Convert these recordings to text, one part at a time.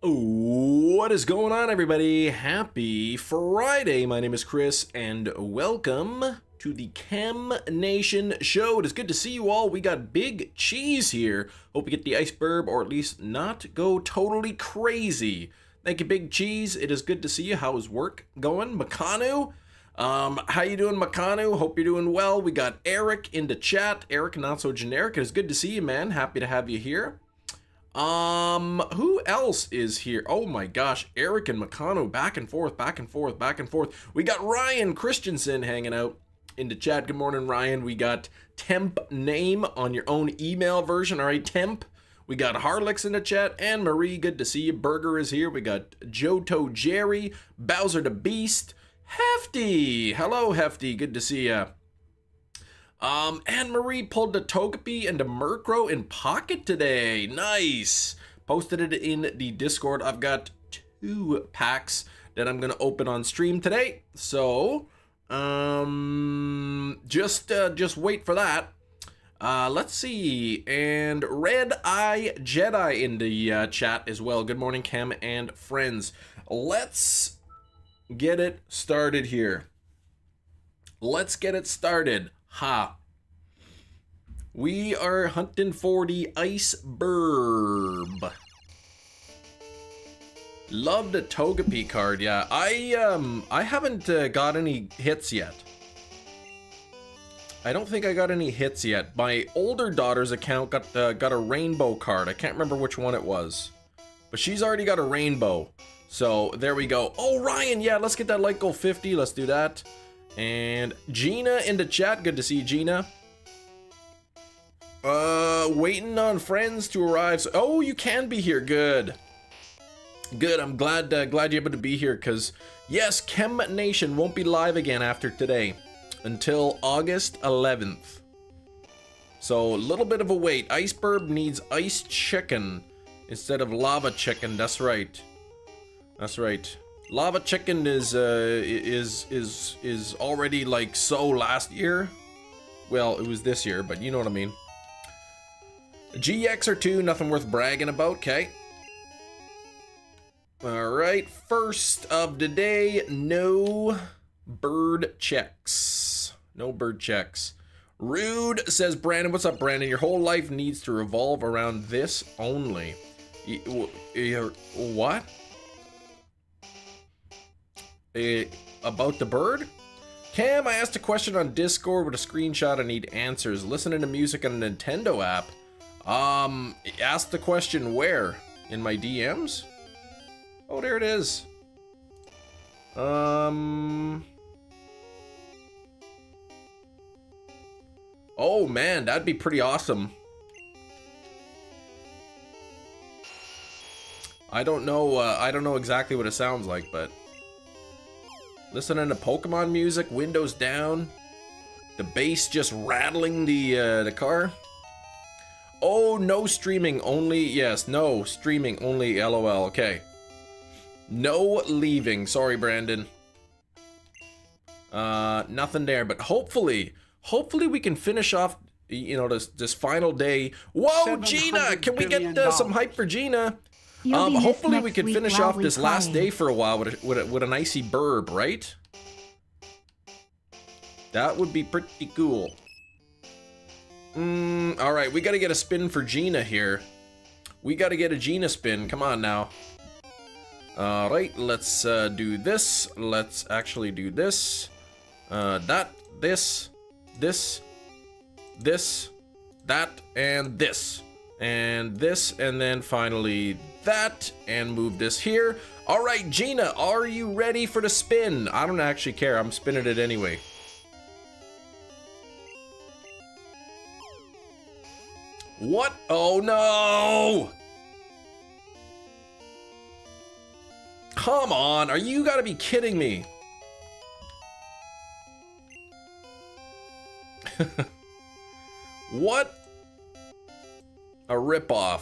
What is going on, everybody? Happy Friday. My name is Chris and welcome to the Chem Nation show. It is good to see you all. We got Big Cheese here. Hope you get the iceberg, or at least not go totally crazy. Thank you, Big Cheese. It is good to see you. How is work going? Makanu? How you doing, Makanu? Hope you're doing well. We got Eric in the chat. Eric, not so generic. It is good to see you, man. Happy to have you here. Who else is here? Oh my gosh, Eric and Makano, back and forth, back and forth, back and forth. We got Ryan Christensen hanging out in the chat. Good morning, Ryan. We got Temp Name on your own email version. All right, Temp. We got Harlix in the chat, and Marie, good to see you. Burger is here. We got Johto Jerry, Bowser the Beast, Hefty. Hello, Hefty. Good to see ya. Anne Marie pulled the Togepi and the Murkrow in pocket today. Nice. Posted it in the Discord. I've got 2 packs that I'm gonna open on stream today. So, just wait for that. Let's see. And Red Eye Jedi in the chat as well. Good morning, Cam and friends. Let's get it started here. Let's get it started. Ha. We are hunting for the iceberg. Love the Togepi card, yeah. I haven't got any hits yet. I don't think I got any hits yet. My older daughter's account got a rainbow card. I can't remember which one it was, but she's already got a rainbow. So there we go. Oh, Ryan, yeah, let's get that like goal 50. Let's do that. And Gina in the chat. Good to see you, Gina. Waiting on friends to arrive. So, oh, you can be here. Good. Good. I'm glad you're able to be here, because yes, Chem Nation won't be live again after today until August 11th. So a little bit of a wait. Iceberg needs ice chicken instead of lava chicken. That's right. That's right. Lava chicken is already like so last year. Well, it was this year, but you know what I mean. GX or 2, nothing worth bragging about. Okay. All right. First of the day, no bird checks. No bird checks. Rude says, Brandon, what's up, Brandon? Your whole life needs to revolve around this only. What? About the bird? Cam, I asked a question on Discord with a screenshot. I need answers. Listening to music on a Nintendo app. Ask the question where? In my DMs? Oh, there it is. Oh man, that'd be pretty awesome. I don't know exactly what it sounds like, but listening to Pokemon music, windows down, the bass just rattling the car. Oh, no streaming only. Yes, no streaming only. LOL. Okay. No leaving. Sorry, Brandon. Nothing there, but hopefully we can finish off, you know, this final day. Whoa, Gina! Can we get some hype for Gina? Hopefully we can finish off this last day for a while with an icy burb, right? That would be pretty cool. All right, we gotta get a spin for Gina here. We gotta get a Gina spin. Come on now. All right, let's do this. Let's actually do this. This, that, and this. And this, and then finally that, and move this here. All right, Gina, are you ready for the spin? I don't actually care. I'm spinning it anyway. What? Oh no! Come on, you gotta be kidding me. What? A ripoff.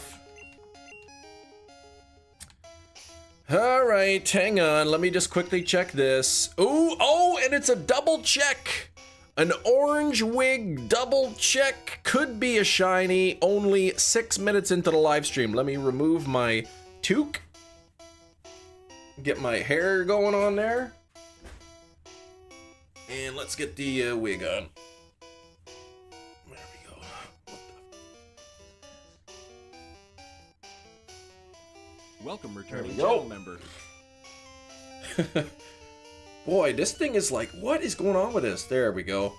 All right, hang on. Let me just quickly check this. Ooh, oh, and it's a double check. An orange wig double check. Could be a shiny. Only 6 minutes into the live stream. Let me remove my toque. Get my hair going on there. And let's get the wig on. There we go. Welcome, returning channel member. Boy, this thing is like, what is going on with this? There we go.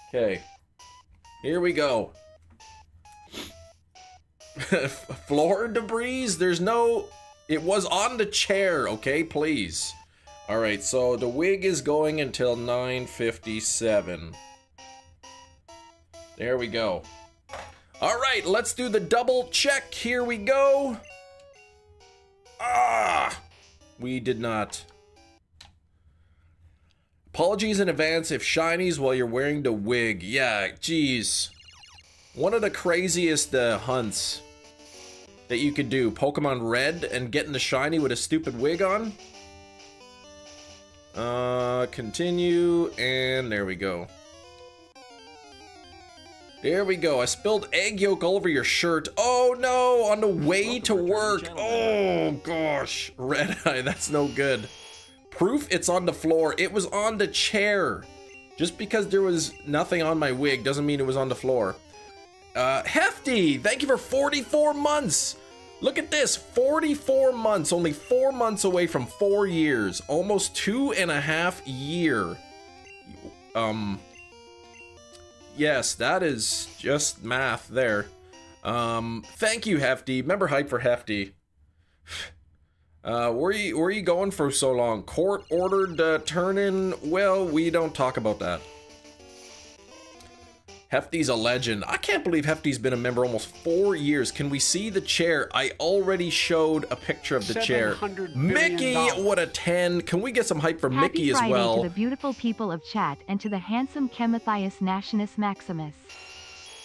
Okay. Here we go. Floor debris? There's no... It was on the chair, okay? Please. Alright, so the wig is going until 9:57. There we go. Alright, let's do the double check. Here we go. Ah! We did not. Apologies in advance if shinies while you're wearing the wig. Yeah, geez. One of the craziest hunts that you could do. Pokemon Red and getting the shiny with a stupid wig on. Continue, and there we go. There we go. I spilled egg yolk all over your shirt. Oh no, on the way to work. Oh gosh, Red Eye, that's no good. Proof it's on the floor. It was on the chair. Just because there was nothing on my wig doesn't mean it was on the floor. Hefty, thank you for 44 months. Look at this, 44 months, only 4 months away from 4 years. Almost 2.5 years. Yes, that is just math there. Thank you, Hefty. Member hype for Hefty. Where are you going for so long? Court ordered turn-in? Well, we don't talk about that. Hefty's a legend. I can't believe Hefty's been a member almost 4 years. Can we see the chair? I already showed a picture of the chair. Mickey, what a 10. Can we get some hype for Mickey as well? Happy Friday to the beautiful people of chat and to the handsome Chemathias Nationus Maximus.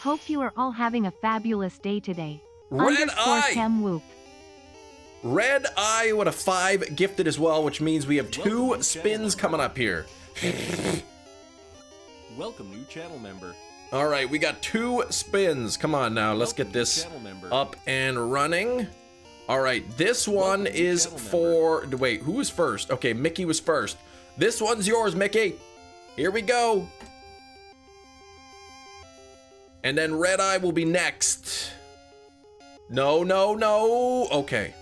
Hope you are all having a fabulous day today. Red Eye! Chem Whoop. Red Eye with a 5 gifted as well, which means we have 2 spins coming up here. Welcome, new channel member. All right, we got 2 spins. Come on now, let's get this up and running. All right, this one is for... Wait, who was first? Okay, Mickey was first. This one's yours, Mickey. Here we go. And then Red Eye will be next. No, no, no. Okay.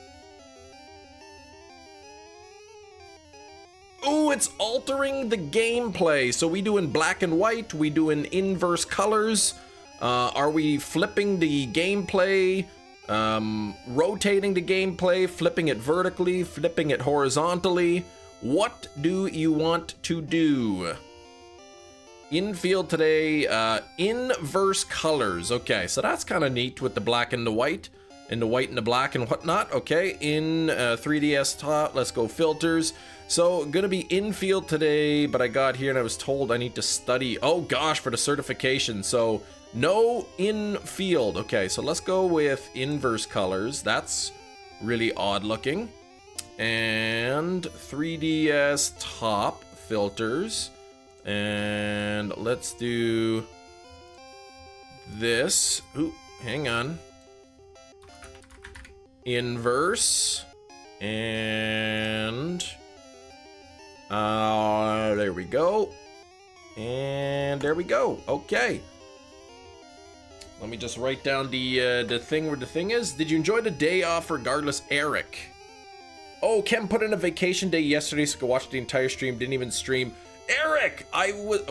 Ooh, it's altering the gameplay. So we doing black and white, we doing inverse colors. Are we flipping the gameplay, rotating the gameplay, flipping it vertically, flipping it horizontally? What do you want to do? Infield today, inverse colors. Okay, so that's kind of neat with the black and the white, and the white and the black and whatnot. Okay, in 3DS top, let's go filters. So, gonna be infield today, but I got here and I was told I need to study, oh gosh, for the certification. So, no infield. Okay, so let's go with inverse colors. That's really odd looking. And 3DS top filters. And let's do this. Ooh, hang on. Inverse. And... there we go. And there we go. Okay. Let me just write down the thing where the thing is. Did you enjoy the day off regardless, Eric? Oh, Ken put in a vacation day yesterday so I could watch the entire stream. Didn't even stream. Eric,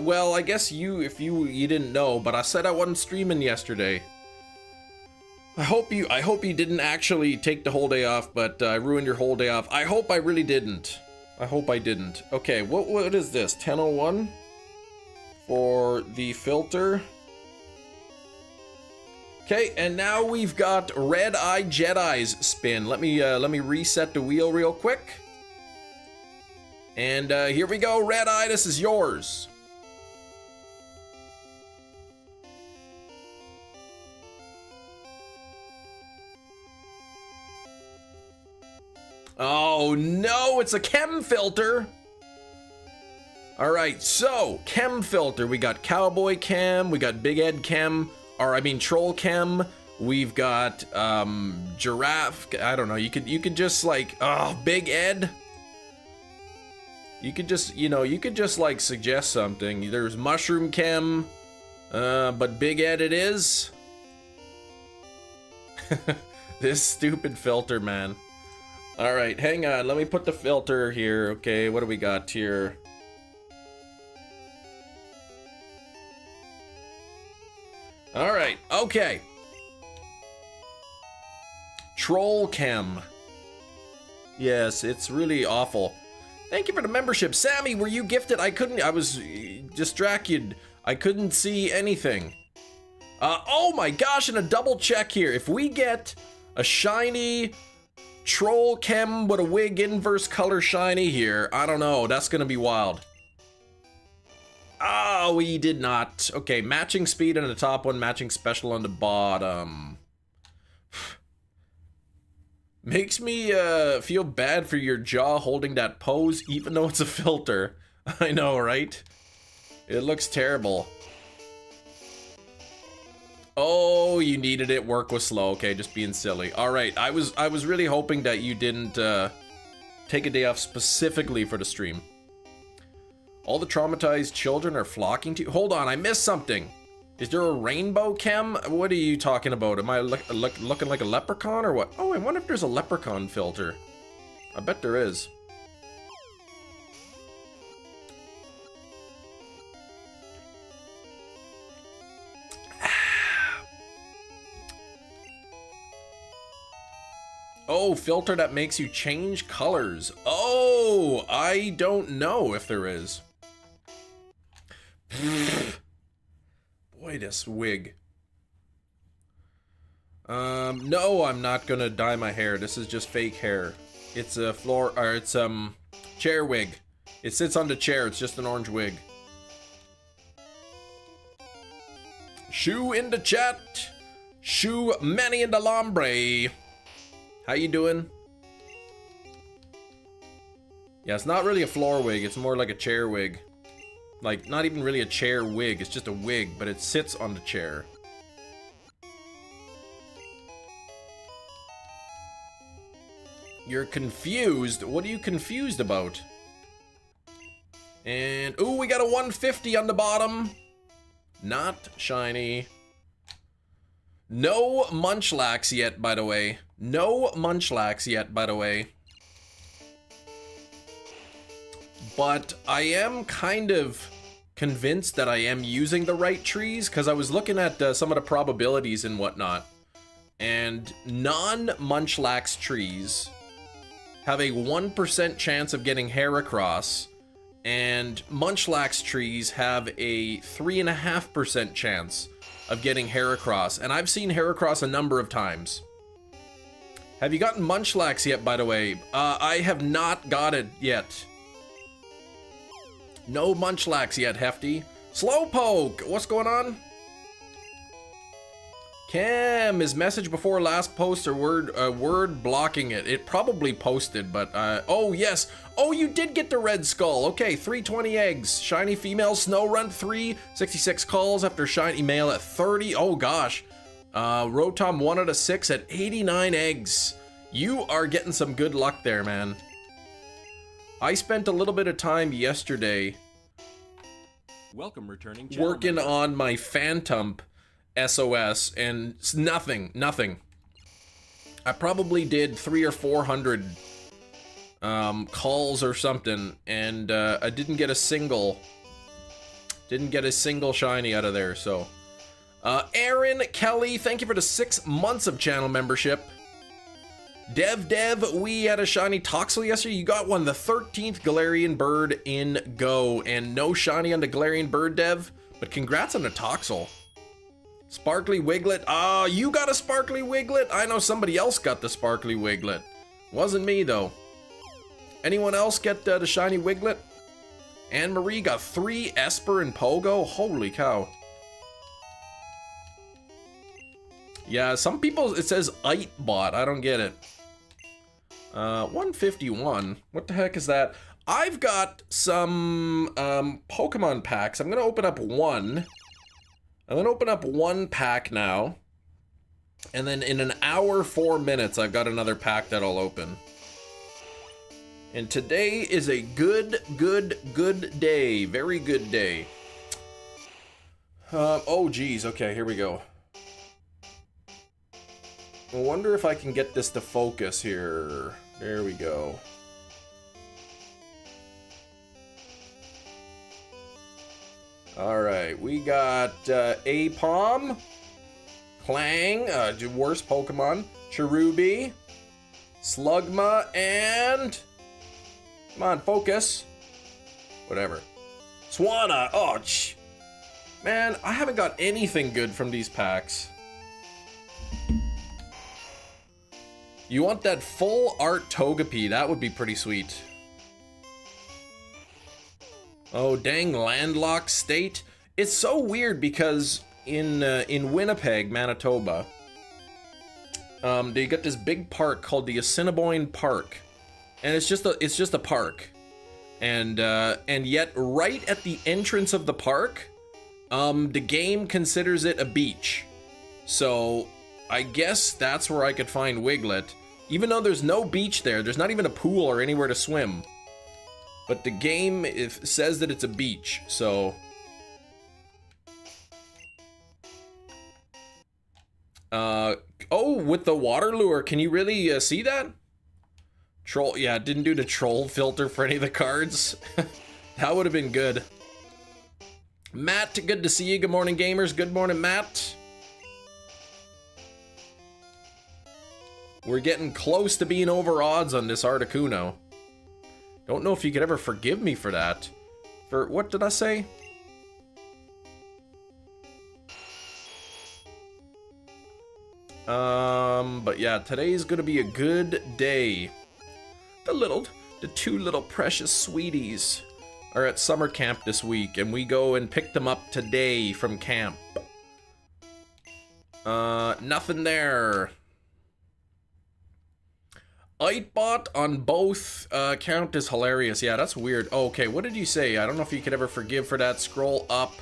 well, I guess if you didn't know, but I said I wasn't streaming yesterday. I hope you didn't actually take the whole day off, but I ruined your whole day off. I hope I really didn't. I hope I didn't. Okay, what is this? 1001 for the filter. Okay, and now we've got Red Eye Jedi's spin. Let me reset the wheel real quick. And here we go, Red Eye, this is yours. Oh no, it's a chem filter. All right, so chem filter. We got Cowboy Chem, we got Big Ed Chem, or I mean Troll Chem. We've got giraffe. I don't know. You could just like, oh, Big Ed. You could just, you could just like suggest something. There's mushroom chem, but Big Ed it is. This stupid filter, man. All right, hang on. Let me put the filter here. Okay, what do we got here? All right, okay. Troll chem. Yes, it's really awful. Thank you for the membership. Sammy, were you gifted? I was distracted. I couldn't see anything. Oh my gosh, and a double check here. If we get a shiny troll chem with a wig inverse color shiny here, I don't know, that's gonna be wild. Oh, we did not. Okay, matching speed on the top one, matching special on the bottom. Makes me feel bad for your jaw holding that pose, even though it's a filter. I know, right? It looks terrible. Oh, you needed it. Work was slow. Okay, just being silly. All right, I was really hoping that you didn't take a day off specifically for the stream. All the traumatized children are flocking to you. Hold on, I missed something. Is there a rainbow chem? What are you talking about? Am I looking like a leprechaun or what? Oh, I wonder if there's a leprechaun filter. I bet there is. Oh, filter that makes you change colors. Oh, I don't know if there is. Boy, this wig. No, I'm not gonna dye my hair. This is just fake hair. It's a chair wig. It sits on the chair. It's just an orange wig. Shoe in the chat. Shoe many in the lambre. How you doing? Yeah, it's not really a floor wig. It's more like a chair wig. Like, not even really a chair wig. It's just a wig, but it sits on the chair. You're confused? What are you confused about? And, ooh, we got a 150 on the bottom. Not shiny. No Munchlax yet, by the way. No Munchlax yet, by the way. But I am kind of convinced that I am using the right trees, because I was looking at some of the probabilities and whatnot. And non-Munchlax trees have a 1% chance of getting Heracross, and Munchlax trees have a 3.5% chance of getting Heracross. And I've seen Heracross a number of times. Have you gotten Munchlax yet, by the way? I have not got it yet. No Munchlax yet, Hefty. Slowpoke, what's going on? Cam, his message before last post or word blocking it. It probably posted, but oh yes. Oh, you did get the red skull. Okay, 320 eggs. Shiny female, snow run 3, 66 calls after shiny male at 30. Oh gosh. Rotom 1 out of 6 at 89 eggs. You are getting some good luck there, man. I spent a little bit of time yesterday Welcome returning working on my Phantom SOS, and it's nothing. I probably did 300 or 400 calls or something, and I didn't get a single shiny out of there. So Aaron Kelly, thank you for the 6 months of channel membership. Dev, we had a shiny Toxel yesterday. You got one, the 13th Galarian bird in Go, and no shiny on the Galarian bird, Dev, but congrats on the Toxel. Sparkly Wiglet. Ah, you got a Sparkly Wiglet? I know somebody else got the Sparkly Wiglet. Wasn't me, though. Anyone else get the shiny Wiglet? Anne-Marie got 3 Esper and Pogo? Holy cow. Yeah, some people, it says Itebot. I don't get it. 151. What the heck is that? I've got some Pokemon packs. I'm gonna open up one. I'm gonna open up one pack now. And then in an hour, 4 minutes, I've got another pack that I'll open. And today is a good day. Very good day. Oh, geez. Okay, here we go. I wonder if I can get this to focus here. There we go. Alright, we got Apom, Clang, worst Pokemon, Cherubi, Slugma, and... Come on, focus. Whatever. Swanna! Oh, man, I haven't got anything good from these packs. You want that full art Togepi, that would be pretty sweet. Oh, dang, landlocked state. It's so weird because in Winnipeg, Manitoba, they got this big park called the Assiniboine Park, and it's just a park, and yet right at the entrance of the park, the game considers it a beach. So I guess that's where I could find Wiglet, even though there's no beach there. There's not even a pool or anywhere to swim. But the game says that it's a beach, so... oh, with the water lure, can you really see that? Troll, yeah, didn't do the troll filter for any of the cards. That would have been good. Matt, good to see you. Good morning, gamers. Good morning, Matt. We're getting close to being over odds on this Articuno. Don't know if you could ever forgive me for that. For, what did I say? But yeah, today's gonna be a good day. The two little precious sweeties are at summer camp this week, and we go and pick them up today from camp. Nothing there. Ightbot on both count is hilarious. Yeah, that's weird. Oh, okay, what did you say? I don't know if you could ever forgive for that. Scroll up.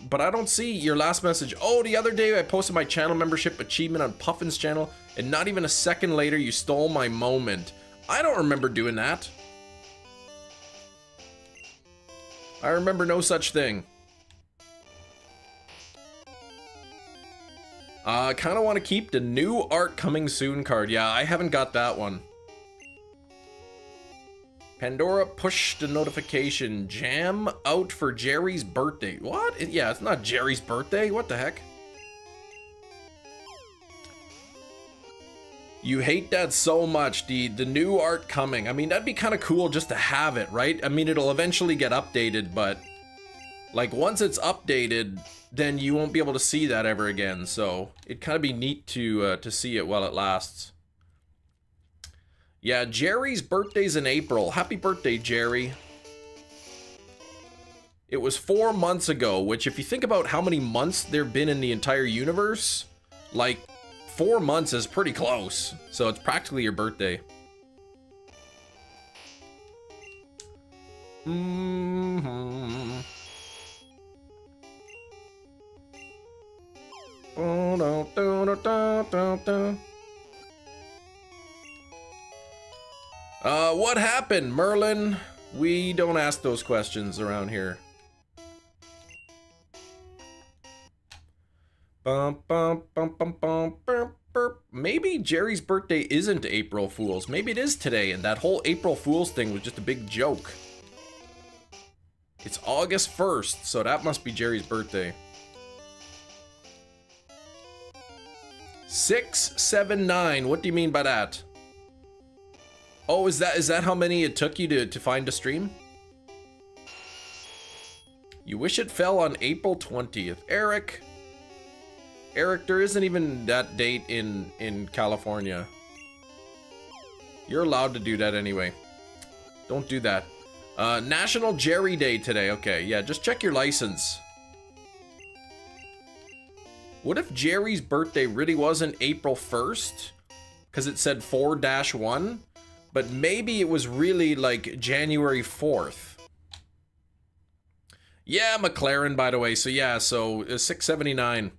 But I don't see your last message. Oh, the other day I posted my channel membership achievement on Puffin's channel, and not even a second later you stole my moment. I don't remember doing that. I remember no such thing. I kind of want to keep the new art coming soon card. Yeah, I haven't got that one. Pandora pushed the notification. Jam out for Jerry's birthday. What? Yeah, it's not Jerry's birthday. What the heck? You hate that so much, the new art coming. I mean, that'd be kind of cool just to have it, right? I mean, it'll eventually get updated, but like once it's updated, then you won't be able to see that ever again. So it'd kind of be neat to see it while it lasts. Yeah, Jerry's birthday's in April. Happy birthday, Jerry. It was 4 months ago, which if you think about how many months there've been in the entire universe, like 4 months is pretty close. So it's practically your birthday. What happened, Merlin? We don't ask those questions around here. Maybe Jerry's birthday isn't April Fool's. Maybe it is today, and that whole April Fool's thing was just a big joke. It's August 1st, so that must be Jerry's birthday. 679. What do you mean by that? Oh, is that how many it took you to find a stream? You wish it fell on April 20th. Eric, there isn't even that date in California. You're allowed to do that anyway. Don't do that. National Jerry Day today. Okay, yeah, just check your license. What if Jerry's birthday really wasn't April 1st? Because it said 4-1? But maybe it was really like January 4th. Yeah, McLaren, by the way. So yeah, so 679.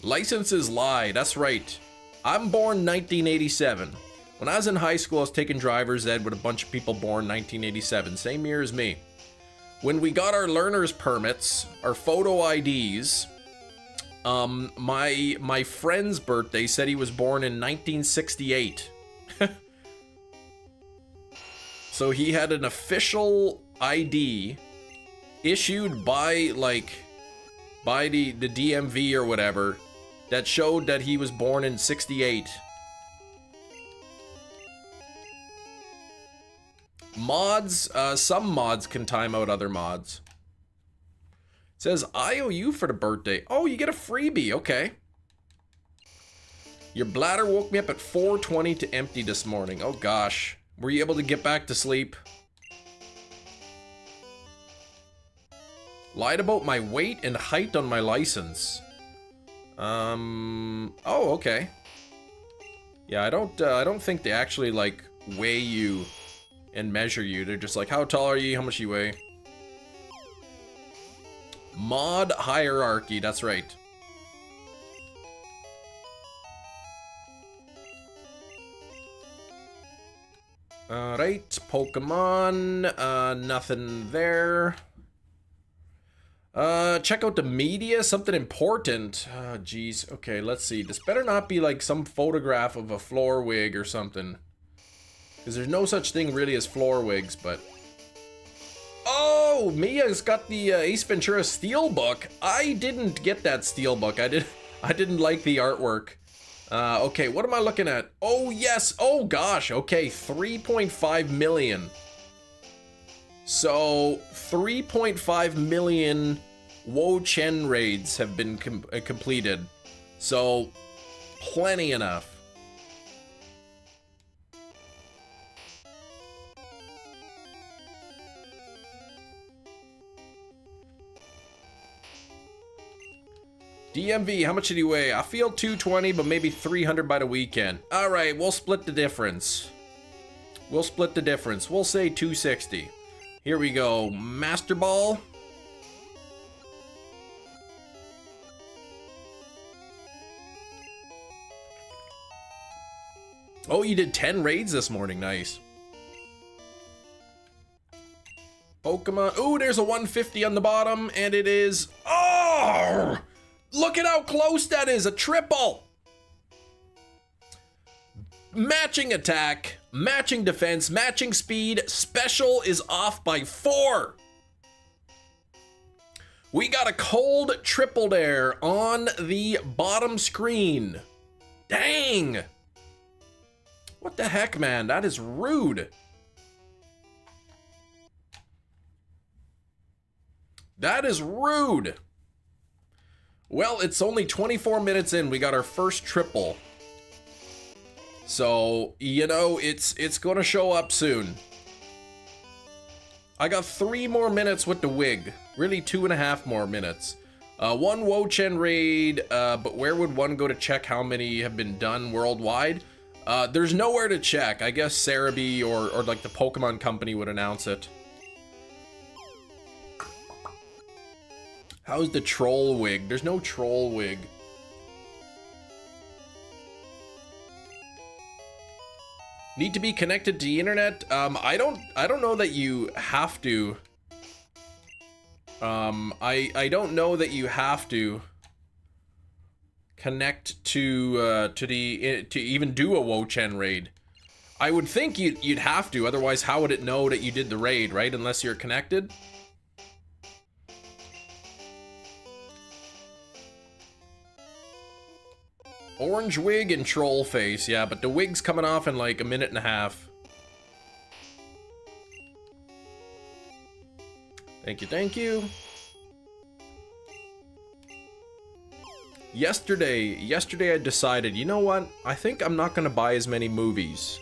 Licenses lie, that's right. I'm born 1987. When I was in high school, I was taking driver's ed with a bunch of people born 1987, same year as me. When we got our learner's permits, our photo IDs, my friend's birthday said he was born in 1968. So he had an official ID issued by the DMV or whatever that showed that he was born in 68. Mods, some mods can time out other mods. It says IOU for the birthday. Oh, you get a freebie, okay. Your bladder woke me up at 4:20 to empty this morning. Oh gosh. Were you able to get back to sleep? Lied about my weight and height on my license. Oh, okay. Yeah, I don't think they actually like weigh you and measure you. They're just like, how tall are you? How much you weigh? Mod hierarchy, that's right. Alright, Pokemon, nothing there. Check out the media, something important. Oh, geez. Okay, let's see. This better not be like some photograph of a floor wig or something. Because there's no such thing really as floor wigs, but... Oh, Mia's got the Ace Ventura Steelbook. I didn't get that Steelbook. I didn't like the artwork. Okay, what am I looking at? Oh, yes. Oh, gosh. Okay, 3.5 million. So, 3.5 million Wo-Chen raids have been completed. So, plenty enough. DMV, how much did he weigh? I feel 220, but maybe 300 by the weekend. All right, we'll split the difference. We'll split the difference. We'll say 260. Here we go. Master Ball. Oh, you did 10 raids this morning. Nice. Pokemon. Ooh, there's a 150 on the bottom, and it is... Oh! Look at how close that is, a triple! Matching attack, matching defense, matching speed, special is off by 4. We got a cold triple there on the bottom screen. Dang! What the heck, man? That is rude. That is rude. Well, it's only 24 minutes in. We got our first triple. So, you know, it's going to show up soon. I got 3 more minutes with the wig. Really 2.5 more minutes. One Wo-Chen raid, but where would one go to check how many have been done worldwide? There's nowhere to check. I guess Cerebi or like the Pokemon company would announce it. How's the troll wig? There's no troll wig. Need to be connected to the internet? I don't know that you have to. I don't know that you have to connect to even do a Wo-Chen raid. I would think you'd have to, otherwise how would it know that you did the raid, right? Unless you're connected. Orange wig and troll face, yeah, but the wig's coming off in like a minute and a half. Thank you, thank you. Yesterday I decided, you know what? I think I'm not gonna buy as many movies.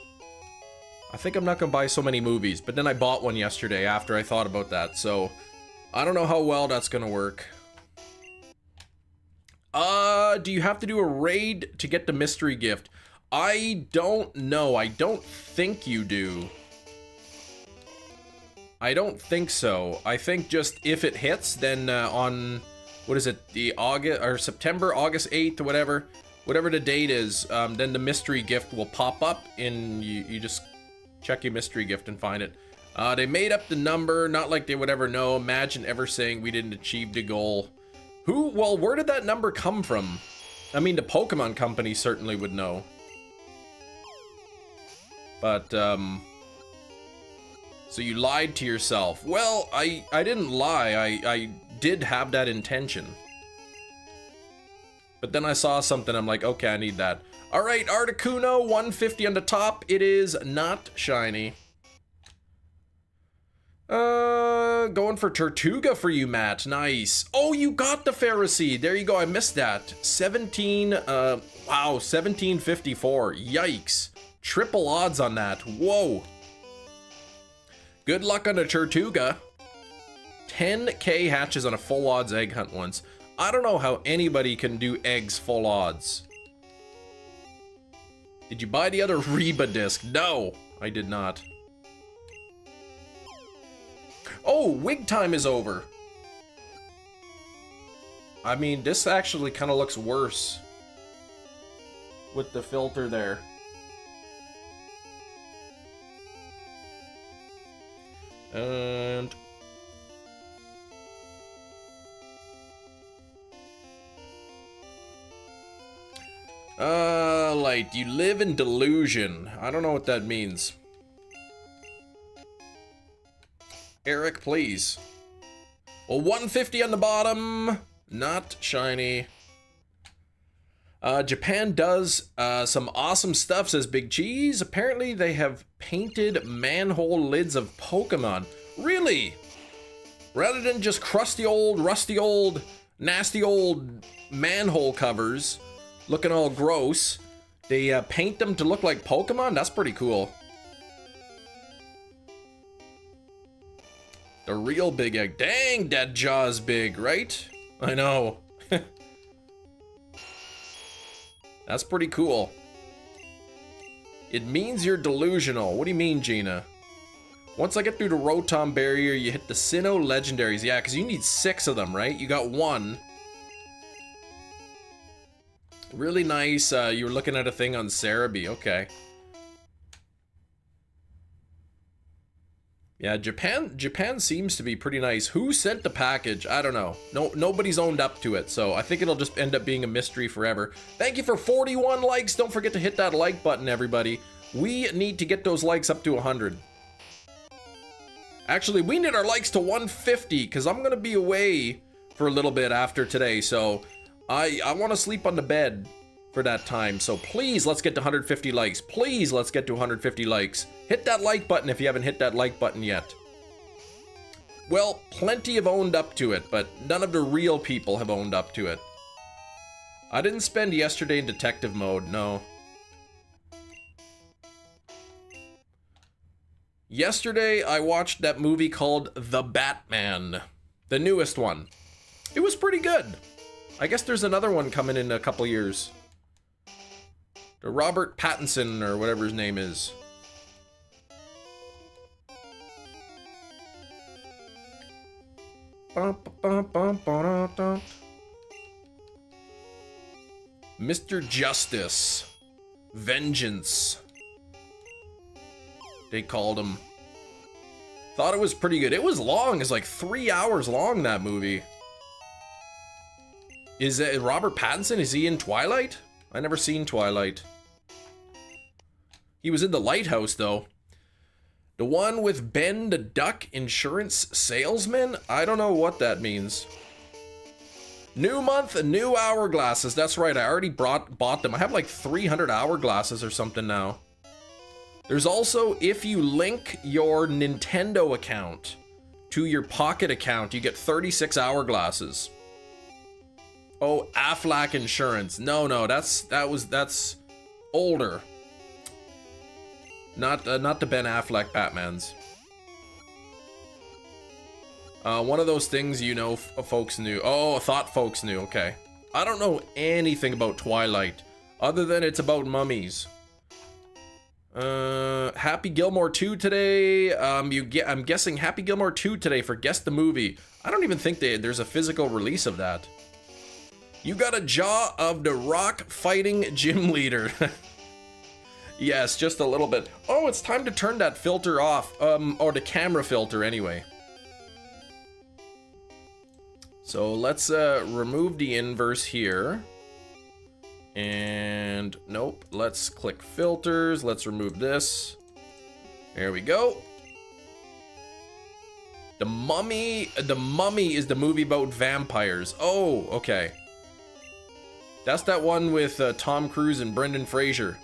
I think I'm not gonna buy so many movies, but then I bought one yesterday after I thought about that, so I don't know how well that's gonna work. Do you have to do a raid to get the mystery gift? I don't know. I don't think you do. I don't think so. I think just if it hits, then on what is it, the August or September, August 8th, whatever the date is, then the mystery gift will pop up and you just check your mystery gift and find it. They made up the number, not like they would ever know. Imagine ever saying we didn't achieve the goal. Well, where did that number come from? I mean, the Pokemon company certainly would know. But, so you lied to yourself. Well, I didn't lie. I did have that intention. But then I saw something, I'm like, okay, I need that. All right, Articuno, 150 on the top. It is not shiny. Going for Tortuga for you, Matt. Nice. Oh, you got the Pharisee. There you go. I missed that. 1754. Yikes. Triple odds on that. Whoa. Good luck on the Tortuga. 10k hatches on a full odds egg hunt once. I don't know how anybody can do eggs full odds. Did you buy the other Reba disc? No, I did not. Oh, wig time is over. I mean, this actually kind of looks worse with the filter there. And light, you live in delusion. I don't know what that means. Eric, please. Well, 150 on the bottom. Not shiny. Japan does some awesome stuff, says Big Cheese. Apparently they have painted manhole lids of Pokemon. Really? Rather than just crusty old, rusty old, nasty old manhole covers looking all gross, they paint them to look like Pokemon? That's pretty cool. The real big egg. Dang, that jaw's big, right? I know. That's pretty cool. It means you're delusional. What do you mean, Gina? Once I get through the Rotom barrier, you hit the Sinnoh legendaries. Yeah, because you need 6 of them, right? You got 1. Really nice. You were looking at a thing on Cerebi. Okay. Yeah, Japan seems to be pretty nice. Who sent the package? I don't know. Nobody's owned up to it, so I think it'll just end up being a mystery forever. Thank you for 41 likes. Don't forget to hit that like button, everybody. We need to get those likes up to 100. Actually, we need our likes to 150, because I'm going to be away for a little bit after today, so I want to sleep on the bed for that time. So please, let's get to 150 likes. Please, let's get to 150 likes. Hit that like button if you haven't hit that like button yet. Well, plenty have owned up to it, but none of the real people have owned up to it. I didn't spend yesterday in detective mode, no. Yesterday, I watched that movie called The Batman. The newest one. It was pretty good. I guess there's another one coming in a couple years. The Robert Pattinson, or whatever his name is. Mr. Justice. Vengeance. They called him. Thought it was pretty good. It was long. It's like 3 hours long, that movie. Is that Robert Pattinson? Is he in Twilight? I never seen Twilight. He was in The Lighthouse, though. The one with Ben the Duck Insurance Salesman? I don't know what that means. New month, new hourglasses. That's right, I already bought them. I have like 300 hourglasses or something now. There's also, if you link your Nintendo account to your Pocket account, you get 36 hourglasses. Oh, Aflac Insurance. No, that's older. Not the Ben Affleck Batmans. One of those things you know folks knew. Oh, thought folks knew. Okay. I don't know anything about Twilight other than it's about mummies. Happy Gilmore 2 today. I'm guessing Happy Gilmore 2 today for Guess the Movie. I don't even think there's a physical release of that. You got a jaw of the rock fighting gym leader. Yes, just a little bit. Oh, it's time to turn that filter off. Or the camera filter anyway. So let's remove the inverse here. And nope, let's click filters. Let's remove this. There we go. The Mummy is the movie about vampires. Oh, okay. That's that one with Tom Cruise and Brendan Fraser.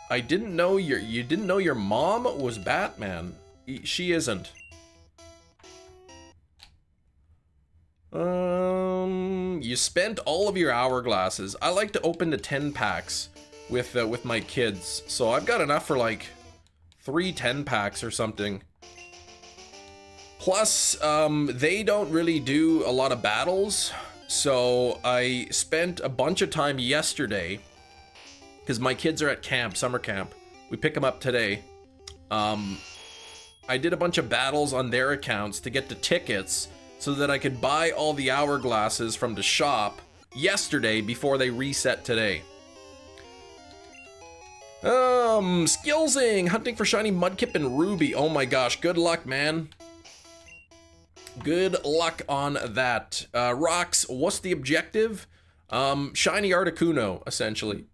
I didn't know you didn't know your mom was Batman. She isn't. You spent all of your hourglasses. I like to open the 10 packs with my kids, so I've got enough for like 3 10 packs or something. Plus, they don't really do a lot of battles, so I spent a bunch of time yesterday. Because my kids are at camp, summer camp. We pick them up today. I did a bunch of battles on their accounts to get the tickets so that I could buy all the hourglasses from the shop yesterday before they reset today. Skillsing, hunting for shiny Mudkip and Ruby. Oh my gosh, good luck, man. Good luck on that. Rocks, what's the objective? Shiny Articuno, essentially.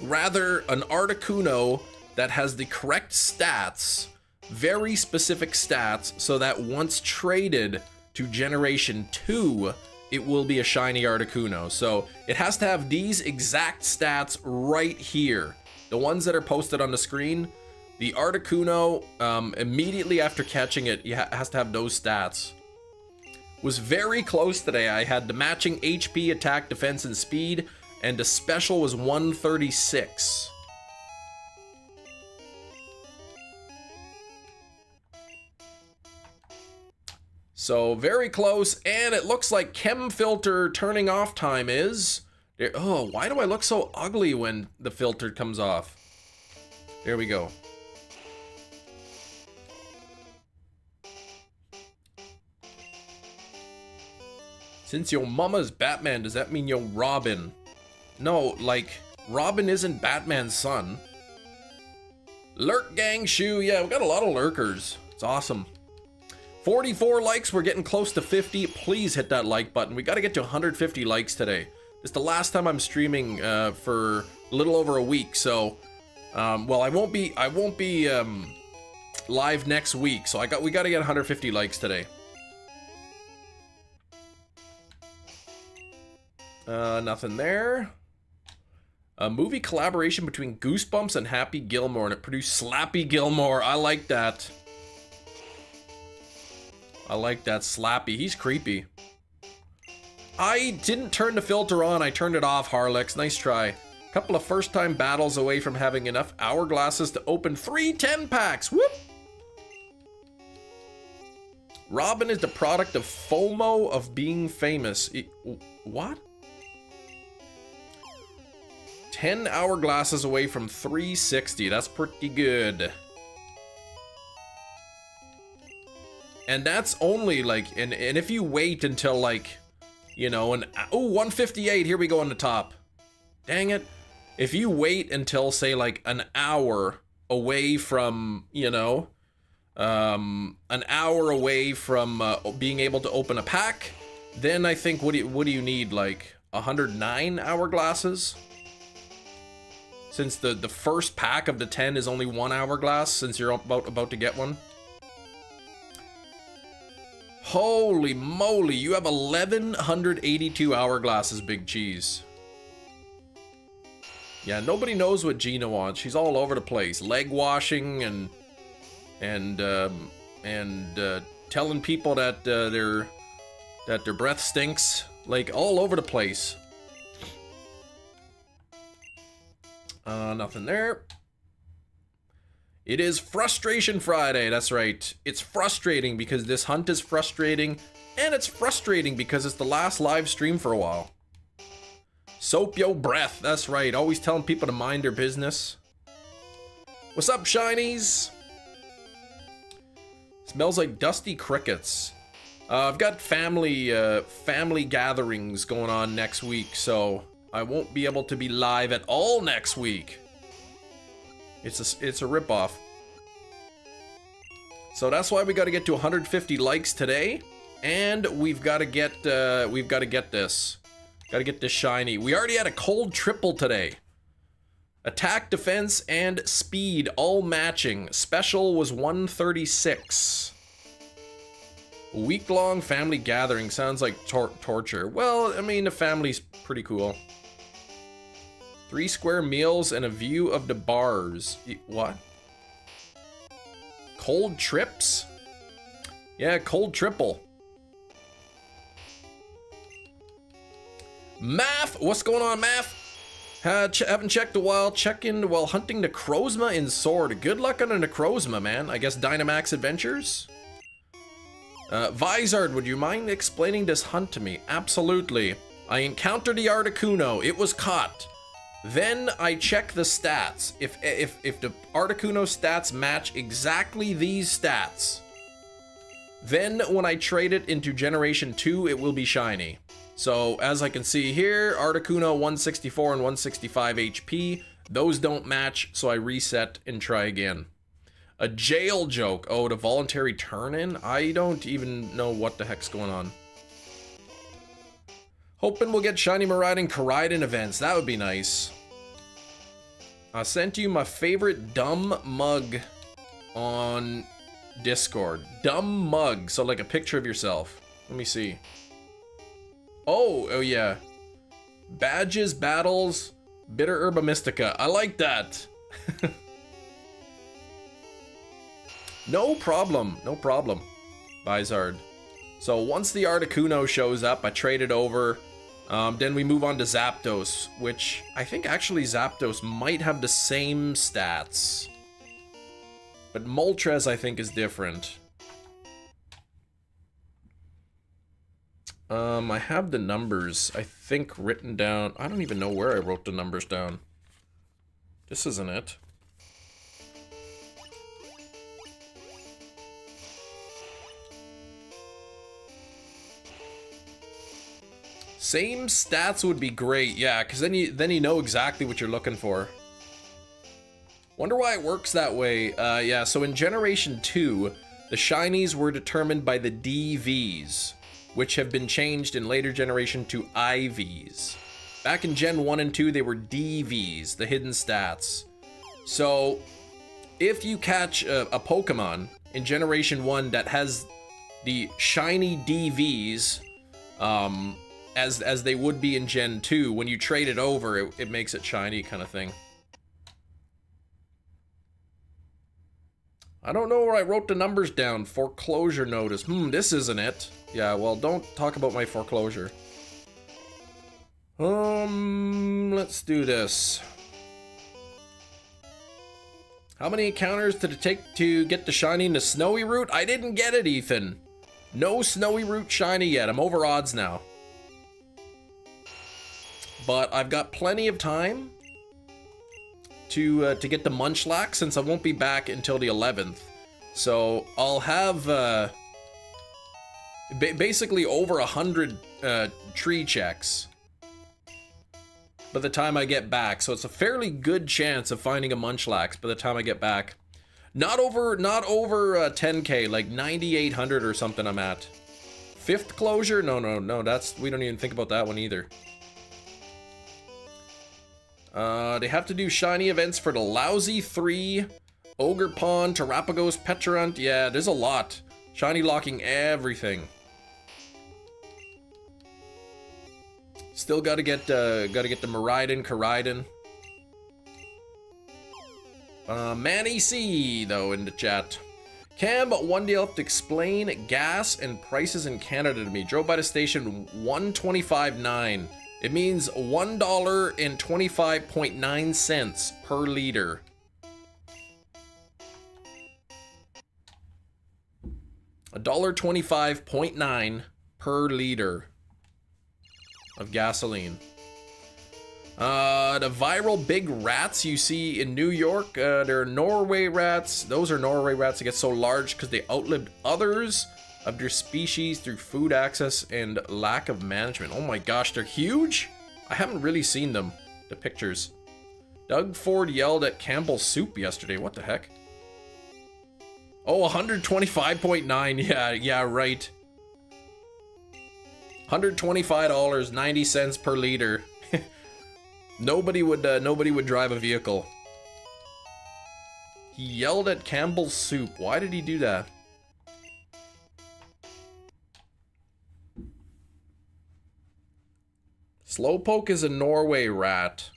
Rather, an Articuno that has the correct stats, very specific stats, so that once traded to Generation 2, it will be a shiny Articuno. So it has to have these exact stats right here. The ones that are posted on the screen. The Articuno, immediately after catching it, has to have those stats. Was very close today. I had the matching HP, attack, defense, and speed. And the special was 136. So very close, and it looks like chem filter turning off time is there. Oh, why do I look so ugly when the filter comes off? There we go. Since your mama's Batman, does that mean you're Robin? No, like, Robin isn't Batman's son. Lurk Gang Shoe, yeah, we got a lot of lurkers. It's awesome. 44 likes, we're getting close to 50. Please hit that like button. We got to get to 150 likes today. It's the last time I'm streaming for a little over a week, so well, I won't be live next week, so we got to get 150 likes today. Nothing there. A movie collaboration between Goosebumps and Happy Gilmore, and it produced Slappy Gilmore. I like that. I like that Slappy. He's creepy. I didn't turn the filter on. I turned it off, Harlex. Nice try. Couple of first-time battles away from having enough hourglasses to open 3 10 packs. Whoop! Robin is the product of FOMO of being famous. What? 10 hourglasses away from 360. That's pretty good. And that's only like, and if you wait until like, you know, 158, here we go on the top. Dang it. If you wait until say like an hour away from, you know, an hour away from being able to open a pack, then I think what do you need, like 109 hourglasses? Since the first pack of the 10 is only 1 hourglass, since you're about to get one. Holy moly, you have 1182 hourglasses, Big Cheese. Yeah, nobody knows what Gina wants. She's all over the place, leg washing and telling people that their breath stinks, like all over the place. Nothing there. It is Frustration Friday, that's right. It's frustrating because this hunt is frustrating, and it's frustrating because it's the last live stream for a while. Soap yo breath, that's right. Always telling people to mind their business. What's up, shinies? Smells like dusty crickets. I've got family gatherings going on next week, so I won't be able to be live at all next week. It's a ripoff. So that's why we got to get to 150 likes today, and we've got to get this. Got to get this shiny. We already had a cold triple today. Attack, defense, and speed all matching. Special was 136. Week-long family gathering sounds like torture. Well, I mean, the family's pretty cool. 3 square meals and a view of the bars. What? Cold trips? Yeah, cold triple. Math, what's going on, Math? Haven't checked a while. Check in while hunting Necrozma in Sword. Good luck on a Necrozma, man. I guess Dynamax Adventures? Vizard, would you mind explaining this hunt to me? Absolutely. I encountered the Articuno. It was caught. Then I check the stats. If the Articuno stats match exactly these stats, then when I trade it into Generation 2, it will be shiny. So, as I can see here, Articuno 164 and 165 HP. Those don't match, so I reset and try again. A jail joke. Oh, the voluntary turn-in? I don't even know what the heck's going on. Hoping we'll get shiny Miraidon Koraidon events. That would be nice. I sent you my favorite dumb mug on Discord. Dumb mug. So, like a picture of yourself. Let me see. Oh yeah. Badges, battles, bitter herba mystica. I like that. No problem, no problem. Vizard. So once the Articuno shows up, I trade it over. Then we move on to Zapdos, which I think actually Zapdos might have the same stats. But Moltres I think is different. I have the numbers, I think, written down. I don't even know where I wrote the numbers down. This isn't it. Same stats would be great, yeah, because then you know exactly what you're looking for. Wonder why it works that way. Yeah, so in Generation 2, the shinies were determined by the DVs, which have been changed in later generation to IVs. Back in Gen 1 and 2, they were DVs, the hidden stats. So, if you catch a Pokemon in Generation 1 that has the shiny DVs, as they would be in Gen 2, when you trade it over, it makes it shiny kind of thing. I don't know where I wrote the numbers down. Foreclosure notice. This isn't it. Yeah, well, don't talk about my foreclosure. Let's do this. How many encounters did it take to get the shiny in the Snowy Route? I didn't get it, Ethan. No Snowy Route shiny yet. I'm over odds now. But I've got plenty of time to get the Munchlax, since I won't be back until the 11th. So I'll have basically over 100 tree checks by the time I get back. So it's a fairly good chance of finding a Munchlax by the time I get back. Not over 10k, like 9,800 or something I'm at. 5th closure? No, that's, we don't even think about that one either. They have to do shiny events for the Lousy 3, Ogre Pond, Terrapagos, Petrarunt. Yeah, there's a lot. Shiny locking everything. Still gotta get the Miraidon, Koraidon. Manny C though in the chat. Cam, one day you'll have to explain gas and prices in Canada to me. Drove by the station 125.9. It means $1.25.9 per liter. $1.25.9 per liter of gasoline. The viral big rats you see in New York, they're Norway rats. Those are Norway rats that get so large because they outlived others of their species through food access and lack of management. Oh my gosh, they're huge? I haven't really seen them, the pictures. Doug Ford yelled at Campbell's soup yesterday. What the heck? Oh, 125.9. Yeah, right. $125, 90 cents per liter. Nobody would drive a vehicle. He yelled at Campbell's soup. Why did he do that? Slowpoke is a Norway rat.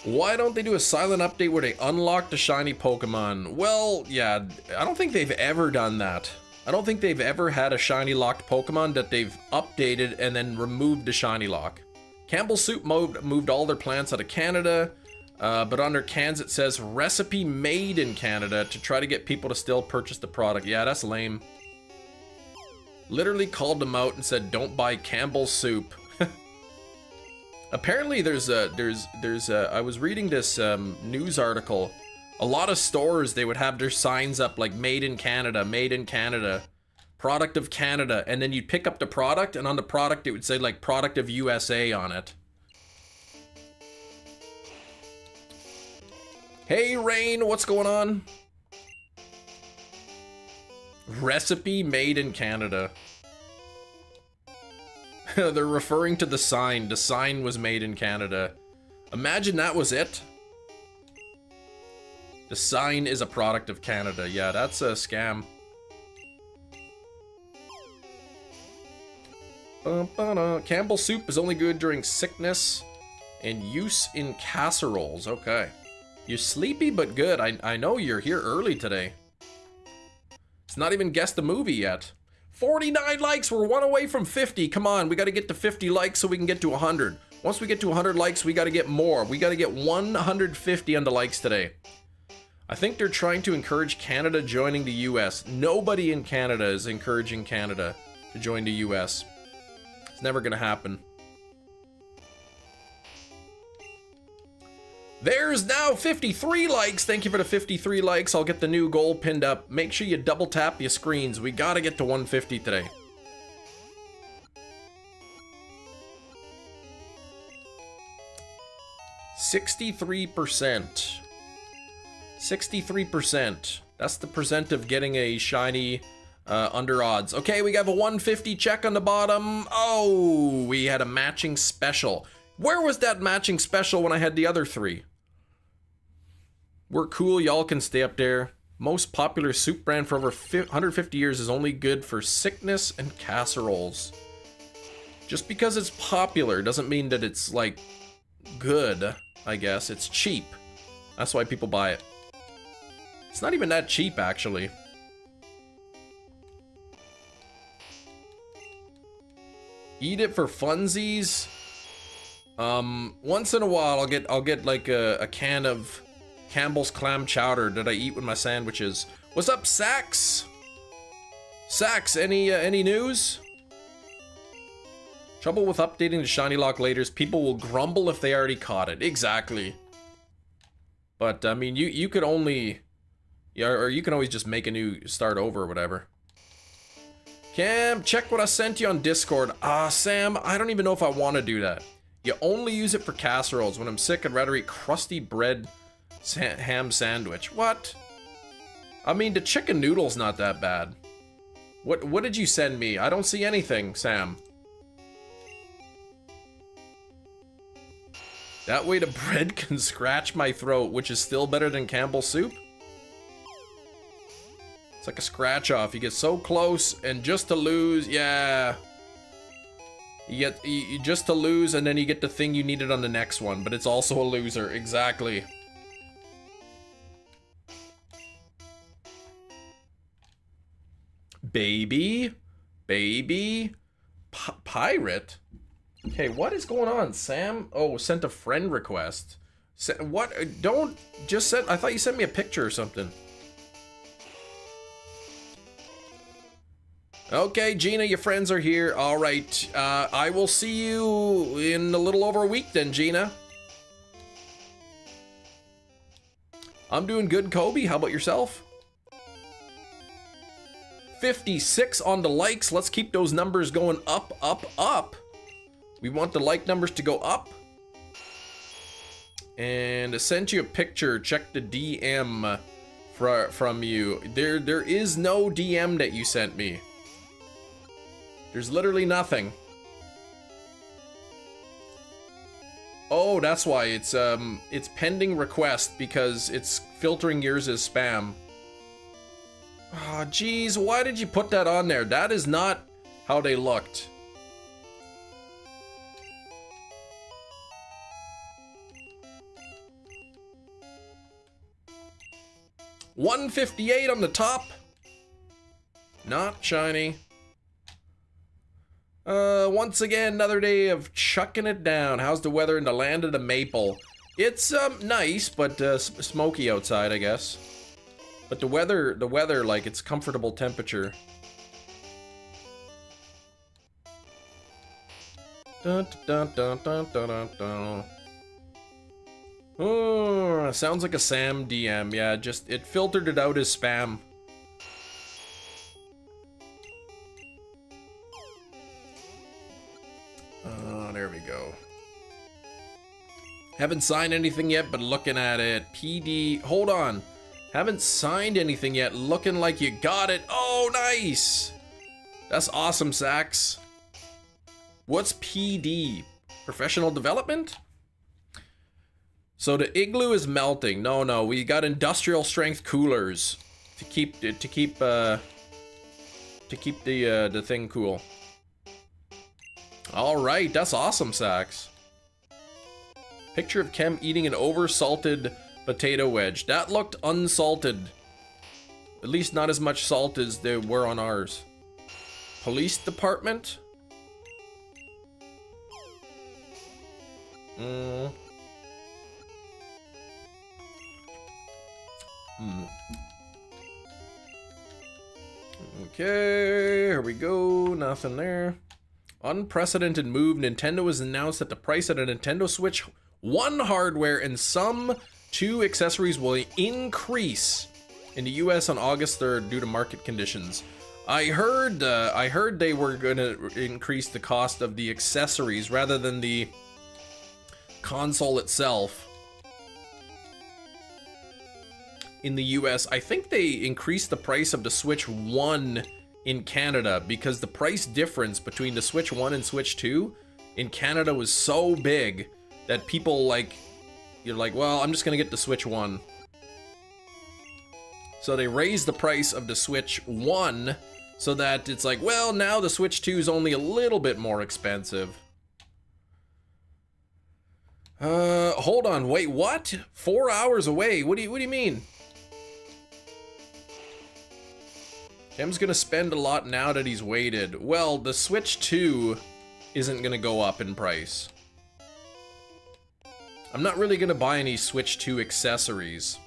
Why don't they do a silent update where they unlock the shiny Pokemon? Well, yeah, I don't think they've ever done that. I don't think they've ever had a shiny locked Pokemon that they've updated and then removed the shiny lock. Campbell's Soup moved all their plants out of Canada, but on their cans it says recipe made in Canada to try to get people to still purchase the product. Yeah, that's lame. Literally called them out and said, don't buy Campbell's Soup. Apparently I was reading this news article. A lot of stores, they would have their signs up like made in Canada, product of Canada, and then you'd pick up the product, and on the product it would say like product of USA on it. Hey Rain, what's going on? Recipe made in Canada. They're referring to the sign. The sign was made in Canada. Imagine that was it. The sign is a product of Canada. Yeah, that's a scam. Campbell's Soup is only good during sickness and use in casseroles. Okay. You're sleepy but good. I know you're here early today. It's not even guessed the movie yet. 49 likes. We're one away from 50. Come on, we got to get to 50 likes so we can get to 100. Once we get to 100 likes, we got to get more. We got to get 150 on the likes today. I think they're trying to encourage Canada joining the US. Nobody in Canada is encouraging Canada to join the US. It's never gonna happen. There's now 53 likes. Thank you for the 53 likes. I'll get the new goal pinned up. Make sure you double tap your screens. We gotta get to 150 today. %63%. 63%. That's the percent of getting a shiny under odds. Okay, we have a 150 check on the bottom. Oh, we had a matching special. Where was that matching special when I had the other three? We're cool, y'all can stay up there. Most popular soup brand for over 150 years is only good for sickness and casseroles. Just because it's popular doesn't mean that it's like good, I guess. It's cheap. That's why people buy it. It's not even that cheap, actually. Eat it for funsies. Once in a while, I'll get like a can of Campbell's clam chowder that I eat with my sandwiches. What's up, Sax? Sax, any news? Trouble with updating the shiny lock later is people will grumble if they already caught it. Exactly. But I mean, you could only, yeah, or you can always just make a new start over or whatever. Cam, check what I sent you on Discord. Sam, I don't even know if I want to do that. You only use it for casseroles. When I'm sick, I'd rather eat crusty bread ham sandwich. What? I mean, the chicken noodle's not that bad. What did you send me? I don't see anything, Sam. That way the bread can scratch my throat, which is still better than Campbell's Soup. It's like a scratch off. You get so close and just to lose, yeah. You just to lose and then you get the thing you needed on the next one, but it's also a loser, exactly. Baby, pirate? Okay, what is going on, Sam? Oh, sent a friend request. What? Don't just send. I thought you sent me a picture or something. Okay, Gina, your friends are here. All right. I will see you in a little over a week then, Gina. I'm doing good, Kobe. How about yourself? 56 on the likes. Let's keep those numbers going up, up, up. We want the like numbers to go up. And I sent you a picture. Check the DM from you. There is no DM that you sent me. There's literally nothing. Oh, that's why it's pending request because it's filtering yours as spam. Oh, geez, why did you put that on there? That is not how they looked. $158 on the top. Not shiny. Once again, another day of chucking it down. How's the weather in the land of the maple? It's nice, but smoky outside, I guess. But the weather, like, it's comfortable temperature. Dun, dun, dun, dun, dun, dun, dun. Oh, sounds like a Sam DM. Yeah, just it filtered it out as spam. There we go. Haven't signed anything yet, but looking at it. PD, hold on. Haven't signed anything yet, looking like you got it. Oh, nice. That's awesome, Sax. What's PD? Professional development? So the igloo is melting. No, we got industrial strength coolers to keep the thing cool. All right, that's awesome, Sax. Picture of Kem eating an over-salted potato wedge. That looked unsalted. At least not as much salt as they were on ours. Police department? Okay, here we go. Nothing there. Unprecedented move. Nintendo has announced that the price of a Nintendo Switch 1 hardware and some 2 accessories will increase in the US on August 3rd due to market conditions. I heard they were going to increase the cost of the accessories rather than the console itself. In the US, I think they increased the price of the Switch 1 in Canada because the price difference between the Switch 1 and Switch 2 in Canada was so big that people you're like, well, I'm just gonna get the Switch 1. So they raised the price of the Switch 1 so that it's like, well, now the Switch 2 is only a little bit more expensive. Hold on, wait, what? 4 hours away? What do you mean? Kem's gonna spend a lot now that he's waited. Well, the Switch 2 isn't gonna go up in price. I'm not really gonna buy any Switch 2 accessories.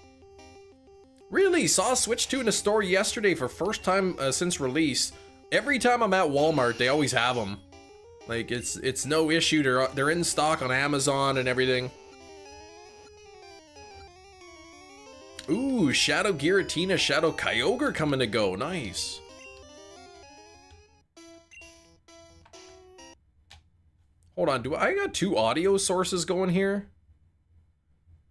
Really, saw Switch 2 in the store yesterday for first time since release. Every time I'm at Walmart, they always have them. Like, it's no issue. They're in stock on Amazon and everything. Ooh, Shadow Giratina, Shadow Kyogre coming to go. Nice. Hold on, I got 2 audio sources going here?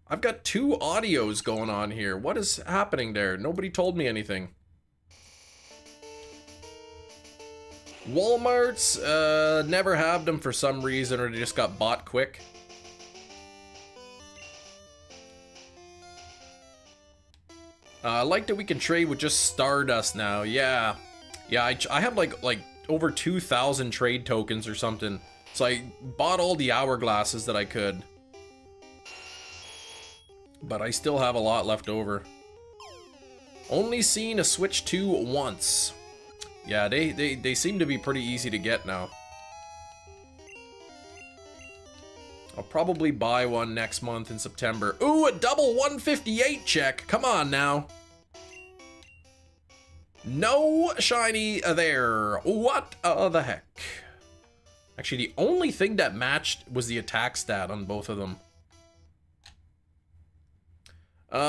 I've got 2 audios going on here. What is happening there? Nobody told me anything. Walmart's never have them for some reason, or they just got bought quick. I like that we can trade with just Stardust now. Yeah, I have like over 2,000 trade tokens or something. So I bought all the hourglasses that I could. But I still have a lot left over. Only seen a Switch 2 once. Yeah, they seem to be pretty easy to get now. I'll probably buy one next month in September. Ooh, a double 158 check. Come on now. No shiny there. What the heck? Actually, the only thing that matched was the attack stat on both of them.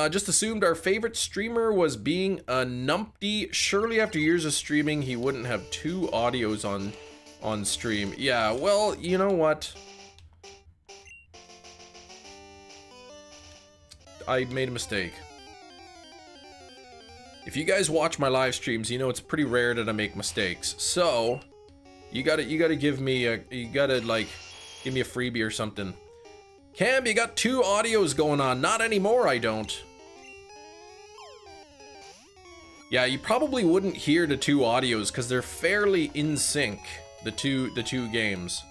Just assumed our favorite streamer was being a numpty. Surely after years of streaming, he wouldn't have 2 audios on stream. Yeah, well, you know what? I made a mistake. If you guys watch my live streams, you know it's pretty rare that I make mistakes. So, you gotta give me a, like, give me a freebie or something. Cam, you got 2 audios going on. Not anymore, I don't. Yeah, you probably wouldn't hear the 2 audios because they're fairly in sync, the two games.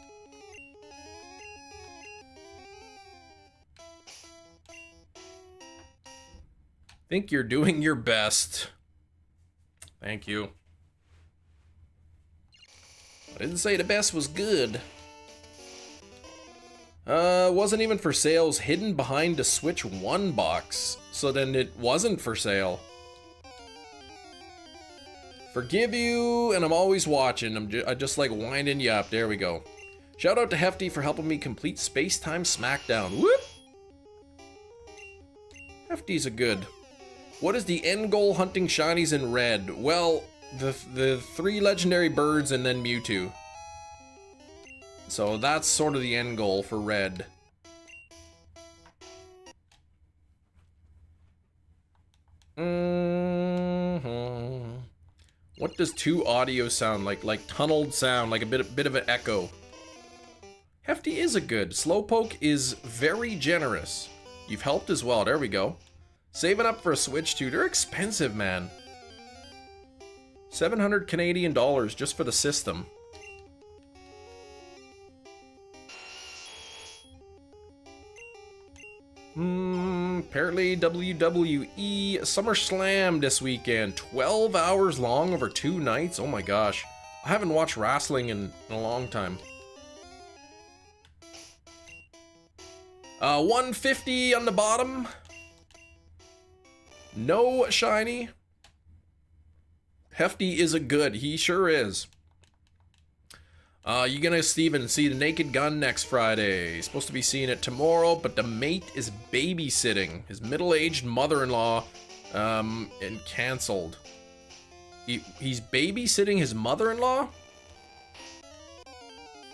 Think you're doing your best. Thank you. I didn't say the best was good. Wasn't even for sales, hidden behind the Switch 1 box. So then it wasn't for sale. Forgive you, and I'm always watching. I just like winding you up. There we go. Shout out to Hefty for helping me complete Space Time Smackdown. Whoop! Hefty's a good. What is the end goal hunting shinies in red? Well, the 3 legendary birds and then Mewtwo. So that's sort of the end goal for red. What does 2 audio sound like? Like tunneled sound, like a bit of an echo. Hefty is a good. Slowpoke is very generous. You've helped as well. There we go. Saving up for a Switch 2. They're expensive, man. 700 Canadian dollars just for the system. Apparently WWE SummerSlam this weekend. 12 hours long over 2 nights. Oh my gosh. I haven't watched wrestling in a long time. 150 on the bottom. No shiny. Hefty is a good. He sure is. You gonna, Steven, see the Naked Gun next Friday. He's supposed to be seeing it tomorrow, but the mate is babysitting his middle-aged mother-in-law, and canceled. He's babysitting his mother-in-law?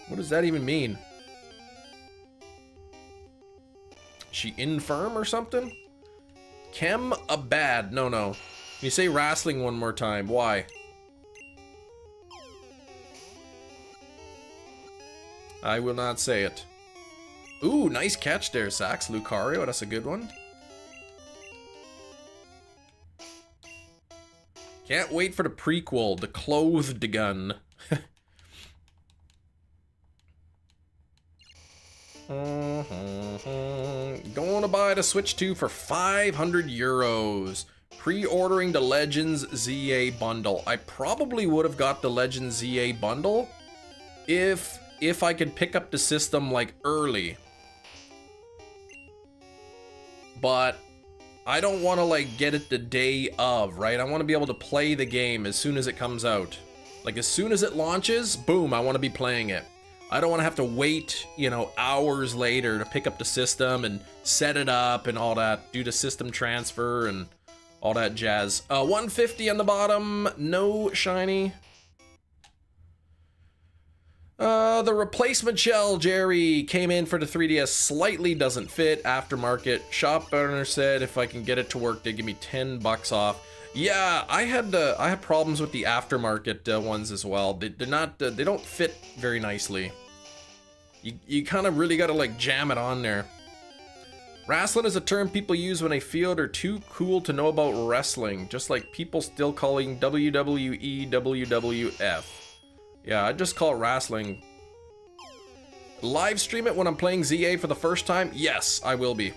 What does that even mean? Is she infirm or something? Chem a bad. No. Can you say wrestling one more time? Why? I will not say it. Ooh, nice catch there, Sax. Lucario, that's a good one. Can't wait for the prequel, The Clothed Gun. Going to buy the Switch 2 for 500 euros. Pre-ordering the Legends ZA bundle. I probably would have got the Legends ZA bundle if I could pick up the system like early. But I don't want to like get it the day of, right? I want to be able to play the game as soon as it comes out. Like as soon as it launches, boom, I want to be playing it. I don't want to have to wait, you know, hours later to pick up the system and set it up and all that, do the system transfer and all that jazz. 150 on the bottom, no shiny. The replacement shell, Jerry, came in for the 3DS, slightly doesn't fit, aftermarket. Shop owner said if I can get it to work, they give me 10 bucks off. Yeah, I had problems with the aftermarket ones as well. They're not, they don't fit very nicely. You kind of really gotta like jam it on there. Wrestling is a term people use when they feel they're too cool to know about wrestling, just like people still calling WWE WWF. Yeah, I just call it wrestling. Live stream it when I'm playing ZA for the first time? Yes, I will be.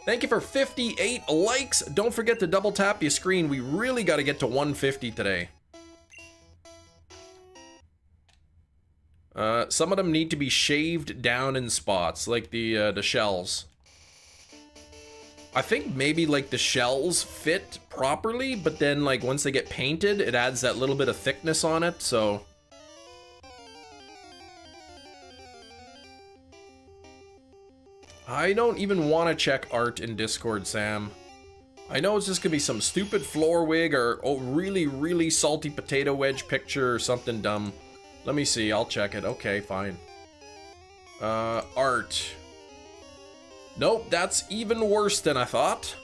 Thank you for 58 likes. Don't forget to double tap your screen. We really got to get to 150 today. Some of them need to be shaved down in spots, like the shells. I think maybe like the shells fit properly, but then like once they get painted, it adds that little bit of thickness on it, so. I don't even want to check art in Discord, Sam. I know it's just gonna be some stupid floor wig or really, really salty potato wedge picture or something dumb. Let me see, I'll check it. Okay, fine. Art. Nope, that's even worse than I thought.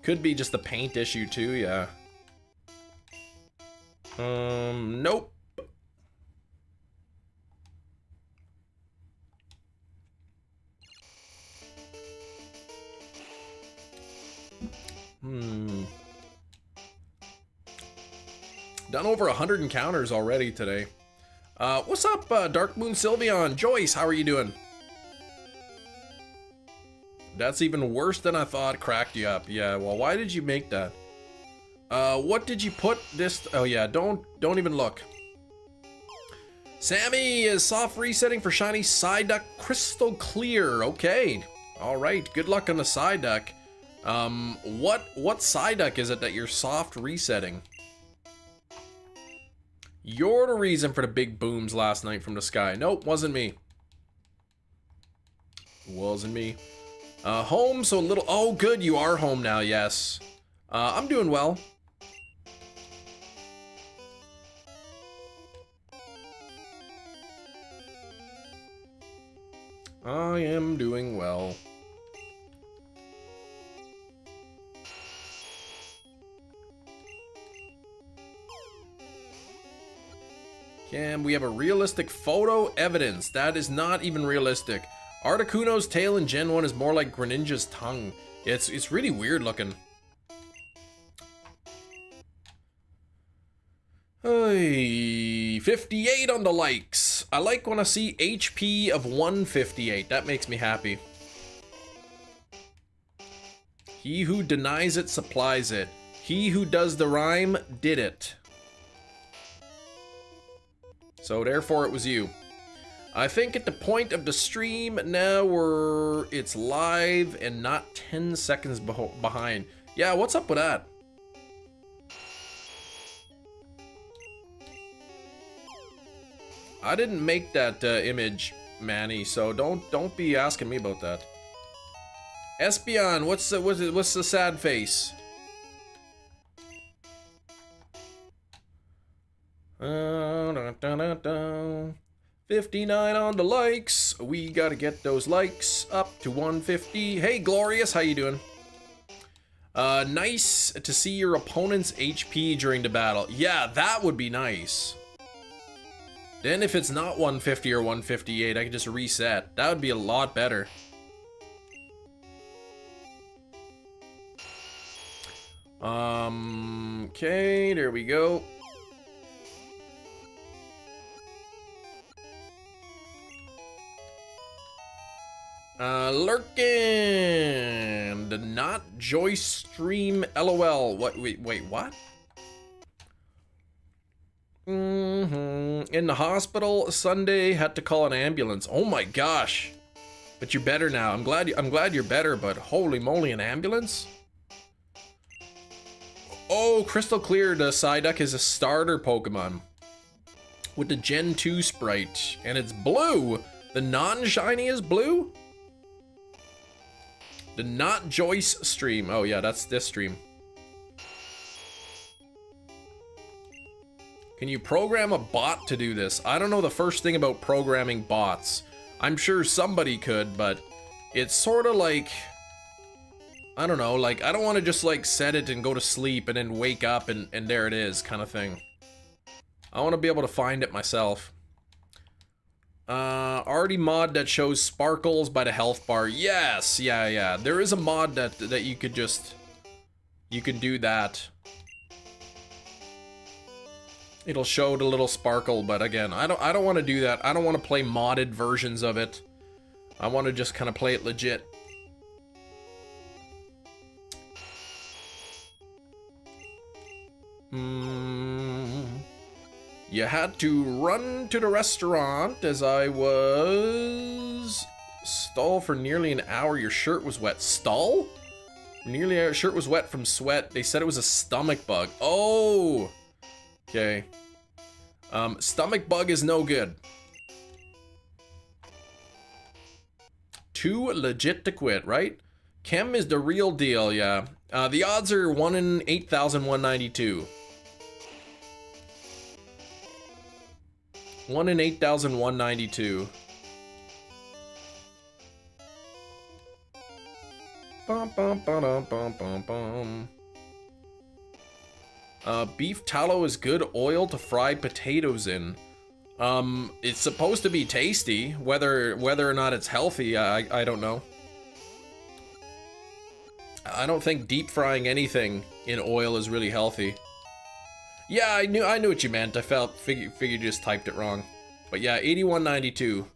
Could be just the paint issue too, yeah. Nope. Done over 100 encounters already today. What's up, Dark Moon Sylveon? Joyce, how are you doing? That's even worse than I thought. Cracked you up. Yeah, well, why did you make that? What did you put this? Oh yeah, don't even look. Sammy is soft resetting for shiny Psyduck crystal clear. Okay, all right. Good luck on the Psyduck. What Psyduck is it that you're soft resetting? You're the reason for the big booms last night from the sky. Nope, wasn't me. Wasn't me. Home, so a little. Oh, good, you are home now. Yes. I'm doing well. I am doing well. Cam, we have a realistic photo evidence. That is not even realistic. Articuno's tail in Gen 1 is more like Greninja's tongue. It's really weird looking. Hey, 58 on the likes. I like when I see HP of 158. That makes me happy. He who denies it supplies it. He who does the rhyme did it. So therefore it was you. I think at the point of the stream now it's live and not 10 seconds behind. Yeah, what's up with that? I didn't make that image, Manny, so don't be asking me about that. Espeon, what's the sad face? 59 on the likes. We gotta get those likes up to 150. Hey, Glorious, how you doing? Nice to see your opponent's HP during the battle. Yeah, that would be nice. Then if it's not 150 or 158, I can just reset. That would be a lot better. Okay, there we go. Lurkin, the not Joyce stream LOL. What? Wait, what? In the hospital Sunday, had to call an ambulance. Oh my gosh! But you're better now. I'm glad you're better. But holy moly, an ambulance! Oh, crystal clear. The Psyduck is a starter Pokemon with the Gen 2 sprite, and it's blue. The non-shiny is blue. The Not Joyce stream. Oh yeah, that's this stream. Can you program a bot to do this? I don't know the first thing about programming bots. I'm sure somebody could, but it's sort of like, I don't know, like I don't want to just like set it and go to sleep and then wake up and there it is kind of thing. I want to be able to find it myself. Already mod that shows sparkles by the health bar. Yes, yeah. There is a mod that you could just, you can do that. It'll show the little sparkle, but again, I don't want to do that. I don't want to play modded versions of it. I want to just kind of play it legit. You had to run to the restaurant as I was Stall for nearly an hour. Your shirt was wet. Stall? Nearly our shirt was wet from sweat. They said it was a stomach bug. Oh! Okay. Stomach bug is no good. Too legit to quit, right? Chem is the real deal, yeah. The odds are 1 in 8,192. 1 in 8,192. Bum, bum, ba-dum, bum, bum, bum. Beef tallow is good oil to fry potatoes in. It's supposed to be tasty. Whether or not it's healthy, I don't know. I don't think deep frying anything in oil is really healthy. Yeah, I knew what you meant. I figured you just typed it wrong. But yeah, 8192.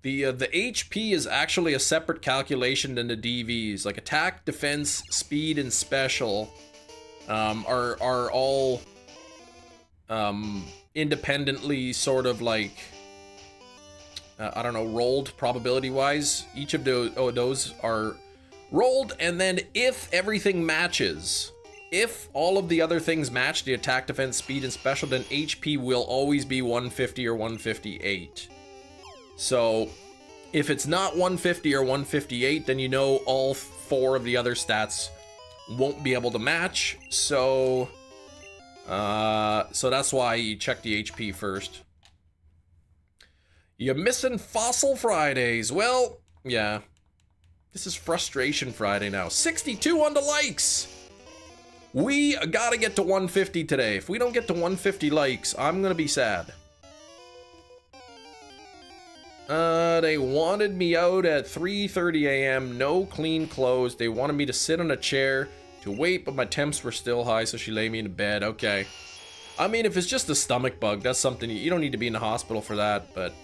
The HP is actually a separate calculation than the DVs. Like attack, defense, speed, and special are all independently sort of like I don't know, rolled probability-wise. Each of those are rolled, and then if everything matches, if all of the other things match, the attack, defense, speed, and special, then HP will always be 150 or 158. So, if it's not 150 or 158, then you know all 4 of the other stats won't be able to match. So that's why you check the HP first. You're missing Fossil Fridays. Well, yeah. This is Frustration Friday now. 62 on the likes! We gotta get to 150 today. If we don't get to 150 likes, I'm gonna be sad. They wanted me out at 3:30 a.m. No clean clothes. They wanted me to sit on a chair to wait, but my temps were still high, so she laid me in bed. Okay. I mean, if it's just a stomach bug, that's something you don't need to be in the hospital for that, but...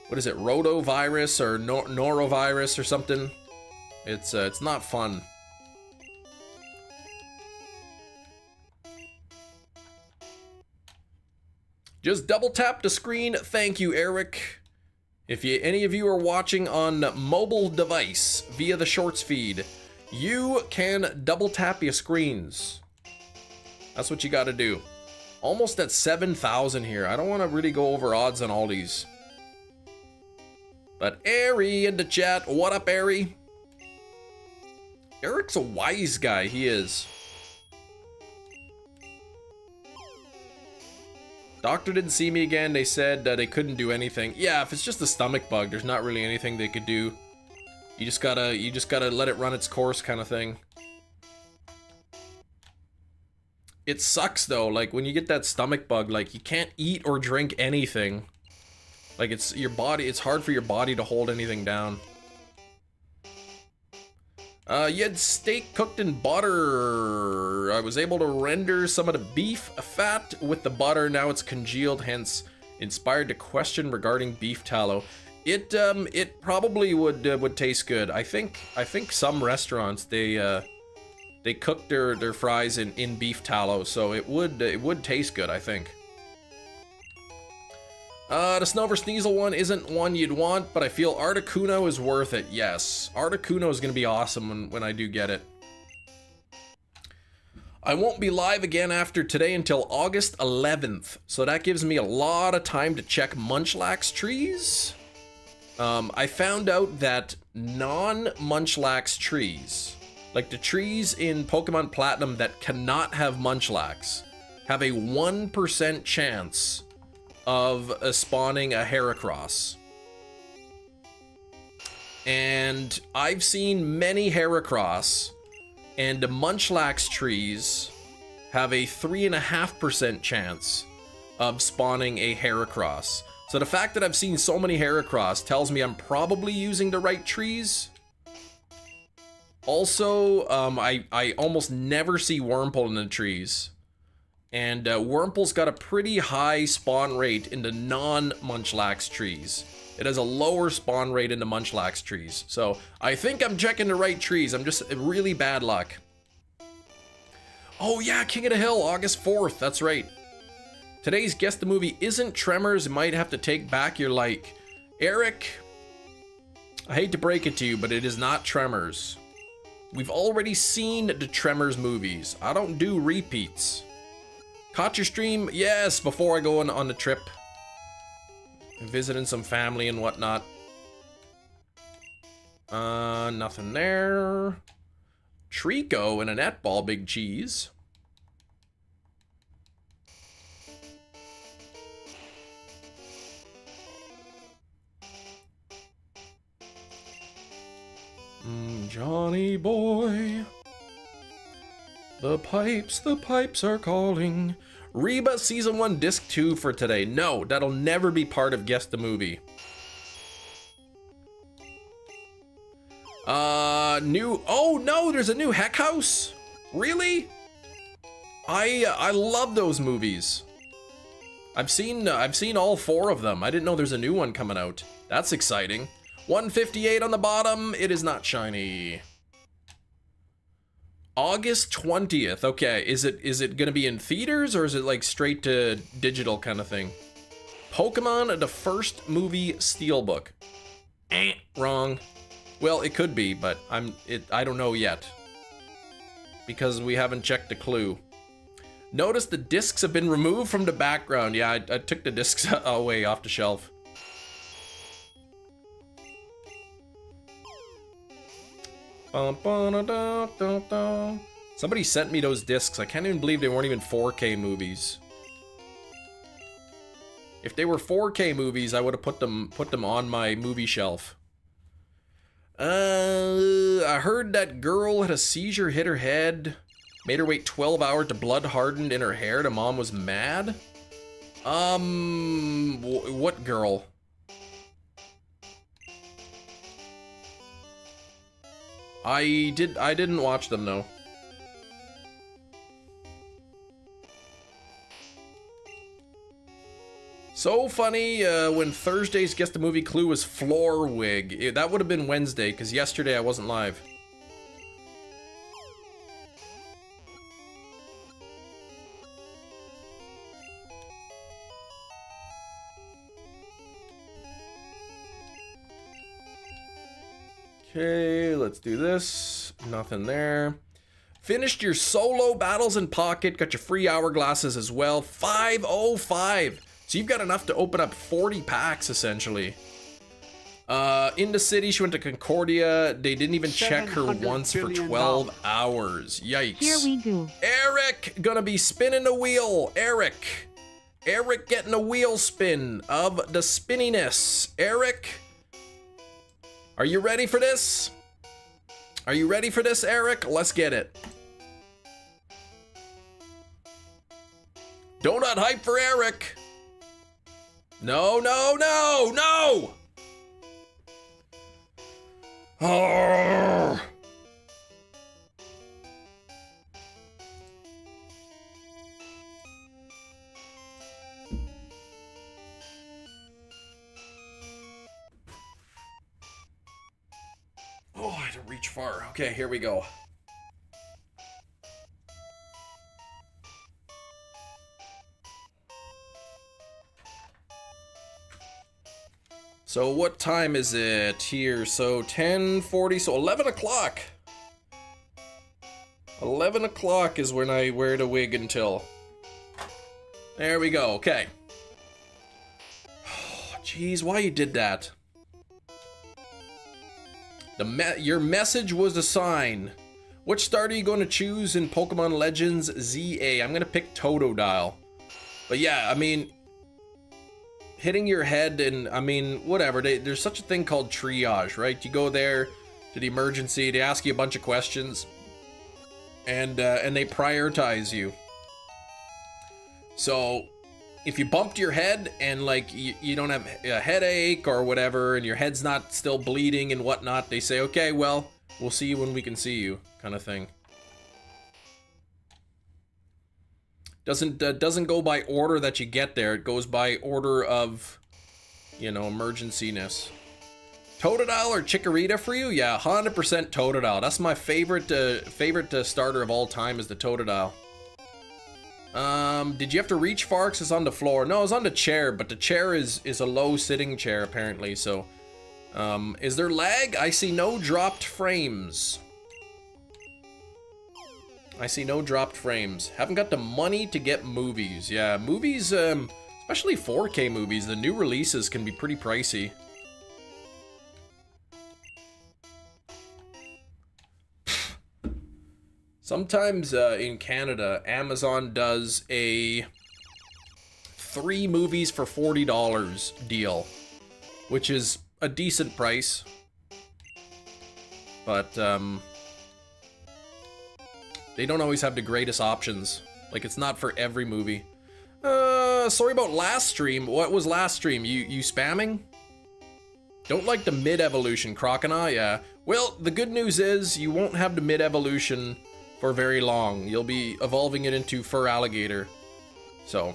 What is it, rotavirus or norovirus or something? It's not fun. Just double tap the screen. Thank you, Eric. If any of you are watching on mobile device via the shorts feed, you can double tap your screens. That's what you got to do. Almost at 7,000 here. I don't want to really go over odds on all these. But Ari in the chat. What up, Ari? Eric's a wise guy. He is. Doctor didn't see me again. They said they couldn't do anything. Yeah, if it's just a stomach bug, there's not really anything they could do. You just gotta let it run its course, kind of thing. It sucks though. Like when you get that stomach bug, like you can't eat or drink anything. Like it's your body. It's hard for your body to hold anything down. You had steak cooked in butter. I was able to render some of the beef fat with the butter. Now it's congealed, hence inspired to question regarding beef tallow. It probably would taste good. I think some restaurants they cook their fries in beef tallow, so it would taste good, I think. The Snover Sneasel one isn't one you'd want, but I feel Articuno is worth it. Yes, Articuno is going to be awesome when I do get it. I won't be live again after today until August 11th, so that gives me a lot of time to check Munchlax trees. I found out that non-Munchlax trees, like the trees in Pokemon Platinum that cannot have Munchlax, have a 1% chance of spawning a Heracross. And I've seen many Heracross, and the Munchlax trees have a 3.5% chance of spawning a Heracross. So the fact that I've seen so many Heracross tells me I'm probably using the right trees. Also, I almost never see Wurmple in the trees. And Wurmple's got a pretty high spawn rate in the non-Munchlax trees. It has a lower spawn rate in the Munchlax trees. So I think I'm checking the right trees. I'm just really bad luck. Oh yeah, King of the Hill, August 4th. That's right. Today's Guess the Movie isn't Tremors. Might have to take back your like. Eric, I hate to break it to you, but it is not Tremors. We've already seen the Tremors movies. I don't do repeats. Caught your stream? Yes, before I go on the trip. Visiting some family and whatnot. Nothing there. Trico and a netball, big cheese. Johnny boy. The pipes are calling. Reba Season 1 Disc 2 for today. No, that'll never be part of Guess the Movie. Oh no, there's a new Heck House? Really? I love those movies. I've seen all 4 of them. I didn't know there's a new one coming out. That's exciting. 158 on the bottom. It is not shiny. August 20th. Okay, is it gonna be in theaters or is it like straight to digital kind of thing? Pokémon, the first movie steelbook. Wrong. Well, it could be, but I don't know yet. Because we haven't checked the clue. Notice the discs have been removed from the background. Yeah, I took the discs away off the shelf. Somebody sent me those discs. I can't even believe they weren't even 4K movies. If they were 4K movies, I would have put them on my movie shelf. I heard that girl had a seizure, hit her head, made her wait 12 hours to blood hardened in her hair. The mom was mad. What girl? I didn't watch them, though. So funny, when Thursday's Guess the Movie clue was floor wig. That would have been Wednesday, because yesterday I wasn't live. Okay, let's do this. Nothing there. Finished your solo battles in Pocket. Got your free hourglasses as well. 505. So you've got enough to open up 40 packs, essentially. In the city, she went to Concordia. They didn't even check her once for 12 hours. Yikes. Here we go. Eric, gonna be spinning the wheel. Eric getting a wheel spin of the spinniness. Eric, are you ready for this? Are you ready for this, Eric? Let's get it. Donut hype for Eric. No, no, no, no! Oh. Oh, I had to reach far. Okay, here we go. So what time is it here? So 10:40, so 11 o'clock. 11 o'clock is when I wear the wig until. There we go, okay. Oh, jeez, why you did that? Your message was a sign. Which start are you going to choose in Pokemon Legends ZA? I'm going to pick Totodile. But yeah, I mean, hitting your head and, I mean, whatever. There's such a thing called triage, right? You go there to the emergency, they ask you a bunch of questions, and they prioritize you. So, if you bumped your head and, like, you don't have a headache or whatever, and your head's not still bleeding and whatnot, they say, okay, well, we'll see you when we can see you, kind of thing. Doesn't go by order that you get there. It goes by order of, you know, emergency-ness. Totodile or Chikorita for you? Yeah, 100% Totodile. That's my favorite starter of all time is the Totodile. Did you have to reach far? 'Cause it's on the floor. No, it's on the chair, but the chair is a low sitting chair apparently, so. Is there lag? I see no dropped frames. I see no dropped frames. Haven't got the money to get movies. Yeah, movies, especially 4K movies, the new releases can be pretty pricey. Sometimes in Canada, Amazon does a 3 movies for $40 deal, which is a decent price. But they don't always have the greatest options. Like, it's not for every movie. Sorry about last stream. What was last stream? You spamming? Don't like the mid-evolution, Crocodile? Yeah. Well, the good news is you won't have the mid-evolution for very long. You'll be evolving it into fur alligator. So.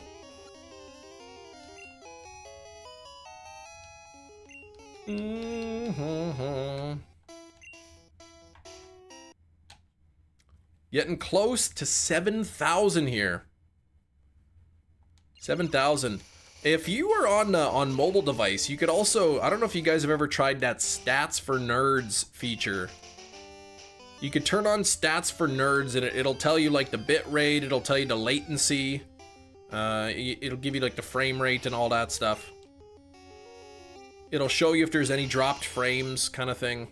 Getting close to 7,000 here. 7,000. If you were on mobile device, you could also, I don't know if you guys have ever tried that Stats for Nerds feature. You could turn on Stats for Nerds and it'll tell you like the bit rate, it'll tell you the latency, it'll give you like the frame rate and all that stuff. It'll show you if there's any dropped frames kind of thing.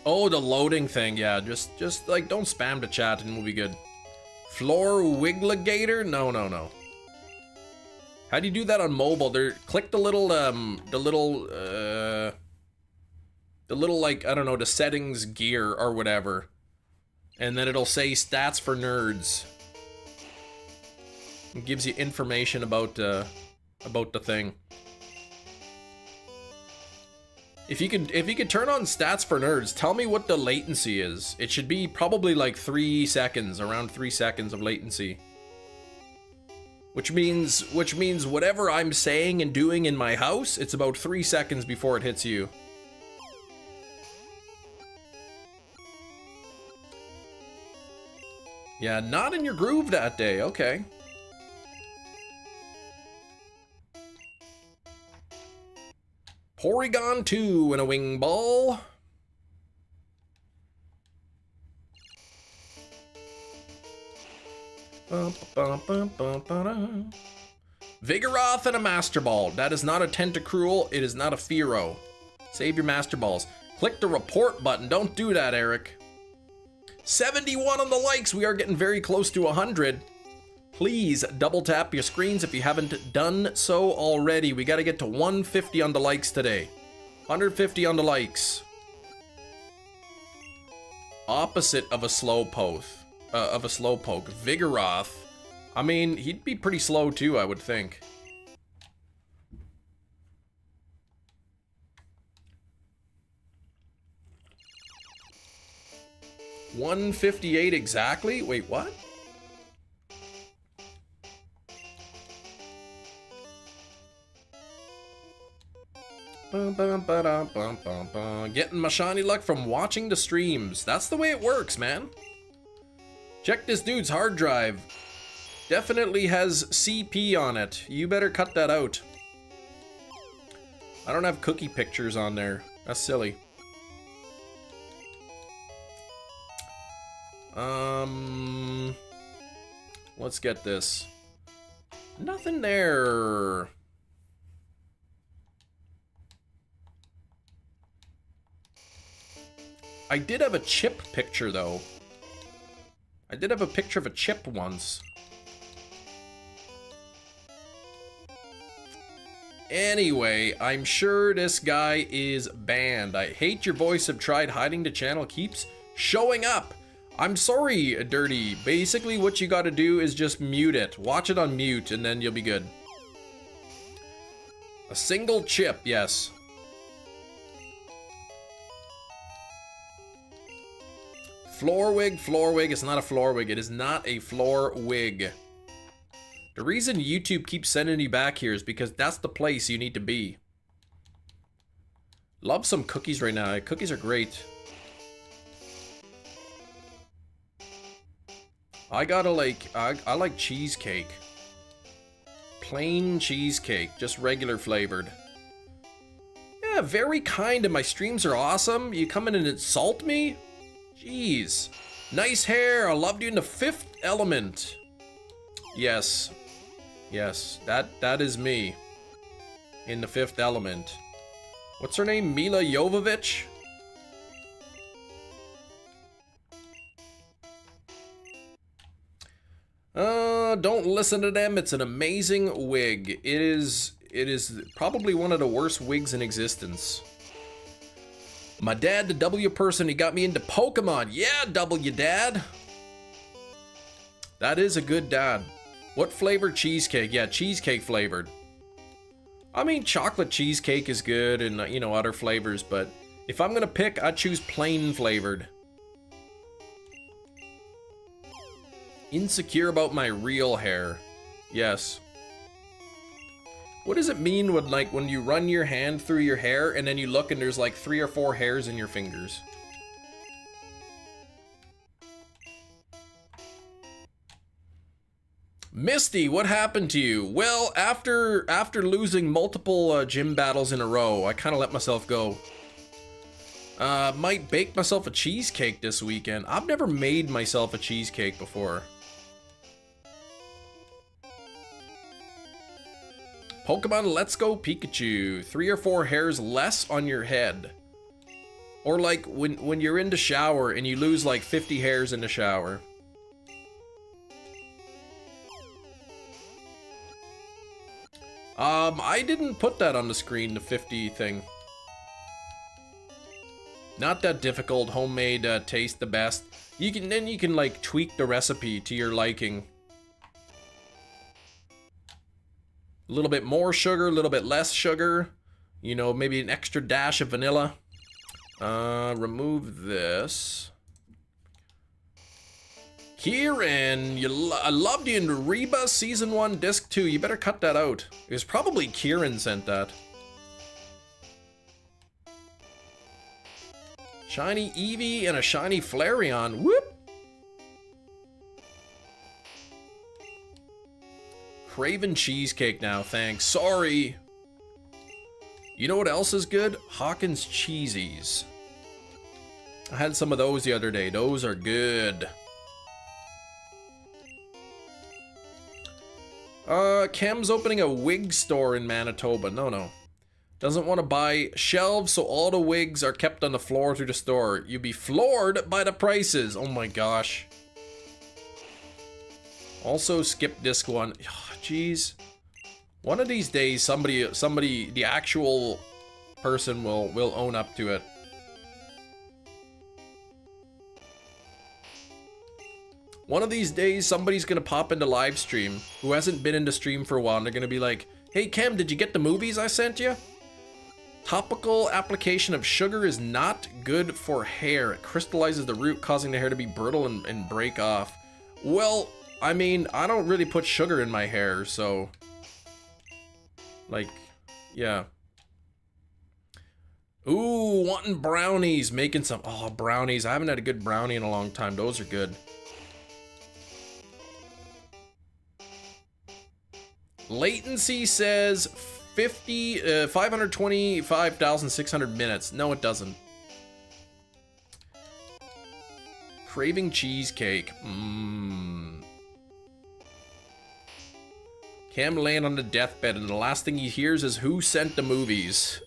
Oh, the loading thing, yeah, just like don't spam the chat and we'll be good. Floor Wigglegator? No. How do you do that on mobile? Click the little like, I don't know, the settings gear or whatever. And then it'll say Stats for Nerds. It gives you information about the thing. If you could turn on Stats for Nerds, tell me what the latency is. It should be probably like 3 seconds, around 3 seconds of latency. Which means whatever I'm saying and doing in my house, it's about 3 seconds before it hits you. Yeah, not in your groove that day, okay. Porygon 2 and a wing ball. Vigoroth and a Master Ball. That is not a Tentacruel, it is not a Fearow. Save your Master Balls. Click the report button, don't do that, Eric. 71 on the likes, we are getting very close to 100. Please double tap your screens if you haven't done so already. We gotta get to 150 on the likes today. 150 on the likes. Opposite of a Slowpoke. Vigoroth. I mean, he'd be pretty slow too, I would think. $158 exactly? Wait, what? Getting my shiny luck from watching the streams. That's the way it works, man. Check this dude's hard drive. Definitely has CP on it. You better cut that out. I don't have cookie pictures on there. That's silly. Let's get this. Nothing there. I did have a chip picture, though. I did have a picture of a chip once. Anyway, I'm sure this guy is banned. I hate your voice. Have tried hiding the channel. Keeps showing up. I'm sorry, Dirty. Basically, what you gotta do is just mute it. Watch it on mute, and then you'll be good. A single chip, yes. Floor wig. It's not a floor wig. It is not a floor wig. The reason YouTube keeps sending you back here is because that's the place you need to be. Love some cookies right now. Cookies are great. I gotta like, I like cheesecake. Plain cheesecake, just regular flavored. Yeah, very kind, and my streams are awesome. You come in and insult me? Jeez. Nice hair, I loved you in the Fifth Element. Yes. Yes, that is me. In the Fifth Element. What's her name? Mila Jovovich? Don't listen to them. It's an amazing wig. It is probably one of the worst wigs in existence. My dad, the W person, he got me into Pokemon. Yeah, W dad. That is a good dad. What flavor? Cheesecake. Yeah, cheesecake flavored. I mean, chocolate cheesecake is good and, you know, other flavors, but if I'm gonna pick, I'd choose plain flavored. Insecure about my real hair. Yes. What does it mean when, like, when you run your hand through your hair and then you look and there's like 3 or 4 hairs in your fingers? Misty, what happened to you? Well, after losing multiple gym battles in a row, I kind of let myself go. Might bake myself a cheesecake this weekend. I've never made myself a cheesecake before. Pokemon Let's Go Pikachu. 3 or 4 hairs less on your head. Or like when you're in the shower and you lose like 50 hairs in the shower. I didn't put that on the screen, the 50 thing. Not that difficult, homemade, taste the best. You can like tweak the recipe to your liking. A little bit more sugar, a little bit less sugar. You know, maybe an extra dash of vanilla. Remove this. Kieran, I loved you in Reba Season 1 Disc 2. You better cut that out. It was probably Kieran sent that. Shiny Eevee and a shiny Flareon. Whoop! Craven cheesecake now, thanks. Sorry. You know what else is good? Hawkins Cheesies. I had some of those the other day. Those are good. Cam's opening a wig store in Manitoba. No. Doesn't want to buy shelves, so all the wigs are kept on the floor through the store. You'd be floored by the prices. Oh my gosh. Also, skip disc 1. Jeez. One of these days, somebody, the actual person will own up to it. One of these days, somebody's gonna pop into live stream who hasn't been into stream for a while, and they're gonna be like, "Hey Cam, did you get the movies I sent you?" Topical application of sugar is not good for hair. It crystallizes the root, causing the hair to be brittle and break off. Well, I mean, I don't really put sugar in my hair, so... like, yeah. Ooh, wanting brownies. Making some... oh, brownies. I haven't had a good brownie in a long time. Those are good. Latency says 525,600 minutes. No, it doesn't. Craving cheesecake. Cam laying on the deathbed, and the last thing he hears is who sent the movies.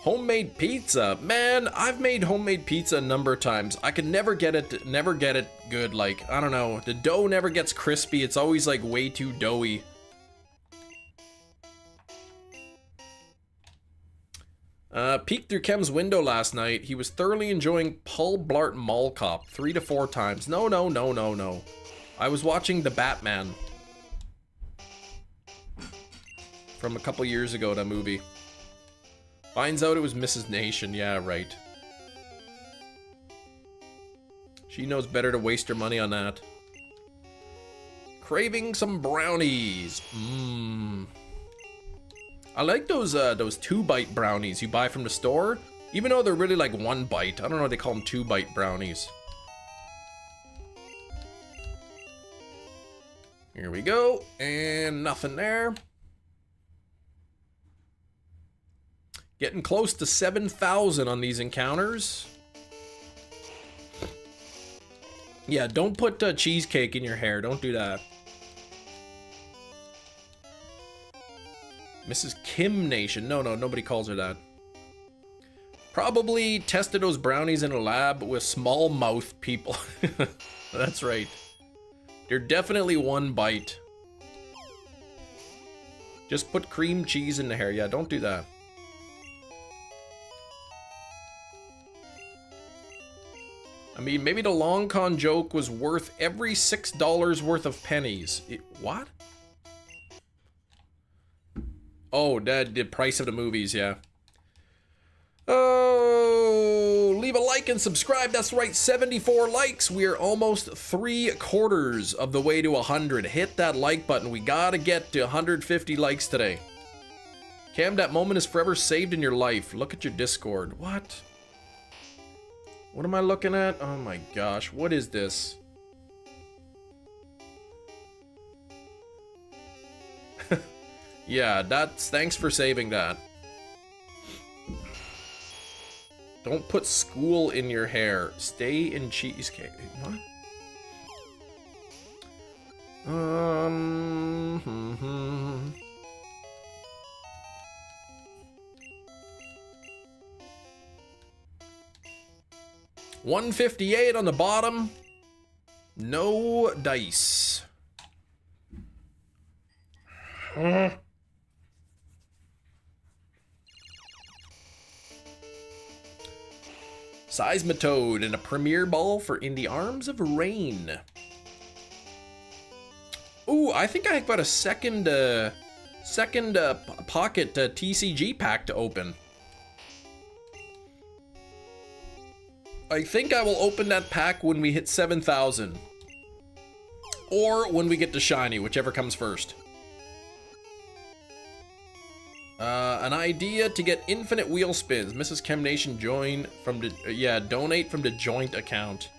Homemade pizza. Man, I've made homemade pizza a number of times. I can never get it good. Like, I don't know. The dough never gets crispy. It's always like way too doughy. Peeked through Kem's window last night. He was thoroughly enjoying Paul Blart Mall Cop 3 to 4 times. No. I was watching The Batman. From a couple years ago, that movie. Finds out it was Mrs. Nation. Yeah, right. She knows better to waste her money on that. Craving some brownies. I like those 2-bite brownies you buy from the store. Even though they're really like 1 bite. I don't know, they call them 2-bite brownies. Here we go. And nothing there. Getting close to 7,000 on these encounters. Yeah, don't put cheesecake in your hair. Don't do that. Mrs. Kim Nation. No, nobody calls her that. Probably tested those brownies in a lab with small mouth people. That's right. They're definitely one bite. Just put cream cheese in the hair. Yeah, don't do that. I mean, maybe the long con joke was worth every $6 worth of pennies. What? Oh, the price of the movies, yeah. Oh, leave a like and subscribe. That's right, 74 likes. We are almost 3/4 of the way to 100. Hit that like button. We gotta get to 150 likes today. Cam, that moment is forever saved in your life. Look at your Discord. What? What am I looking at? Oh my gosh, what is this? Yeah, thanks for saving that. Don't put school in your hair. Stay in cheesecake. What? Hmm. 158 on the bottom. No dice. Seismitoad and a Premier Ball for In the Arms of Rain. Ooh, I think I got a second pocket TCG pack to open. I think I will open that pack when we hit 7,000. Or when we get to Shiny, whichever comes first. An idea to get infinite wheel spins. Mrs. Chemnation join from the, donate from the joint account.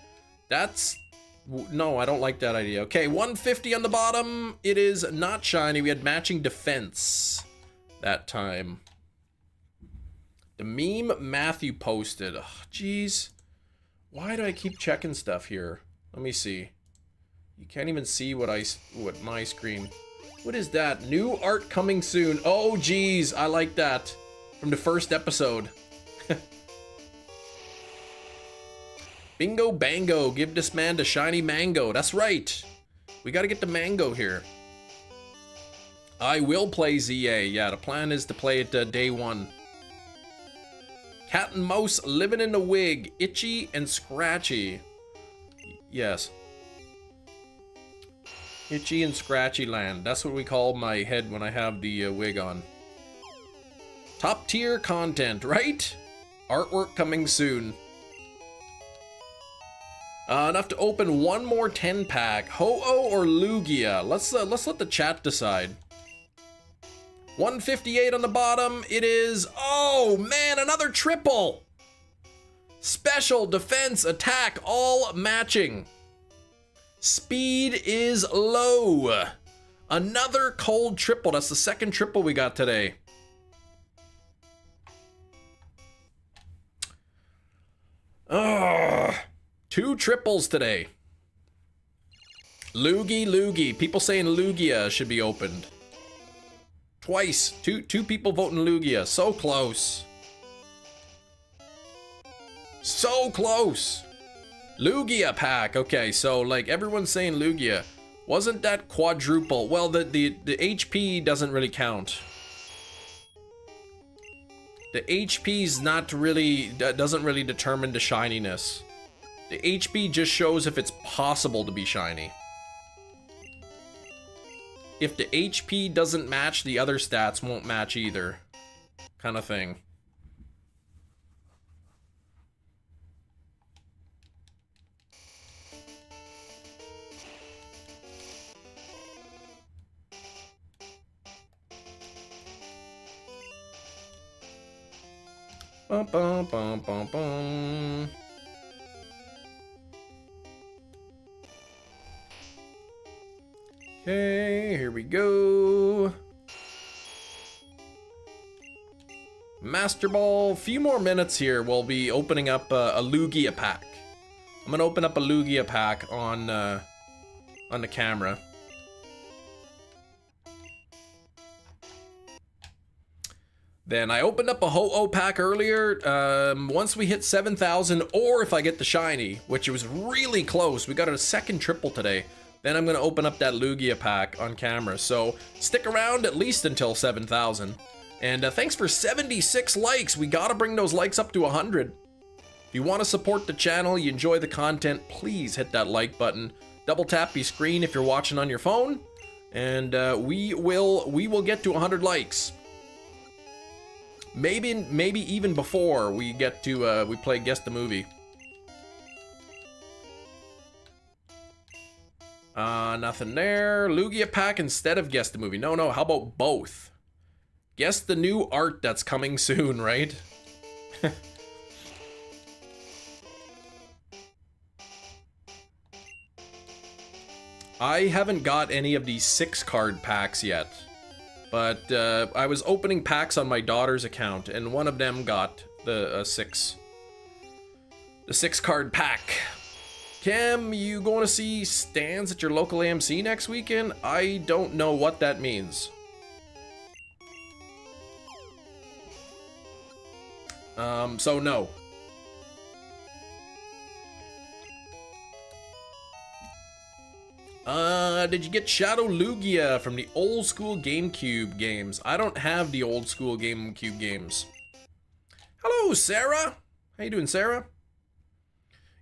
No, I don't like that idea. Okay, 150 on the bottom. It is not shiny. We had matching defense that time. The meme Matthew posted. Oh, jeez. Why do I keep checking stuff here? Let me see. You can't even see what my screen. What is that? New art coming soon. Oh, geez. I like that. From the first episode. Bingo bango. Give this man the shiny mango. That's right. We gotta get the mango here. I will play ZA. Yeah, the plan is to play it day one. Cat and mouse living in the wig. Itchy and scratchy. Yes. Itchy and Scratchy Land. That's what we call my head when I have the wig on. Top tier content, right? Artwork coming soon. Enough to open one more 10-pack. Ho-Oh or Lugia? Let's let the chat decide. 158 on the bottom. It is... Oh, man, another triple! Special, defense, attack, all matching. Speed is low. Another cold triple. That's the second triple we got today. Ugh. 2 triples today. Loogie. People saying Lugia should be opened. Twice. Two people voting Lugia. So close. So close. Lugia pack. Okay, so like everyone's saying Lugia. Wasn't that quadruple? Well, the HP doesn't really count. The HP's not really, doesn't really determine the shininess. The HP just shows if it's possible to be shiny. If the HP doesn't match, the other stats won't match either. Kind of thing. Bum, bum, bum, bum, bum. Okay, here we go. Master Ball, few more minutes here. We'll be opening up a Lugia pack. I'm gonna open up a Lugia pack on the camera. Then I opened up a Ho-Oh pack earlier. Once we hit 7,000, or if I get the shiny, which was really close. We got a second triple today. Then I'm gonna open up that Lugia pack on camera. So stick around at least until 7,000. And thanks for 76 likes. We gotta bring those likes up to 100. If you want to support the channel, you enjoy the content, please hit that like button. Double tap your screen if you're watching on your phone, and we will get to 100 likes. Maybe even before we get to we play Guess the Movie. Nothing there. Lugia pack instead of Guess the Movie. No, how about both? Guess the new art that's coming soon, right? I haven't got any of these 6-card packs yet, but I was opening packs on my daughter's account, and one of them got the 6-card pack. Cam, you going to see stands at your local AMC next weekend? I don't know what that means. So no. Did you get Shadow Lugia from the old school GameCube games? I don't have the old school GameCube games. Hello, Sarah. How you doing, Sarah?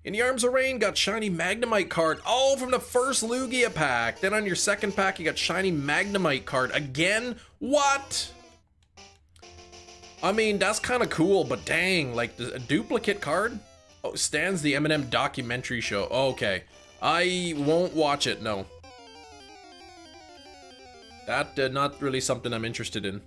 In the Arms of Rain, got shiny Magnemite card. Oh, from the first Lugia pack. Then on your second pack, you got shiny Magnemite card again. What? I mean, that's kind of cool, but dang, like a duplicate card. Oh, Stan's the Eminem documentary show. Okay, I won't watch it. No. That not really something I'm interested in.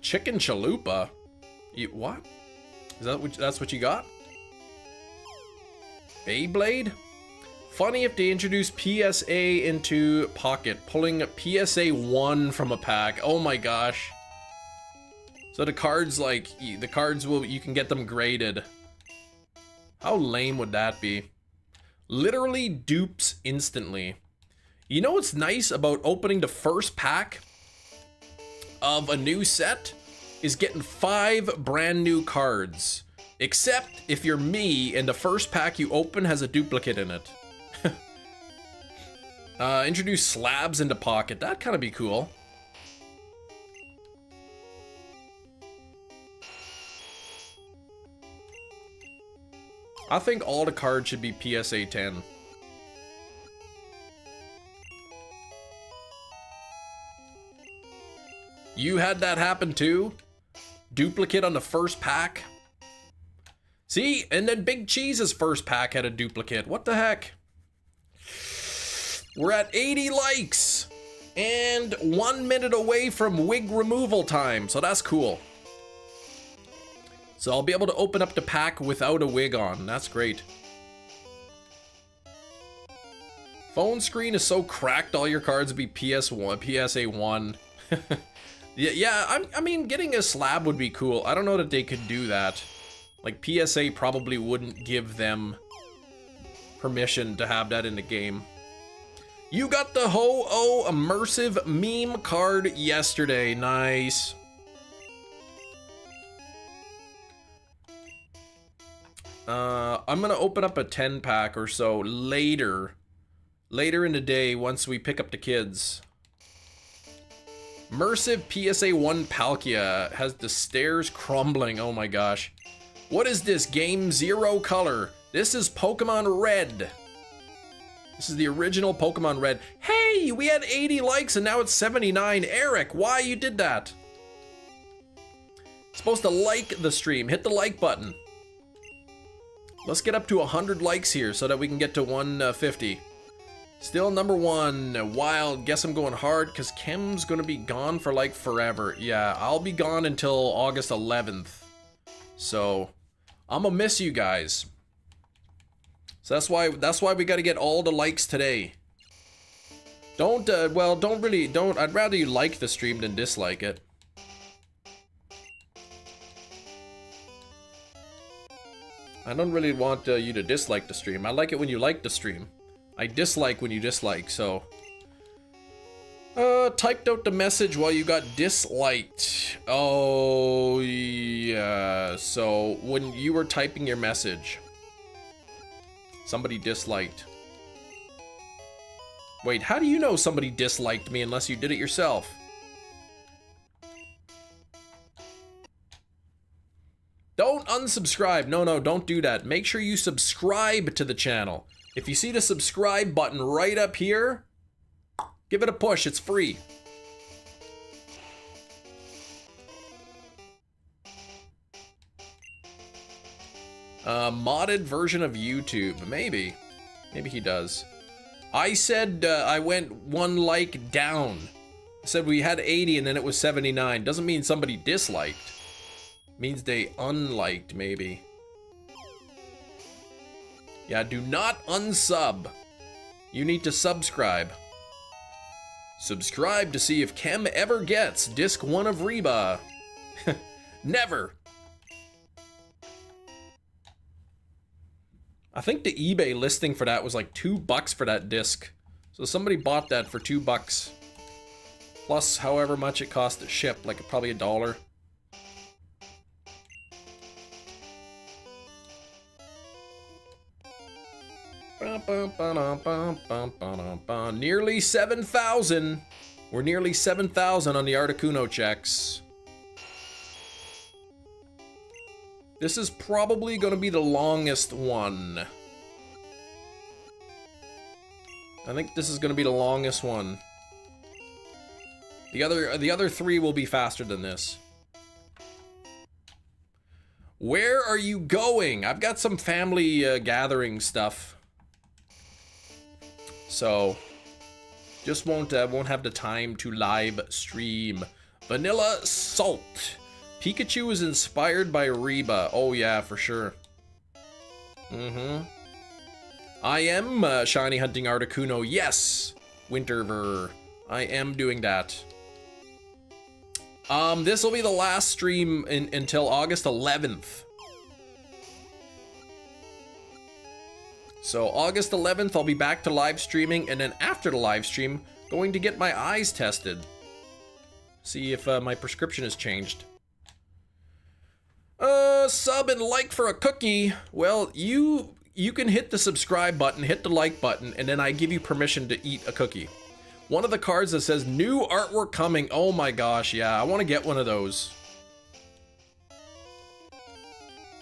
Chicken chalupa. What? Is that that's what you got? Beyblade? Funny if they introduce PSA into Pocket, pulling PSA 1 from a pack. Oh my gosh. So the cards, like, the cards will, you can get them graded. How lame would that be? Literally dupes instantly. You know what's nice about opening the first pack of a new set? Is getting 5 brand new cards. Except if you're me and the first pack you open has a duplicate in it. Introduce slabs into Pocket. That'd kind of be cool. I think all the cards should be PSA 10. You had that happen too? Duplicate on the first pack? See? And then Big Cheese's first pack had a duplicate. What the heck? We're at 80 likes! And 1 minute away from wig removal time, so that's cool. So I'll be able to open up the pack without a wig on. That's great. Phone screen is so cracked, all your cards would be PSA 1. Yeah, I mean, getting a slab would be cool. I don't know that they could do that. Like, PSA probably wouldn't give them permission to have that in the game. You got the Ho-Oh immersive meme card yesterday. Nice. I'm gonna open up a 10 pack or so later in the day once we pick up the kids. Immersive PSA 1 Palkia has the stairs crumbling. Oh my gosh. What is this? Game 0 color. This is Pokemon Red. This is the original Pokemon Red. Hey, we had 80 likes and now it's 79. Eric, why you did that? Supposed to like the stream. Hit the like button. Let's get up to 100 likes here so that we can get to 150. Still number 1, Wild. Guess I'm going hard because Kim's gonna be gone for like forever. Yeah, I'll be gone until August 11th. So, I'm gonna miss you guys. So that's why we got to get all the likes today. Don't I'd rather you like the stream than dislike it. I don't really want you to dislike the stream. I like it when you like the stream. I dislike when you dislike, so. Typed out the message while you got disliked. Oh, yeah. So, when you were typing your message, somebody disliked. Wait, how do you know somebody disliked me unless you did it yourself? Don't unsubscribe. No, don't do that. Make sure you subscribe to the channel. If you see the subscribe button right up here, give it a push. It's free. Modded version of YouTube. Maybe. Maybe he does. I said I went 1 like down. I said we had 80 and then it was 79. Doesn't mean somebody disliked. Means they unliked, maybe. Yeah, do not unsub. You need to subscribe. Subscribe to see if Kem ever gets Disc 1 of Reba. Never. I think the eBay listing for that was like $2 for that disc. So somebody bought that for $2. Plus however much it cost to ship, like probably $1. Nearly 7,000. We're nearly 7,000 on the Articuno checks. This is probably going to be the longest one. I think this is going to be the longest one. The other 3 will be faster than this. Where are you going? I've got some family gathering stuff. So, just won't have the time to live stream. Vanilla Salt. Pikachu is inspired by Reba. Oh yeah, for sure. I am shiny hunting Articuno. Yes, Winterver. I am doing that. This will be the last stream until August 11th. So August 11th, I'll be back to live streaming, and then after the live stream, going to get my eyes tested. See if my prescription has changed. Sub and like for a cookie. Well, you can hit the subscribe button, hit the like button, and then I give you permission to eat a cookie. One of the cards that says new artwork coming. Oh my gosh, yeah, I want to get one of those.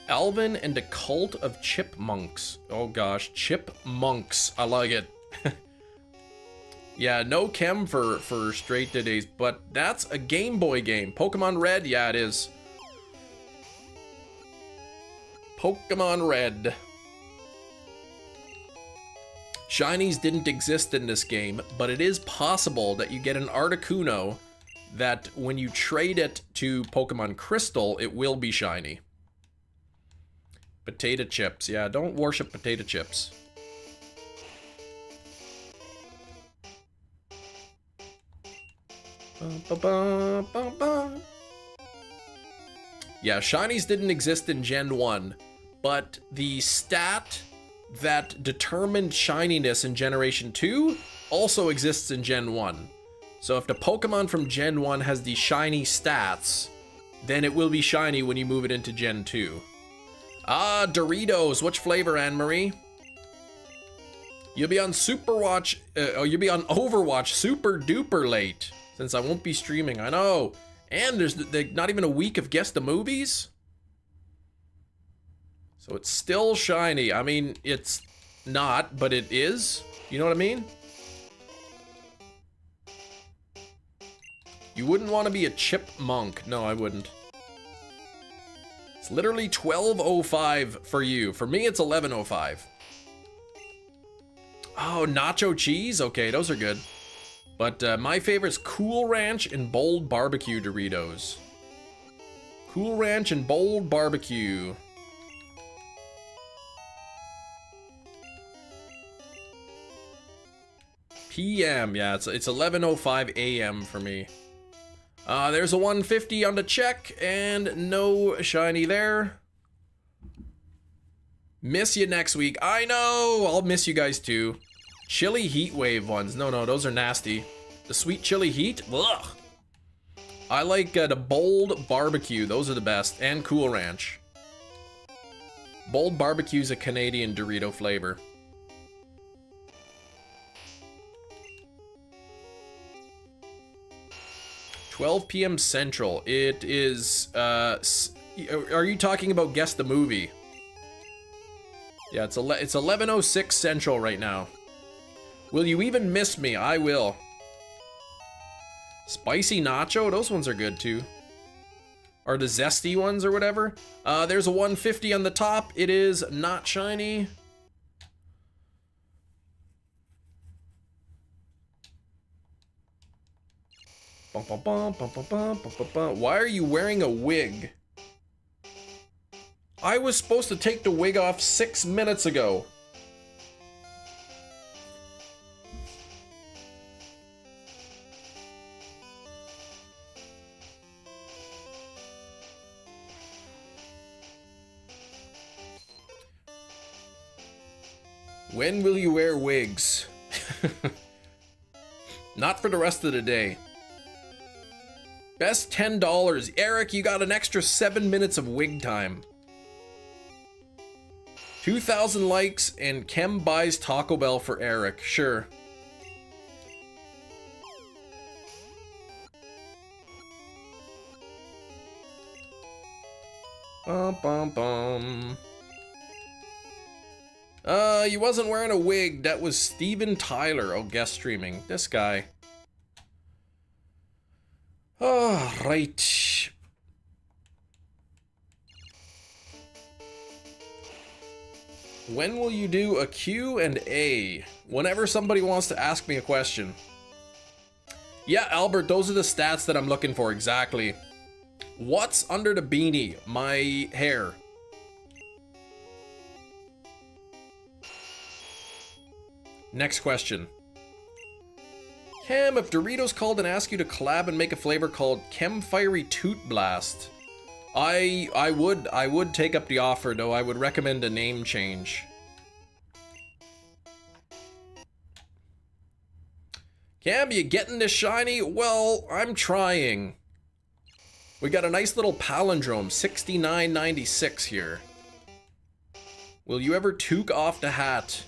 Alvin and the Cult of Chipmunks. Oh gosh, Chipmunks. I like it. Yeah, no Kem for straight days, but that's a Game Boy game. Pokemon Red? Yeah, it is. Pokemon Red. Shinies didn't exist in this game, but it is possible that you get an Articuno that when you trade it to Pokemon Crystal, it will be shiny. Potato chips. Yeah, don't worship potato chips. Yeah, shinies didn't exist in Gen 1, but the stat that determined shininess in Generation 2 also exists in Gen 1. So if the Pokemon from Gen 1 has the shiny stats, then it will be shiny when you move it into Gen 2. Ah, Doritos. Which flavor, Anne-Marie? You'll be on you'll be on Overwatch super duper late, since I won't be streaming. I know. And there's not even a week of Guess the Movies. So it's still shiny. I mean, it's not, but it is. You know what I mean? You wouldn't want to be a chipmunk. No, I wouldn't. It's literally 12:05 for you. For me, it's 11:05. Oh, nacho cheese? Okay, those are good. But my favorite's Cool Ranch and Bold Barbecue Doritos. Cool Ranch and Bold Barbecue. p.m. Yeah, it's 11:05 a.m. for me. There's a 150 on the check, and no shiny there. Miss you next week. I know! I'll miss you guys too. Chili heat wave ones. No, those are nasty. The sweet chili heat? Ugh. I like the bold barbecue. Those are the best. And Cool Ranch. Bold barbecue is a Canadian Dorito flavor. $12 p.m. Central. It is, are you talking about Guess the Movie? Yeah, it's 11:06 Central right now. Will you even miss me? I will. Spicy nacho? Those ones are good too. Or the zesty ones or whatever. There's a 150 on the top. It is not shiny. Why are you wearing a wig? I was supposed to take the wig off 6 minutes ago. When will you wear wigs? Not for the rest of the day. Best $10. Eric, you got an extra 7 minutes of wig time. 2,000 likes and Kem buys Taco Bell for Eric. Sure. You wasn't wearing a wig. That was Steven Tyler. Oh, guest streaming. This guy. Oh, right. When will you do a Q&A? Whenever somebody wants to ask me a question. Yeah, Albert, those are the stats that I'm looking for, exactly. What's under the beanie? My hair. Next question. Kem, if Doritos called and asked you to collab and make a flavor called Kem Fiery Toot Blast, I would take up the offer, though I would recommend a name change. Kem, you getting this shiny? Well, I'm trying. We got a nice little palindrome, 6996 here. Will you ever toque off the hat?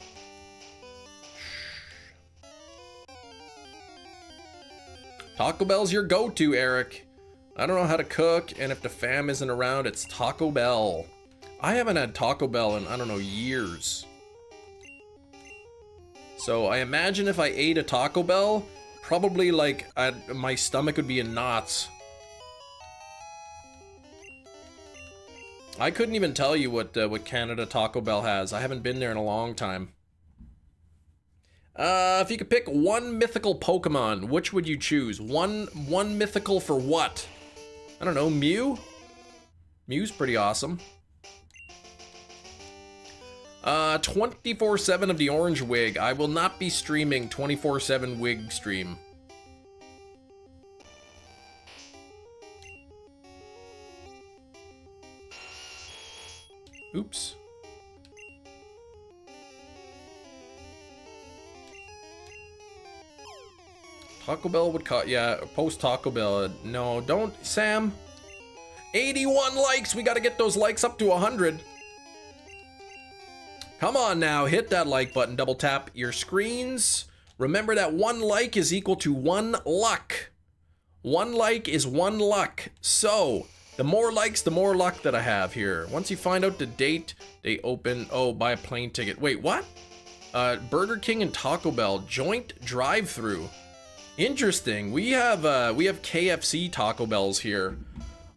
Taco Bell's your go-to, Eric. I don't know how to cook, and if the fam isn't around, it's Taco Bell. I haven't had Taco Bell in, I don't know, years. So I imagine if I ate a Taco Bell, probably like my stomach would be in knots. I couldn't even tell you what Canada Taco Bell has. I haven't been there in a long time. If you could pick one mythical Pokemon, which would you choose? One mythical for what? I don't know, Mew? Mew's pretty awesome. 24/7 of the orange wig. I will not be streaming 24/7 wig stream. Oops. Taco Bell would cut, yeah, post Taco Bell. No, don't, Sam. 81 likes, we gotta get those likes up to 100. Come on now, hit that like button, double tap your screens. Remember that 1 like is equal to 1 luck. 1 like is 1 luck. So, the more likes, the more luck that I have here. Once you find out the date, they open, oh, buy a plane ticket. Wait, what? Burger King and Taco Bell, joint drive-through. Interesting. We have KFC Taco Bells here.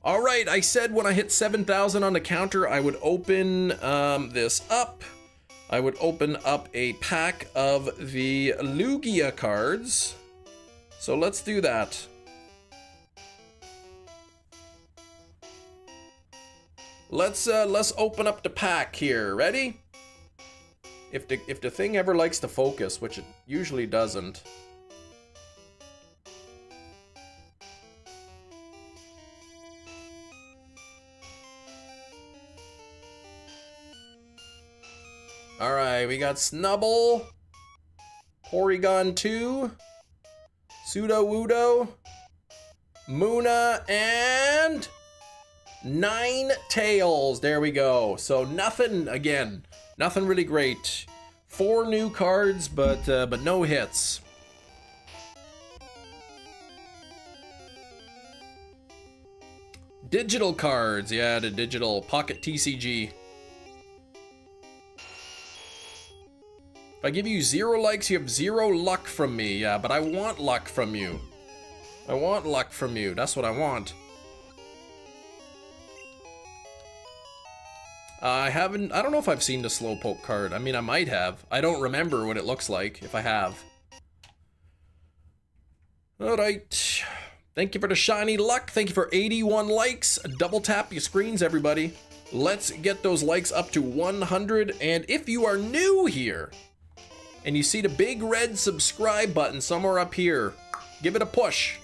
All right, I said when I hit 7,000 on the counter, I would open this up. I would open up a pack of the Lugia cards. So let's do that. Let's open up the pack here. Ready? If the thing ever likes to focus, which it usually doesn't. Alright, we got Snubble, Porygon 2, Sudowoodo, Muna, and Ninetales. There we go. So nothing, again, nothing really great. 4 new cards, but no hits. Digital cards, yeah, the digital Pocket TCG. If I give you 0 likes, you have 0 luck from me. Yeah, but I want luck from you. I want luck from you. That's what I want. I don't know if I've seen the Slowpoke card. I mean, I might have. I don't remember what it looks like, if I have. Alright. Thank you for the shiny luck. Thank you for 81 likes. Double tap your screens, everybody. Let's get those likes up to 100. And if you are new here, and you see the big red subscribe button somewhere up here, give it a push.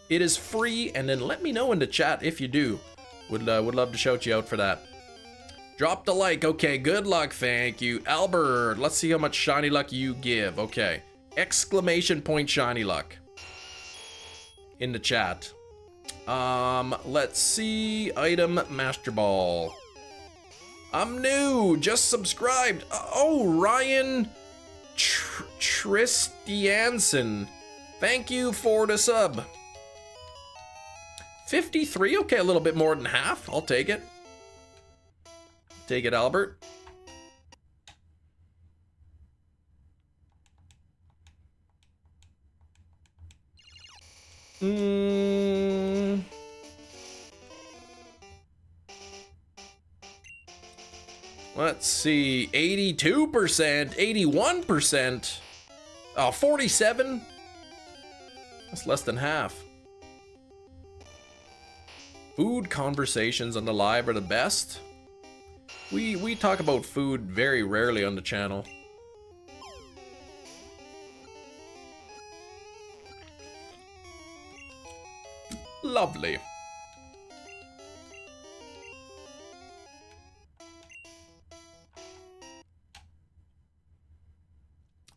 It is free, and then let me know in the chat if you do. Would love to shout you out for that. Drop the like. Okay, good luck. Thank you. Albert, let's see how much shiny luck you give. Okay. Exclamation point shiny luck. In the chat. Let's see. Item Master Ball. I'm new. Just subscribed. Oh, Ryan Tristiansen. Thank you for the sub. 53? Okay, a little bit more than half. I'll take it. Take it, Albert. Let's see. 82%, 81%. Oh, 47? That's less than half. Food conversations on the live are the best. We talk about food very rarely on the channel. Lovely.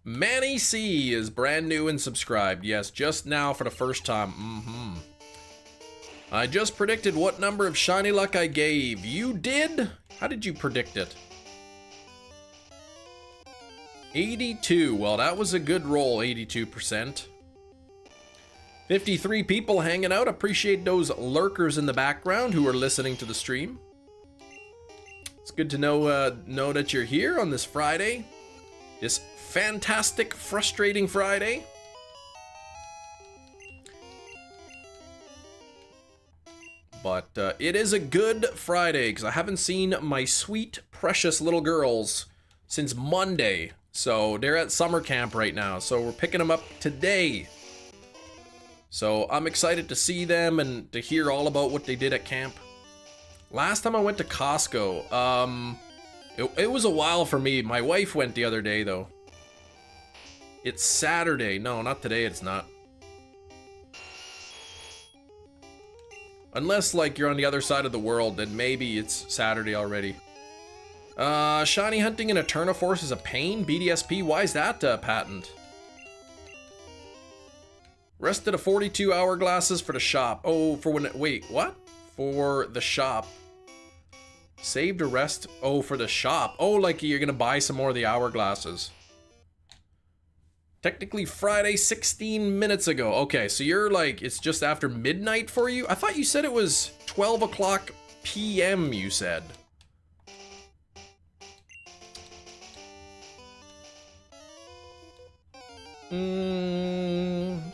Manny C is brand new and subscribed. Yes, just now for the first time. I just predicted what number of shiny luck I gave. You did? How did you predict it? 82. Well, that was a good roll, 82%. 53 people hanging out. Appreciate those lurkers in the background who are listening to the stream. It's good to know that you're here on this Friday. This fantastic, frustrating Friday. But it is a good Friday because I haven't seen my sweet, precious little girls since Monday. So they're at summer camp right now. So we're picking them up today. So I'm excited to see them and to hear all about what they did at camp. Last time I went to Costco, it was a while for me. My wife went the other day though. It's Saturday. No, not today, it's not. Unless, like, you're on the other side of the world, then maybe it's Saturday already. Shiny hunting in Eternaforce is a pain? BDSP? Why is that patent? Rest of the 42 hourglasses for the shop. Oh, for when... Wait, what? For the shop. Saved a rest... Oh, for the shop. Oh, like you're gonna buy some more of the hourglasses. Technically Friday 16 minutes ago. Okay, so you're like, it's just after midnight for you? I thought you said it was 12 o'clock p.m. you said.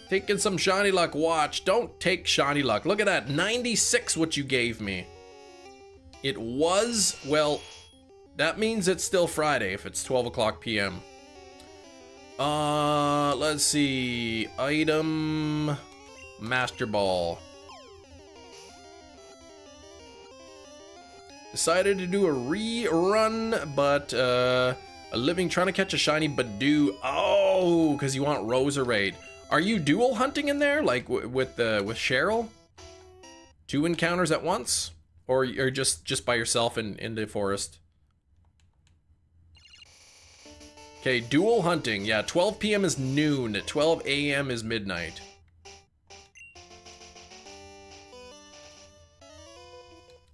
Taking some shiny luck. Watch. Don't take shiny luck. Look at that. 96 what you gave me. It was, well, that means it's still Friday if it's 12 o'clock p.m. Let's see. Item Master Ball. Decided to do a rerun, but A living trying to catch a shiny Badoo. Oh, because you want Roserade. Are you dual hunting in there, like with Cheryl? 2 encounters at once, or you're just by yourself in the forest? Okay, dual hunting. Yeah, 12 p.m. is noon. 12 a.m. is midnight.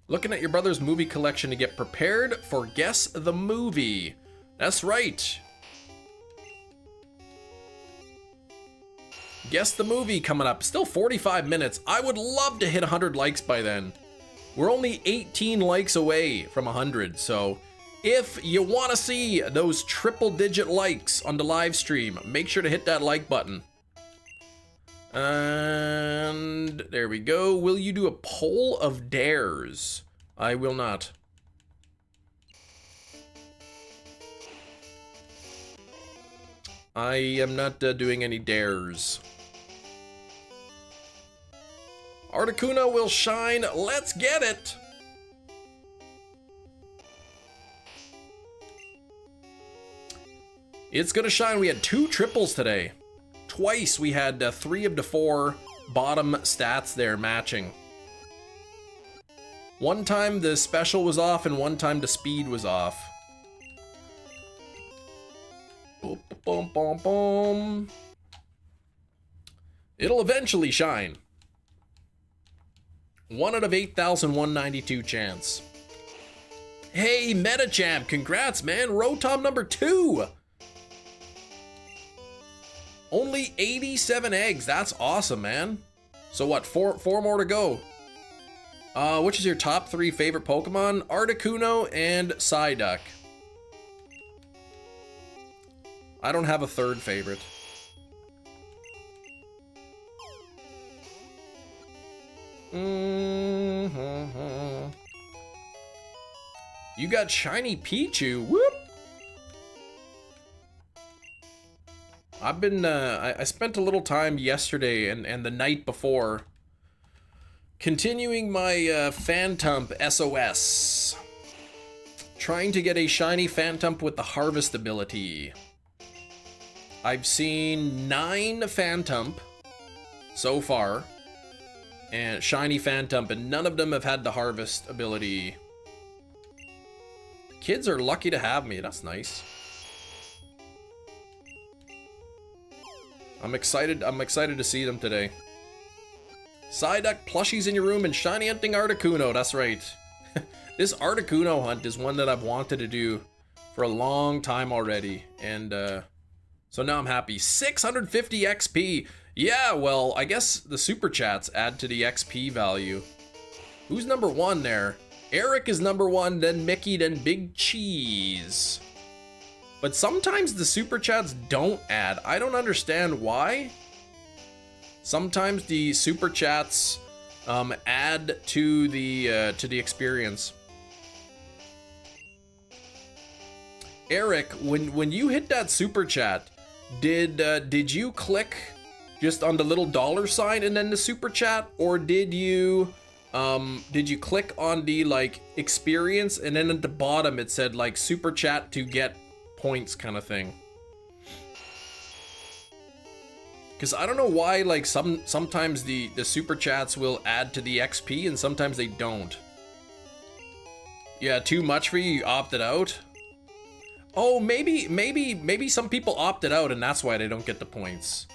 Looking at your brother's movie collection to get prepared for Guess the Movie. That's right. Guess the Movie coming up. Still 45 minutes. I would love to hit 100 likes by then. We're only 18 likes away from 100, so if you want to see those triple-digit likes on the live stream, make sure to hit that like button. And there we go. Will you do a poll of dares? I will not. I am not doing any dares. Articuno will shine. Let's get it. It's gonna shine. We had 2 triples today. Twice we had 3 of the 4 bottom stats there matching. One time the special was off and one time the speed was off. Boom, boom, boom, boom. It'll eventually shine. 1 out of 8,192 chance. Hey, Metachamp, congrats, man. Rotom number 2. Only 87 eggs. That's awesome, man. So what? Four more to go. Which is your top 3 favorite Pokemon? Articuno and Psyduck. I don't have a third favorite. You got shiny Pichu. Whoop. I've been, I spent a little time yesterday and the night before continuing my Phantump SOS. Trying to get a shiny Phantump with the harvest ability. I've seen 9 Phantump so far. And shiny Phantump, and none of them have had the harvest ability. Kids are lucky to have me, that's nice. I'm excited to see them today. Psyduck plushies in your room and shiny hunting Articuno, that's right. This Articuno hunt is one that I've wanted to do for a long time already, and so now I'm happy. 650 XP. Yeah, well, I guess the super chats add to the XP value. Who's number 1 there? Eric is number 1, then Mickey, then Big Cheese. But sometimes the super chats don't add. I don't understand why. Sometimes the super chats add to the experience. Eric, when you hit that super chat, did you click just on the little $sign and then the super chat, or did you click on the like experience and then at the bottom it said like super chat to get points kind of thing? Because I don't know why, like sometimes the super chats will add to the XP and sometimes they don't. Yeah, too much for you, you opted out? Oh, maybe some people opted out and that's why they don't get the points.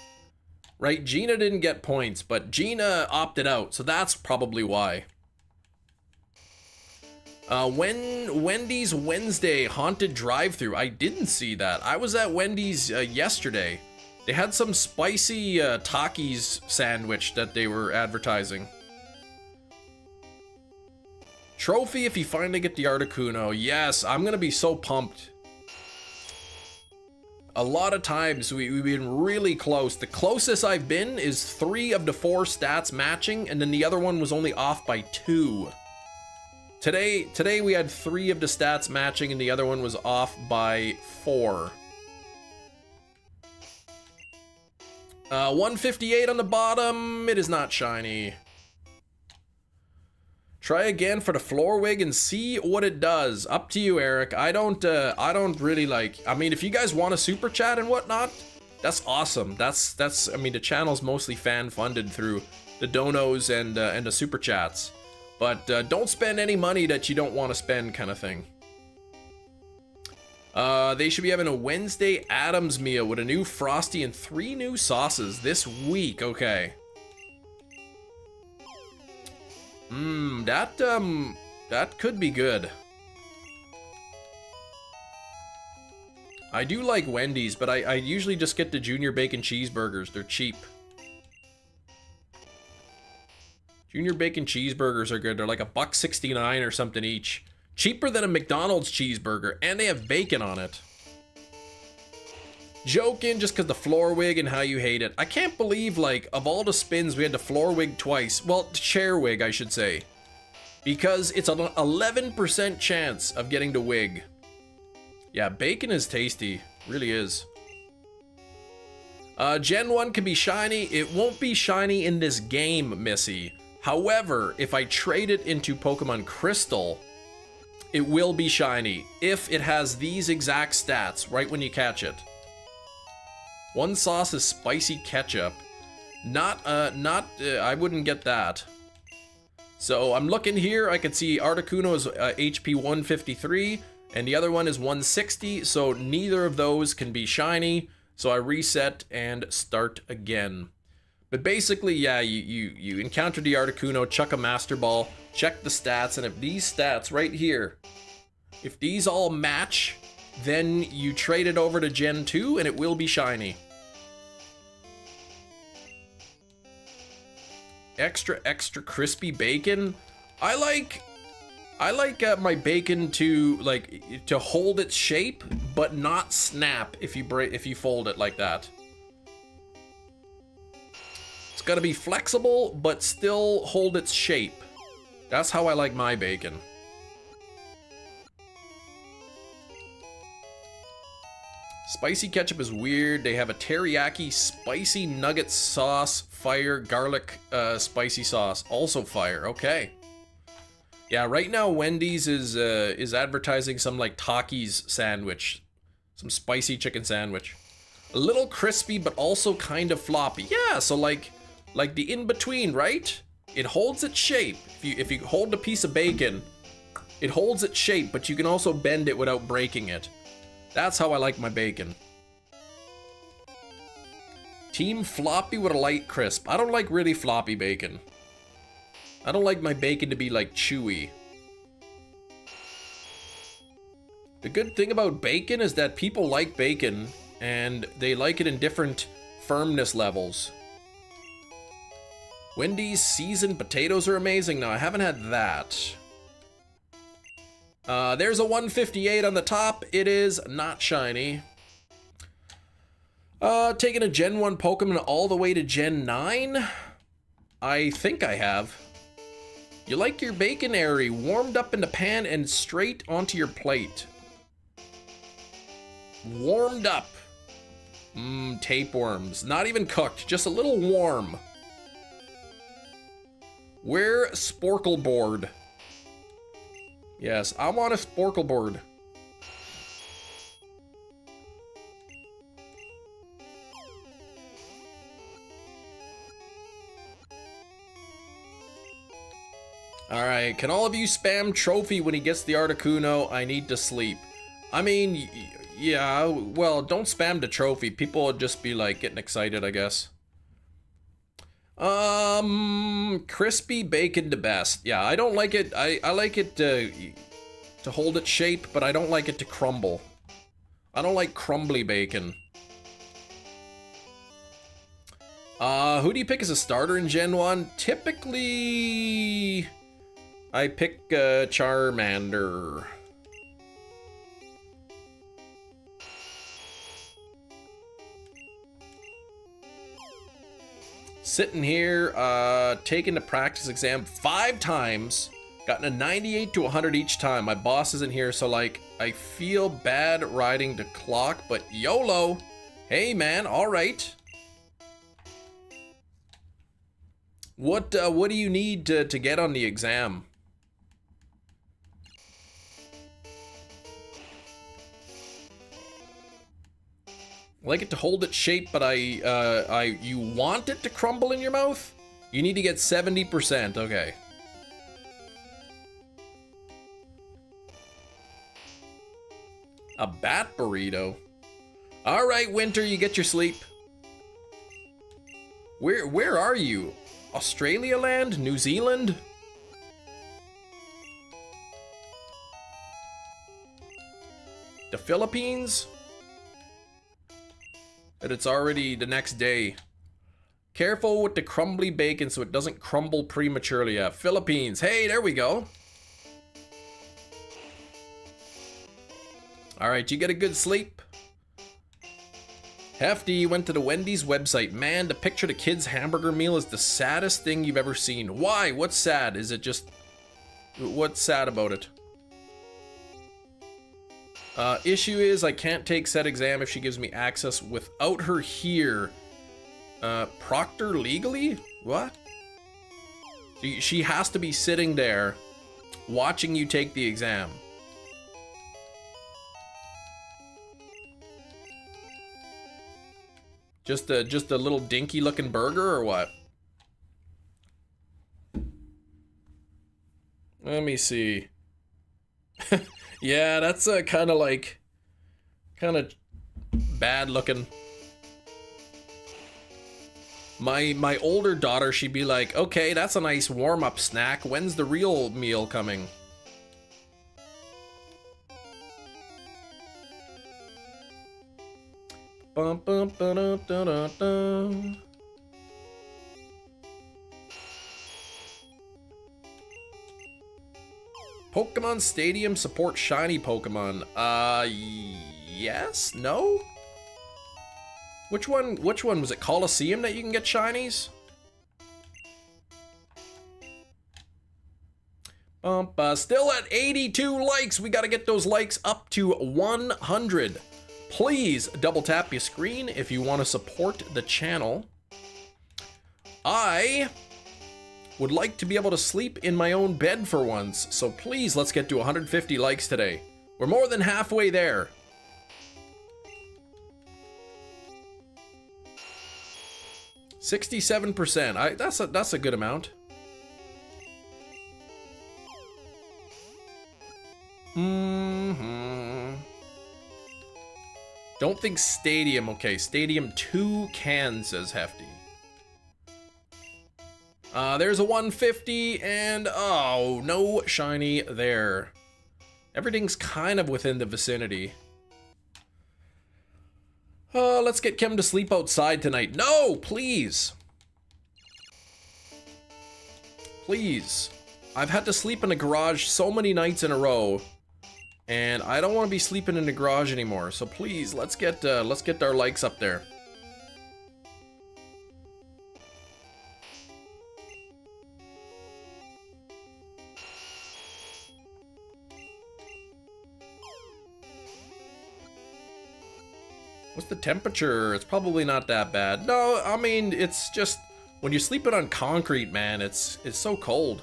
Right, Gina didn't get points, but Gina opted out, so that's probably why. Wendy's Wednesday haunted drive-thru. I didn't see that. I was at Wendy's yesterday. They had some spicy Takis sandwich that they were advertising. Trophy if you finally get the Articuno. Yes, I'm gonna be so pumped. A lot of times we've been really close. The closest I've been is 3 of the 4 stats matching, and then the other one was only off by 2. Today we had 3 of the stats matching, and the other one was off by 4. 158 on the bottom. It is not shiny. Try again for the floor wig and see what it does. Up to you, Eric. I don't really like, I mean, if you guys want a super chat and whatnot, that's awesome. That's I mean, the channel's mostly fan funded through the donos and the super chats. But don't spend any money that you don't want to spend, kind of thing. They should be having a Wednesday Addams meal with a new Frosty and 3 new sauces this week. Okay. That could be good. I do like Wendy's, but I usually just get the Junior Bacon Cheeseburgers. They're cheap. Junior Bacon Cheeseburgers are good. They're like $1.69 or something each. Cheaper than a McDonald's cheeseburger, and they have bacon on it. Joking, just because the floor wig and how you hate it. I can't believe, like, of all the spins, we had the floor wig twice. Well, chair wig, I should say. Because it's an 11% chance of getting the wig. Yeah, bacon is tasty. Really is. Gen 1 can be shiny. It won't be shiny in this game, Missy. However, if I trade it into Pokemon Crystal, it will be shiny if it has these exact stats right when you catch it. One sauce is spicy ketchup. I wouldn't get that. So I'm looking here, I can see Articuno is HP 153 and the other one is 160, so neither of those can be shiny. So I reset and start again. But basically, yeah, you encounter the Articuno, chuck a Master Ball, check the stats, and if these stats right here, if these all match, then you trade it over to Gen 2 and it will be shiny. Extra crispy bacon. I like my bacon to hold its shape but not snap if you fold it like that. It's got to be flexible but still hold its shape. That's how I like my bacon. Spicy ketchup is weird. They have a teriyaki spicy nugget sauce, fire, garlic spicy sauce, also fire. Okay. Yeah, right now Wendy's is advertising some like Takis sandwich, some spicy chicken sandwich. A little crispy but also kind of floppy. Yeah, so like the in between, right? It holds its shape. If you hold a piece of bacon, it holds its shape, but you can also bend it without breaking it. That's how I like my bacon. Team floppy with a light crisp. I don't like really floppy bacon. I don't like my bacon to be like chewy. The good thing about bacon is that people like bacon and they like it in different firmness levels. Wendy's seasoned potatoes are amazing. Now, I haven't had that. There's a 158 on the top. It is not shiny. Taking a Gen 1 Pokemon all the way to Gen 9? I think I have. You like your bacon airy, warmed up in the pan and straight onto your plate. Warmed up. Tapeworms. Not even cooked, just a little warm. Wear Sporkle board. Yes, I want a Sporkle board. Alright, can all of you spam trophy when he gets the Articuno? I need to sleep. I mean, yeah, well, don't spam the trophy. People will just be like getting excited, I guess. Crispy bacon the best. Yeah, I don't like it. I like it to hold its shape, but I don't like it to crumble. I don't like crumbly bacon. Who do you pick as a starter in Gen 1? Typically, I pick Charmander. Sitting here, taking the practice exam 5 times, gotten a 98 to 100 each time. My boss isn't here, so like, I feel bad riding the clock, but YOLO. Hey man, all right. What do you need to get on the exam? I like it to hold its shape, but you want it to crumble in your mouth? You need to get 70%, okay. A bat burrito. All right, Winter, you get your sleep. Where are you? Australia land? New Zealand? The Philippines? But it's already the next day. Careful with the crumbly bacon so it doesn't crumble prematurely. Yeah, Philippines. Hey, there we go. All right, you get a good sleep. Hefty went to the Wendy's website. Man, to picture the kids' hamburger meal is the saddest thing you've ever seen. Why? What's sad? Is it just... What's sad about it? Issue is I can't take said exam if she gives me access without her here. Proctor legally? What? She has to be sitting there watching you take the exam. Just a little dinky looking burger or what? Let me see. Yeah, that's kind of bad looking. My older daughter, she'd be like, okay, that's a nice warm-up snack. When's the real meal coming? Bum, bum, ba-dum, da-da-dum. Pokemon Stadium support shiny Pokemon. Yes? No? Which one was it? Coliseum that you can get shinies? Still at 82 likes. We gotta get those likes up to 100. Please double tap your screen if you want to support the channel. I would like to be able to sleep in my own bed for once, so please let's get to 150 likes today. We're more than halfway there. %. That's a good amount. Don't think Stadium. Okay, Stadium 2 can, says Hefty. There's a 150, and oh, no shiny there. Everything's kind of within the vicinity. Let's get Kim to sleep outside tonight. No, please. Please. I've had to sleep in the garage so many nights in a row, and I don't want to be sleeping in the garage anymore. So please, let's get our likes up there. What's the temperature? It's probably not that bad. No, I mean, it's just when you're sleeping on concrete, man, it's so cold.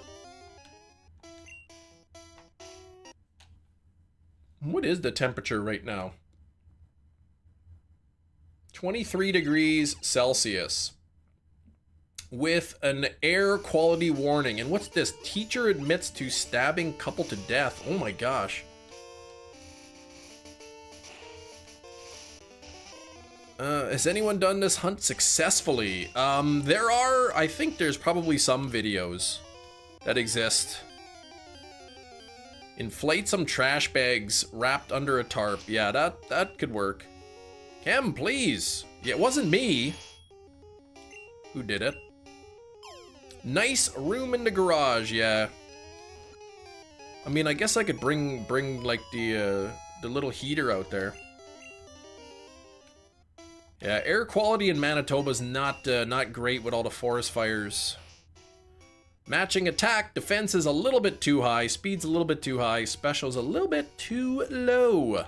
What is the temperature right now? 23 degrees Celsius with an air quality warning. And what's this? Teacher admits to stabbing couple to death. Oh my gosh. Has anyone done this hunt successfully? I think there's probably some videos that exist. Inflate some trash bags wrapped under a tarp. Yeah, that could work. Kim, please. Yeah, it wasn't me who did it. Nice room in the garage, yeah. I mean, I guess I could bring like the little heater out there. Yeah, air quality in Manitoba's not great with all the forest fires. Matching attack, defense is a little bit too high, speed's a little bit too high, special's a little bit too low.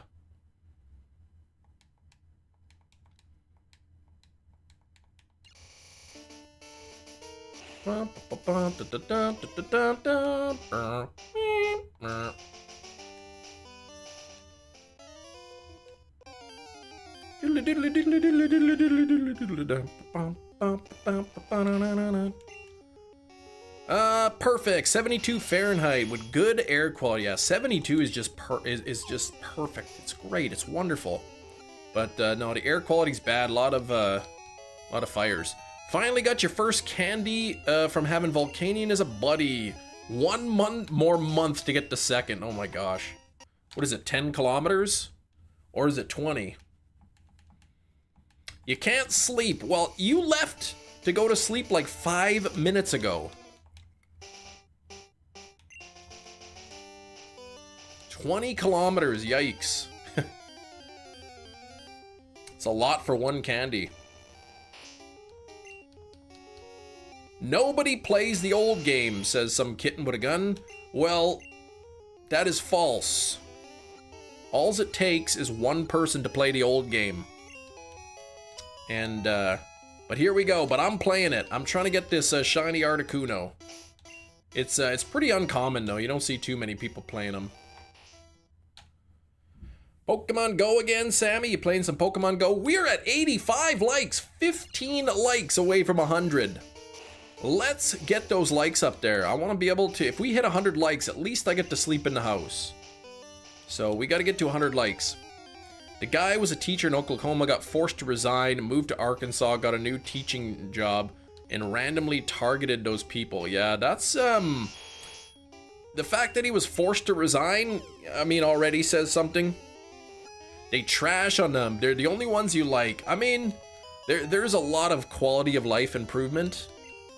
Perfect. 72 Fahrenheit with good air quality. Yeah, 72 is just just perfect. It's great. It's wonderful. But no, the air quality's bad. A lot of fires. Finally got your first candy from having Volcanion as a buddy. 1 more month to get the second. Oh my gosh. What is it, 10 kilometers? Or is it 20? You can't sleep. Well, you left to go to sleep like 5 minutes ago. 20 kilometers, yikes. It's a lot for one candy. Nobody plays the old game, says some kitten with a gun. Well, that is false. All it takes is one person to play the old game. And, but here we go. But I'm playing it. I'm trying to get this shiny Articuno. It's pretty uncommon, though. You don't see too many people playing them. Pokemon Go again, Sammy? You playing some Pokemon Go? We're at 85 likes. 15 likes away from 100. Let's get those likes up there. I want to be able to, if we hit 100 likes, at least I get to sleep in the house. So we got to get to 100 likes. The guy was a teacher in Oklahoma, got forced to resign, moved to Arkansas, got a new teaching job, and randomly targeted those people. Yeah, that's, the fact that he was forced to resign, I mean, already says something. They trash on them. They're the only ones you like. I mean, there's a lot of quality of life improvement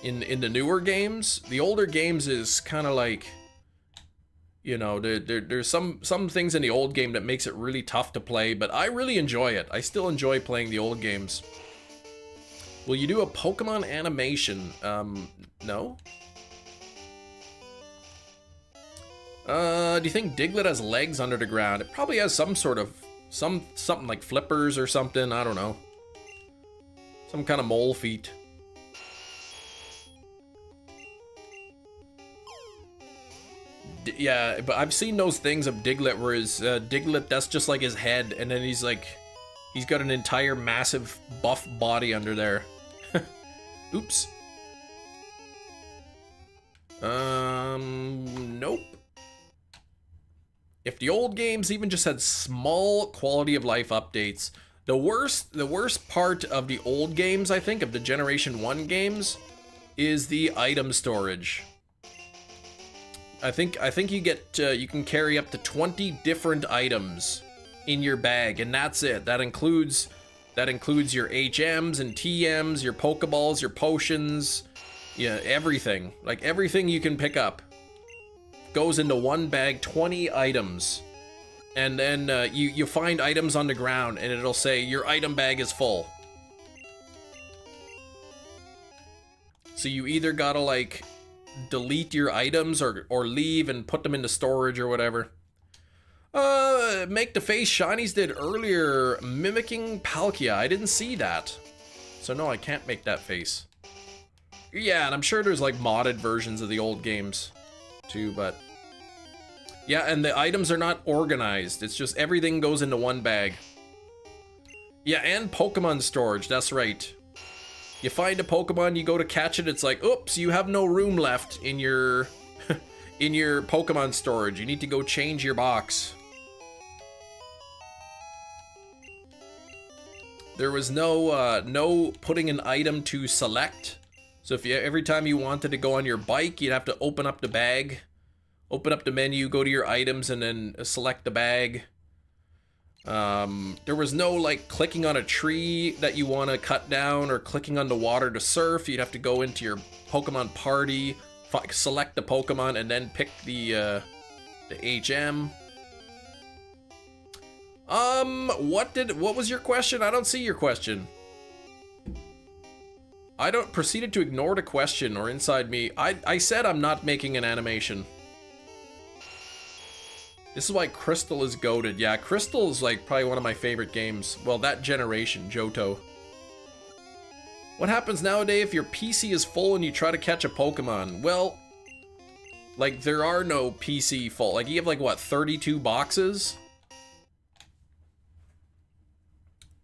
in the newer games. The older games is kind of like, you know, there's some things in the old game that makes it really tough to play, but I really enjoy it. I still enjoy playing the old games. Will you do a Pokemon animation? No? Do you think Diglett has legs under the ground? It probably has some sort of, something like flippers or something, I don't know. Some kind of mole feet. Yeah, but I've seen those things of Diglett where his Diglett, that's just like his head, and then he's got an entire massive buff body under there. Oops. Nope. If the old games even just had small quality of life updates, the worst part of the old games, I think, of the Generation 1 games, is the item storage. I think you get you can carry up to 20 different items in your bag, and that's it. That includes your HMs and TMs, your Pokeballs, your potions, yeah, everything. Like everything you can pick up goes into one bag, 20 items. And then you find items on the ground and it'll say your item bag is full. So you either gotta like delete your items or leave and put them into storage or whatever. Make the face shinies did earlier, mimicking Palkia. I didn't see that. So no, I can't make that face. Yeah, and I'm sure there's like modded versions of the old games too, but yeah, and the items are not organized. It's just everything goes into one bag. Yeah, and Pokemon storage, that's right. You find a Pokemon, you go to catch it, it's like, oops, you have no room left in your in your Pokemon storage. You need to go change your box. There was no putting an item to select. So if you every time you wanted to go on your bike, you'd have to open up the bag, open up the menu, go to your items, and then select the bag. There was no like clicking on a tree that you want to cut down or clicking on the water to surf. You'd have to go into your Pokemon party, select the Pokemon, and then pick the HM. What was your question? I don't see your question. I don't proceeded to ignore the question or inside me. I said I'm not making an animation. This is why Crystal is goated. Yeah, Crystal is like probably one of my favorite games. Well, that generation, Johto. What happens nowadays if your PC is full and you try to catch a Pokemon? Well, like there are no PC full. Like you have like what, 32 boxes?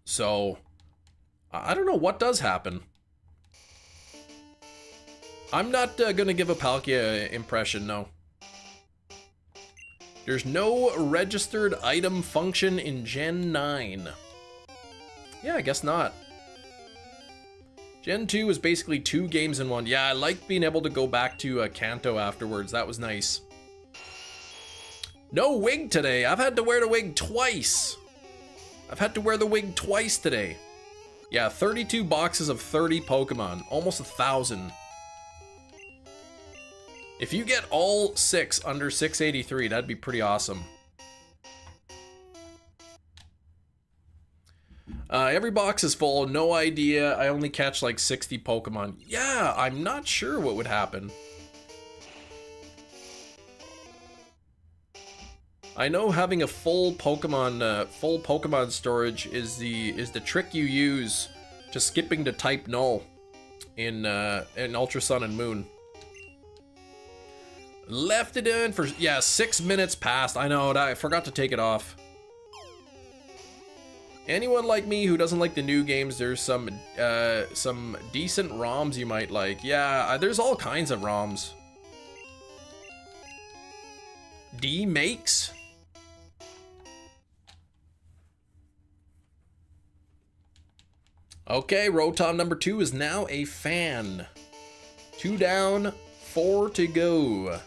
So, I don't know what does happen. I'm not gonna give a Palkia impression, no. There's no registered item function in Gen 9. Yeah, I guess not. Gen 2 is basically 2 games in 1. Yeah, I like being able to go back to Kanto afterwards. That was nice. No wig today. I've had to wear the wig twice. I've had to wear the wig twice today. Yeah, 32 boxes of 30 Pokemon. Almost 1,000. If you get all 6 under 683, that'd be pretty awesome. Every box is full, no idea. I only catch like 60 Pokemon. Yeah, I'm not sure what would happen. I know having a full Pokemon storage is the trick you use to skipping to type null in Ultra Sun and Moon. Left it in for, yeah, 6 minutes past. I know, I forgot to take it off. Anyone like me who doesn't like the new games, there's some decent ROMs you might like. Yeah, there's all kinds of ROMs. D makes? Okay, Rotom number 2 is now a fan. 2 down, 4 to go.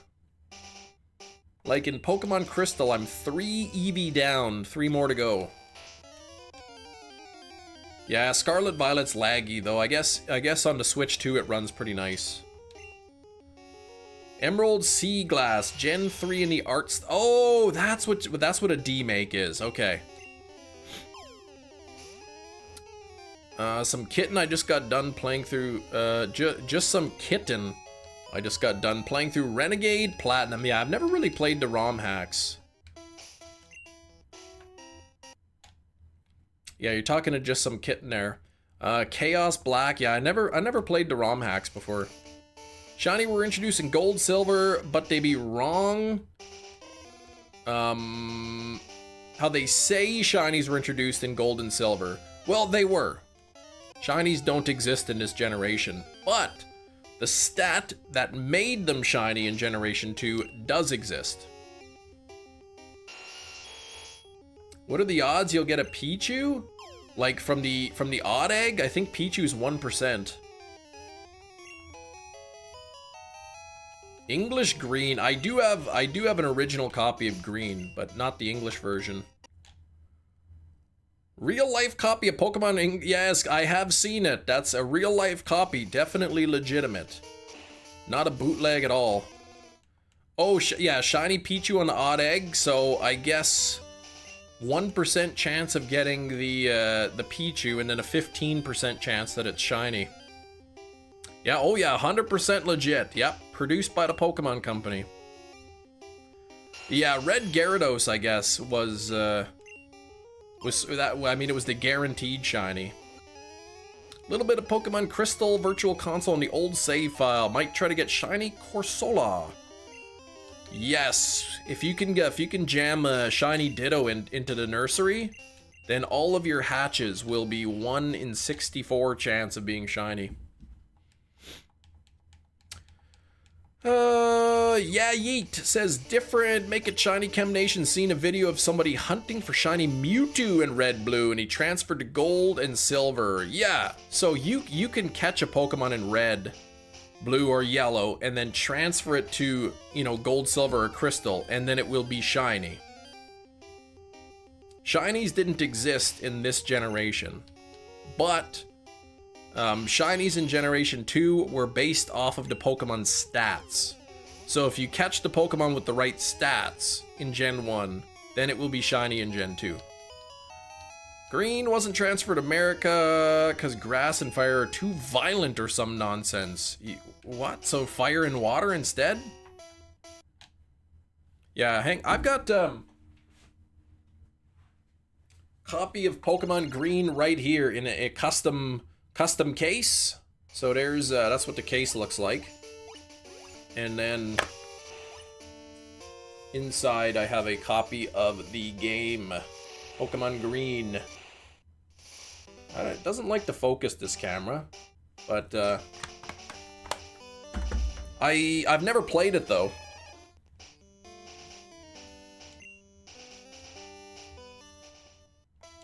Like in Pokemon Crystal, I'm 3 EV down, 3 more to go. Yeah, Scarlet Violet's laggy though. I guess on the Switch 2 it runs pretty nice. Emerald Sea Glass, Gen 3 in the arts. Oh, that's what a D-make is. Okay. Some kitten I just got done playing through. Just some kitten. I just got done playing through Renegade Platinum. Yeah, I've never really played the ROM hacks. Yeah, you're talking to just some kitten there. Chaos Black. Yeah, I never played the ROM hacks before. Shiny were introduced in Gold, Silver, but they be wrong. How they say shinies were introduced in Gold and Silver. Well, they were. Shinies don't exist in this generation, but the stat that made them shiny in Generation 2 does exist. What are the odds you'll get a Pichu? Like from the odd egg? I think Pichu's 1%. English Green. I do have an original copy of Green, but not the English version. Real life copy of Pokemon. Yes, I have seen it. That's a real life copy. Definitely legitimate. Not a bootleg at all. Oh, yeah, shiny Pichu on the odd egg. So I guess 1% chance of getting the Pichu, and then a 15% chance that it's shiny. Yeah, oh yeah, 100% legit. Yep, produced by the Pokemon Company. Yeah, Red Gyarados, I guess, was that. I mean, it was the guaranteed shiny. A little bit of Pokemon Crystal Virtual Console in the old save file. Might try to get shiny Corsola. Yes, if you can jam a shiny Ditto into the nursery, then all of your hatches will be 1 in 64 chance of being shiny. Yeah, Yeet says different. Make it shiny Chem Nation. Seen a video of somebody hunting for shiny Mewtwo in Red Blue, and he transferred to Gold and Silver. Yeah, so you can catch a Pokemon in Red, Blue, or Yellow, and then transfer it to, you know, Gold, Silver, or Crystal, and then it will be shiny. Shinies didn't exist in this generation, but shinies in Generation 2 were based off of the Pokemon stats. So if you catch the Pokemon with the right stats in Gen 1, then it will be shiny in Gen 2. Green wasn't transferred to America because grass and fire are too violent or some nonsense. What? So fire and water instead? Yeah, I've got copy of Pokemon Green right here in a custom case. So there's that's what the case looks like. And then inside I have a copy of the game, Pokemon Green. It doesn't like to focus, this camera. But, I've never played it, though.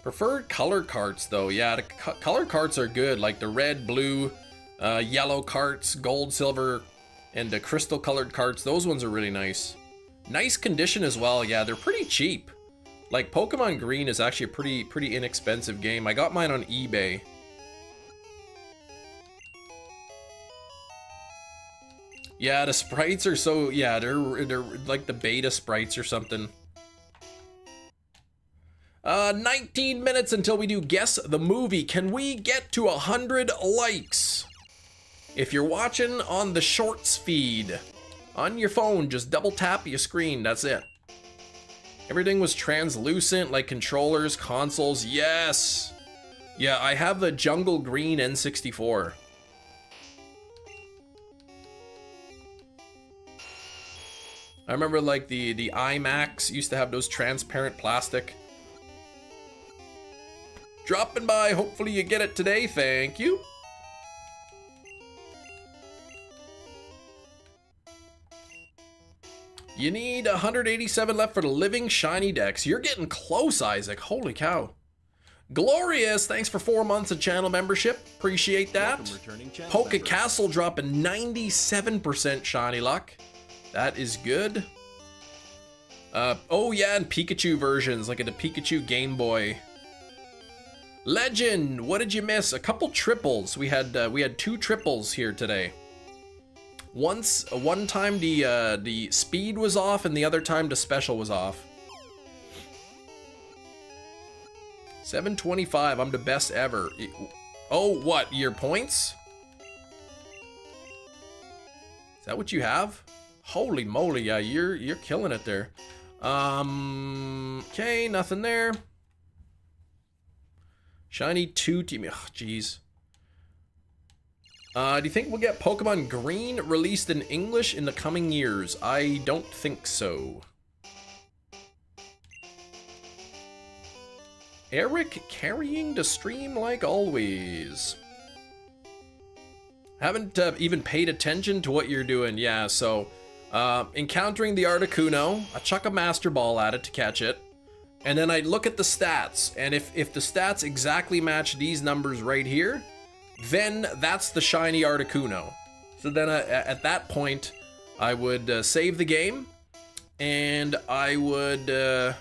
Preferred color carts, though. Yeah, the color carts are good. Like the red, blue, yellow carts, gold, silver, and the crystal colored carts. Those ones are really nice. Nice condition as well. Yeah, they're pretty cheap. Like Pokemon Green is actually a pretty inexpensive game. I got mine on eBay. Yeah, the sprites are so, yeah, they're like the beta sprites or something. 19 minutes until we do Guess the Movie. Can we get to 100 likes? If you're watching on the Shorts feed, on your phone, just double tap your screen, that's it. Everything was translucent, like controllers, consoles, yes! Yeah, I have the Jungle Green N64. I remember like the iMacs used to have those transparent plastic. Dropping by, hopefully you get it today, thank you. You need 187 left for the living shiny decks. You're getting close, Isaac, holy cow. Glorious, thanks for 4 months of channel membership, appreciate that. Poke Castle dropping 97% shiny luck. That is good. Oh yeah, and Pikachu versions, like at the Pikachu Game Boy. Legend, what did you miss? A couple triples. We had 2 triples here today. One time the speed was off, and the other time the special was off. 725. I'm the best ever. Oh, what? Your points? Is that what you have? Holy moly! Yeah, you're killing it there. Okay, nothing there. Shiny 2 team. Oh, jeez. Do you think we'll get Pokemon Green released in English in the coming years? I don't think so. Eric carrying the stream like always. Haven't even paid attention to what you're doing. Yeah, so encountering the Articuno, I chuck a Master Ball at it to catch it. And then I look at the stats, and if the stats exactly match these numbers right here, then that's the shiny Articuno. So then at that point, I would save the game, and I would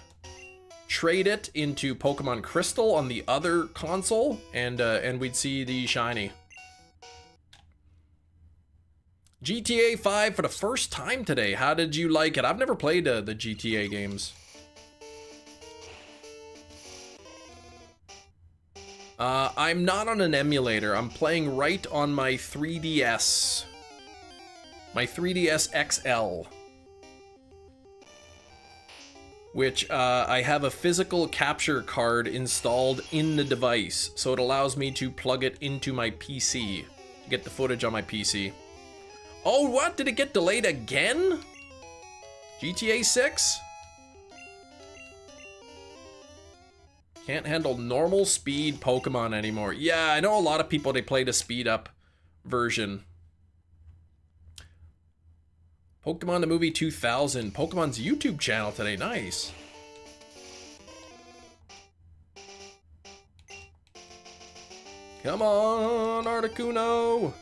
trade it into Pokemon Crystal on the other console, and we'd see the shiny. GTA 5 for the first time today. How did you like it? I've never played the GTA games. I'm not on an emulator. I'm playing right on my 3DS. My 3DS XL. Which, I have a physical capture card installed in the device, so it allows me to plug it into my PC to get the footage on my PC. Oh, what? Did it get delayed again? GTA 6? Can't handle normal speed Pokemon anymore. Yeah, I know a lot of people, they play the speed up version. Pokemon the Movie 2000. Pokemon's YouTube channel today. Nice. Come on, Articuno.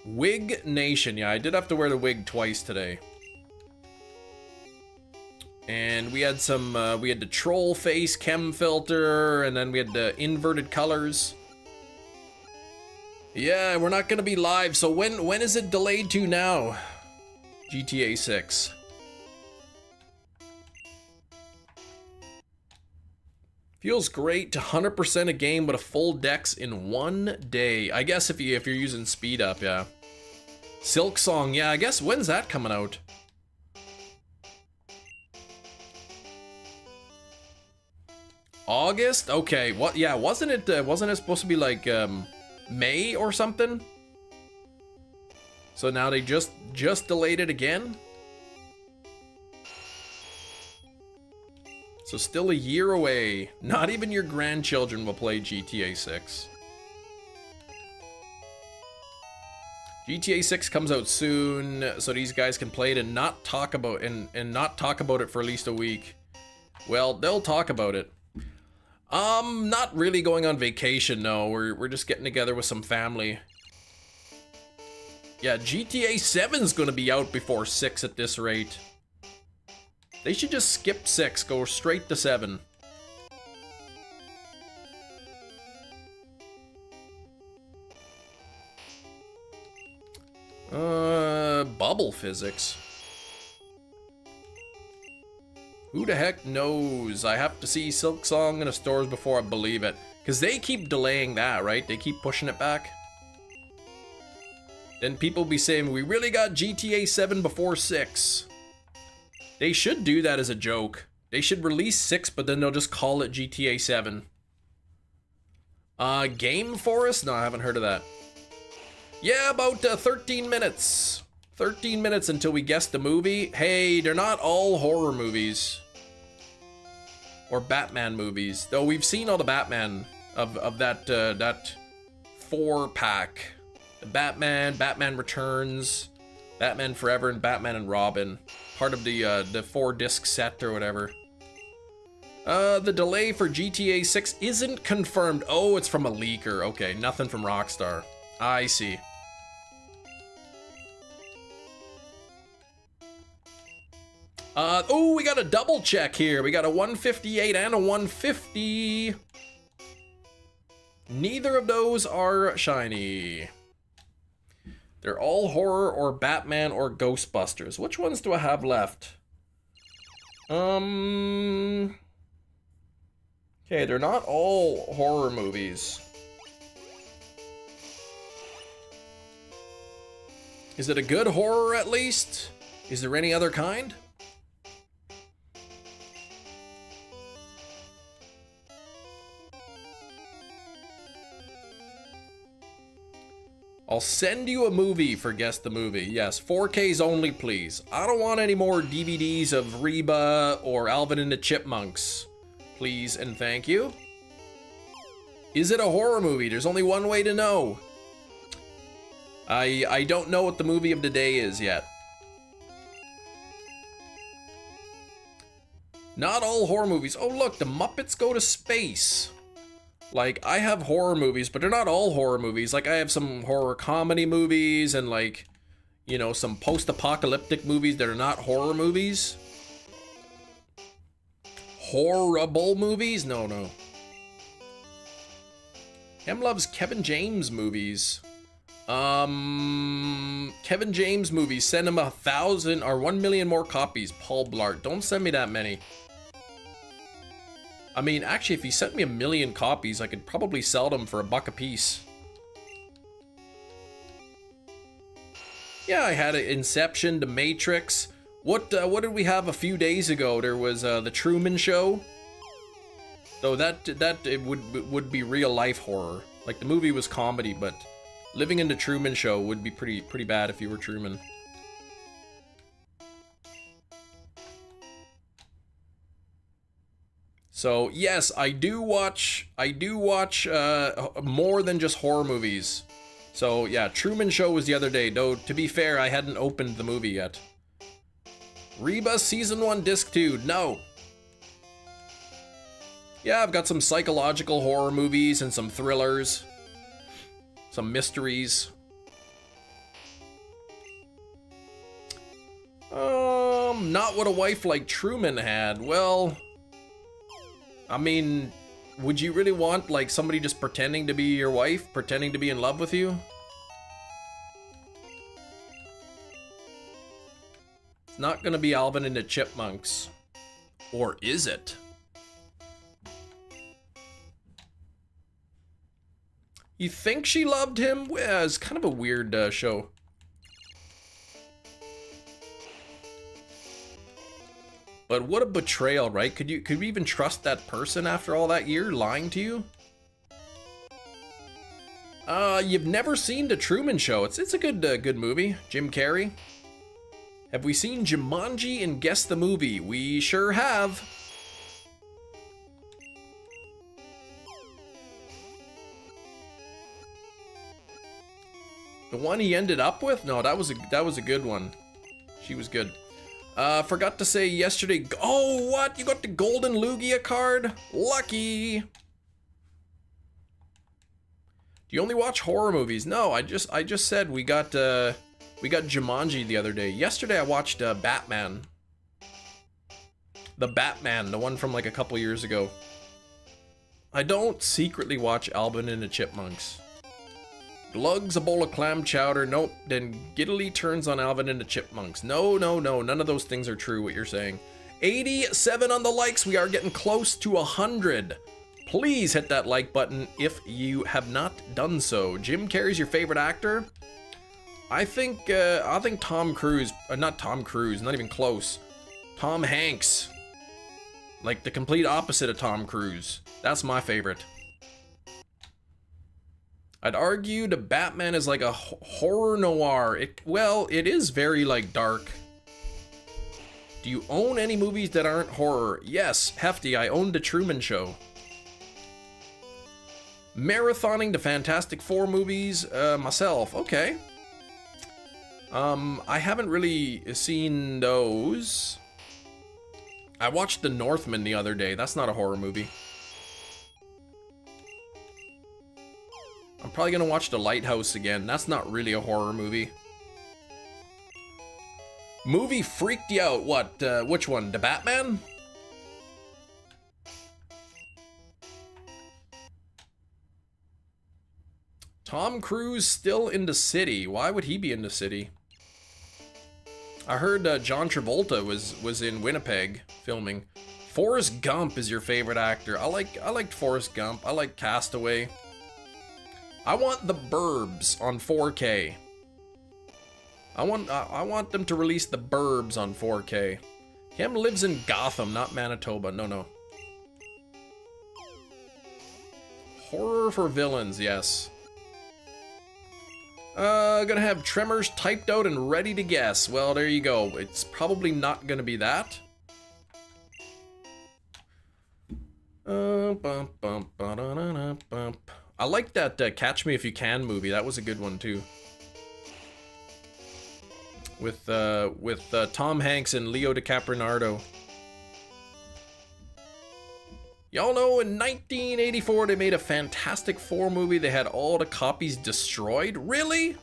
Wig Nation. Yeah, I did have to wear the wig twice today. And we had some, we had the troll face chem filter, and then we had the inverted colors. Yeah, we're not gonna be live, so when is it delayed to now? GTA 6. Feels great to 100% a game with a full dex in 1 day. I guess if you're using speed up, yeah. Silk Song, yeah, I guess when's that coming out? August? Okay, what? Yeah, wasn't it supposed to be like May or something? So now they just delayed it again? So still a year away. Not even your grandchildren will play GTA 6. GTA 6 comes out soon, so these guys can play it and not talk about it for at least a week. Well, they'll talk about it. Not really going on vacation, no. We're just getting together with some family. Yeah, GTA 7's gonna be out before 6 at this rate. They should just skip 6, go straight to 7. Bubble physics. Who the heck knows? I have to see Silk Song in the stores before I believe it. Because they keep delaying that, right? They keep pushing it back. Then people be saying, we really got GTA 7 before 6. They should do that as a joke. They should release 6, but then they'll just call it GTA 7. Game Forest? No, I haven't heard of that. Yeah, about 13 minutes. 13 minutes until we guess the movie. Hey, they're not all horror movies. Or Batman movies. Though we've seen all the Batman of that 4-pack. The Batman Returns, Batman Forever, and Batman and Robin. Part of the 4-disc set or whatever. The delay for GTA 6 isn't confirmed. Oh, it's from a leaker. Okay, nothing from Rockstar. I see. Oh, we got a double check here. We got a 158 and a 150. Neither of those are shiny. They're all horror or Batman or Ghostbusters. Which ones do I have left? Okay, they're not all horror movies. Is it a good horror at least? Is there any other kind? I'll send you a movie for Guess the Movie. Yes, 4Ks only, please. I don't want any more DVDs of Reba or Alvin and the Chipmunks. Please and thank you. Is it a horror movie? There's only one way to know. I don't know what the movie of the day is yet. Not all horror movies. Oh, look, the Muppets Go to Space. Like, I have horror movies, but they're not all horror movies. Like, I have some horror comedy movies and, like, you know, some post-apocalyptic movies that are not horror movies. Horrible movies? No, no. Em loves Kevin James movies. Kevin James movies. Send him 1,000 or 1 million more copies. Paul Blart. Don't send me that many. I mean, actually, if he sent me 1 million copies, I could probably sell them for $1 a piece. Yeah, I had Inception, The Matrix. What did we have a few days ago? There was The Truman Show. Though that it would be real life horror. Like, the movie was comedy, but living in The Truman Show would be pretty bad if you were Truman. So yes, I do watch more than just horror movies. So yeah, Truman Show was the other day, though to be fair, I hadn't opened the movie yet. Reba Season 1 Disc 2, no. Yeah, I've got some psychological horror movies and some thrillers. Some mysteries. Not what a wife like Truman had. Well, I mean, would you really want, like, somebody just pretending to be your wife? Pretending to be in love with you? It's not gonna be Alvin and the Chipmunks. Or is it? You think she loved him? Well, it's kind of a weird show. But what a betrayal, right? Could we even trust that person after all that year lying to you? You've never seen The Truman Show. It's a good movie. Jim Carrey. Have we seen Jumanji and Guess the Movie? We sure have. The one he ended up with? No, that was a good one. She was good. Forgot to say yesterday. Oh, what? You got the golden Lugia card? Lucky. Do you only watch horror movies? No, I just said we got Jumanji the other day. Yesterday I watched Batman. The Batman, the one from like a couple years ago. I don't secretly watch Alvin and the Chipmunks. Glugs a bowl of clam chowder. Nope. Then giddily turns on Alvin and the Chipmunks. No, no, no. None of those things are true, what you're saying. 87 on the likes. We are getting close to 100. Please hit that like button if you have not done so. Jim Carrey's your favorite actor? I think Tom Cruise. Not Tom Cruise. Not even close. Tom Hanks. Like the complete opposite of Tom Cruise. That's my favorite. I'd argue the Batman is like a horror noir. It is very like dark. Do you own any movies that aren't horror? Yes, Hefty, I own The Truman Show. Marathoning the Fantastic Four movies myself. Okay. I haven't really seen those. I watched The Northman the other day. That's not a horror movie. I'm probably gonna watch The Lighthouse again. That's not really a horror movie. Movie freaked you out. What? Which one? The Batman? Tom Cruise still in the city. Why would he be in the city? I heard John Travolta was in Winnipeg filming. Forrest Gump is your favorite actor. I liked Forrest Gump. I like Castaway. I want The Burbs on 4K. I want them to release The Burbs on 4K. Cam lives in Gotham, not Manitoba. No. Horror for villains, yes. Gonna have Tremors typed out and ready to guess. Well, there you go. It's probably not gonna be that. I like that Catch Me If You Can movie. That was a good one too. With Tom Hanks and Leo DiCaprio. Y'all know in 1984 they made a Fantastic Four movie. They had all the copies destroyed. Really?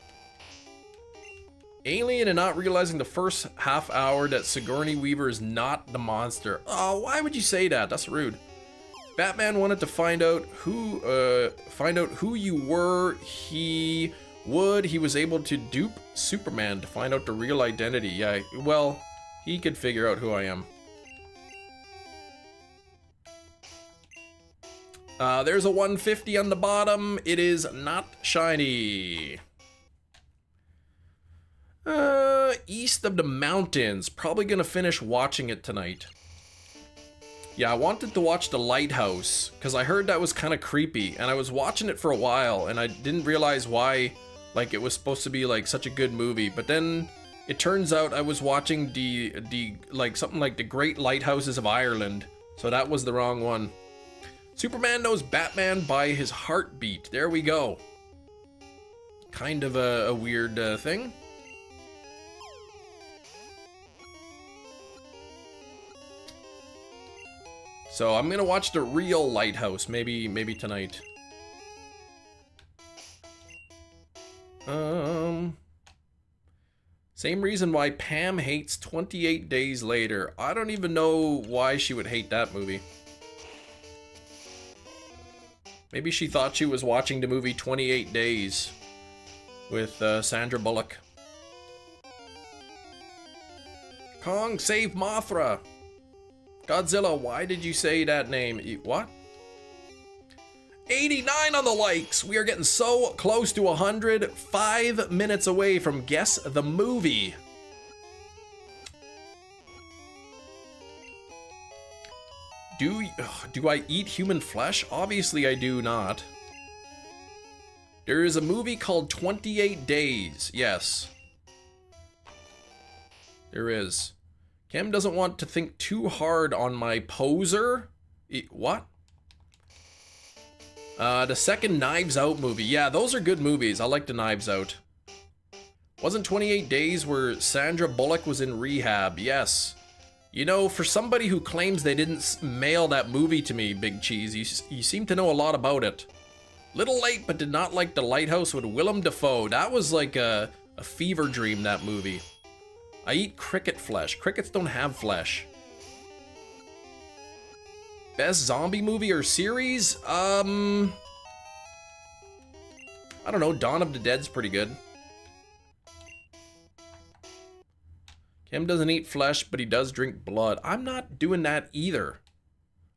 Alien and not realizing the first half hour that Sigourney Weaver is not the monster. Oh, why would you say that? That's rude. Batman wanted to find out who you were. He was able to dupe Superman to find out the real identity. Yeah, well, he could figure out who I am. There's a 150 on the bottom. It is not shiny. East of the Mountains. Probably gonna finish watching it tonight. Yeah, I wanted to watch The Lighthouse because I heard that was kind of creepy, and I was watching it for a while, and I didn't realize why, like, it was supposed to be like such a good movie. But then it turns out I was watching the like something like The Great Lighthouses of Ireland, so that was the wrong one. Superman knows Batman by his heartbeat. There we go. Kind of a weird thing. So I'm gonna watch the real Lighthouse, maybe tonight. Same reason why Pam hates 28 Days Later. I don't even know why she would hate that movie. Maybe she thought she was watching the movie 28 Days with Sandra Bullock. Kong, save Mothra! Godzilla, why did you say that name? What? 89 on the likes! We are getting so close to 100. 5 minutes away from Guess the Movie. Do I eat human flesh? Obviously I do not. There is a movie called 28 Days. Yes. There is. Cam doesn't want to think too hard on my poser. What? The second Knives Out movie. Yeah, those are good movies. I like the Knives Out. Wasn't 28 Days where Sandra Bullock was in rehab? Yes. You know, for somebody who claims they didn't mail that movie to me, Big Cheese, you seem to know a lot about it. Little late, but did not like The Lighthouse with Willem Dafoe. That was like a fever dream, that movie. I eat cricket flesh. Crickets don't have flesh. Best zombie movie or series? I don't know. Dawn of the Dead's pretty good. Kim doesn't eat flesh, but he does drink blood. I'm not doing that either.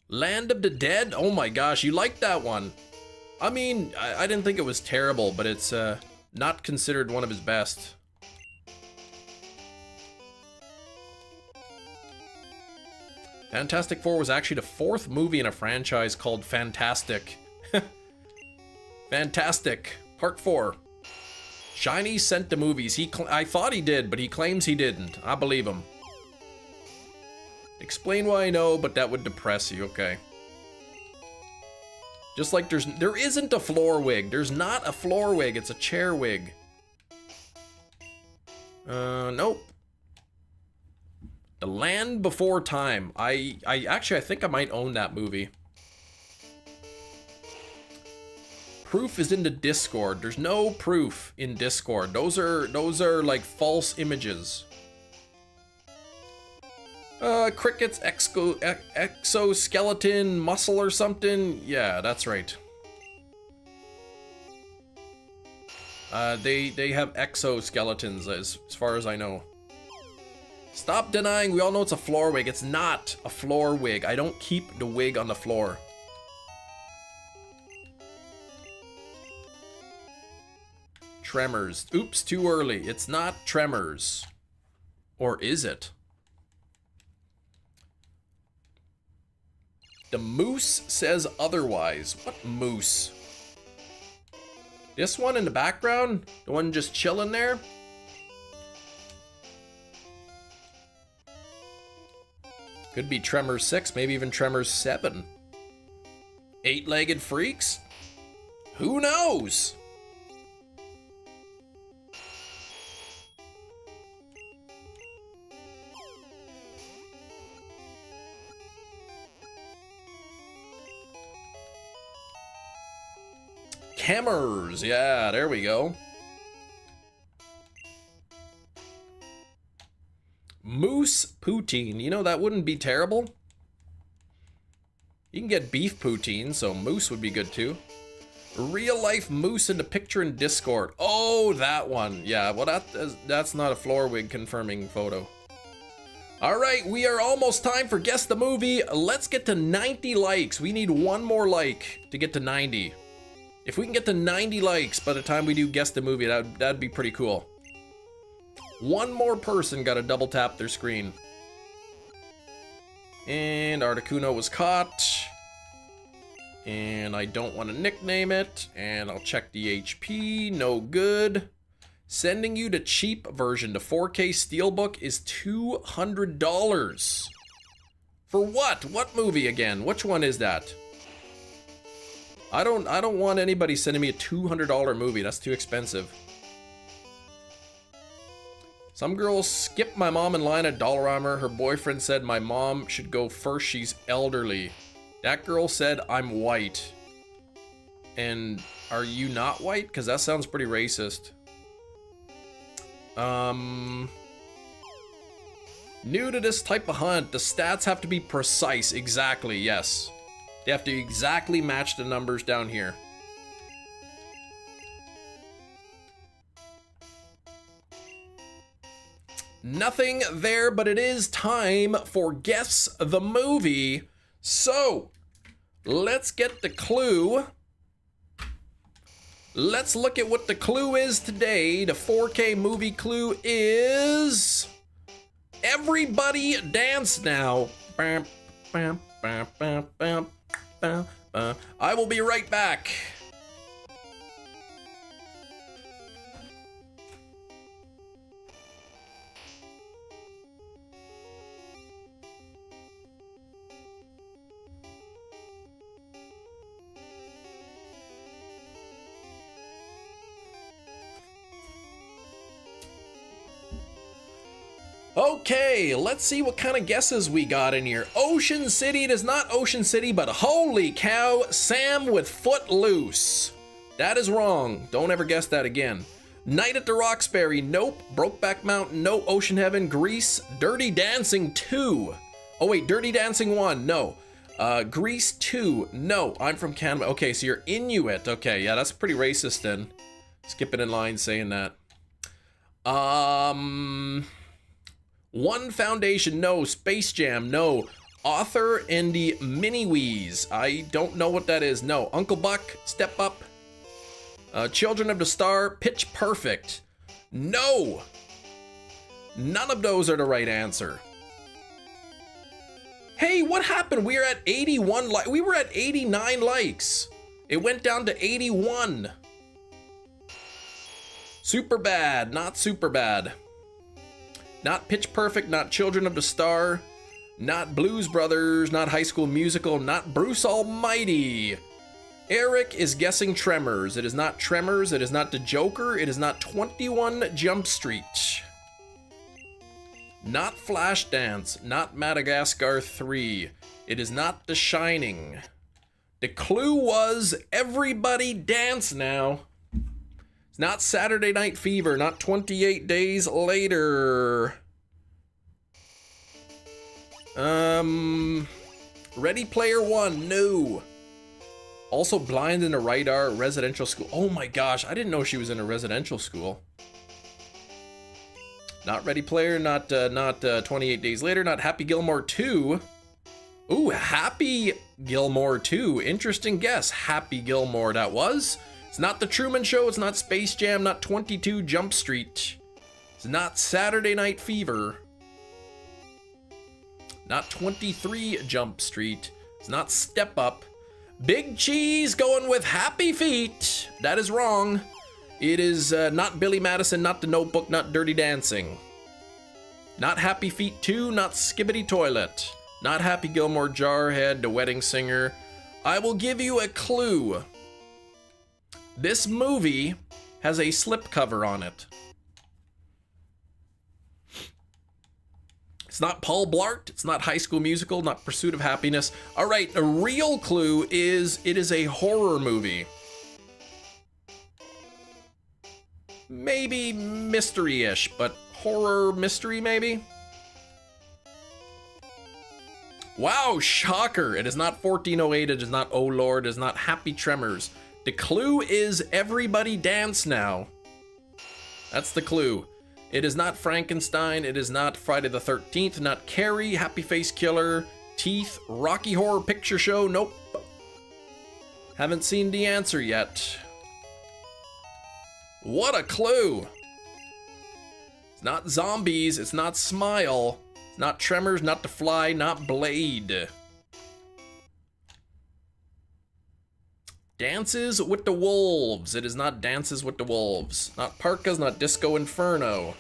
Land of the Dead? Oh my gosh, you like that one. I mean, I didn't think it was terrible, but it's not considered one of his best. Fantastic Four was actually the 4th movie in a franchise called Fantastic. Fantastic, Part 4. Shiny sent the movies. I thought he did, but he claims he didn't. I believe him. Explain why I know, but that would depress you. Okay. Just like there isn't a floor wig. There's not a floor wig. It's a chair wig. Nope. The Land Before Time. I think I might own that movie. Proof is in the Discord. There's no proof in Discord. Those are like false images. Cricket's exoskeleton muscle or something. Yeah, that's right. They have exoskeletons as far as I know. Stop denying. We all know it's a floor wig. It's not a floor wig. I don't keep the wig on the floor. Tremors. Oops, too early. It's not Tremors. Or is it? The moose says otherwise. What moose? This one in the background? The one just chilling there? Could be Tremors 6, maybe even Tremors 7. 8-legged freaks? Who knows? Hammers, yeah, there we go. Moose poutine, you know, that wouldn't be terrible. You can get beef poutine, so moose would be good too. Real life moose in the picture in Discord. Oh, that one. Yeah, well, that's not a floor wig confirming photo. All right, we are almost time for Guess the Movie. Let's get to 90 likes. We need one more like to get to 90. If we can get to 90 likes by the time we do Guess the Movie, that'd be pretty cool. One more person got to double tap their screen. And Articuno was caught. And I don't want to nickname it. And I'll check the HP. No good. Sending you the cheap version. The 4K Steelbook is $200. For what? What movie again? Which one is that? I don't want anybody sending me a $200 movie. That's too expensive. Some girls skip my mom in line at Dollarama. Her boyfriend said my mom should go first. She's elderly. That girl said I'm white. And are you not white? Because that sounds pretty racist. New to this type of hunt, the stats have to be precise. Exactly, yes. They have to exactly match the numbers down here. Nothing there, but it is time for Guess the Movie. So, let's get the clue. Let's look at what the clue is today. The 4K movie clue is... Everybody Dance Now. Bam, bam, bam, bam, bam. I will be right back. Okay, let's see what kind of guesses we got in here. Ocean City, it is not Ocean City, but holy cow, Sam with Footloose. That is wrong. Don't ever guess that again. Night at the Roxbury, nope. Brokeback Mountain, no. Ocean Heaven, Grease, Dirty Dancing 2. Oh wait, Dirty Dancing 1, no. Grease 2, no. I'm from Canada. Okay, so you're Inuit. Okay, yeah, that's pretty racist then. Skipping in line saying that. One Foundation, no. Space Jam, no. Author and the Mini-Wees, I don't know what that is, no. Uncle Buck, Step Up. Children of the Star, Pitch Perfect. No! None of those are the right answer. Hey, what happened? We are at 81 likes. We were at 89 likes. It went down to 81. Super bad, not super bad. Not Pitch Perfect, not Children of the Star, not Blues Brothers, not High School Musical, not Bruce Almighty. Eric is guessing Tremors. It is not Tremors, it is not The Joker, it is not 21 Jump Street. Not Flashdance, not Madagascar 3. It is not The Shining. The clue was Everybody Dance Now. It's not Saturday Night Fever, not 28 Days Later. Ready Player One, no. Also Blind in the Radar, residential school. Oh my gosh, I didn't know she was in a residential school. Not Ready Player, not 28 Days Later, not Happy Gilmore 2. Ooh, Happy Gilmore 2. Interesting guess. Happy Gilmore, that was. It's not The Truman Show, it's not Space Jam, not 22 Jump Street. It's not Saturday Night Fever. Not 23 Jump Street. It's not Step Up. Big Cheese going with Happy Feet. That is wrong. It is not Billy Madison, not The Notebook, not Dirty Dancing. Not Happy Feet 2, not Skibbity Toilet. Not Happy Gilmore, Jarhead, The Wedding Singer. I will give you a clue. This movie has a slipcover on it. It's not Paul Blart, it's not High School Musical, not Pursuit of Happiness. All right, a real clue is it is a horror movie. Maybe mystery-ish, but horror mystery maybe? Wow, shocker. It is not 1408, it is not Oh Lord, it is not Happy Tremors. The clue is Everybody Dance Now. That's the clue. It is not Frankenstein, it is not Friday the 13th, not Carrie, Happy Face Killer, Teeth, Rocky Horror Picture Show, nope. Haven't seen the answer yet. What a clue! It's not Zombies, it's not Smile, it's not Tremors, not The Fly, not Blade. Dances with the Wolves. It is not Dances with the Wolves. Not Parkas, not Disco Inferno.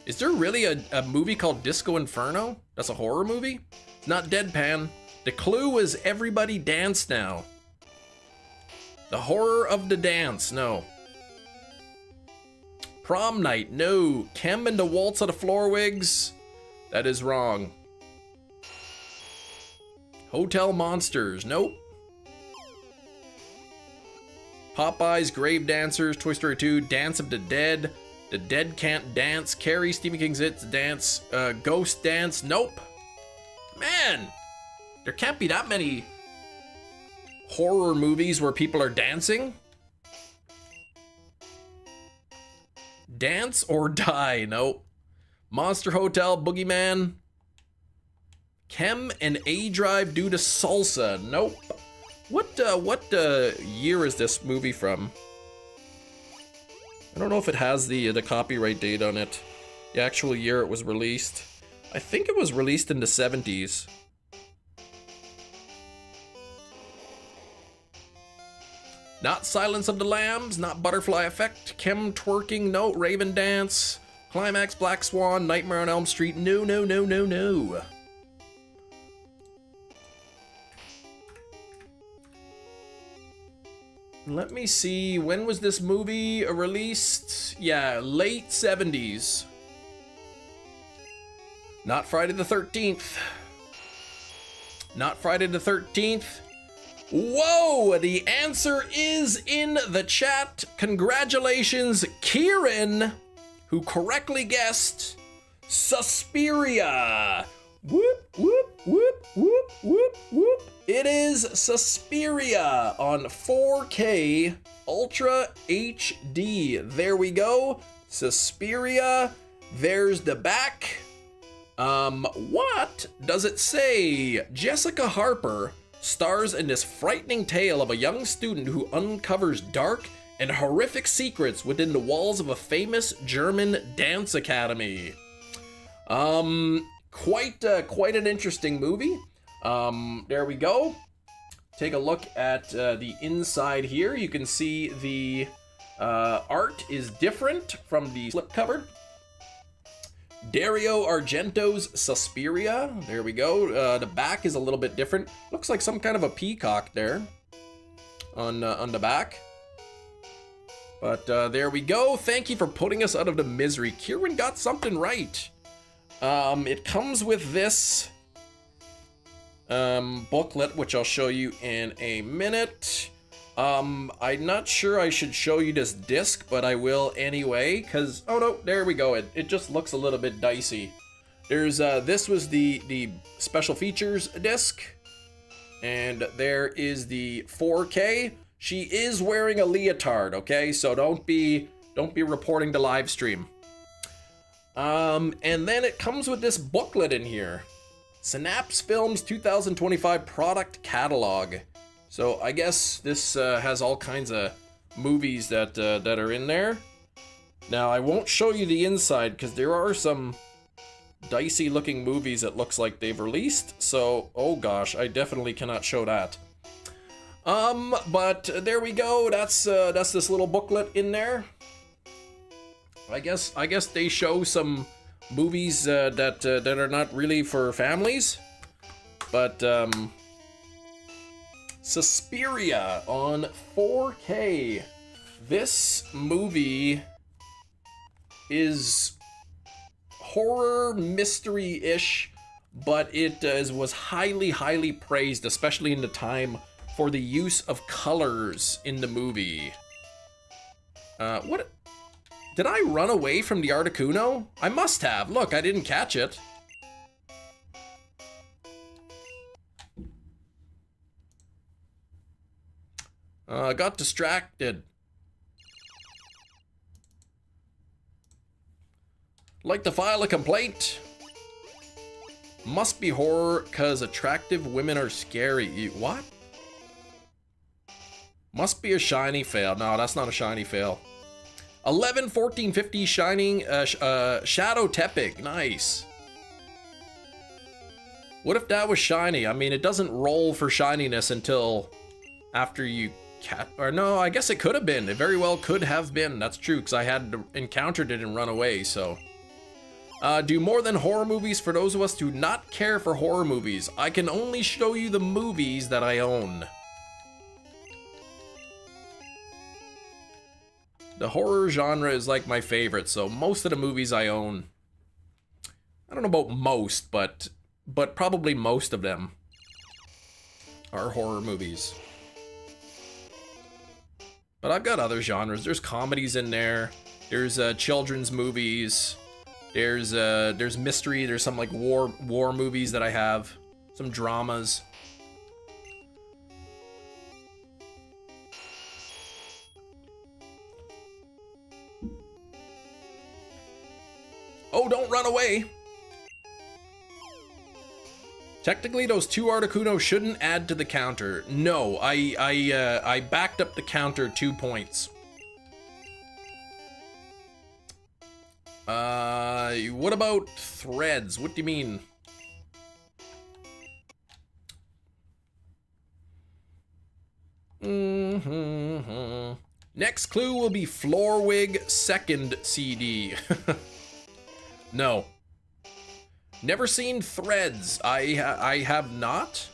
Is there really a movie called Disco Inferno? That's a horror movie? It's not Deadpan. The clue is Everybody Dance Now. The Horror of the Dance, no. Prom Night, no. Kem and the Waltz of the Floorwigs. That is wrong. Hotel Monsters, nope. Popeyes, Grave Dancers, Toy Story 2, Dance of the Dead, The Dead Can't Dance, Carrie, Stephen King's It's Dance, Ghost Dance, nope. Man, there can't be that many horror movies where people are dancing. Dance or Die, nope. Monster Hotel, Boogeyman, Kem and A Drive due to Salsa, nope. What year is this movie from? I don't know if it has the copyright date on it. The actual year it was released. I think it was released in the 70s. Not Silence of the Lambs, not Butterfly Effect, Kem Twerking, no. Raven Dance, Climax, Black Swan, Nightmare on Elm Street, no, no, no, no, no. Let me see, when was this movie released? Yeah, late 70s. Not Friday the 13th. Not Friday the 13th. Whoa! The answer is in the chat. Congratulations, Kieran, who correctly guessed Suspiria. Whoop, whoop, whoop, whoop, whoop, whoop. It is Suspiria on 4K Ultra HD. There we go. Suspiria. There's the back. What does it say? Jessica Harper stars in this frightening tale of a young student who uncovers dark and horrific secrets within the walls of a famous German dance academy. Quite an interesting movie. There we go. Take a look at the inside here. You can see the art is different from the slipcover. Dario Argento's Suspiria. There we go. The back is a little bit different. Looks like some kind of a peacock there on the back. But there we go. Thank you for putting us out of the misery. Kieran got something right. It comes with this booklet, which I'll show you in a minute. I'm not sure I should show you this disc, but I will anyway, because, oh no, there we go. It just looks a little bit dicey. There's, this was the special features disc, and there is the 4K. She is wearing a leotard, okay? So don't be reporting the live stream. And then it comes with this booklet in here. Synapse Films 2025 product catalog. So I guess this has all kinds of movies that are in there. Now I won't show you the inside because there are some dicey looking movies it looks like they've released. So, oh gosh, I definitely cannot show that. But there we go. That's this little booklet in there. I guess they show some movies that are not really for families, but Suspiria on 4K. This movie is horror mystery-ish, but it was highly praised, especially in the time, for the use of colors in the movie. What? Did I run away from the Articuno? I must have. Look, I didn't catch it. Got distracted. Like to file a complaint? Must be horror cause attractive women are scary. What? Must be a shiny fail. No, that's not a shiny fail. 11, 14, 50 shining Shadow Tepig. Nice. What if that was shiny? I mean, it doesn't roll for shininess until after you or no, I guess it could have been. It very well could have been. That's true, because I had encountered it and run away, so. Do more than horror movies for those of us who do not care for horror movies. I can only show you the movies that I own. The horror genre is like my favorite, so most of the movies I own, I don't know about most, but probably most of them are horror movies. But I've got other genres. There's comedies in there. There's children's movies. There's mystery. There's some like war movies that I have. Some dramas. Oh, don't run away. Technically, those two Articuno shouldn't add to the counter. No, I backed up the counter 2 points. What about threads? What do you mean? Next clue will be Floorwig second CD. No. Never seen Threads. I have not.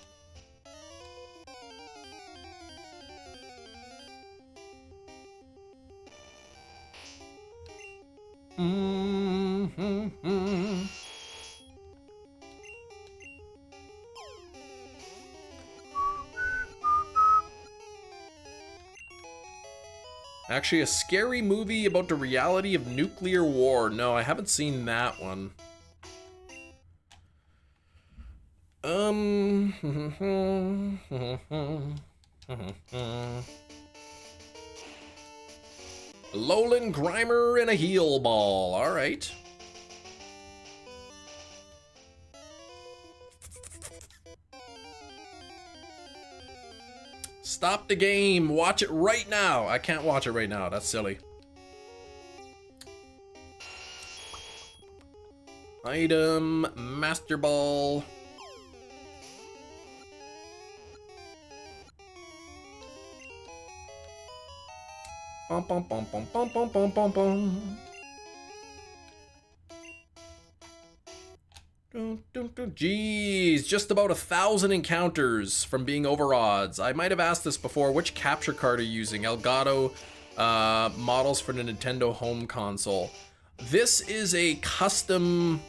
Actually, a scary movie about the reality of nuclear war. No, I haven't seen that one. Lowland Grimer and a heel ball. All right. Stop the game. Watch it right now. I can't watch it right now. That's silly. Item, Master Ball. Bum, bum, bum, bum, bum, bum, bum, bum, bum. Jeez, just about 1,000 encounters from being over odds. I might have asked this before. Which capture card are you using? Elgato models for the Nintendo home console. This is a custom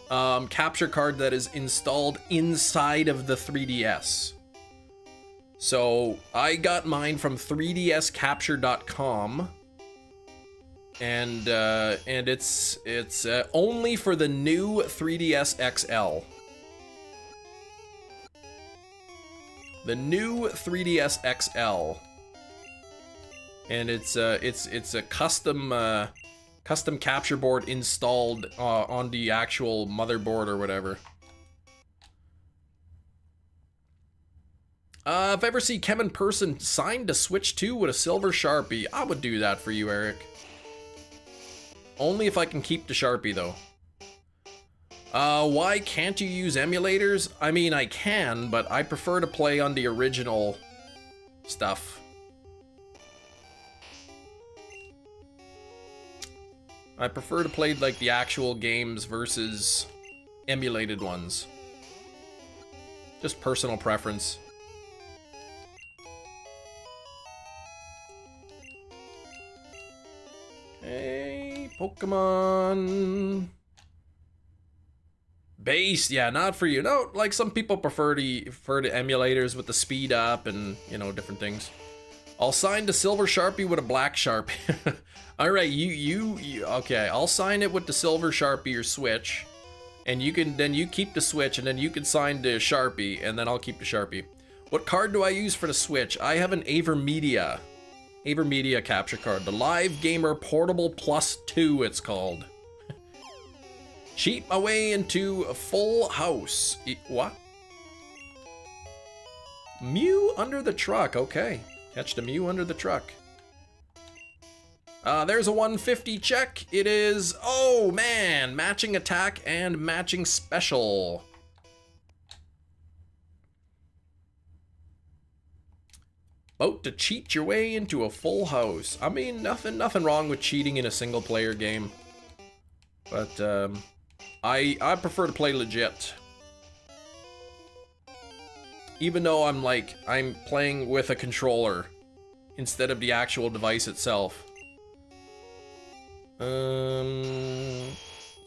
capture card that is installed inside of the 3DS. So I got mine from 3dscapture.com. And it's only for the new 3DS XL. The new 3DS XL, and it's a custom capture board installed on the actual motherboard or whatever. If I ever see Kem in person, signed to Switch 2 with a silver Sharpie, I would do that for you, Eric. Only if I can keep the Sharpie, though. Why can't you use emulators? I mean, I can, but I prefer to play on the original stuff. I prefer to play, like, the actual games versus emulated ones. Just personal preference. Hey, Pokemon. Base, yeah, not for you. No, like some people prefer the emulators with the speed up and, you know, different things. I'll sign the silver Sharpie with a black Sharpie. All right, you okay, I'll sign it with the silver Sharpie or Switch, and you keep the Switch, and then you can sign the Sharpie, and then I'll keep the Sharpie. What card do I use for the Switch? I have an Avermedia capture card. The Live Gamer Portable Plus 2, it's called. Cheat my way into a full house. What? Mew under the truck. Okay. Catch the Mew under the truck. There's a 150 check. It is, oh man, matching attack and matching special. About to cheat your way into a full house. I mean, nothing wrong with cheating in a single player game. But, I prefer to play legit. Even though I'm playing with a controller instead of the actual device itself. It's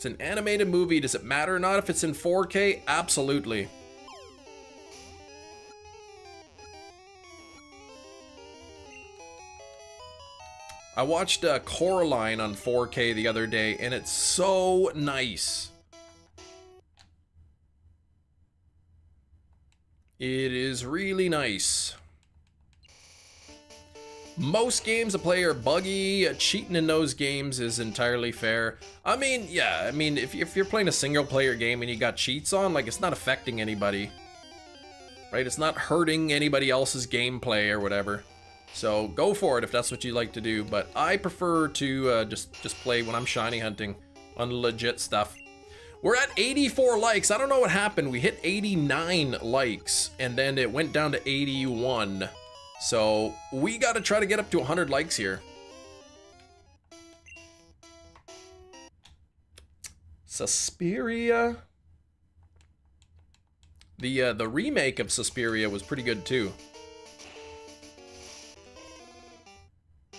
an animated movie. Does it matter or not if it's in 4K? Absolutely. I watched Coraline on 4K the other day, and it's so nice. It is really nice. Most games I play are buggy. Cheating in those games is entirely fair. I mean, yeah, I mean, if you're playing a single player game and you got cheats on, like, it's not affecting anybody. Right? It's not hurting anybody else's gameplay or whatever. So go for it if that's what you like to do, but I prefer to just play when I'm shiny hunting on legit stuff. We're at 84 likes. I don't know what happened. We hit 89 likes and then it went down to 81. So we got to try to get up to 100 likes here. Suspiria. The remake of Suspiria was pretty good too.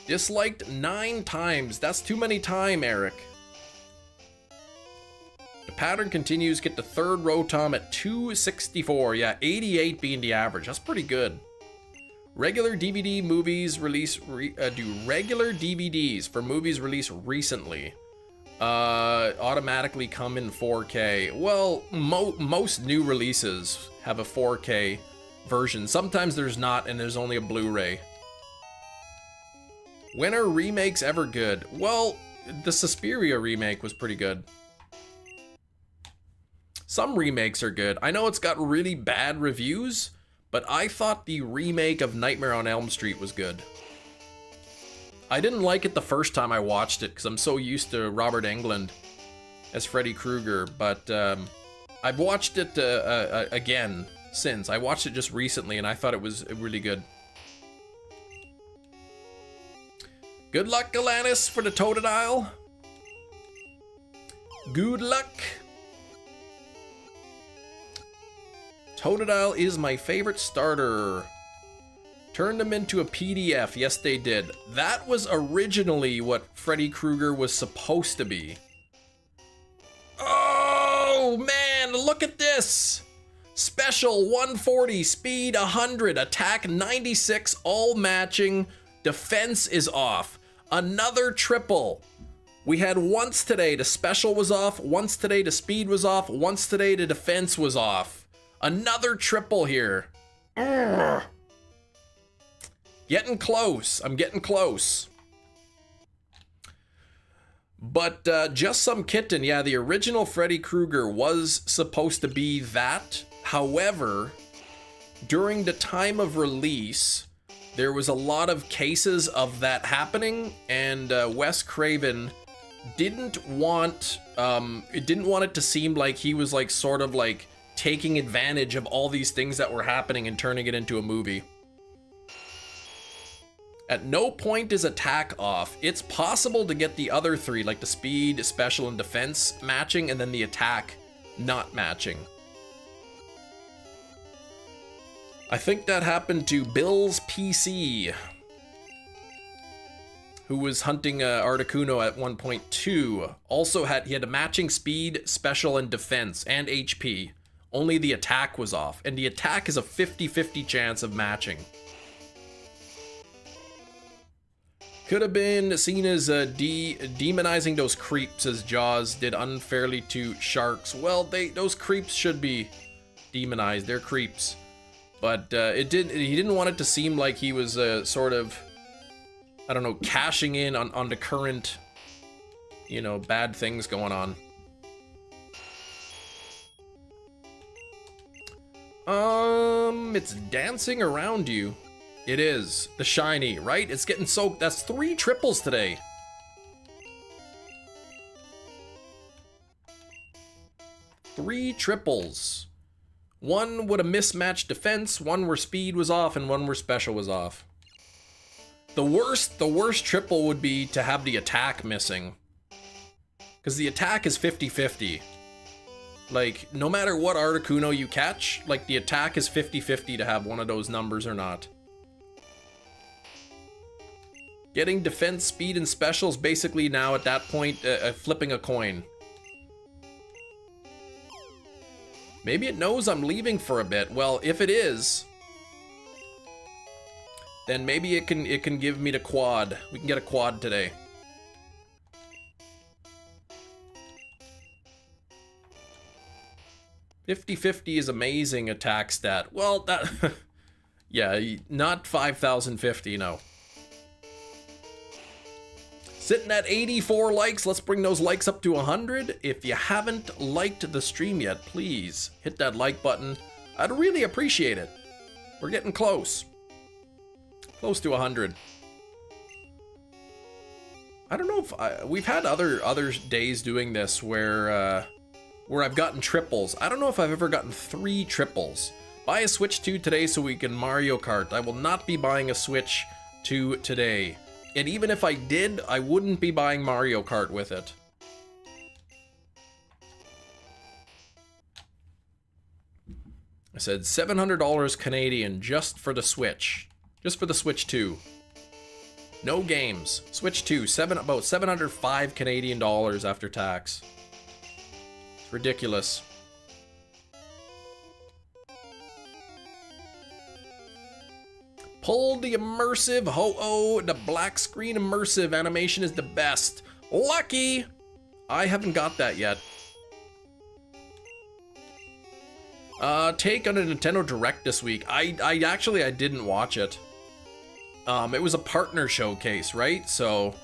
Disliked 9 times. That's too many times, Eric. The pattern continues. Get the third Rotom at 264. Yeah, 88 being the average. That's pretty good. Regular DVD movies release do regular DVDs for movies released recently automatically come in 4K. Well, most new releases have a 4K version. Sometimes there's not, and there's only a Blu-ray. When are remakes ever good? Well, the Suspiria remake was pretty good. Some remakes are good. I know it's got really bad reviews, but I thought the remake of Nightmare on Elm Street was good. I didn't like it the first time I watched it because I'm so used to Robert Englund as Freddy Krueger, but I've watched it again since. I watched it just recently and I thought it was really good. Good luck, Galanis, for the Totodile. Good luck. Totodile is my favorite starter. Turned them into a PDF. Yes, they did. That was originally what Freddy Krueger was supposed to be. Oh, man, look at this. Special 140, speed 100, attack 96, all matching. Defense is off. Another triple. We had once today the special was off, once today the speed was off, once today the defense was off. Another triple here. Urgh. Getting close. I'm getting close. But just some kitten. Yeah, the original Freddy Krueger was supposed to be that. However, during the time of release, there was a lot of cases of that happening, and Wes Craven didn't want it to seem like he was like sort of like taking advantage of all these things that were happening and turning it into a movie. At no point is attack off. It's possible to get the other three, like the speed, special, and defense matching, and then the attack not matching. I think that happened to Bill's PC, who was hunting Articuno at 1.2. Also he had a matching speed, special, and defense, and HP. Only the attack was off, and the attack is a 50-50 chance of matching. Could have been seen as demonizing those creeps as Jaws did unfairly to sharks. Well, those creeps should be demonized. They're creeps. But he didn't want it to seem like he was sort of, I don't know, cashing in on the current, you know, bad things going on. It's dancing around you. It is. The shiny, right? It's getting so... That's 3 triples today. Three triples. One with a mismatched defense, one where speed was off, and one where special was off. The worst triple would be to have the attack missing. Because the attack is 50-50. Like, no matter what Articuno you catch, like, the attack is 50-50 to have one of those numbers or not. Getting defense, speed, and specials basically now at that point flipping a coin. Maybe it knows I'm leaving for a bit. Well, if it is, then maybe it can give me the quad. We can get a quad today. $50-50 is amazing attack stat. Well, that yeah, not 5,050, no. Sitting at 84 likes. Let's bring those likes up to 100. If you haven't liked the stream yet, please hit that like button. I'd really appreciate it. We're getting close. Close to 100. I don't know if we've had other days doing this where I've gotten triples. I don't know if I've ever gotten 3 triples. Buy a Switch 2 today so we can Mario Kart. I will not be buying a Switch 2 today. And even if I did, I wouldn't be buying Mario Kart with it. I said $700 Canadian just for the Switch. Just for the Switch 2. No games. Switch 2, about 705 Canadian dollars after tax. It's ridiculous. Pull the immersive. Ho-oh, the black screen immersive animation is the best. Lucky! I haven't got that yet. Take on a Nintendo Direct this week. I actually didn't watch it. It was a partner showcase, right? So,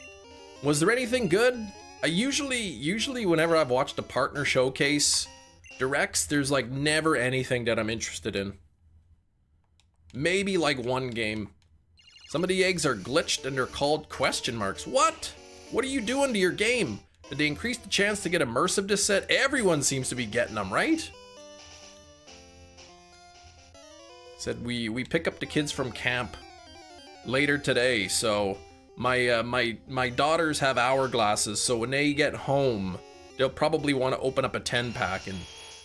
was there anything good? I usually whenever I've watched a partner showcase directs, there's like never anything that I'm interested in. Maybe like one game. Some of the eggs are glitched and they're called question marks. What? What are you doing to your game? Did they increase the chance to get immersive this set? Everyone seems to be getting them, right? Said we pick up the kids from camp later today, so my daughters have hourglasses, so when they get home, they'll probably want to open up a 10-pack. And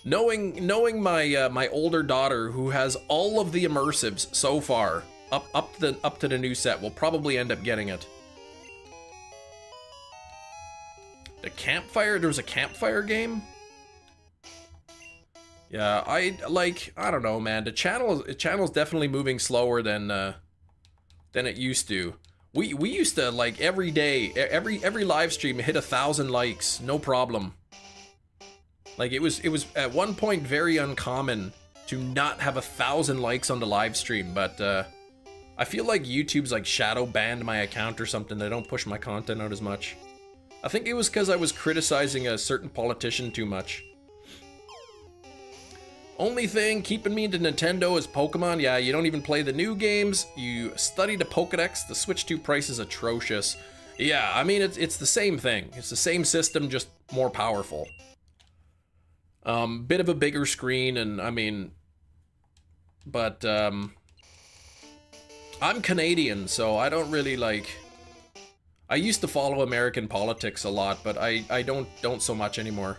knowing my older daughter, who has all of the immersives so far, up to the new set, will probably end up getting it. The campfire? There was a campfire game? Yeah, I don't know, man. The channel's definitely moving slower than it used to. We used to, like, every day, every live stream hit 1,000 likes, no problem. Like, it was at one point very uncommon to not have 1,000 likes on the live stream, but I feel like YouTube's like shadow banned my account or something. They don't push my content out as much. I think it was because I was criticizing a certain politician too much. Only thing keeping me into Nintendo is Pokemon. Yeah, you don't even play the new games. You study the Pokedex. The Switch 2 price is atrocious. Yeah, I mean, it's the same thing. It's the same system, just more powerful. Bit of a bigger screen, and I mean, but I'm Canadian, so I don't really like. I used to follow American politics a lot, but I don't so much anymore.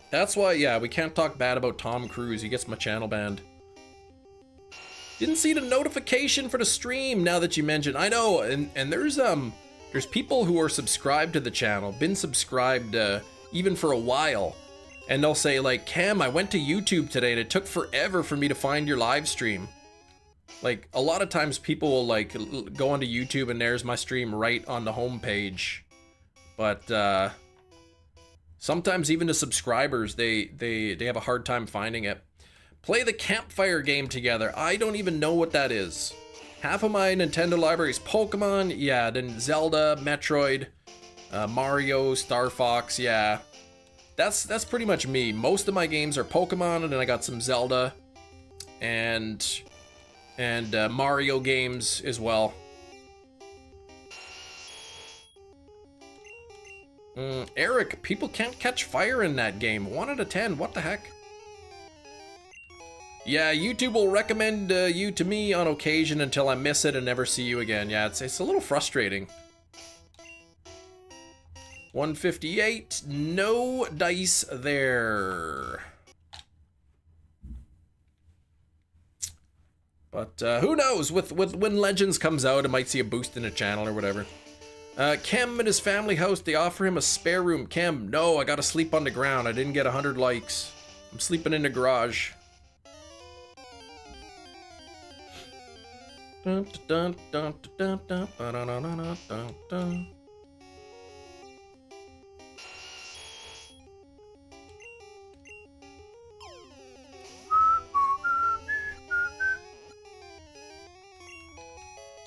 That's why, yeah, we can't talk bad about Tom Cruise. He gets my channel banned. Didn't see the notification for the stream now that you mentioned. I know, and there's people who are subscribed to the channel, been subscribed even for a while, and they'll say like, Cam, I went to YouTube today and it took forever for me to find your live stream. Like, a lot of times people will like go onto YouTube and there's my stream right on the homepage. But sometimes even the subscribers, they have a hard time finding it. Play the campfire game together. I don't even know what that is. Half of my Nintendo library is Pokemon. Yeah, then Zelda, Metroid, Mario, Star Fox. Yeah, that's pretty much me. Most of my games are Pokemon, and then I got some Zelda and Mario games as well. Eric, people can't catch fire in that game. 1 out of 10, what the heck? Yeah, YouTube will recommend you to me on occasion until I miss it and never see you again. Yeah, it's a little frustrating. 158, no dice there. But who knows? With when Legends comes out, I might see a boost in the channel or whatever. Kem and his family house, they offer him a spare room. Kem, no, I gotta sleep on the ground. I didn't get 100 likes. I'm sleeping in the garage. Dun, dun, dun, dun, dun, dun, dun, dun, dun, dun.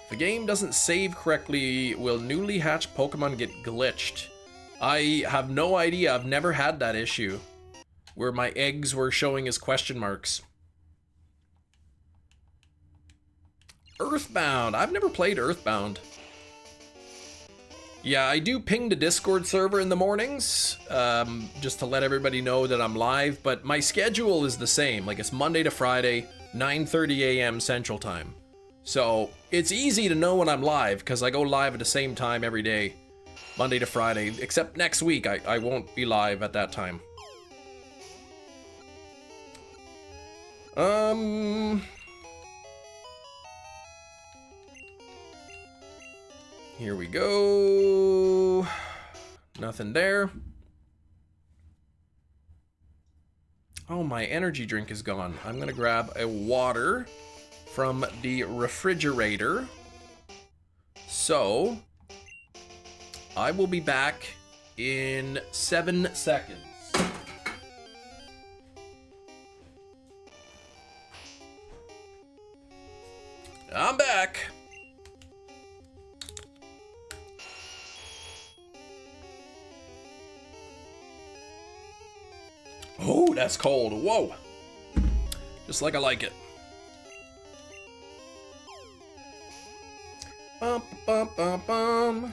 If the game doesn't save correctly, will newly hatched Pokemon get glitched? I have no idea. I've never had that issue where my eggs were showing as question marks. Earthbound. I've never played Earthbound. Yeah, I do ping the Discord server in the mornings, just to let everybody know that I'm live, but my schedule is the same. Like, it's Monday to Friday, 9:30 a.m. Central Time. So it's easy to know when I'm live because I go live at the same time every day, Monday to Friday, except next week I won't be live at that time. Here we go. Nothing there. Oh, my energy drink is gone. I'm gonna grab a water from the refrigerator. So, I will be back in 7 seconds. I'm back. Oh, that's cold. Whoa. Just like I like it. Bum, bum, bum, bum.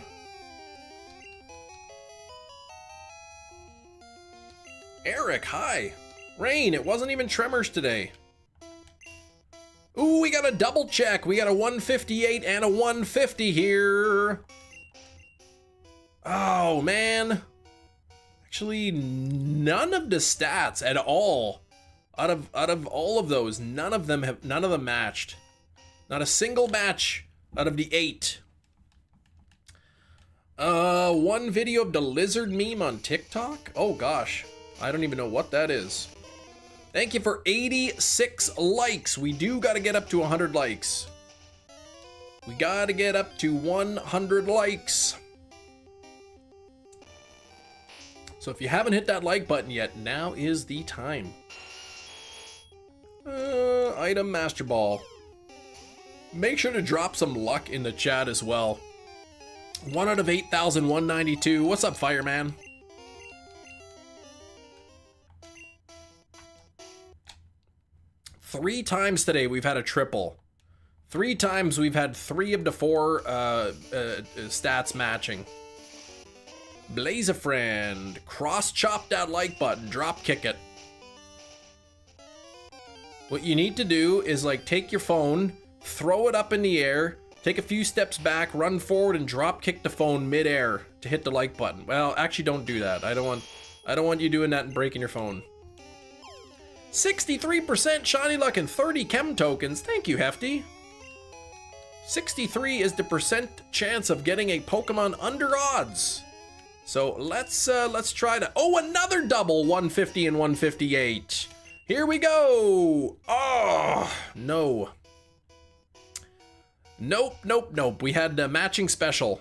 Eric, hi. Rain, it wasn't even Tremors today. Ooh, we got a double check. We got a 158 and a 150 here. Oh, man. Actually, none of the stats at all. Out of all of those, none of them matched. Not a single match out of the 8. One video of the lizard meme on TikTok? Oh gosh, I don't even know what that is. Thank you for 86 likes. We do gotta get up to 100 likes. We gotta get up to 100 likes. So if you haven't hit that like button yet, now is the time. Item Master Ball. Make sure to drop some luck in the chat as well. 1 out of 8,192. What's up, Fireman? Three times today we've had a triple. 3 times we've had 3 of the 4 stats matching. Blaze a friend. Cross chop that like button. Drop kick it. What you need to do is like take your phone, throw it up in the air, take a few steps back, run forward, and drop kick the phone mid-air to hit the like button. Well, actually, don't do that. I don't want you doing that and breaking your phone. 63% shiny luck and 30 chem tokens. Thank you, Hefty. 63 is the percent chance of getting a Pokemon under odds. So let's try to. Oh, another double 150 and 158. Here we go. Oh no. Nope. We had the matching special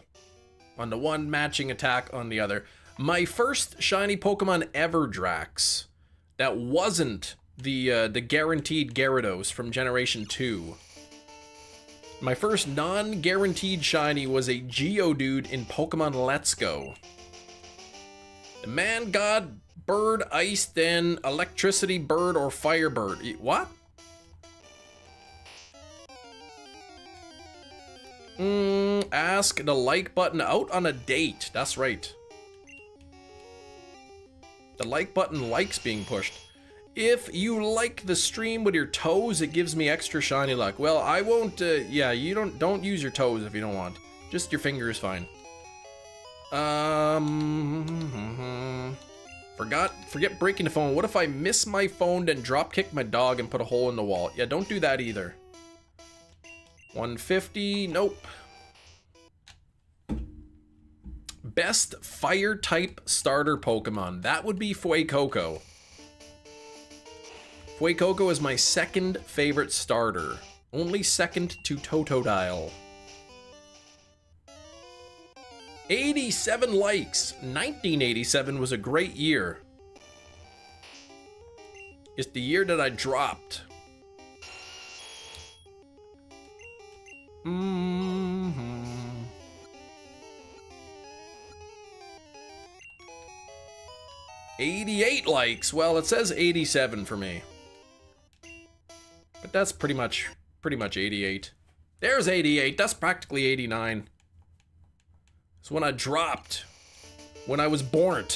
on the one, matching attack on the other. My first shiny Pokemon ever, Drax. That wasn't the guaranteed Gyarados from Generation 2. My first non-guaranteed shiny was a Geodude in Pokemon Let's Go. The man, god, bird, ice, then electricity, bird, or firebird. What? Ask the like button out on a date. That's right. The like button likes being pushed. If you like the stream with your toes, it gives me extra shiny luck. Well, I won't, yeah, you don't use your toes if you don't want. Just your finger is fine. Forget breaking the phone. What if I miss my phone, then drop kick my dog and put a hole in the wall? Yeah, don't do that either. 150, nope. Best fire type starter Pokemon. That would be Fuecoco. Fuecoco is my second favorite starter. Only second to Totodile. 87 likes. 1987 was a great year. It's the year that I dropped. 88 likes. Well, it says 87 for me. But that's pretty much 88. There's 88. That's practically 89. It's when I dropped. When I was born.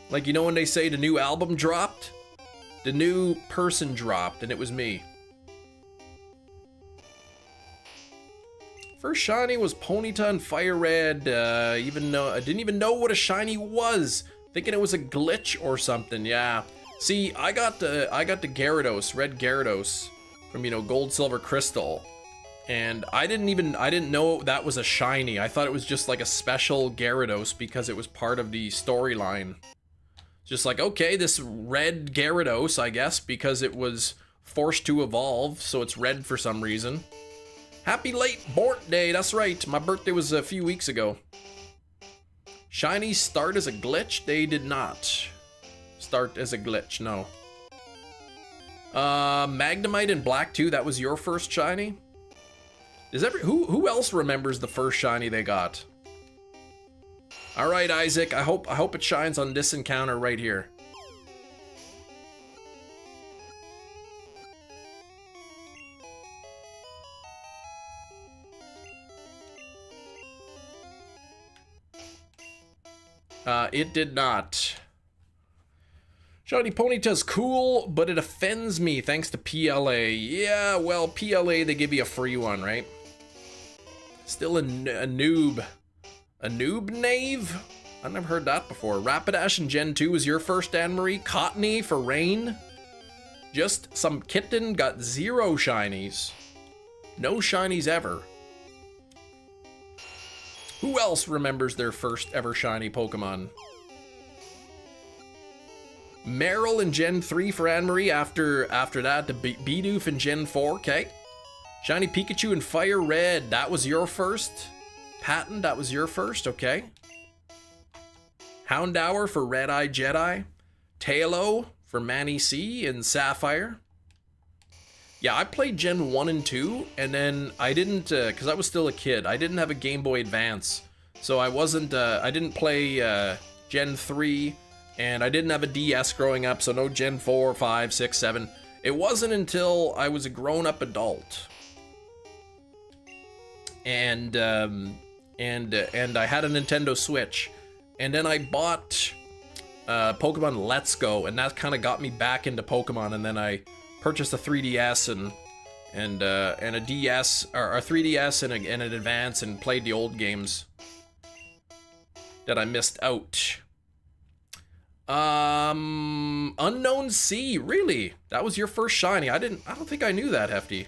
Like, you know when they say the new album dropped? The new person dropped, and it was me. First shiny was Ponyta and Fire Red. Even though I didn't even know what a shiny was, thinking it was a glitch or something. Yeah. See, I got the Gyarados, Red Gyarados, from Gold, Silver, Crystal, And I didn't know that was a shiny. I thought it was just like a special Gyarados because it was part of the storyline. Just like, okay, this red Gyarados, I guess, because it was forced to evolve, so it's red for some reason. Happy late birthday, that's right. My birthday was a few weeks ago. Shinies start as a glitch? They did not start as a glitch, no. Magnemite in Black 2, that was your first shiny? Who else remembers the first shiny they got? All right, Isaac, I hope it shines on this encounter right here. It did not. Shiny Ponyta's cool, but it offends me thanks to PLA. Yeah, well, PLA, they give you a free one, right? Still a noob. A noob knave? I've never heard that before. Rapidash in Gen 2 was your first, Anne-Marie. Cottony for Rain. Just some kitten got 0 shinies. No shinies ever. Who else remembers their first ever shiny Pokemon? Meryl in Gen 3 for Anne-Marie. After that, the Bidoof in Gen 4. Okay. Shiny Pikachu in Fire Red. That was your first. Patton, that was your first. Okay. Houndour for Red Eye Jedi. Tailo for Manny C in Sapphire. Yeah, I played Gen 1 and 2, and then I didn't, because I was still a kid, I didn't have a Game Boy Advance. So I didn't play Gen 3, and I didn't have a DS growing up, so no Gen 4, 5, 6, 7. It wasn't until I was a grown-up adult. And I had a Nintendo Switch. And then I bought Pokemon Let's Go, and that kind of got me back into Pokemon, and then I purchased a 3DS and a DS or a 3DS and an Advance and played the old games that I missed out. Unknown Sea, really? That was your first shiny? I don't think I knew that, Hefty.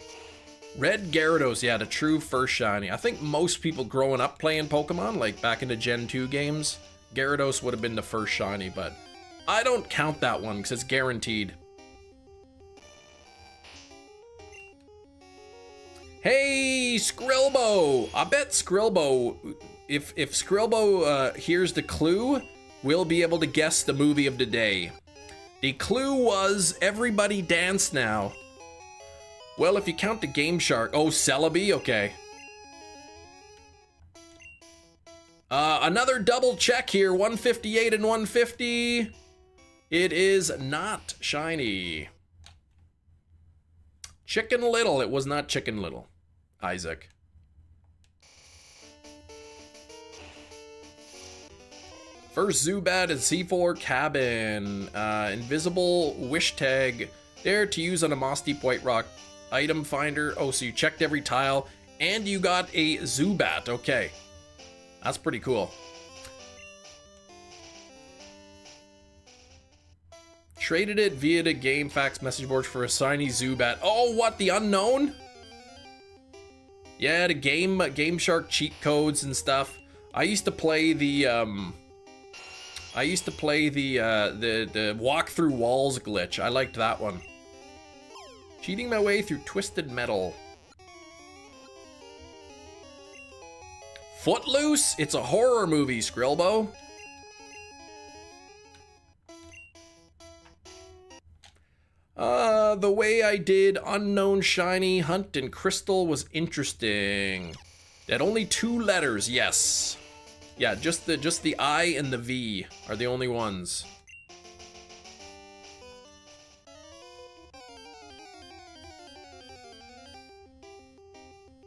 Red Gyarados, yeah, the true first shiny. I think most people growing up playing Pokemon, like back into Gen 2 games, Gyarados would have been the first shiny, but I don't count that one because it's guaranteed. Hey, Skrilbo! I bet Skrilbo, if Skrilbo hears the clue, we'll be able to guess the movie of the day. The clue was Everybody Dance Now. Well, if you count the Game Shark, oh, Celebi, okay. Another double check here, 158 and 150. It is not shiny. Chicken Little, it was not Chicken Little. Isaac. First Zubat is C4 Cabin. Invisible Wish Tag. There to use on a Moss Deep White Rock item finder. Oh, so you checked every tile and you got a Zubat. Okay. That's pretty cool. Traded it via the GameFAQs message board for a shiny Zubat. Oh, what? The unknown? Yeah, the Game Shark cheat codes and stuff. I used to play the walk through walls glitch. I liked that one. Cheating my way through Twisted Metal. Footloose? It's a horror movie, Skrilbo. The way I did Unknown Shiny Hunt and Crystal was interesting. That only 2 letters, yes. Yeah, just the I and the V are the only ones.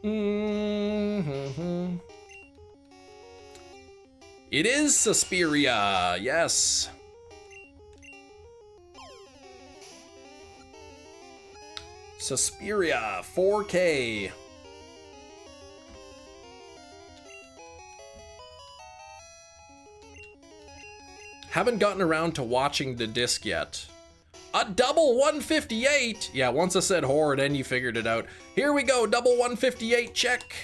Mm-hmm. It is Suspiria, yes. Suspiria 4K. Haven't gotten around to watching the disc yet. A double 158. Yeah, once I said horror, then you figured it out. Here we go, double 158, check.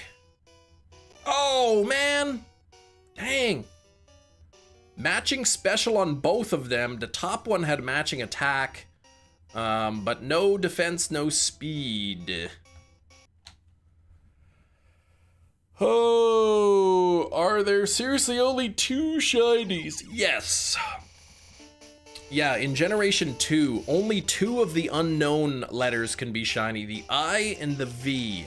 Oh, man. Dang. Matching special on both of them. The top one had matching attack, but no defense, no speed. Oh, are there seriously only 2 shinies? Yes. Yeah, in Generation 2, only 2 of the unknown letters can be shiny, the I and the V.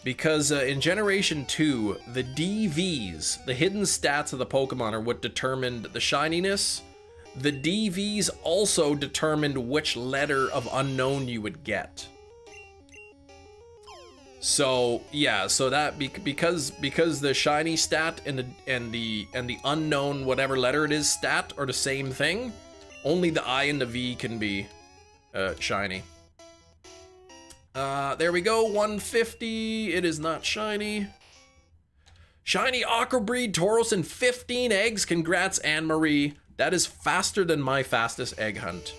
Because in Generation 2, the DVs, the hidden stats of the Pokemon, are what determined the shininess. The DVs also determined which letter of unknown you would get. So yeah, so that because the shiny stat and the unknown whatever letter it is stat are the same thing, only the I and the V can be shiny. There we go, 150. It is not shiny. Shiny Aqua Breed Tauros and 15 eggs. Congrats, Anne-Marie. That is faster than my fastest egg hunt.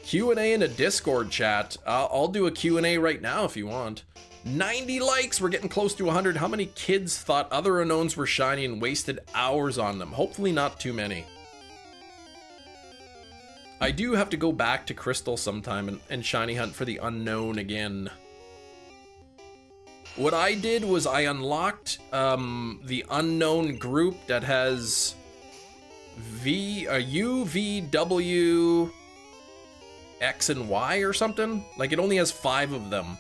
Q&A in a Discord chat. I'll do a Q&A right now if you want. 90 likes. We're getting close to 100. How many kids thought other unknowns were shiny and wasted hours on them? Hopefully not too many. I do have to go back to Crystal sometime and shiny hunt for the unknown again. What I did was I unlocked the unknown group that has U, V, W, X, and Y or something. Like it only has 5 of them.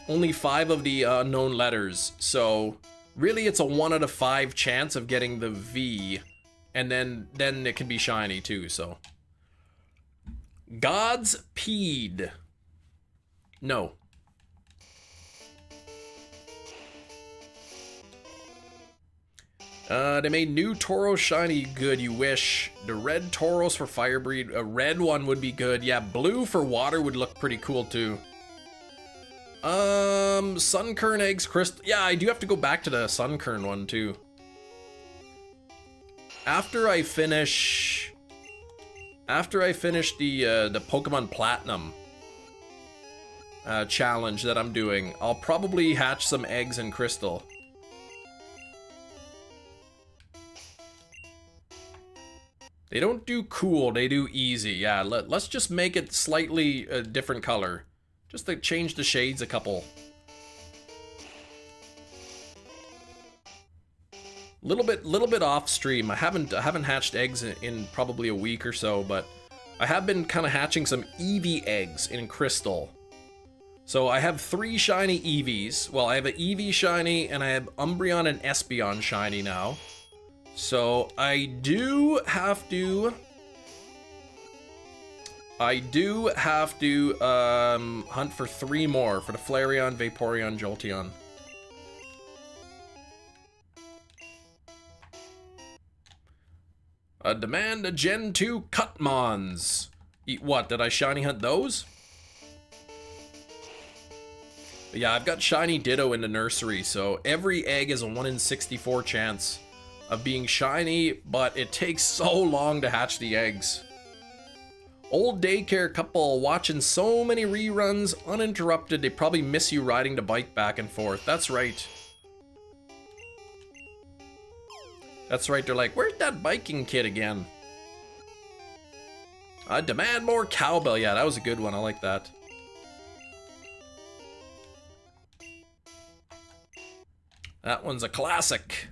Only 5 of the unknown letters. So really it's a 1 out of 5 chance of getting the V. And then it can be shiny too, so. Godspeed. No. They made new Tauros shiny. Good, you wish. The red Tauros for fire breed. A red one would be good. Yeah, blue for water would look pretty cool too. Sunkern eggs crystal. Yeah, I do have to go back to the Sunkern one too. After I finish the Pokemon Platinum challenge that I'm doing, I'll probably hatch some eggs in Crystal. They don't do cool, they do easy. Yeah, let's just make it slightly a different color. Just to change the shades a couple. Little bit off stream. I haven't hatched eggs in probably a week or so, but I have been kind of hatching some Eevee eggs in Crystal. So I have 3 shiny Eevees. Well, I have an Eevee shiny and I have Umbreon and Espeon shiny now. So I do have to hunt for 3 more for the Flareon, Vaporeon, Jolteon. Demand a Gen 2 Cutmons. Eat what? Did I shiny hunt those? But yeah, I've got shiny Ditto in the nursery, so every egg is a 1 in 64 chance of being shiny, but it takes so long to hatch the eggs. Old daycare couple watching so many reruns uninterrupted. They probably miss you riding the bike back and forth. That's right. That's right, they're like, where's that biking kid again? I demand more cowbell. Yeah, that was a good one. I like that. That one's a classic.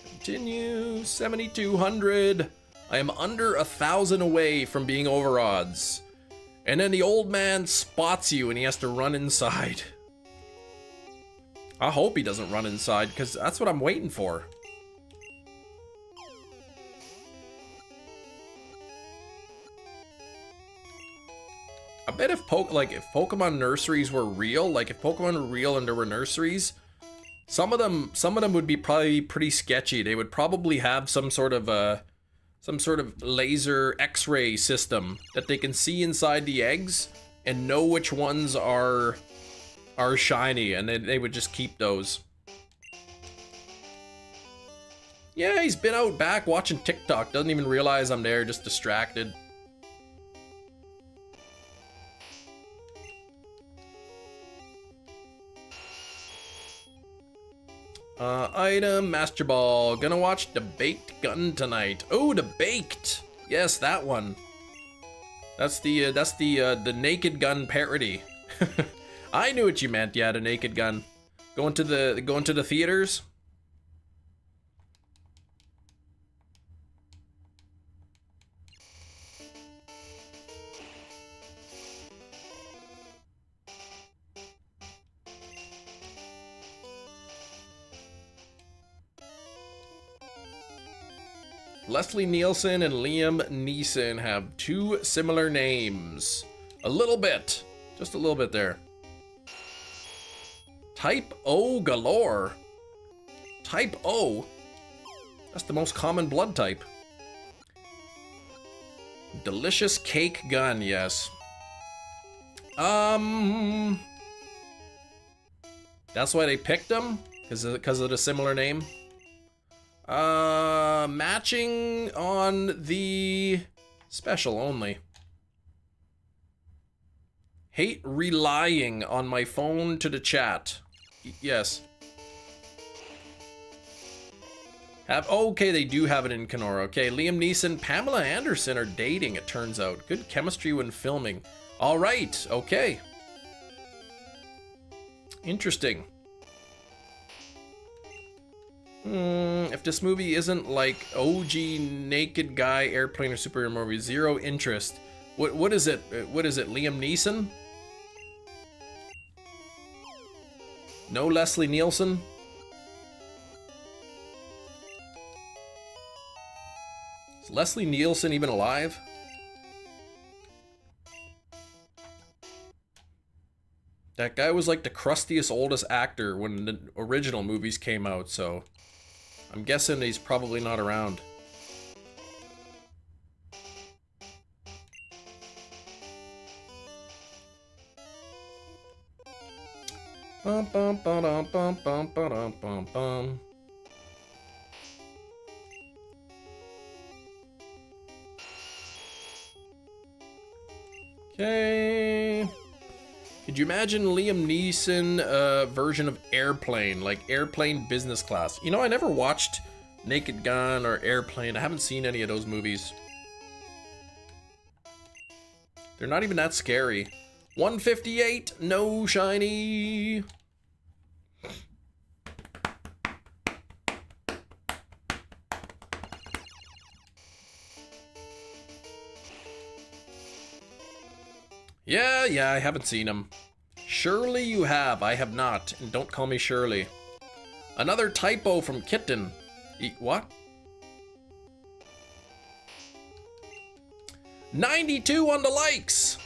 Continue, 7,200. I am under 1,000 away from being over odds. And then the old man spots you and he has to run inside. I hope he doesn't run inside, because that's what I'm waiting for. I bet if Pokemon nurseries were real, like if Pokemon were real and there were nurseries, some of them would be probably pretty sketchy. They would probably have some sort of laser X-ray system that they can see inside the eggs and know which ones are shiny, and they would just keep those. Yeah, he's been out back watching TikTok. Doesn't even realize I'm there, just distracted. Item, Master Ball. Gonna watch The Baked Gun tonight. Oh, The Baked. Yes, that one. That's the Naked Gun parody. I knew what you meant. Yeah, the Naked Gun. Going to the theaters. Leslie Nielsen and Liam Neeson have two similar names. A little bit. Just a little bit there. Type O galore. Type O? That's the most common blood type. Delicious cake gun, yes. That's why they picked them? Because of the similar name? Matching on the special only. Hate relying on my phone to the chat. Yes. Okay, they do have it in Kenora. Okay, Liam Neeson, Pamela Anderson are dating, it turns out. Good chemistry when filming. All right, okay. Interesting. If this movie isn't like OG Naked Guy, Airplane, or superhero movie, zero interest. What is it? What is it? Liam Neeson? No Leslie Nielsen? Is Leslie Nielsen even alive? That guy was like the crustiest, oldest actor when the original movies came out, so I'm guessing he's probably not around. Bum, bum, ba-dum, bum, bum, ba-dum, bum, bum. Okay. Could you imagine Liam Neeson version of Airplane, like Airplane Business Class? You know, I never watched Naked Gun or Airplane. I haven't seen any of those movies. They're not even that scary. 158, no shiny. Yeah, I haven't seen him. Surely you have, I have not, and don't call me Shirley. Another typo from Kitten. What? 92 on the likes!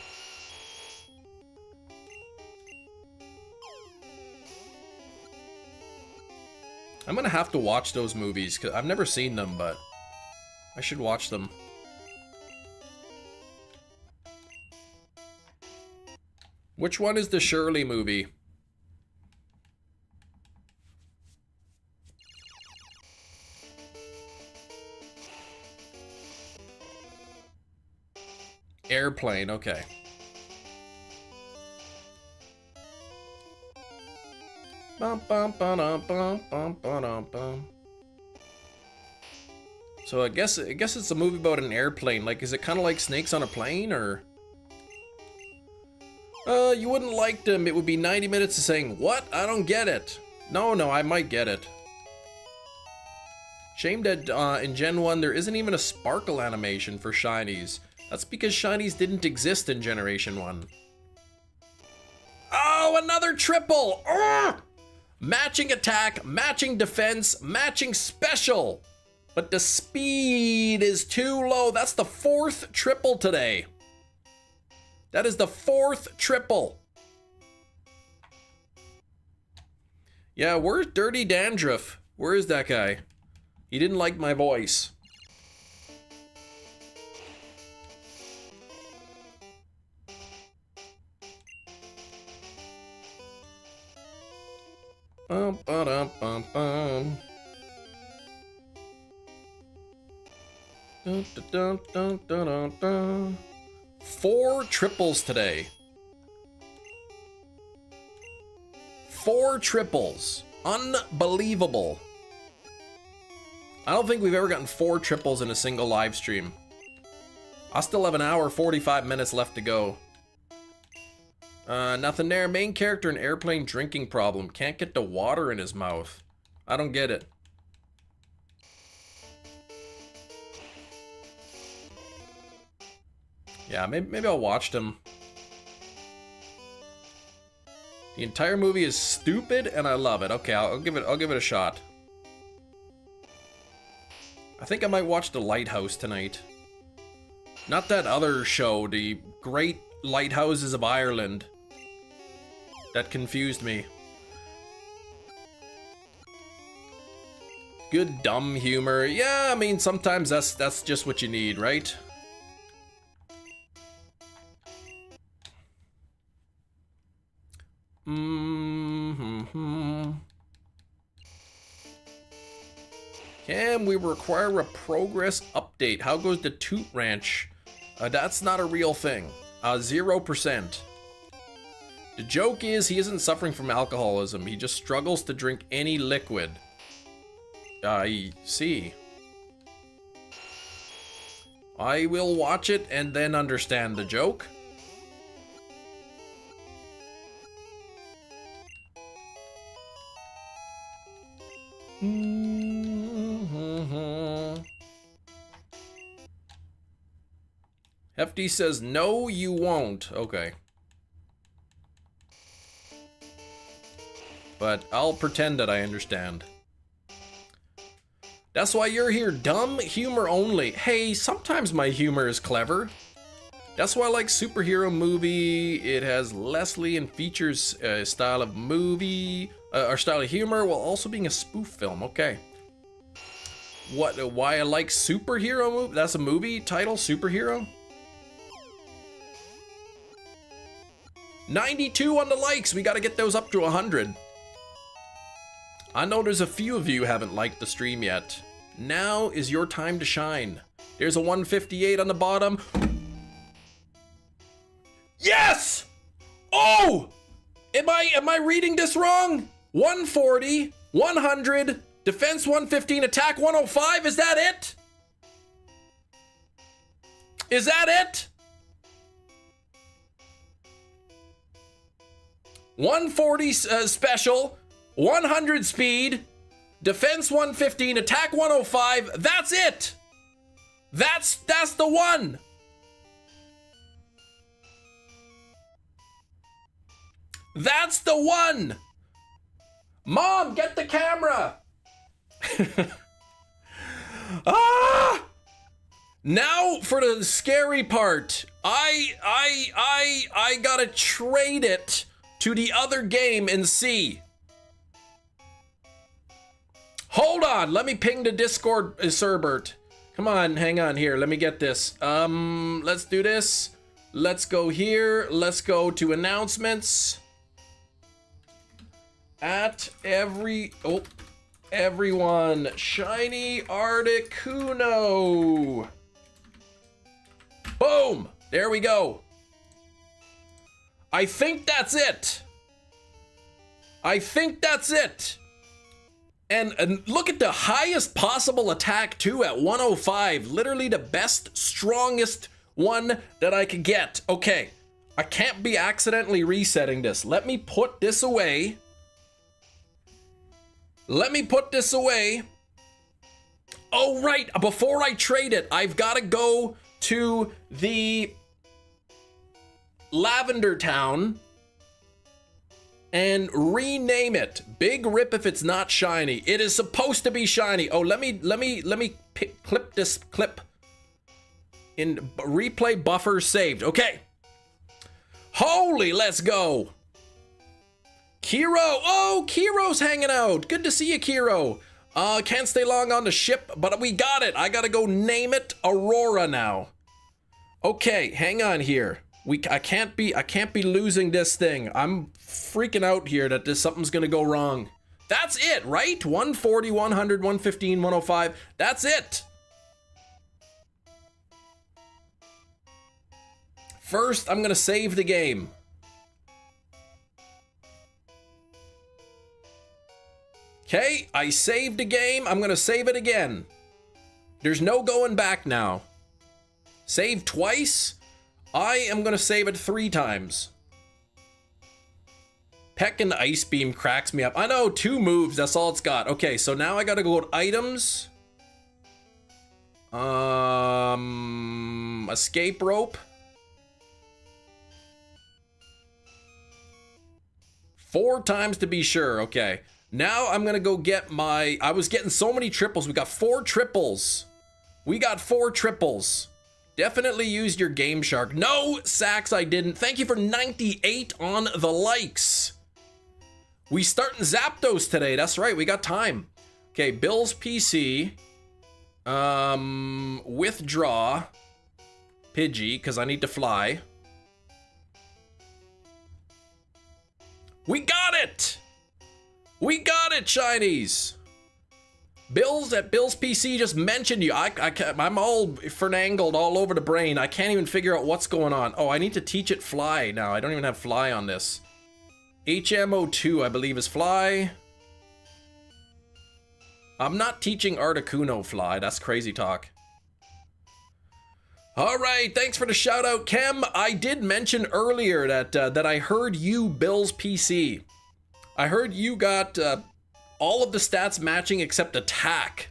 I'm gonna have to watch those movies, because I've never seen them, but I should watch them. Which one is the Shirley movie? Airplane, okay. Bum, bum, ba-dum, bum, bum, ba-dum, bum. So I guess it's a movie about an airplane. Like, is it kind of like Snakes on a Plane, or? You wouldn't like them. It would be 90 minutes of saying, what? I don't get it. No, I might get it. Shame that in Gen 1 there isn't even a sparkle animation for shinies. That's because shinies didn't exist in Generation 1. Oh, another triple! Urgh! Matching attack, matching defense, matching special. But the speed is too low. That's the fourth triple today. That is the fourth triple. Yeah, where's Dirty Dandruff? Where is that guy? He didn't like my voice. Bum, ba-dum, bum, bum. Dun, dun, dun, dun, dun, dun. 4 triples today. 4 triples. Unbelievable. I don't think we've ever gotten 4 triples in a single live stream. I still have an hour 45 minutes left to go. Nothing there. Main character in airplane drinking problem. Can't get the water in his mouth. I don't get it. Yeah, maybe I'll watch them. The entire movie is stupid and I love it. Okay, I'll give it a shot. I think I might watch The Lighthouse tonight. Not that other show, the Great Lighthouses of Ireland. That confused me. Good dumb humor. Yeah, I mean sometimes that's just what you need, right? Cam, we require a progress update. How goes the Toot Ranch? That's not a real thing. 0%. The joke is he isn't suffering from alcoholism. He just struggles to drink any liquid. I see. I will watch it and then understand the joke. Hefty says, no, you won't. Okay. But I'll pretend that I understand. That's why you're here, dumb humor only. Hey, sometimes my humor is clever. That's why I like superhero movie. It has Leslie and features a style of movie, or style of humor, while also being a spoof film. Okay. Why I like superhero movie? That's a movie title, superhero? 92 on the likes. We got to get those up to 100. I know there's a few of you who haven't liked the stream yet. Now is your time to shine. There's a 158 on the bottom. Yes! Oh! Am I reading this wrong? 140, 100, defense 115, attack 105. Is that it? Is that it? 140 special, 100 speed, defense 115, attack 105. That's it. That's the one. That's the one. Mom, get the camera. Ah! Now for the scary part. I gotta trade it to the other game and see. Hold on, let me ping the Discord Cerbert. Come on, hang on here. Let me get this. Let's do this. Let's go here. Let's go to announcements. At everyone, shiny Articuno. Boom! There we go. I think that's it. I think that's it. And look at the highest possible attack too at 105. Literally the best, strongest one that I could get. Okay, I can't be accidentally resetting this. Let me put this away. Let me put this away. Oh, right. Before I trade it, I've got to go to the Lavender Town and rename it. Big rip if it's not shiny. It is supposed to be shiny. Oh, let me clip this clip. In replay buffer saved. Okay. Holy, let's go. Kiro, oh, Kiro's hanging out. Good to see you, Kiro. Can't stay long on the ship, but we got it. I gotta go name it Aurora now. Okay, hang on here. I can't be losing this thing. I'm freaking out here that something's gonna go wrong. That's it, right? 140, 100, 115, 105. That's it. First, I'm going to save the game. Okay, I saved a game. I'm going to save it again. There's no going back now. Save twice. I am going to save it 3 times. Peck and Ice Beam cracks me up. I know, 2 moves. That's all it's got. Okay, so now I got to go to items. Escape rope. 4 times to be sure. Okay. Now I'm gonna go get my... I was getting so many triples. We got 4 triples. We got 4 triples. Definitely used your Game Shark. No, Sax, I didn't. Thank you for 98 on the likes. We starting Zapdos today. That's right. We got time. Okay, Bill's PC. Withdraw. Pidgey, because I need to fly. We got it! We got it, Shinies! Bill's PC just mentioned you. I'm all fernangled all over the brain. I can't even figure out what's going on. Oh, I need to teach it fly now. I don't even have fly on this. HMO2, I believe, is fly. I'm not teaching Articuno fly. That's crazy talk. All right, thanks for the shout out, Kem. I did mention earlier that I heard you, Bill's PC. I heard you got all of the stats matching except attack.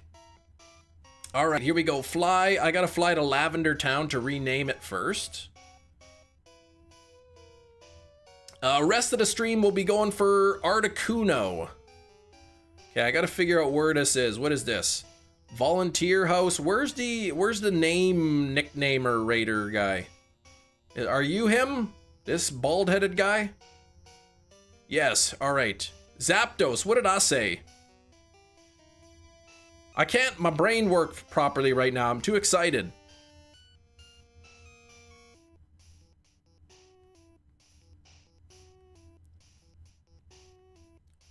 All right, here we go. Fly. I gotta fly to Lavender Town to rename it first. Rest of the stream will be going for Articuno. Okay, I gotta figure out where this is. What is this? Volunteer house. Where's the name nicknamer raider guy? Are you him? This bald-headed guy? Yes, alright. Zapdos, what did I say? I can't, my brain work properly right now. I'm too excited.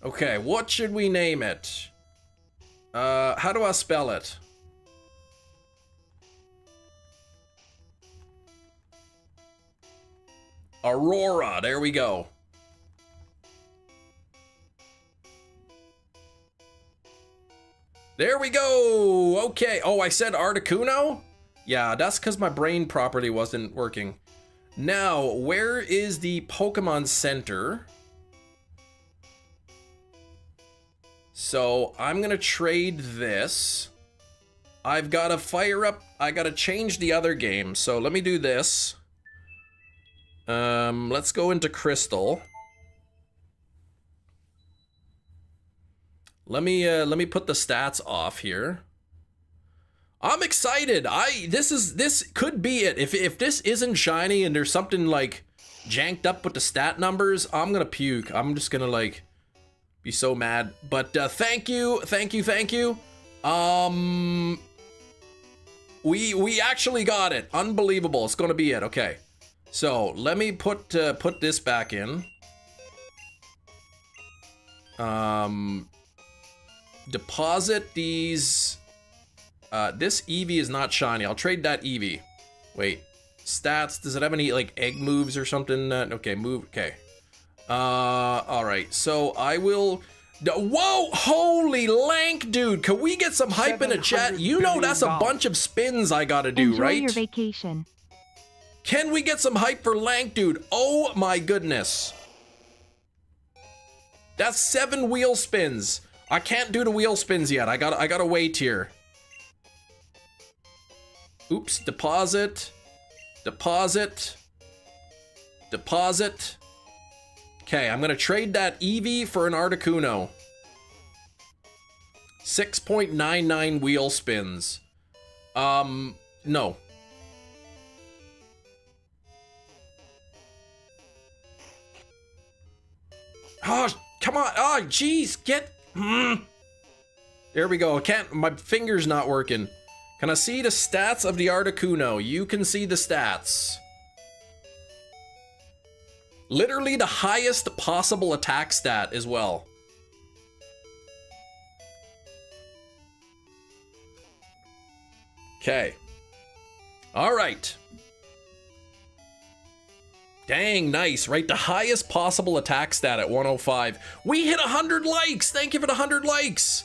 Okay, what should we name it? How do I spell it? Aurora, there we go. There we go! Okay, oh, I said Articuno? Yeah, that's because my brain properly wasn't working. Now, where is the Pokemon Center? So, I'm gonna trade this. I've gotta fire up, I gotta change the other game. So, let me do this. Let's go into Crystal. Let me put the stats off here. I'm excited. This could be it. If this isn't shiny and there's something like janked up with the stat numbers, I'm gonna puke. I'm just gonna like be so mad. But thank you. We actually got it. Unbelievable. It's gonna be it. Okay. So let me put this back in. Deposit these. This Eevee is not shiny. I'll trade that Eevee. Wait, stats. Does it have any like egg moves or something? Okay, move. Okay. All right. So I will. Whoa! Holy lank, dude! Can we get some hype in the chat? You know that's a bunch of spins I gotta do, Enjoy right? your vacation. Can we get some hype for lank, dude? Oh my goodness! That's 7 wheel spins. I can't do the wheel spins yet. I gotta wait here. Oops, deposit. Deposit. Deposit. Okay, I'm gonna trade that Eevee for an Articuno. 6.99 wheel spins. No. Oh, come on. Oh, jeez. Get... There we go. I can't... My finger's not working. Can I see the stats of the Articuno? You can see the stats. Literally the highest possible attack stat as well. Okay. All right. Dang, nice, right? The highest possible attack stat at 105. We hit 100 likes. Thank you for the 100 likes.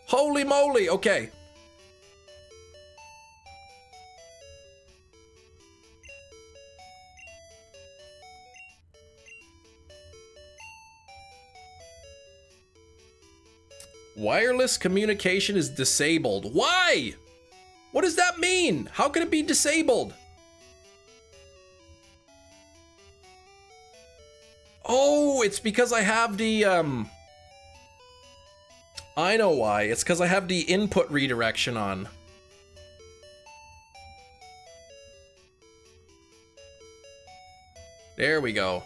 Holy moly. Okay. Wireless communication is disabled. Why? What does that mean? How can it be disabled? Oh, it's because I have the, I know why. It's because I have the input redirection on. There we go.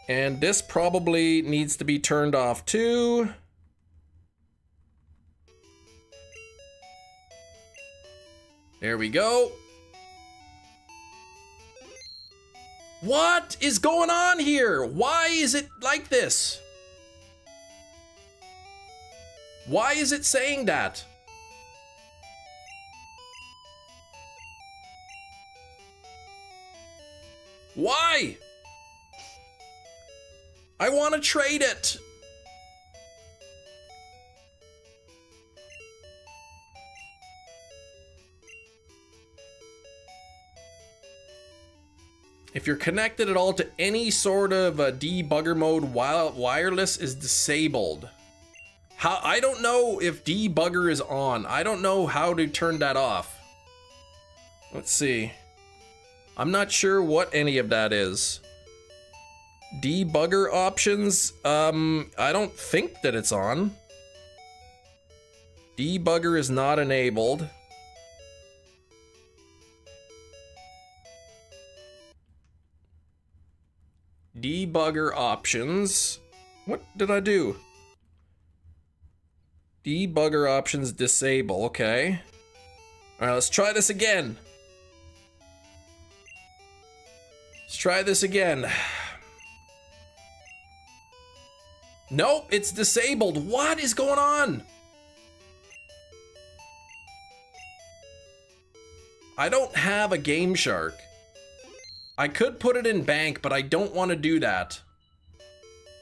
And this probably needs to be turned off too. There we go. What is going on here? Why is it like this? Why is it saying that? Why? I want to trade it. If you're connected at all to any sort of debugger mode while wireless is disabled. How? I don't know if debugger is on. I don't know how to turn that off. Let's see. I'm not sure what any of that is. Debugger options, I don't think that it's on. Debugger is not enabled. Debugger options. What did I do? Debugger options disable, okay. Alright, let's try this again. Let's try this again. Nope, it's disabled. What is going on? I don't have a Game Shark. I could put it in bank, but I don't want to do that.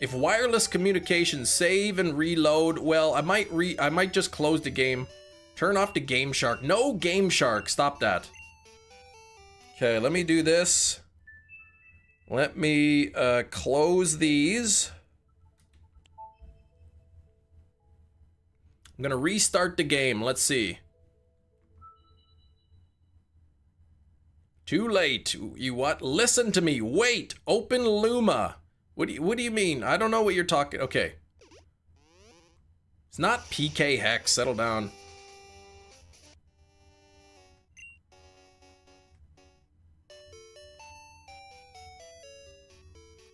If wireless communication save and reload, well, I might just close the game. Turn off the Game Shark. No Game Shark. Stop that. Okay, let me do this. Let me close these. I'm gonna restart the game. Let's see. Too late. You what? Listen to me. Wait. Open Luma. What do you mean? I don't know what you're talking. Okay. It's not PK Hex. Settle down.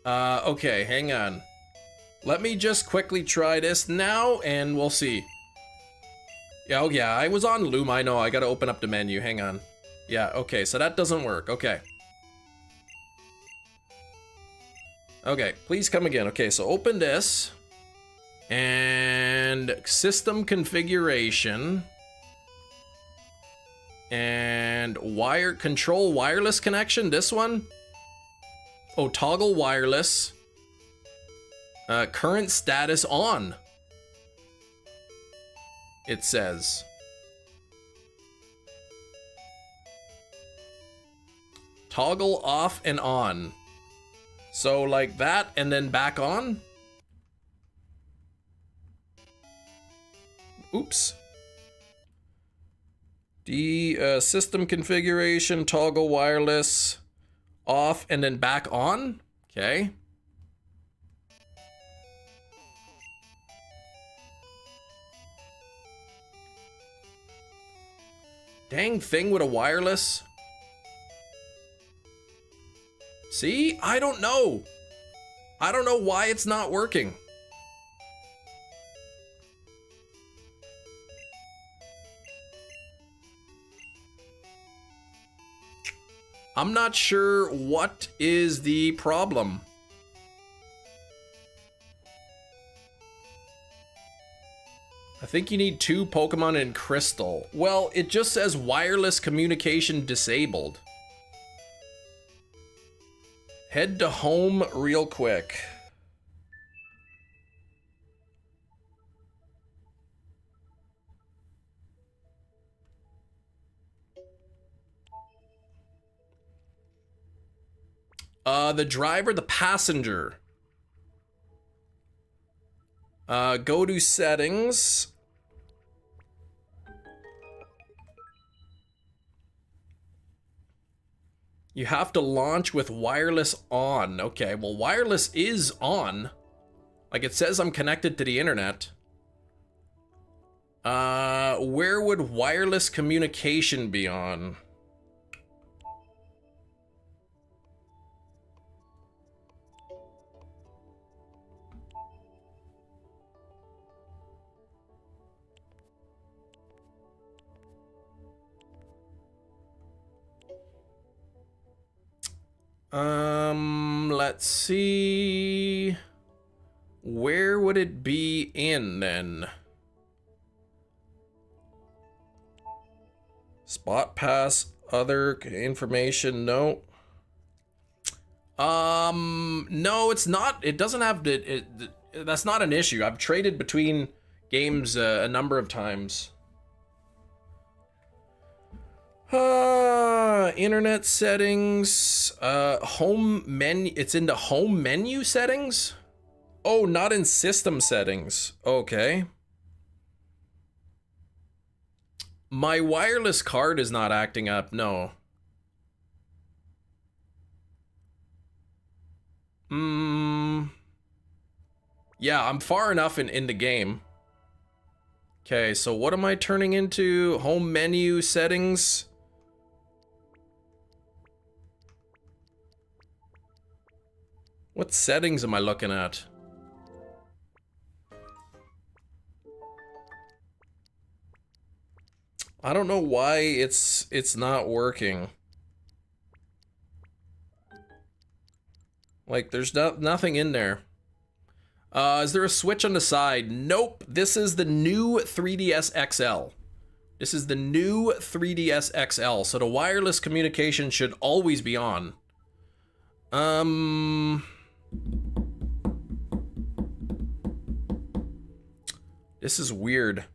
Okay, hang on. Let me just quickly try this now and we'll see. Yeah, oh yeah, I was on Loom, I know, I gotta open up the menu, hang on. Yeah, okay, so that doesn't work, okay. Okay, please come again. Okay, so open this. And system configuration. And control wireless connection, this one. Oh, toggle wireless. Current status on. It says. Toggle off and on. So like that and then back on. Oops. System configuration, toggle wireless, off and then back on. Okay. Dang thing with a wireless. See? I don't know. I don't know why it's not working. I'm not sure what is the problem. I think you need 2 Pokemon in Crystal. Well, it just says wireless communication disabled. Head to home real quick. The driver, the passenger. Go to settings. You have to launch with wireless on. Okay, well, wireless is on. Like, it says I'm connected to the internet. Where would wireless communication be on? Let's see. Where would it be in then? Spot pass, other information, no. No, it's not. It doesn't have to, that's not an issue. I've traded between games a number of times. Internet settings, home menu, it's into home menu settings? Oh, not in system settings. Okay. My wireless card is not acting up, no. Yeah, I'm far enough in the game. Okay, so what am I turning into? Home menu settings? What settings am I looking at? I don't know why it's not working. Like, there's nothing in there. Is there a switch on the side? Nope. This is the new 3DS XL. This is the new 3DS XL, so the wireless communication should always be on. This is weird.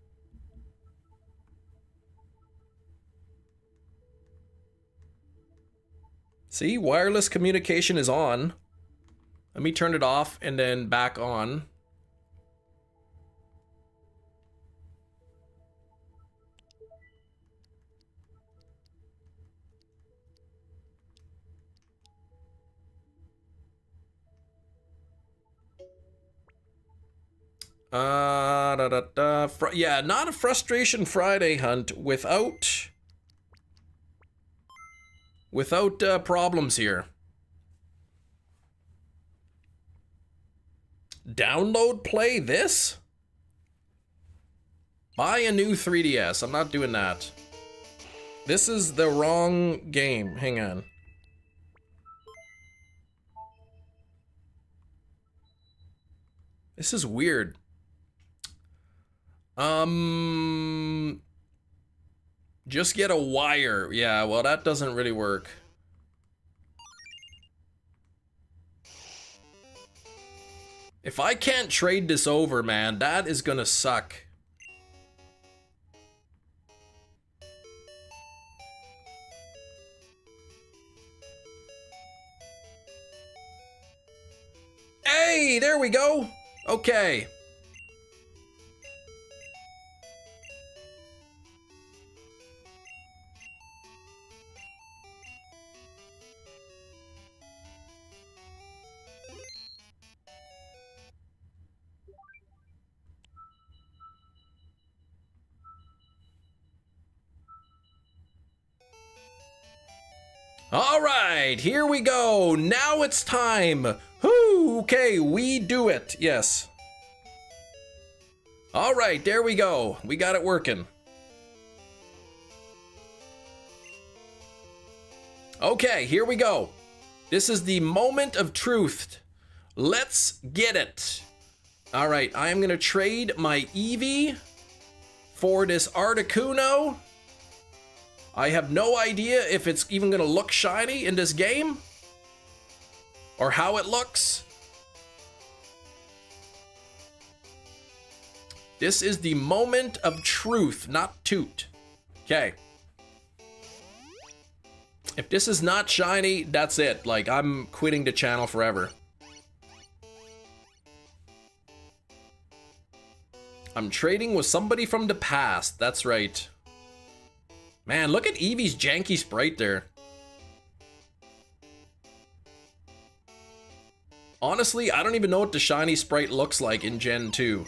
See, wireless communication is on. Let me turn it off and then back on. Yeah, not a Frustration Friday hunt without problems here. Download, play this? Buy a new 3DS. I'm not doing that. This is the wrong game. Hang on. This is weird. Just get a wire. Yeah, well, that doesn't really work. If I can't trade this over, man, that is gonna suck. Hey, there we go. Okay. All right, here we go. Now it's time. Whoo, okay, we do it. Yes. All right, there we go. We got it working. Okay, here we go. This is the moment of truth. Let's get it. All right, I am going to trade my Eevee for this Articuno. I have no idea if it's even gonna look shiny in this game or how it looks. This is the moment of truth, not toot. Okay. If this is not shiny, that's it. Like, I'm quitting the channel forever. I'm trading with somebody from the past. That's right. Man, look at Eevee's janky sprite there. Honestly, I don't even know what the shiny sprite looks like in Gen 2.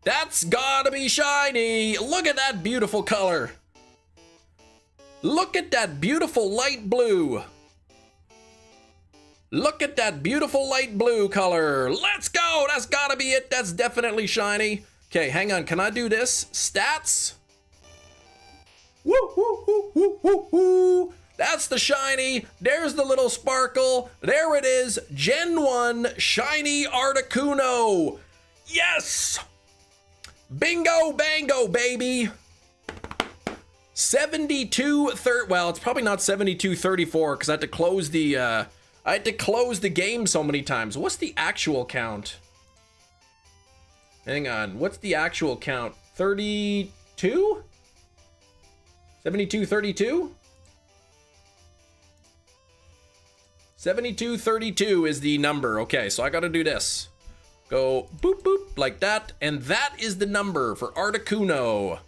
That's gotta be shiny! Look at that beautiful color! Look at that beautiful light blue! Look at that beautiful light blue color! Let's go! That's gotta be it! That's definitely shiny! Okay, hang on, can I do this? Stats? Woo, woo, woo, woo, woo, woo! That's the shiny! There's the little sparkle! There it is! Gen 1 Shiny Articuno! Yes! Bingo bango, baby! 72-30. Well, it's probably not 72-34 because I had to close the game so many times. What's the actual count? Hang on. What's the actual count? 32? 72-32? 72-32 is the number. Okay, so I gotta do this. Go boop boop like that, and that is the number for Articuno.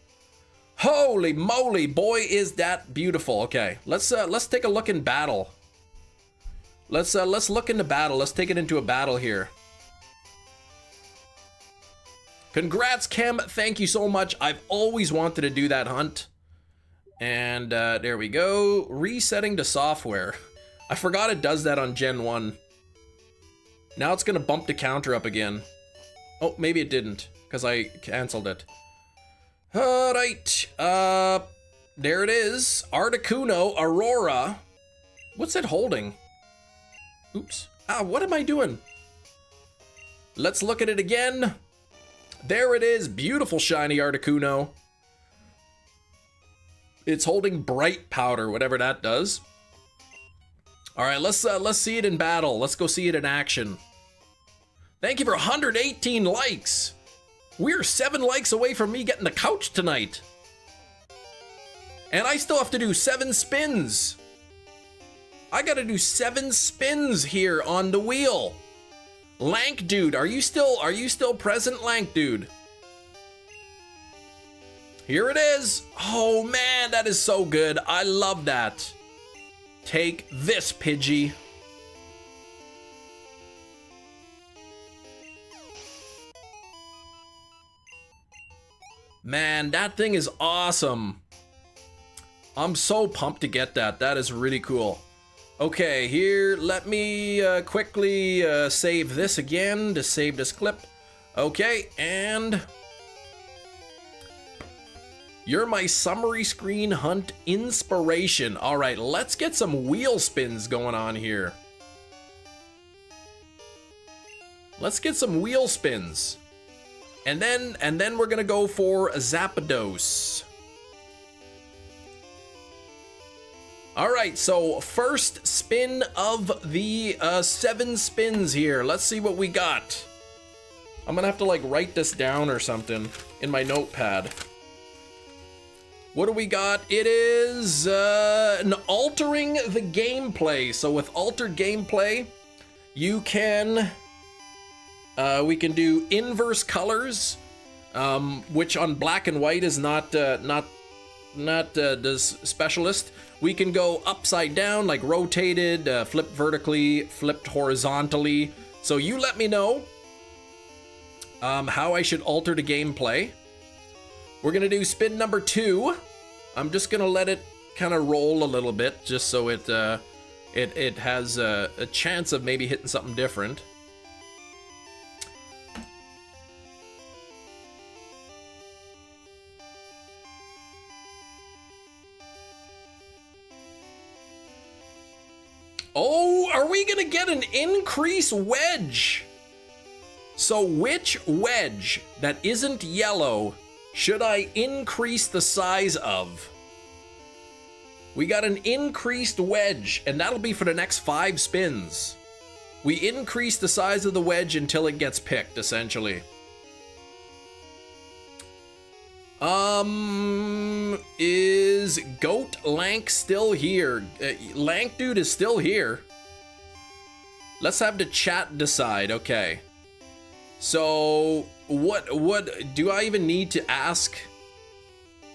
Holy moly, boy, is that beautiful. Okay, let's take a look in battle. Let's look into battle. Let's take it into a battle here. Congrats, Chem. Thank you so much. I've always wanted to do that hunt. And there we go. Resetting the software. I forgot it does that on Gen 1. Now it's gonna bump the counter up again. Oh, maybe it didn't, because I canceled it. Alright, there it is. Articuno Aurora. What's it holding? Oops. Ah, what am I doing? Let's look at it again. There it is, beautiful shiny Articuno. It's holding bright powder, whatever that does. All right, let's see it in battle. Let's go see it in action. Thank you for 118 likes. We're 7 likes away from me getting the couch tonight. And I still have to do 7 spins. I gotta do 7 spins here on the wheel. Lank dude, are you still present, Lank dude? Here it is. Oh man, that is so good. I love that. Take this, Pidgey. Man, that thing is awesome. I'm so pumped to get that. That is really cool. Okay, here, let me quickly save this again to save this clip. Okay, and you're my summary screen hunt inspiration. All right, let's get some wheel spins going on here. Let's get some wheel spins. And then we're gonna go for a Zapdos. All right, so first spin of the 7 spins here. Let's see what we got. I'm gonna have to like write this down or something in my notepad. What do we got? It is an altering the gameplay. So with altered gameplay, you can we can do inverse colors, which on black and white is not does specialist. We can go upside down, like rotated, flipped vertically, flipped horizontally. So you let me know how I should alter the gameplay. We're gonna do spin number 2. I'm just gonna let it kind of roll a little bit, just so it has a chance of maybe hitting something different. Oh, a we gonna get an increased wedge? So which wedge that isn't yellow should I increase the size of? We got an increased wedge, and that'll be for the next 5 spins. We increase the size of the wedge until it gets picked, essentially. Is Goat Lank still here? Lank Dude is still here. Let's have the chat decide, okay. So, what do I even need to ask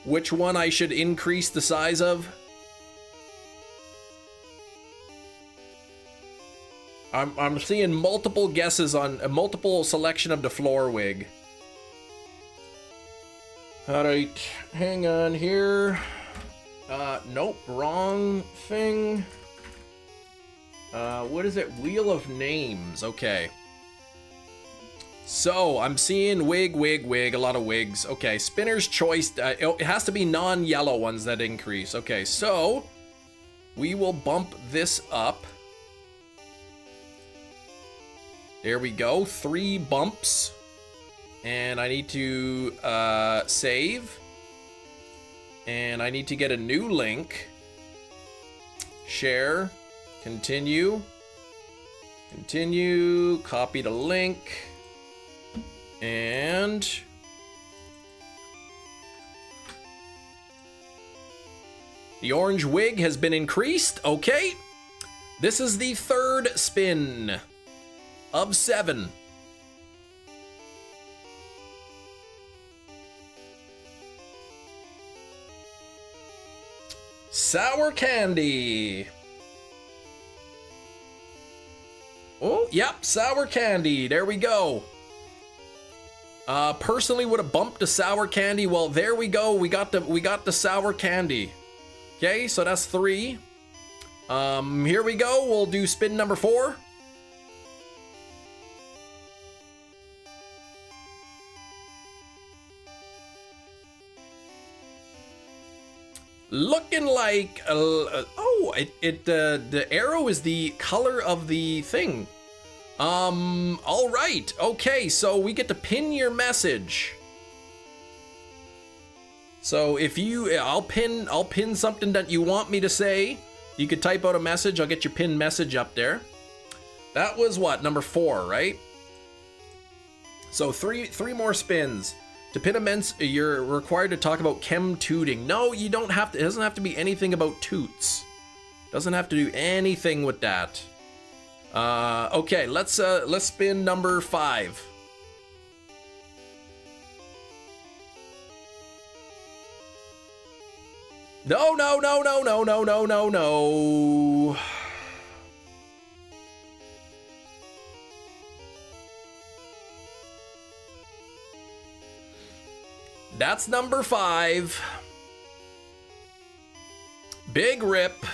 which one I should increase the size of? I'm seeing multiple guesses on a multiple selection of the floor wig. All right, hang on here. Nope, wrong thing. What is it? Wheel of Names. Okay. So I'm seeing wig, a lot of wigs. Okay, Spinner's Choice. It has to be non-yellow ones that increase. Okay, so we will bump this up. There we go, 3 bumps. And I need to save. And I need to get a new link. Share. Continue. Continue. Copy the link. And the orange wig has been increased. Okay. This is the 3rd spin of 7. Sour candy. Oh, yep, sour candy. There we go. Personally would have bumped the sour candy. Well, there we go. We got the sour candy. Okay, so that's 3. Here we go. We'll do spin number 4. Looking like the arrow is the color of the thing. All right. Okay, so we get to pin your message. So if I'll pin something that you want me to say. You could type out a message. I'll get your pinned message up there. That was what, number 4, right? So three more spins. To pin a mens, you're required to talk about chem tooting. No, you don't have to. It doesn't have to be anything about toots. Doesn't have to do anything with that. Okay, let's spin number 5. No. That's number 5. Big rip.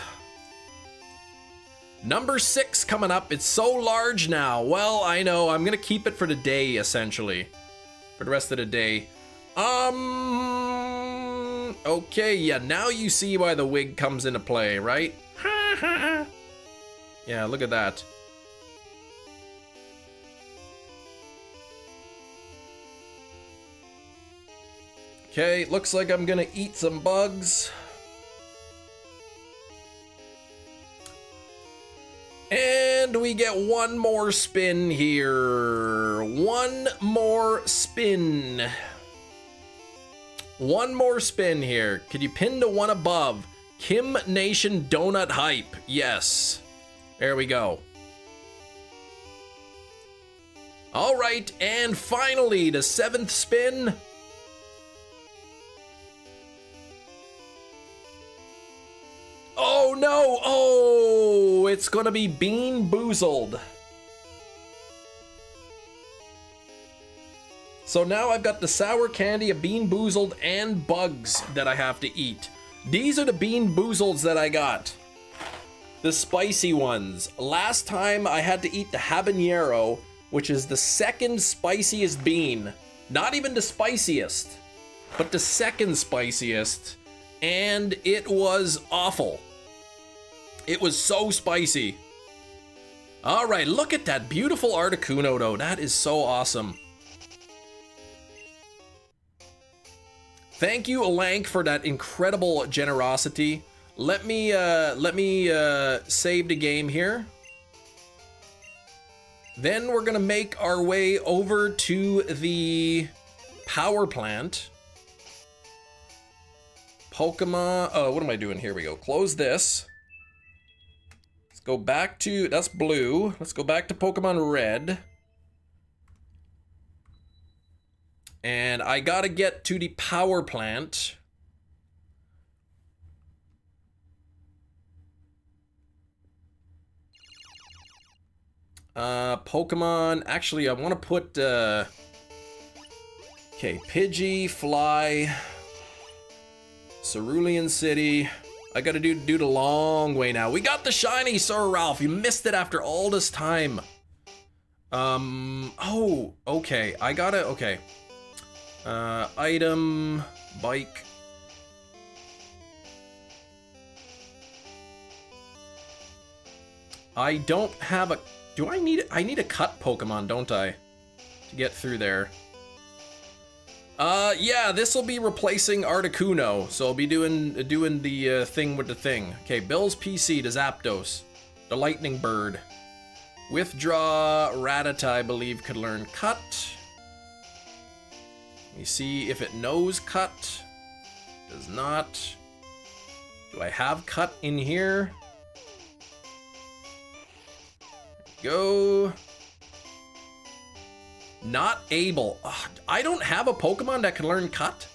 Number 6 coming up. It's so large now. Well, I know. I'm gonna keep it for the day, essentially. For the rest of the day. Okay, yeah, now you see why the wig comes into play, right? Yeah, look at that. Okay, looks like I'm gonna eat some bugs. And we get one more spin here. One more spin. One more spin here. Could you pin the one above? Kim Nation Donut Hype. Yes. There we go. All right, and finally, the 7th spin. Oh no! Oh, it's gonna be Bean Boozled. So now I've got the sour candy, a Bean Boozled, and bugs that I have to eat. These are the Bean Boozleds that I got. The spicy ones. Last time I had to eat the habanero, which is the 2nd spiciest bean. Not even the spiciest, but the 2nd spiciest. And it was awful. It was so spicy. All right, look at that beautiful Articuno, though. That is so awesome. Thank you, Alank, for that incredible generosity. Let me save the game here. Then we're gonna make our way over to the power plant. Pokemon, oh, what am I doing? Here we go. Close this. Let's go back to, that's blue. Let's go back to Pokemon Red. And I gotta get to the power plant. Pokemon, actually I want to put, okay, Pidgey, Fly, Cerulean City. I gotta do the long way now. We got the shiny, Sir Ralph. You missed it after all this time. Oh, okay, I gotta, okay. Item, bike. I don't have a, do I need, I need a cut Pokemon, don't I? To get through there. Yeah, this will be replacing Articuno, so I'll be doing the thing with the thing. Okay, Bill's PC to Zapdos, the Lightning Bird. Withdraw, Rattata, I believe, could learn Cut. Let me see if it knows Cut. Does not. Do I have Cut in here? Go. Not able. Ugh, I don't have a Pokemon that can learn Cut.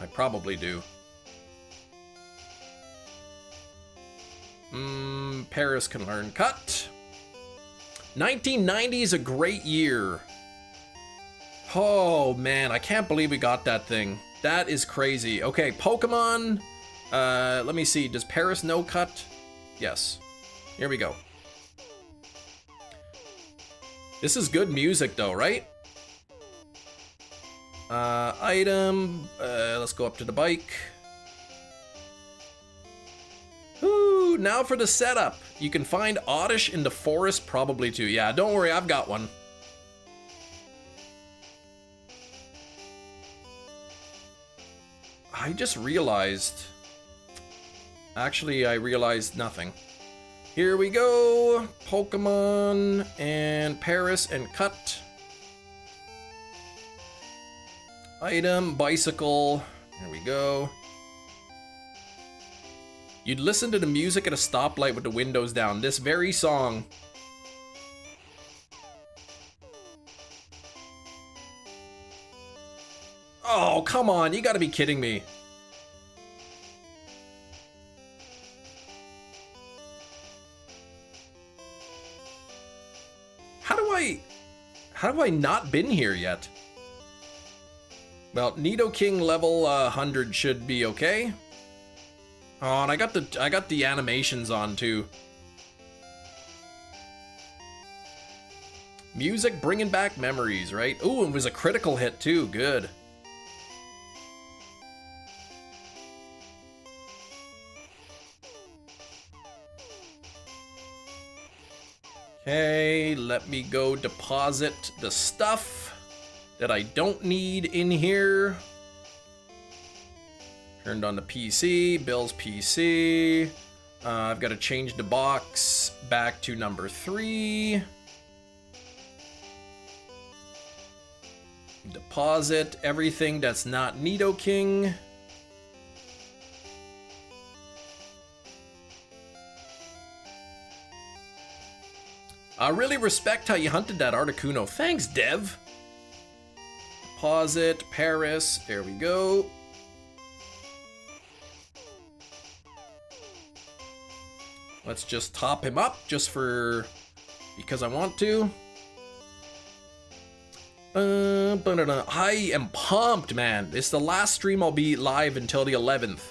I probably do. Paris can learn Cut. 1990 is a great year. Oh man, I can't believe we got that thing. That is crazy. Okay, Pokemon. Let me see. Does Paris know Cut? Yes. Here we go. This is good music though, right? Item. Let's go up to the bike. Ooh, now for the setup. You can find Oddish in the forest probably too. Yeah, don't worry, I've got one. I just realized. Actually, I realized nothing. Here we go. Pokemon and Paris and Cut. Item, bicycle. Here we go. You'd listen to the music at a stoplight with the windows down. This very song. Oh, come on. You gotta be kidding me. How do I not been here yet? Well, Nidoking level 100 should be okay. Oh, and I got the animations on too. Music bringing back memories, right? Ooh, it was a critical hit too. Good. Okay, let me go deposit the stuff that I don't need in here. Turned on the PC, Bill's PC. I've got to change the box back to number 3. Deposit everything that's not Nidoking. I really respect how you hunted that Articuno. Thanks, Dev. Deposit, Paris, there we go. Let's just top him up just for, because I want to. I am pumped, man. It's the last stream I'll be live until the 11th.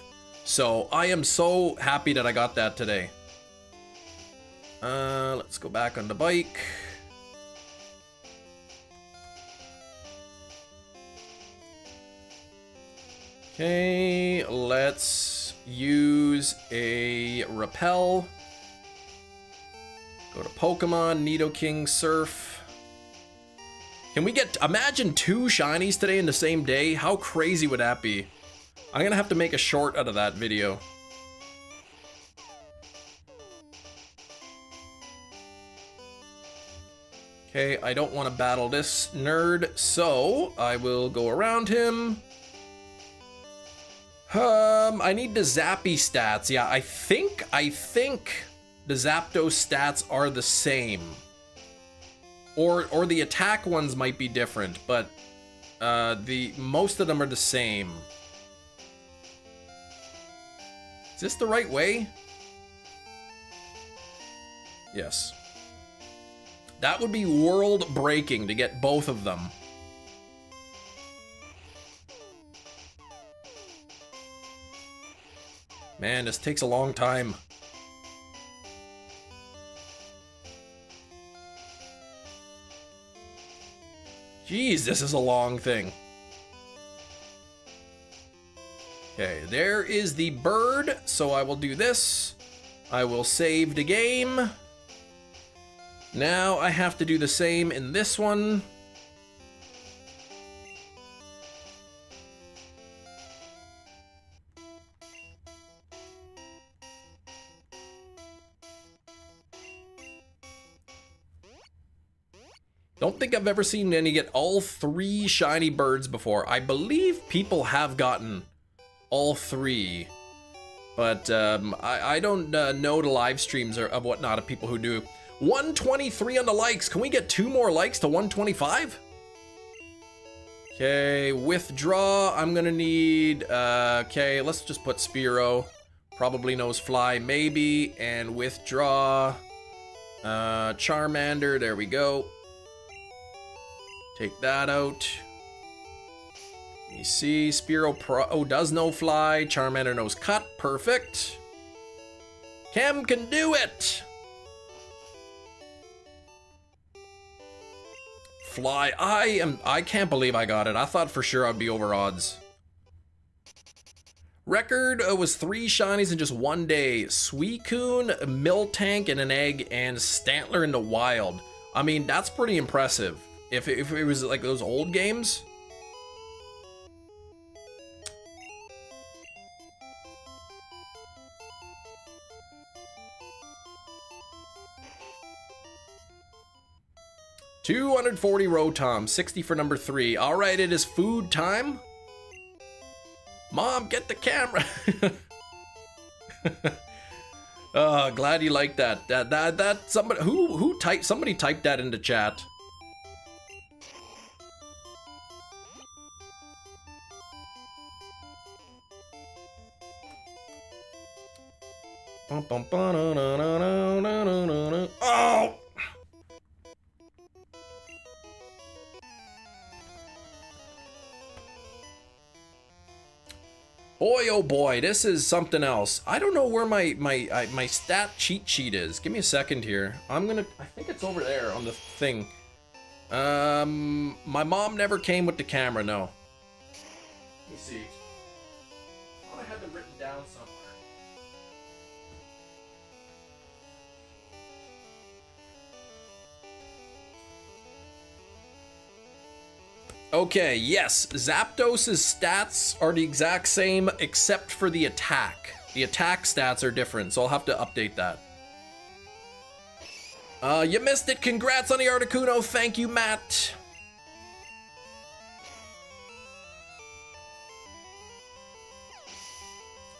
So I am so happy that I got that today. Let's go back on the bike. Okay, let's use a repel. Go to Pokemon, Nidoking, Surf. Can we get, imagine 2 shinies today in the same day? How crazy would that be? I'm gonna have to make a short out of that video. Okay, I don't want to battle this nerd, so I will go around him. I need the Zappy stats. Yeah, I think the Zapdos stats are the same. Or the attack ones might be different, but the most of them are the same. Is this the right way? Yes. That would be world breaking to get both of them. Man, this takes a long time. Jeez, this is a long thing. Okay, there is the bird, so I will do this. I will save the game. Now I have to do the same in this one. Don't think I've ever seen any get all 3 shiny birds before. I believe people have gotten all 3. But I don't know the live streams or whatnot of people who do. 123 on the likes. Can we get 2 more likes to 125? Okay, withdraw. I'm gonna need, okay, let's just put Spearow. Probably knows Fly, maybe. And withdraw. Charmander, there we go. Take that out. Let me see. Spearow does know Fly. Charmander knows Cut. Perfect. Chem can do it. Fly. I can't believe I got it. I thought for sure I'd be over odds. Record was 3 shinies in just 1 day. Suicune, Miltank in an egg, and Stantler in the wild. I mean, that's pretty impressive. If it was like those old games. $240 Rotom, 60 for number 3. All right, it is food time. Mom, get the camera. Oh, glad you like that. That somebody somebody typed that into chat. Oh! Boy, oh boy, this is something else. I don't know where my stat cheat sheet is. Give me a second here. I think it's over there on the thing. My mom never came with the camera, no. Let me see. I thought I had them written down somewhere. Okay, yes, Zapdos' stats are the exact same except for the attack. The attack stats are different, so I'll have to update that. You missed it. Congrats on the Articuno. Thank you, Matt.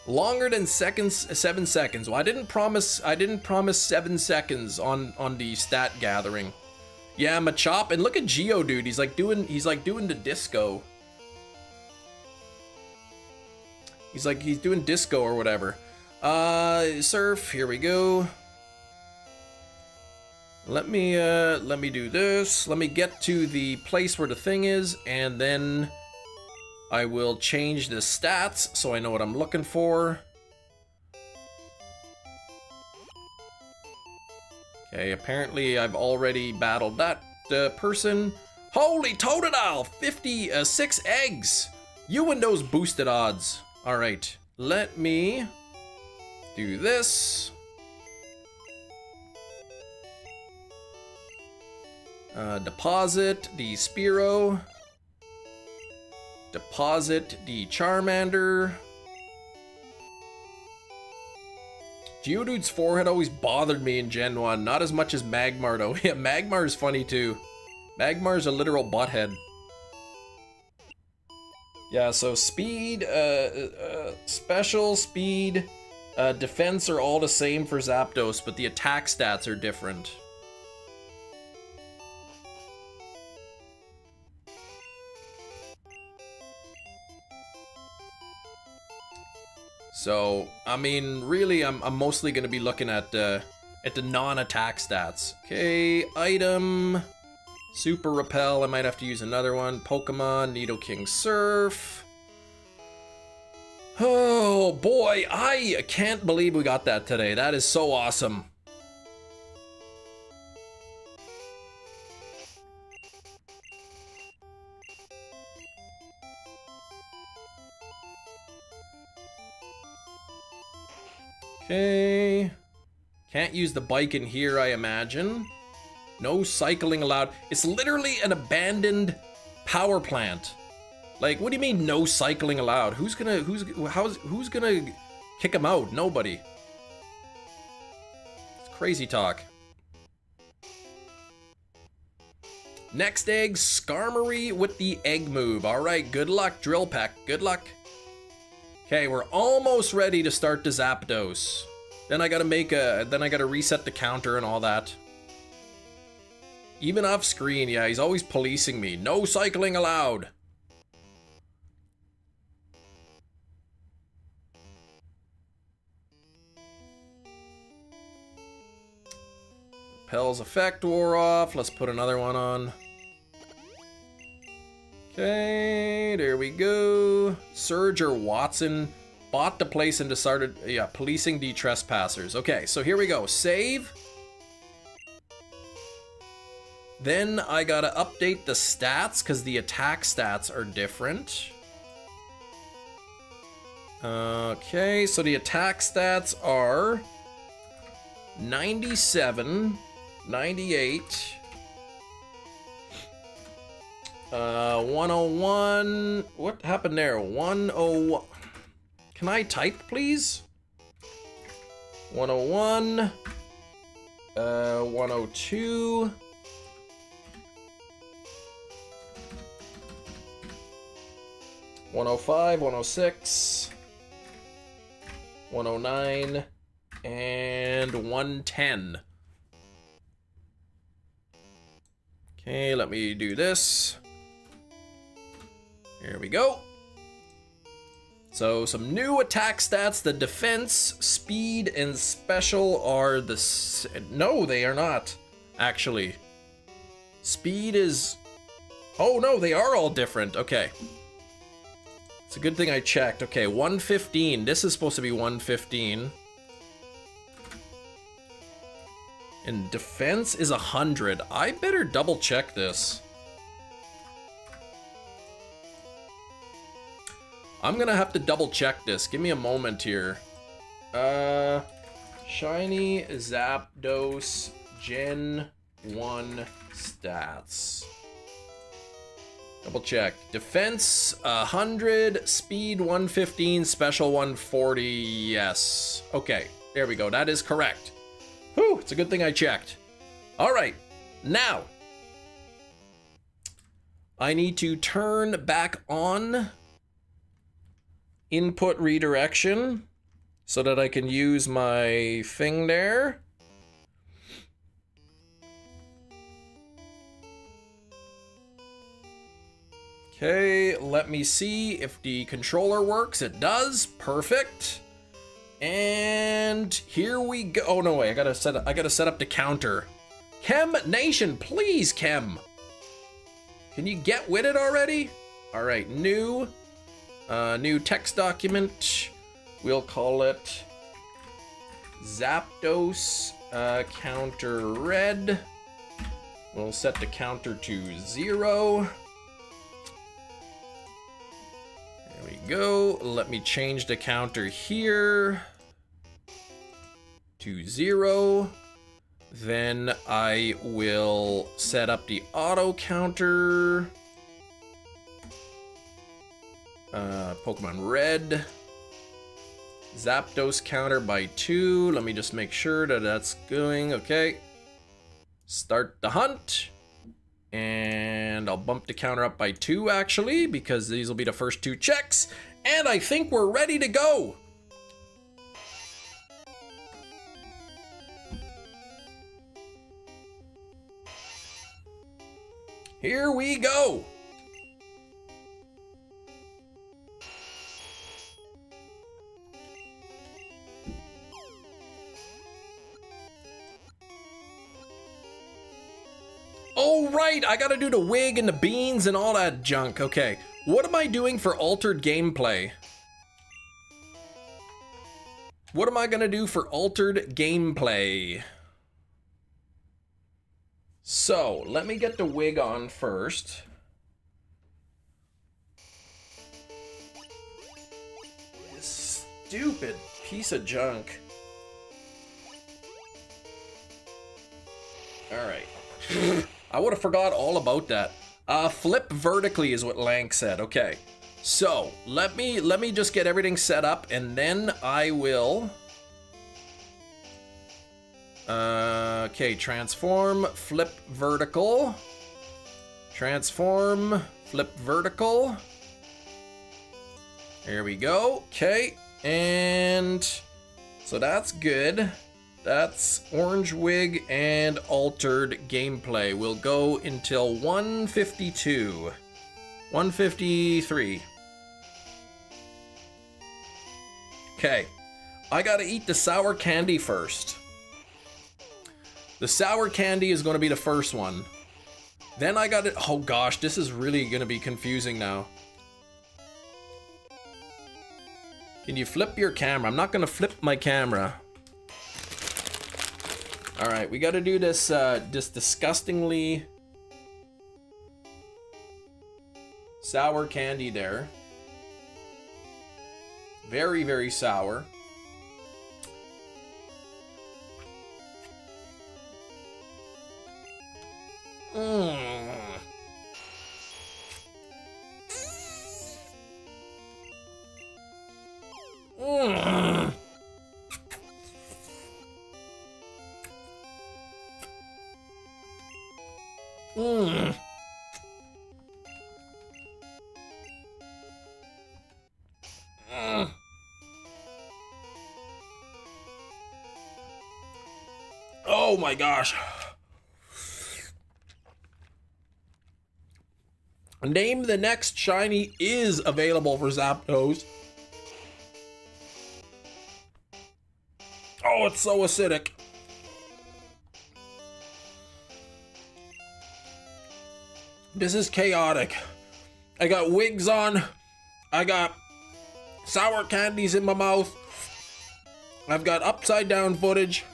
Longer than 7 seconds. Well, I didn't promise 7 seconds on the stat gathering. Yeah, Machop, and look at Geodude. He's like doing the disco. He's doing disco or whatever. Surf, here we go. Let me do this. Let me get to the place where the thing is, and then I will change the stats so I know what I'm looking for. Okay, apparently I've already battled that person. Holy Totodile! 56 eggs! You Windows boosted odds. All right, let me do this. Deposit the Spearow. Deposit the Charmander. Geodude's forehead always bothered me in Gen 1, not as much as Magmar though. Yeah, Magmar is funny too. Magmar's a literal butthead. Yeah, so speed, special, speed, defense are all the same for Zapdos, but the attack stats are different. So, I mean, really, I'm mostly going to be looking at the non-attack stats. Okay, item, Super Repel, I might have to use another one. Pokemon, Nidoking Surf. Oh boy, I can't believe we got that today. That is so awesome. Okay. Can't use the bike in here, I imagine. No cycling allowed. It's literally an abandoned power plant. Like, what do you mean no cycling allowed? Who's gonna kick him out? Nobody. It's crazy talk. Next egg, Skarmory with the egg move. All right, good luck, Drill Peck. Good luck. Okay, we're almost ready to start the Zapdos. Then I gotta reset the counter and all that. Even off screen, yeah, he's always policing me. No cycling allowed. Repel's effect wore off. Let's put another one on. Okay, there we go. Surge or Watson bought the place and started, policing the trespassers. Okay, so here we go. Save. Then I gotta update the stats because the attack stats are different. Okay, so the attack stats are 97, 98, 101. What happened there? 101. Can I type, please? 101, 102. 105, 106, 109, and 110. Okay, let me do this. Here we go. So some new attack stats. The defense, speed, and special are the... No, they are not, actually. Speed is... Oh no, they are all different. Okay. It's a good thing I checked. Okay, 115. This is supposed to be 115. And defense is 100. I better double check this. I'm gonna have to double check this. Give me a moment here. Shiny Zapdos Gen 1 stats. Double check. Defense 100, speed 115, special 140. Yes. Okay, there we go. That is correct. Whew, it's a good thing I checked. All right, now I need to turn back on input redirection so that I can use my thing there. Okay, let me see if the controller works. It does. Perfect. And here we go. Oh no, wait, I gotta set up the counter. Chem Nation, please, Chem. Can you get with it already? All right, new text document. We'll call it Zapdos counter red. We'll set the counter to 0. go. Let me change the counter here to 0. Then I will set up the auto counter. Pokemon Red. Zapdos counter by 2. Let me just make sure that that's going. Okay. Start the hunt. And I'll bump the counter up by 2 actually, because these will be the first 2 checks. And I think we're ready to go. Here we go. Oh, right, I gotta do the wig and the beans and all that junk. Okay, what am I doing for altered gameplay? What am I gonna do for altered gameplay? So, let me get the wig on first. This stupid piece of junk. Alright. I would have forgot all about that. Flip vertically is what Lank said. Okay. So, let me just get everything set up and then I will... okay, transform, flip vertical. Transform, flip vertical. There we go. Okay, and so that's good. That's orange wig and altered gameplay. We'll go until 152. 153. Okay, I gotta eat the sour candy first. The sour candy is going to be the first one. Then I got it. Oh gosh, this is really going to be confusing now. Can you flip your camera? I'm not going to flip my camera. All right, we got to do this disgustingly sour candy there. Very, very sour. Oh my gosh. Name the next shiny is available for Zapdos. Oh, it's so acidic. This is chaotic. I got wigs on. I got sour candies in my mouth. I've got upside down footage.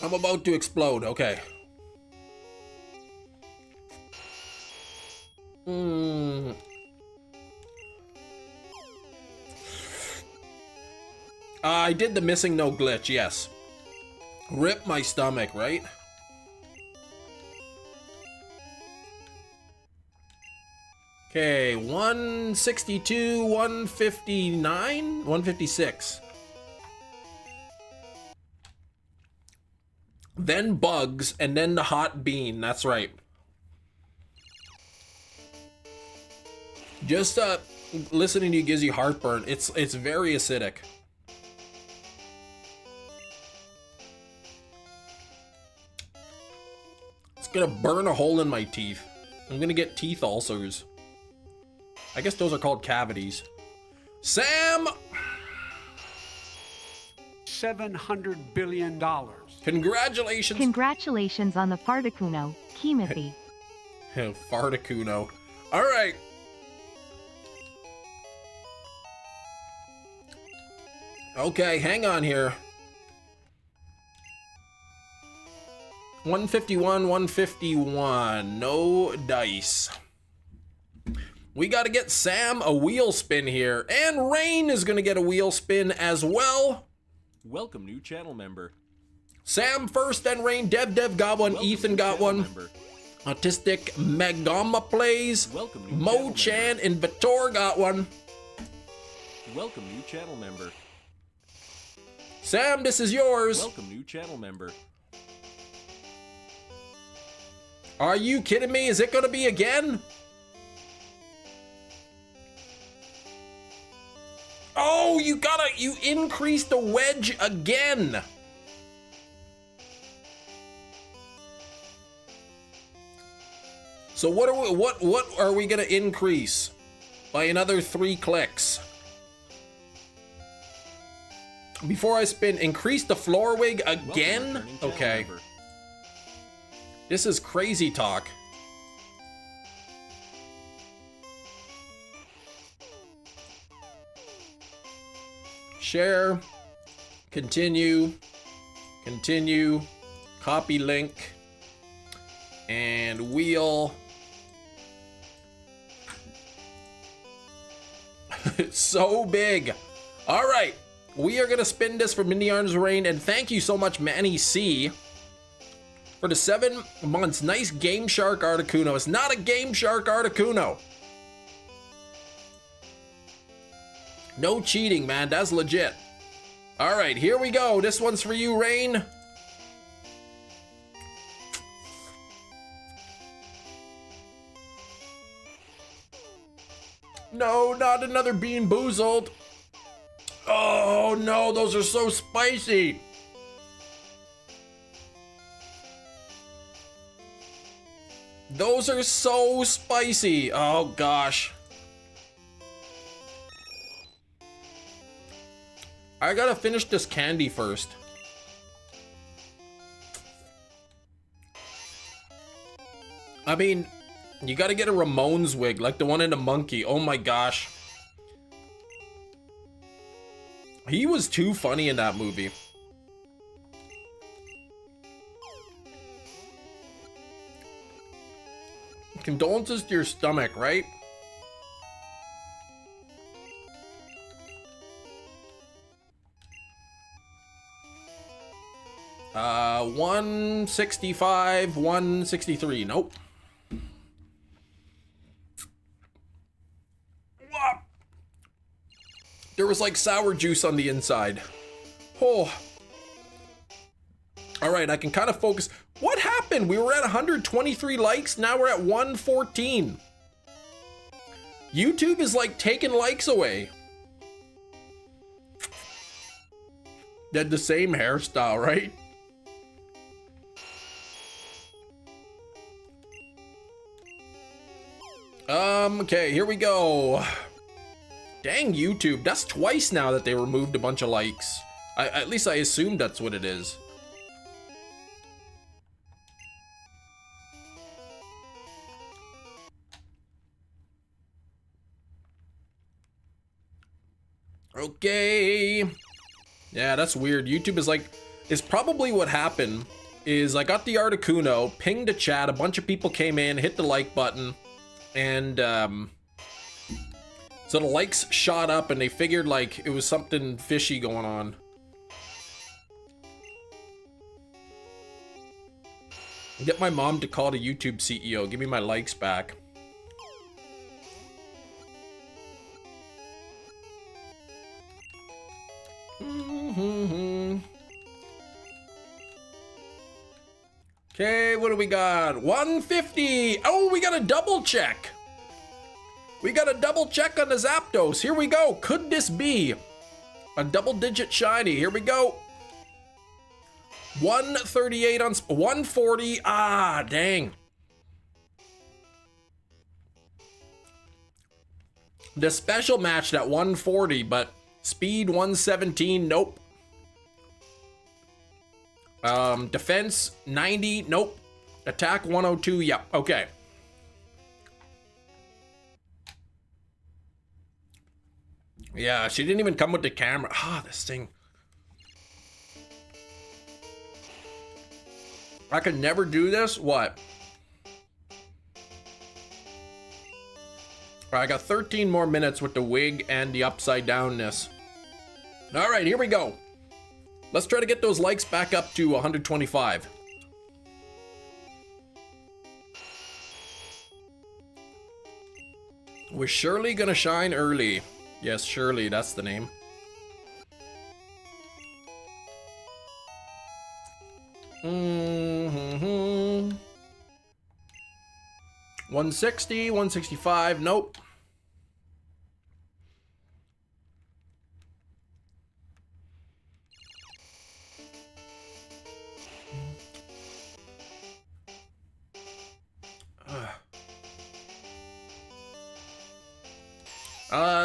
I'm about to explode. Okay. I did the missing no glitch, yes. Rip my stomach, right? Okay, 162, 159, 156. Then bugs, and then the hot bean, that's right. Just listening to you gives you heartburn. It's very acidic. It's gonna burn a hole in my teeth. I'm gonna get teeth ulcers. I guess those are called cavities. Sam! $700 billion. Congratulations! Congratulations on the Articuno, Kimothy. Articuno. Alright. Okay, hang on here. 151, 151. No dice. We got to get Sam a wheel spin here. And Rain is going to get a wheel spin as well. Welcome, new channel member. Sam first, then Rain. Dev got one. Welcome, Ethan new got channel one. member. Autistic Megama plays. Welcome, new Mo channel Chan member. and Vitor got one. Welcome, new channel member. Sam, this is yours. Welcome, new channel member. Are you kidding me? Is it going to be again? Oh, you increased the wedge again. So what are we gonna increase by another 3 clicks? Before I spin, increase the floor wig again? Welcome, returning channel Okay. member. This is crazy talk. Share, continue, copy link, and wheel. It's so big. All right, we are gonna spin this for Mini Arms Rain, and thank you so much, Manny C, for the 7 months. Nice Game Shark Articuno. It's not a Game Shark Articuno. No cheating, man. That's legit. All right, here we go. This one's for you, Rain. No, not another Bean Boozled. Oh, no, those are so spicy. Those are so spicy. Oh, gosh. I gotta finish this candy first. I mean, you gotta get a Ramones wig, like the one in the monkey. Oh my gosh. He was too funny in that movie. Condolences to your stomach, right? Uh, 165, 163. Nope. Wah. There was like sour juice on the inside. Oh. All right, I can kind of focus. What happened? We were at 123 likes. Now we're at 114. YouTube is like taking likes away. They had the same hairstyle, right? Okay, here we go. Dang YouTube, that's twice now that they removed a bunch of likes. At least I assume that's what it is. Okay. Yeah, that's weird. YouTube is like, it's probably what happened is I got the Articuno, pinged a chat, a bunch of people came in, hit the like button, and so the likes shot up and they figured like it was something fishy going on. Get my mom to call the YouTube CEO, give me my likes back. Okay, what do we got? 150. Oh, we got a double check. We got a double check on the Zapdos. Here we go. Could this be a double-digit shiny? Here we go. 138 on 140. Ah, dang. The special matched at 140, but speed 117. Nope. Defense 90. Nope. Attack 102. Yep. Okay. Yeah, she didn't even come with the camera. Ah, this thing. I could never do this. What? I got 13 more minutes with the wig and the upside downness. All right, here we go. Let's try to get those likes back up to 125. Was Shirley gonna shine early? Yes, Shirley, that's the name. Mm-hmm. 160, 165, nope.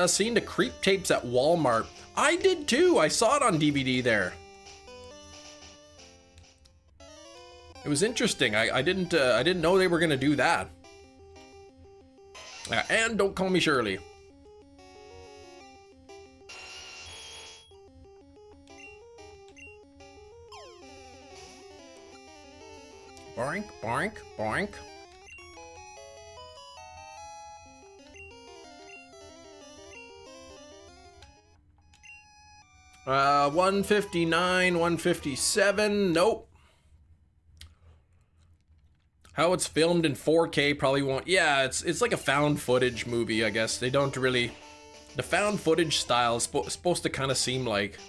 Seen the creep tapes at Walmart. I did too. I saw it on DVD there. It was interesting. I didn't know they were gonna do that. And don't call me Shirley. Boink, boink, boink. Uh, 159, 157, nope. How it's filmed in 4K probably won't. Yeah, it's like a found footage movie, I guess. They don't really. The found footage style is supposed to kind of seem like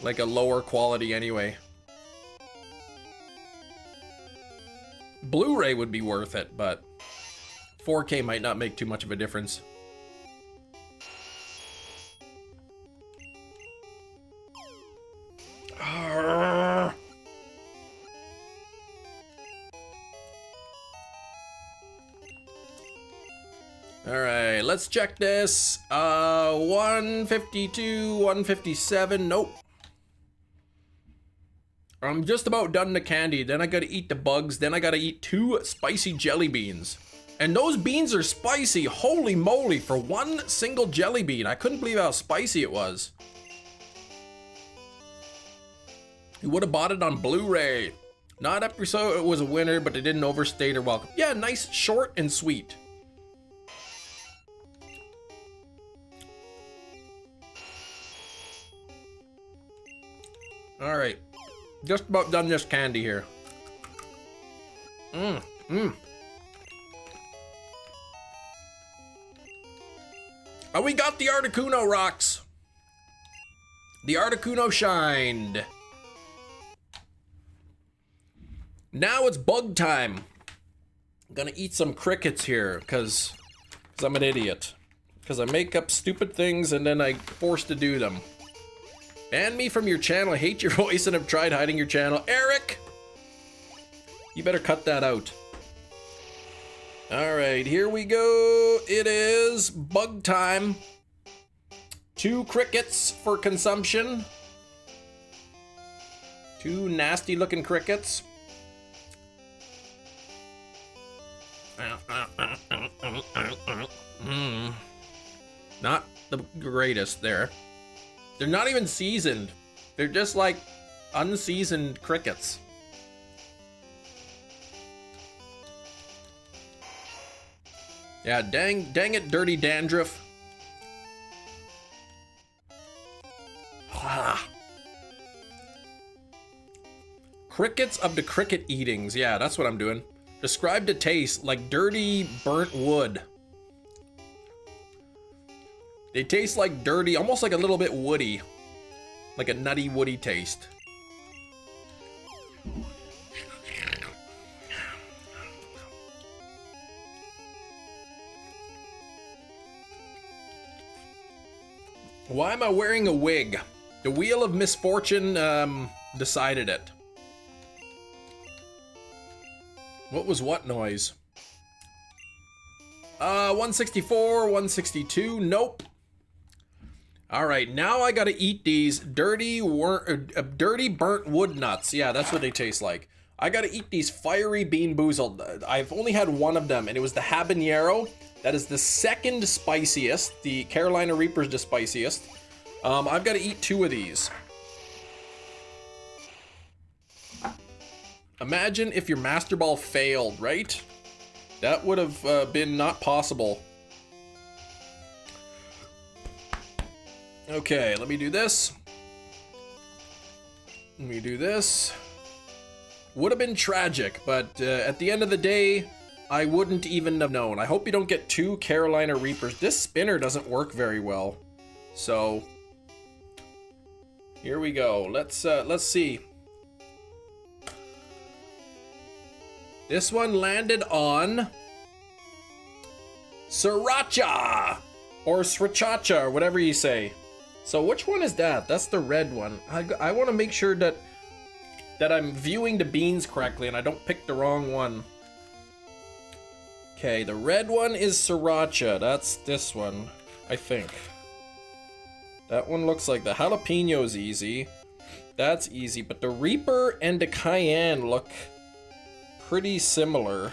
a lower quality anyway. Blu-ray would be worth it, but 4K might not make too much of a difference. Alright, let's check this. 152, 157, nope. I'm just about done the candy, then I gotta eat the bugs, then I gotta eat 2 spicy jelly beans. And those beans are spicy, holy moly, for one single jelly bean. I couldn't believe how spicy it was. You would have bought it on Blu-ray. Not episode it was a winner, but they didn't overstay their welcome. Yeah, nice, short, and sweet. All right, just about done this candy here. And we got the Articuno rocks. The Articuno shined. Now it's bug time. I'm gonna eat some crickets here, cause I'm an idiot. Cause I make up stupid things and then I forced to do them. Ban me from your channel. I hate your voice and have tried hiding your channel. Eric! You better cut that out. Alright, here we go. It is bug time. 2 crickets for consumption. 2 nasty looking crickets. Not the greatest there. They're not even seasoned. They're just like unseasoned crickets. Yeah, dang it, dirty dandruff. Crickets of the cricket eatings. Yeah, that's what I'm doing. Describe the taste like dirty burnt wood. They taste like dirty, almost like a little bit woody. Like a nutty, woody taste. Why am I wearing a wig? The wheel of misfortune decided it. What was what noise? 164, 162, nope. All right, now I gotta eat these dirty burnt wood nuts. Yeah, that's what they taste like. I gotta eat these fiery bean boozled. I've only had one of them, and it was the habanero. That is the second spiciest. The Carolina Reaper's the spiciest. I've gotta eat 2 of these. Imagine if your Master Ball failed, right? That would have been not possible. Okay, let me do this. Let me do this. Would have been tragic, but at the end of the day, I wouldn't even have known. I hope you don't get 2 Carolina Reapers. This spinner doesn't work very well. So, here we go. Let's see. This one landed on Sriracha or Sriracha or whatever you say. So which one is that? That's the red one. I want to make sure that I'm viewing the beans correctly and I don't pick the wrong one. Okay, the red one is Sriracha. That's this one, I think. That one looks like the jalapeno's easy. That's easy, but the Reaper and the Cayenne look pretty similar.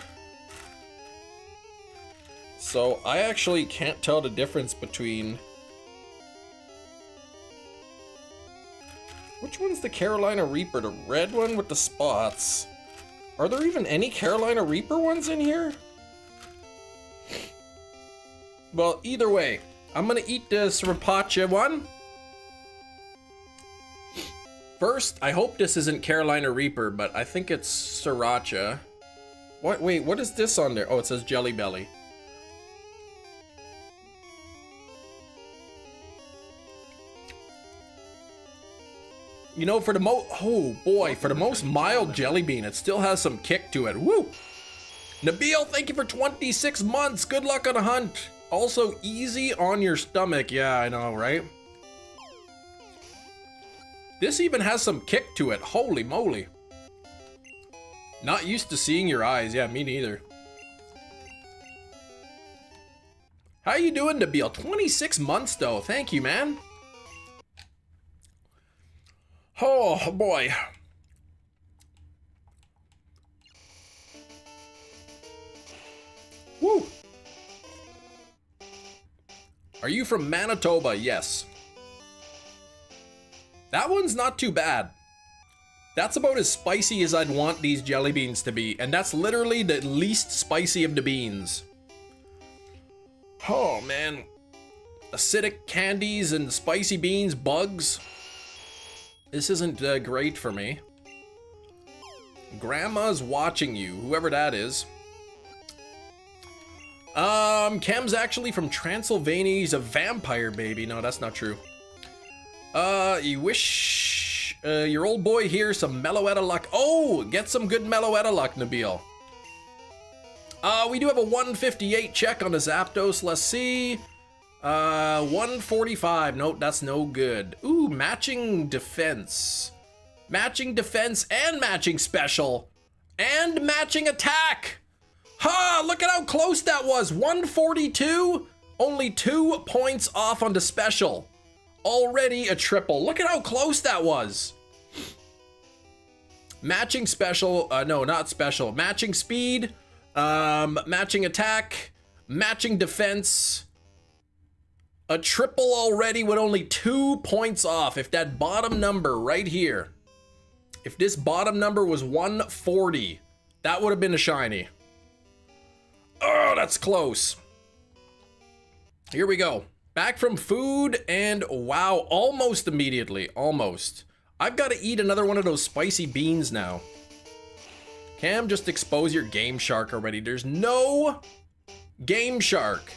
So I actually can't tell the difference between... Which one's the Carolina Reaper? The red one with the spots. Are there even any Carolina Reaper ones in here? Well, either way, I'm gonna eat the Sriracha one. First, I hope this isn't Carolina Reaper, but I think it's Sriracha. What? Wait, what is this on there? Oh, it says Jelly Belly. You know, for the for the most mild jelly bean, it still has some kick to it. Woo! Nabil, thank you for 26 months. Good luck on a hunt. Also, easy on your stomach. Yeah, I know, right? This even has some kick to it. Holy moly. Not used to seeing your eyes. Yeah, me neither. How you doing, Nabil? 26 months, though. Thank you, man. Oh, boy. Woo! Are you from Manitoba? Yes. That one's not too bad. That's about as spicy as I'd want these jelly beans to be, and that's literally the least spicy of the beans. Oh, man. Acidic candies and spicy beans, bugs. This isn't great for me. Grandma's watching you, whoever that is. Cam's actually from Transylvania. He's a vampire baby. No, that's not true. You wish your old boy here some Meloetta luck. Oh, get some good Meloetta luck, Nabil. We do have a 158 check on the Zapdos. Let's see. 145. Nope, that's no good. Ooh, matching defense. Matching defense and matching special. And matching attack. Ha! Look at how close that was. 142. Only 2 points off on the special. Already a triple. Look at how close that was. Matching special. No, not special. Matching speed. Matching attack. Matching defense. A triple already with only 2 points off. If that bottom number right here, if this bottom number was 140, that would have been a shiny. Oh, that's close. Here we go. Back from food and wow, almost immediately, almost. I've got to eat another one of those spicy beans now. Cam, just expose your Game Shark already. There's no Game Shark.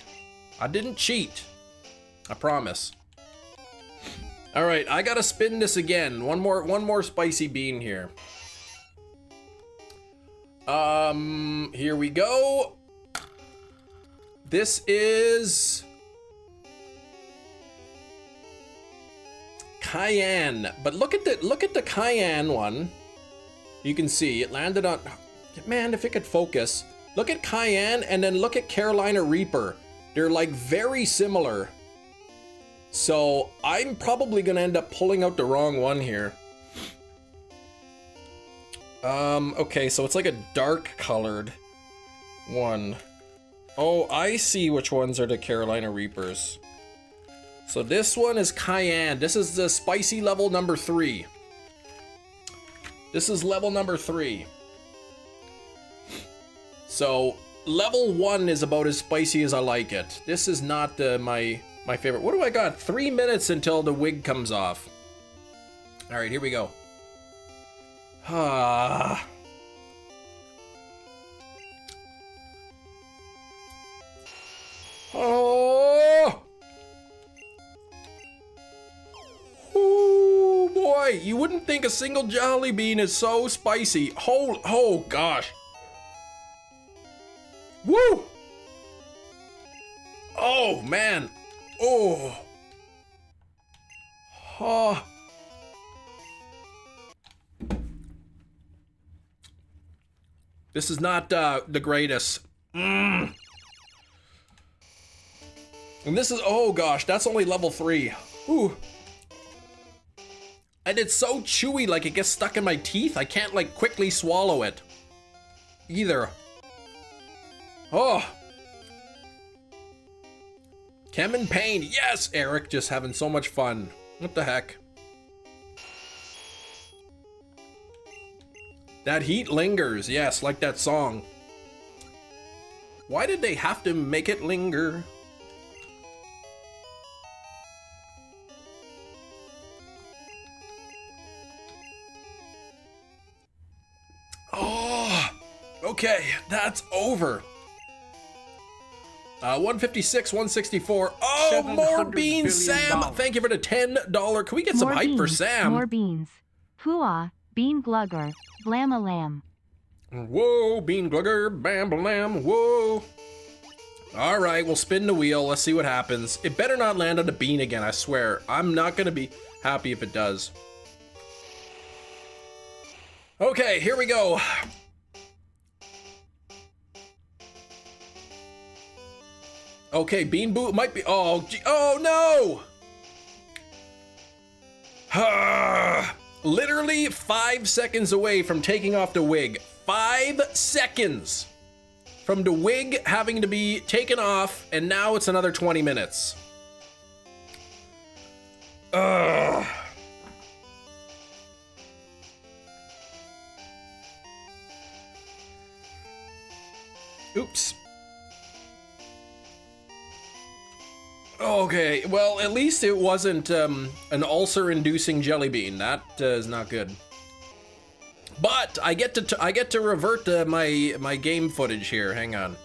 I didn't cheat. I promise. All right, I gotta spin this again. One more spicy bean here. Here we go. This is Cayenne, but look at the Cayenne one. You can see it landed on. Man, if it could focus. Look at Cayenne and then look at Carolina Reaper. They're like very similar. So I'm probably gonna end up pulling out the wrong one here. Okay, so it's like a dark colored one. Oh, I see which ones are the Carolina Reapers. So this one is Cayenne. This is the spicy level number 3. This is level number 3. So level 1 is about as spicy as I like it. This is not my My favorite. What do I got? 3 minutes until the wig comes off. All right, here we go. Ah. Oh. Oh boy, you wouldn't think a single jelly bean is so spicy. Oh gosh. Woo! Oh man. Oh. Oh. This is not the greatest. And this is, oh gosh, that's only level 3. Ooh. And it's so chewy, like it gets stuck in my teeth. I can't like quickly swallow it either. Oh. Chem in pain. Yes, Eric, just having so much fun. What the heck? That heat lingers. Yes, like that song. Why did they have to make it linger? Oh, okay, that's over. 156, 164. Oh, more beans, Sam. Thank you for the $10. Can we get some More hype beans, for Sam? More beans. Hooah, bean glugger, blam-a-lam. Whoa, bean glugger, bam blam, whoa. All right, we'll spin the wheel. Let's see what happens. It better not land on the bean again, I swear. I'm not gonna be happy if it does. Okay, here we go. Okay, bean boot might be, oh, oh no! Literally 5 seconds away from taking off the wig. 5 seconds from the wig having to be taken off, and now it's another 20 minutes. Ugh. Oops. Okay, well, at least it wasn't an ulcer-inducing jelly bean. That is not good. But I get to revert my game footage here. Hang on.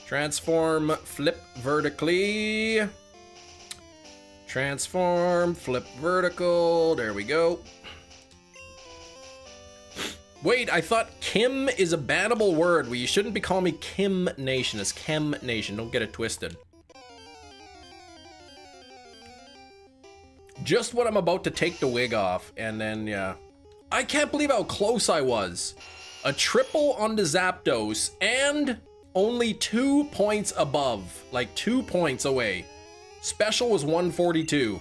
Transform, flip vertically. Transform, flip vertical. There we go. Wait, I thought Kim is a bannable word. Well, you shouldn't be calling me Kim Nation. It's Chem Nation. Don't get it twisted. Just when I'm about to take the wig off, and then, yeah. I can't believe how close I was. A triple on the Zapdos, and only 2 points above. Like 2 points away. Special was 142.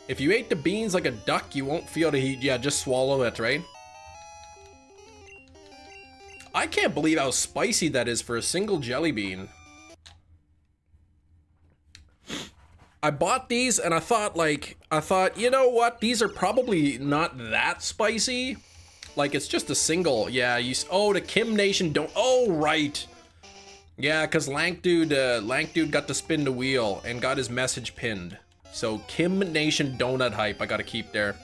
If you ate the beans like a duck, you won't feel the heat. Yeah, just swallow it, right? I can't believe how spicy that is for a single jelly bean. I bought these and I thought, you know what? These are probably not that spicy. Like, it's just a single. Yeah, oh, the Kim Nation don't, oh, right. Yeah, because Lank Dude got to spin the wheel and got his message pinned. So, Kim Nation donut hype I gotta keep there.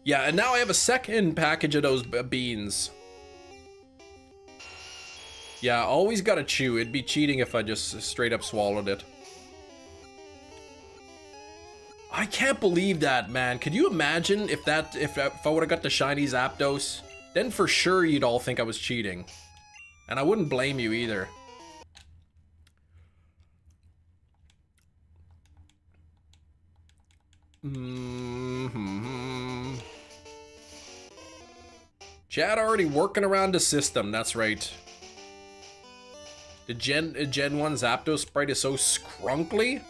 Yeah, and now I have a second package of those beans. Yeah, always gotta chew. It'd be cheating if I just straight up swallowed it. I can't believe that, man. Could you imagine if I would have got the shiny Zapdos? Then for sure you'd all think I was cheating. And I wouldn't blame you either. Chad already working around the system, that's right. The Gen 1 Zapdos sprite is so scrunkly.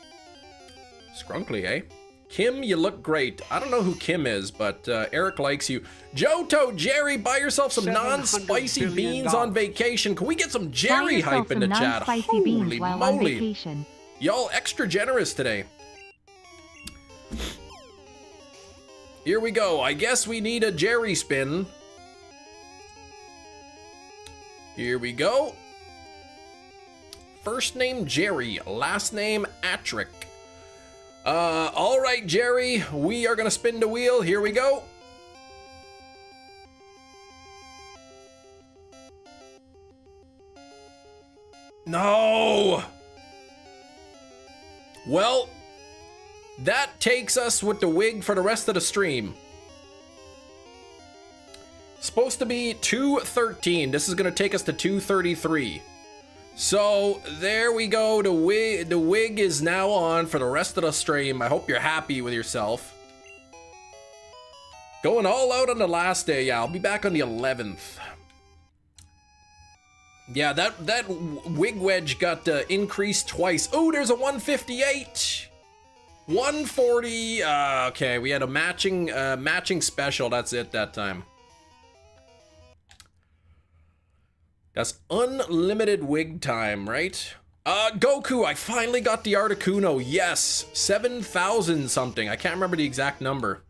Scrunkly, eh? Kim, you look great. I don't know who Kim is, but Eric likes you. Johto, Jerry, buy yourself some non-spicy beans on vacation. Can we get some Jerry hype in the chat? Holy moly. Y'all extra generous today. Here we go. I guess we need a Jerry spin. Here we go. First name Jerry, last name Atrick. All right, Jerry, we are gonna spin the wheel. Here we go. No! Well, that takes us with the wig for the rest of the stream. Supposed to be 213. This is gonna take us to 233. So there we go. The wig is now on for the rest of the stream. I hope you're happy with yourself. Going all out on the last day. Yeah, I'll be back on the 11th. Yeah, that wig wedge got increased twice. Oh, there's a 158. 140. Okay, we had a matching special. That's it that time. That's unlimited wig time, right? Goku, I finally got the Articuno. Yes, 7,000 something. I can't remember the exact number.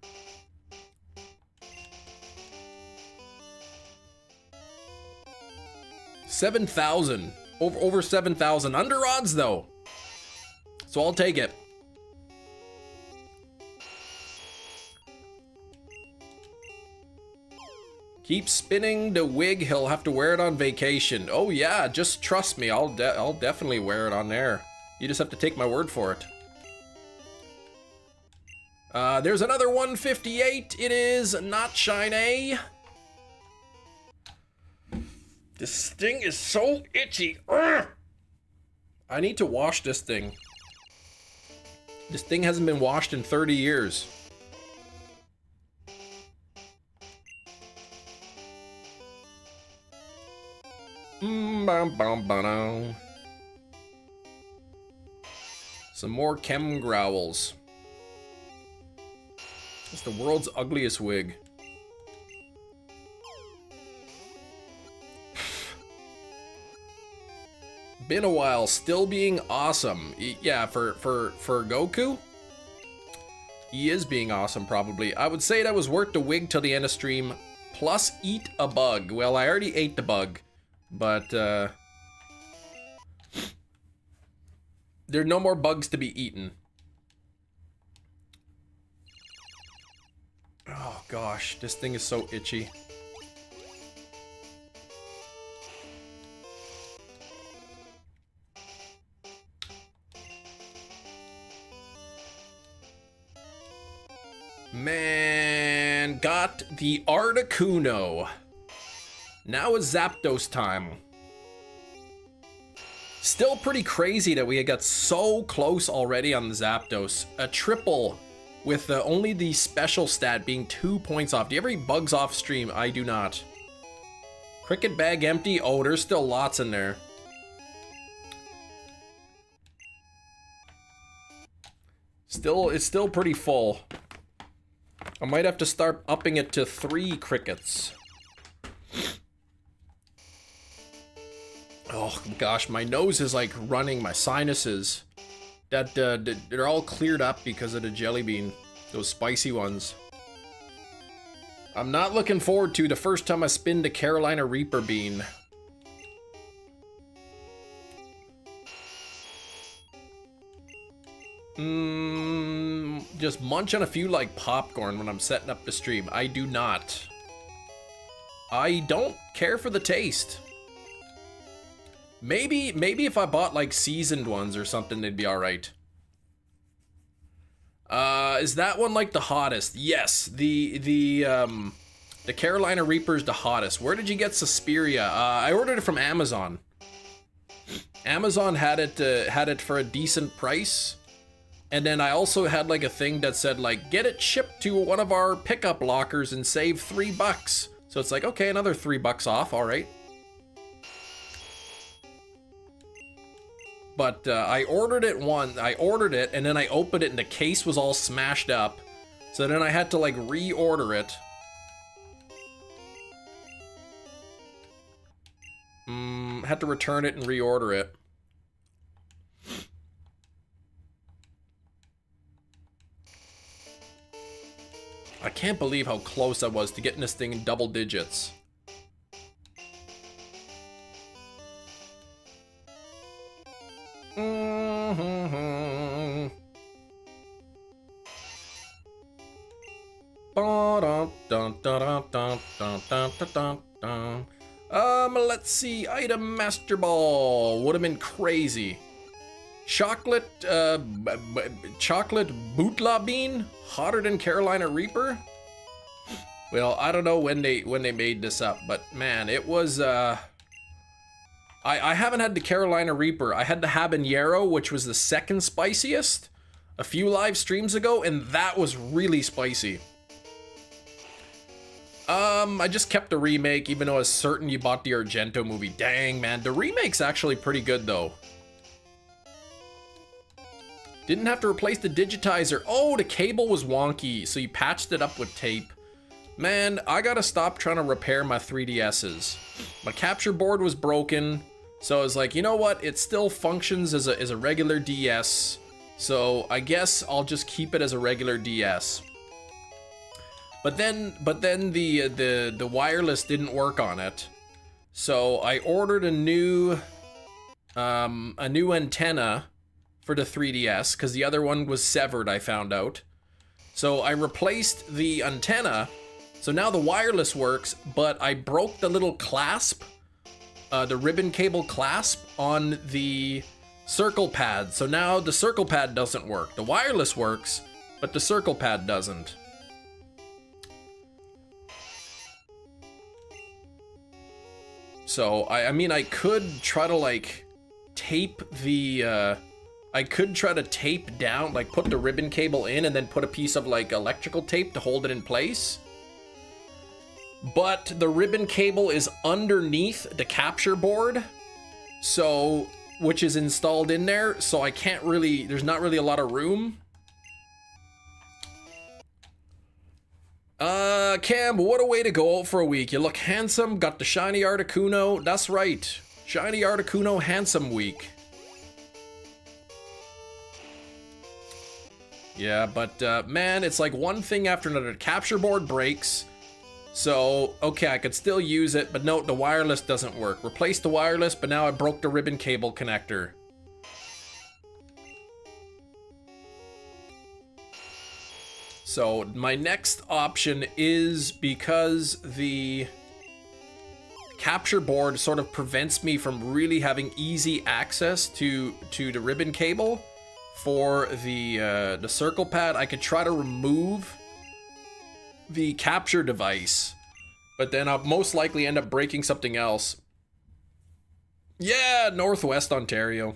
$7,000. Over 7,000. Under odds though. So I'll take it. Keep spinning the wig. He'll have to wear it on vacation. Oh yeah, just trust me. I'll definitely wear it on there. You just have to take my word for it. There's another 158. It is not shiny. This thing is so itchy. Ugh! I need to wash this thing. This thing hasn't been washed in 30 years. Some more chem growls. It's the world's ugliest wig. Been a while, still being awesome. Yeah, for Goku, he is being awesome probably. I would say that was worth the wig till the end of stream, plus eat a bug. Well, I already ate the bug, but there are no more bugs to be eaten. Oh gosh, this thing is so itchy. Man, got the Articuno. Now it's Zapdos time. Still pretty crazy that we got so close already on the Zapdos. A triple with only the special stat being 2 points off. Do you ever eat bugs off stream? I do not. Cricket bag empty? Oh, there's still lots in there. It's still pretty full. I might have to start upping it to 3 crickets. Oh gosh, my nose is like running, my sinuses. They're all cleared up because of the jelly bean, those spicy ones. I'm not looking forward to the first time I spin the Carolina Reaper bean. Just munch on a few like popcorn when I'm setting up the stream. I do not. I don't care for the taste. Maybe if I bought like seasoned ones or something, they'd be all right. Is that one like the hottest? Yes, the Carolina Reaper's the hottest. Where did you get Suspiria? I ordered it from Amazon. Amazon had it for a decent price. And then I also had like a thing that said like, get it shipped to one of our pickup lockers and save $3. So it's like, okay, another $3 off, all right. But I ordered it and then I opened it and the case was all smashed up. So then I had to like reorder it. Had to return it and reorder it. I can't believe how close I was to getting this thing in double digits. Let's see. Item Master Ball would have been crazy. Chocolate bootla bean, hotter than Carolina Reaper. Well, I don't know when they made this up, but man, it was I haven't had the Carolina Reaper. I had the habanero, which was the second spiciest a few live streams ago, and that was really spicy. I just kept the remake, even though I was certain you bought the Argento movie. Dang, man, the remake's actually pretty good though. Didn't have to replace the digitizer. Oh, the cable was wonky, so you patched it up with tape. Man, I gotta stop trying to repair my 3DSs. My capture board was broken, so I was like, you know what? It still functions as a regular DS, so I guess I'll just keep it as a regular DS. But then the wireless didn't work on it, so I ordered a new antenna for the 3DS because the other one was severed, I found out. So I replaced the antenna. So now the wireless works, but I broke the little clasp, the ribbon cable clasp on the circle pad. So now the circle pad doesn't work. The wireless works, but the circle pad doesn't. So I mean, I could try to like tape the, I could try to tape down, like put the ribbon cable in and then put a piece of like electrical tape to hold it in place. But the ribbon cable is underneath the capture board, so, which is installed in there, so I can't really, there's not really a lot of room. Cam, what a way to go out for a week. You look handsome, got the shiny Articuno. That's right, shiny Articuno handsome week. Yeah, but man, it's like one thing after another. Capture board breaks. So, okay, I could still use it, but no, the wireless doesn't work. Replaced the wireless, but now I broke the ribbon cable connector. So, my next option is, because the capture board sort of prevents me from really having easy access to the ribbon cable for the circle pad, I could try to remove the capture device, but then I'll most likely end up breaking something else. Yeah, Northwest Ontario.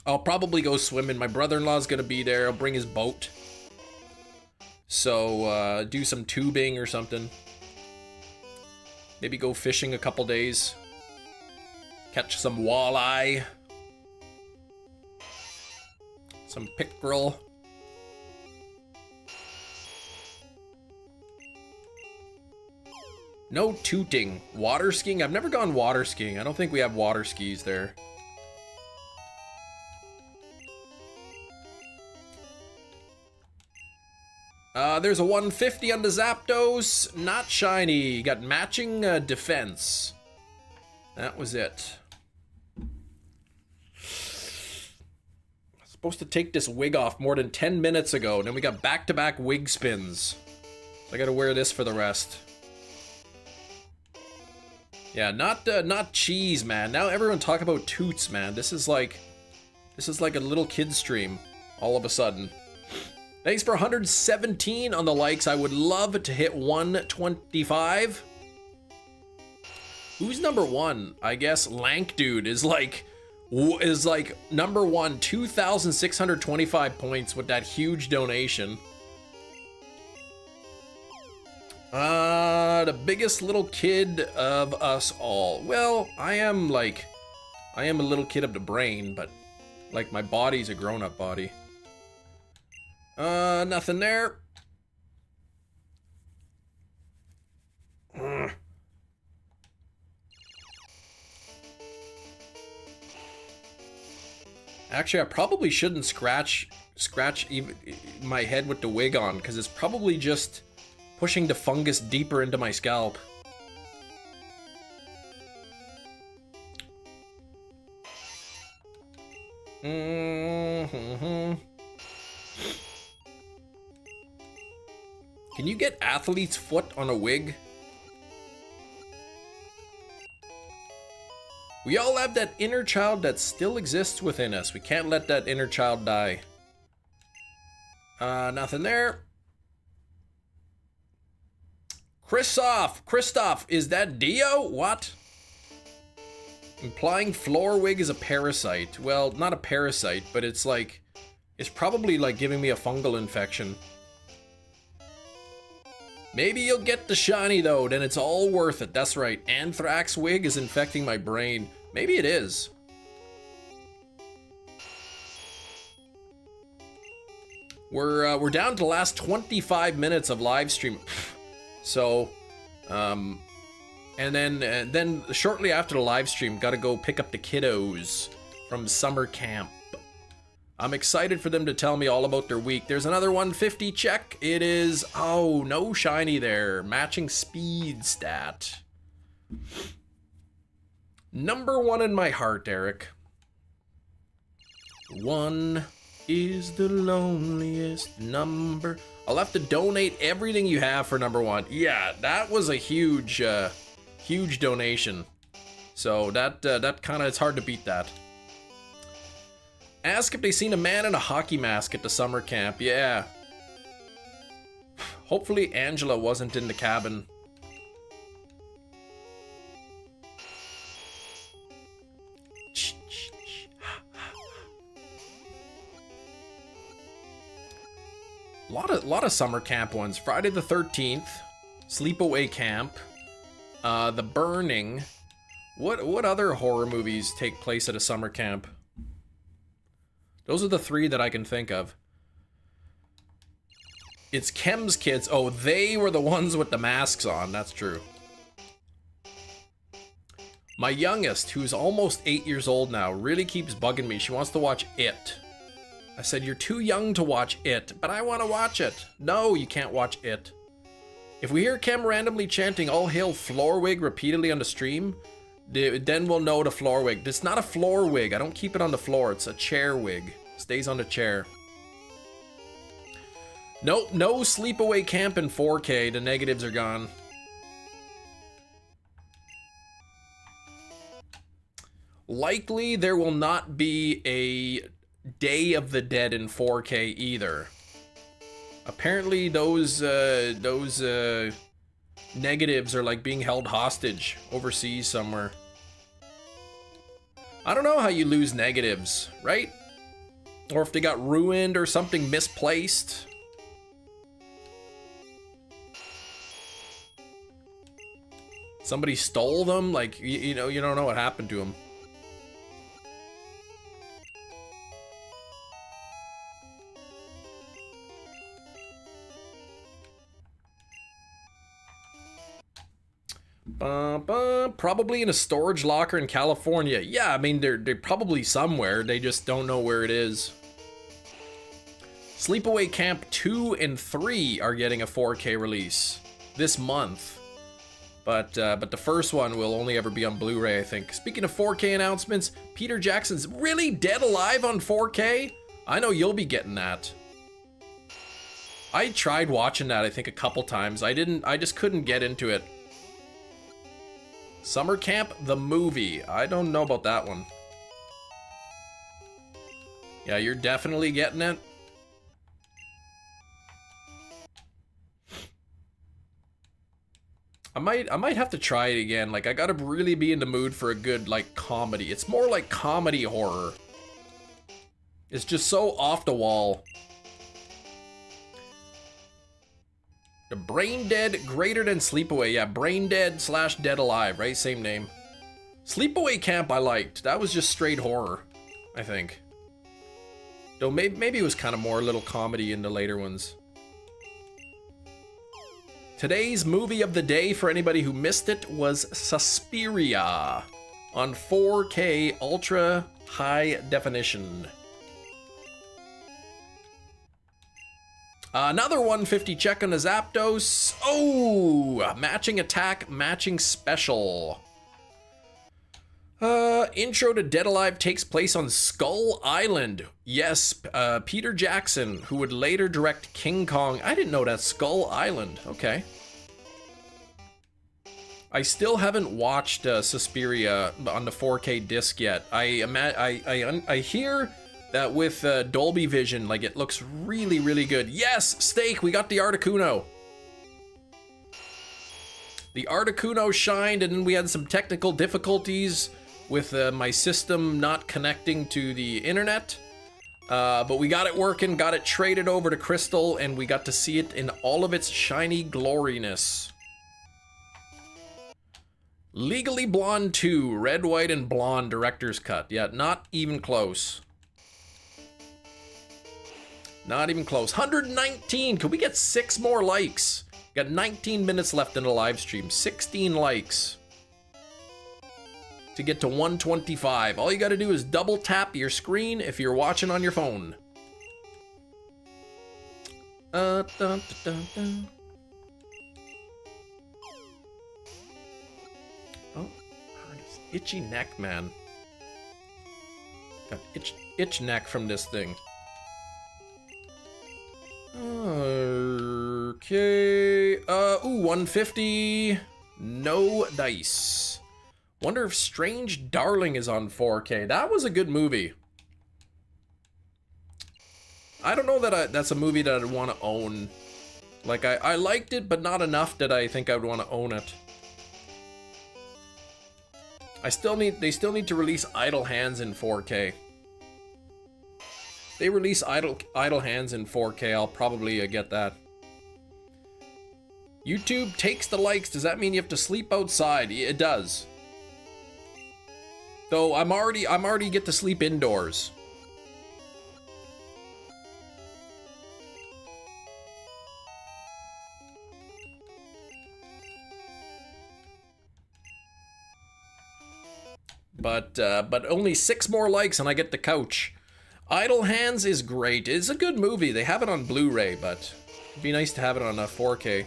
I'll probably go swimming. My brother-in-law's gonna be there. I'll bring his boat. So, do some tubing or something. Maybe go fishing a couple days. Catch some walleye. Some pickerel. No tooting. Water skiing? I've never gone water skiing. I don't think we have water skis there. There's a 150 on the Zapdos. Not shiny. Got matching defense. That was it. Supposed to take this wig off more than 10 minutes ago. And then we got back-to-back wig spins. So I gotta wear this for the rest. Yeah, not cheese, man. Now everyone talk about toots, man. This is like a little kid stream all of a sudden. Thanks for 117 on the likes. I would love to hit 125. Who's number one? I guess Lank Dude is like number one, 2,625 points with that huge donation. The biggest little kid of us all. Well, I am a little kid of the brain, but like my body's a grown-up body. Nothing there. Actually, I probably shouldn't scratch even my head with the wig on, because it's probably just pushing the fungus deeper into my scalp. Can you get athlete's foot on a wig? We all have that inner child that still exists within us. We can't let that inner child die. Nothing there. Christoph, is that Dio? What? Implying Florwig is a parasite. Well, not a parasite, but it's like, it's probably like giving me a fungal infection. Maybe you'll get the shiny though, then it's all worth it. That's right, Anthrax Wig is infecting my brain. Maybe it is. We're down to the last 25 minutes of live stream. So, and then shortly after the live stream, gotta go pick up the kiddos from summer camp. I'm excited for them to tell me all about their week. There's another 150 check. It is, oh, no shiny there. Matching speed stat. Number 1 in my heart, Eric. 1 is the loneliest number. I'll have to donate everything you have for number 1. Yeah, that was a huge, huge donation. So that kind of, it's hard to beat that. Ask if they seen a man in a hockey mask at the summer camp. Yeah. Hopefully Angela wasn't in the cabin. Lot of summer camp ones. Friday the 13th, Sleepaway Camp, The Burning. What other horror movies take place at a summer camp? Those are the 3 that I can think of. It's Chem's kids. Oh, they were the ones with the masks on. That's true. My youngest, who's almost 8 years old now, really keeps bugging me. She wants to watch It. I said, you're too young to watch It, but I want to watch it. No, you can't watch It. If we hear Chem randomly chanting All Hail Florwig repeatedly on the stream, then we'll know the floor wig. It's not a floor wig. I don't keep it on the floor. It's a chair wig. Stays on the chair. Nope, no Sleepaway Camp in 4K. The negatives are gone. Likely there will not be a Day of the Dead in 4K either. Apparently those negatives are like being held hostage overseas somewhere. I don't know how you lose negatives, right? Or if they got ruined or something misplaced. Somebody stole them, like, you know, you don't know what happened to them. Probably in a storage locker in California. Yeah, I mean, they're probably somewhere. They just don't know where it is. Sleepaway Camp 2 and 3 are getting a 4K release this month. But the first one will only ever be on Blu-ray, I think. Speaking of 4K announcements, Peter Jackson's really Dead Alive on 4K? I know you'll be getting that. I tried watching that, I think, a couple times. I just couldn't get into it. Summer Camp, the movie. I don't know about that one. Yeah, you're definitely getting it. I might have to try it again. Like, I gotta really be in the mood for a good, like, comedy. It's more like comedy horror. It's just so off the wall. The Brain Dead greater than Sleepaway. Yeah, Brain Dead / Dead Alive, right? Same name. Sleepaway Camp I liked. That was just straight horror, I think. Though maybe it was kind of more a little comedy in the later ones. Today's movie of the day, for anybody who missed it, was Suspiria on 4K Ultra High Definition. Another 150 check on the Zapdos. Oh, matching attack, matching special. Intro to Dead Alive takes place on Skull Island. Yes, Peter Jackson, who would later direct King Kong. I didn't know that's Skull Island. Okay. I still haven't watched Suspiria on the 4K disc yet. I hear that with Dolby Vision, like, it looks really, really good. Yes, Steak, we got the Articuno. The Articuno shined, and then we had some technical difficulties with my system not connecting to the internet. But we got it working, got it traded over to Crystal, and we got to see it in all of its shiny gloriness. Legally Blonde 2, Red, White, and Blonde Director's Cut. Yeah, not even close. Not even close. 119, could we get 6 more likes? Got 19 minutes left in the live stream, 16 likes. To get to 125. All you gotta do is double tap your screen if you're watching on your phone. Dun, dun, dun, dun. Oh, itchy neck, man. Got itch neck from this thing. Okay. Ooh, 150. No dice. Wonder if Strange Darling is on 4K. That was a good movie. I don't know that that's a movie that I'd want to own. Like, I liked it, but not enough that I think I'd want to own it. They still need to release Idle Hands in 4K. If they release Idle Hands in 4K, I'll probably get that. YouTube takes the likes. Does that mean you have to sleep outside? It does. Though I'm already get to sleep indoors. But only 6 more likes and I get the couch. Idle Hands is great. It's a good movie. They have it on Blu-ray, but it'd be nice to have it on 4K.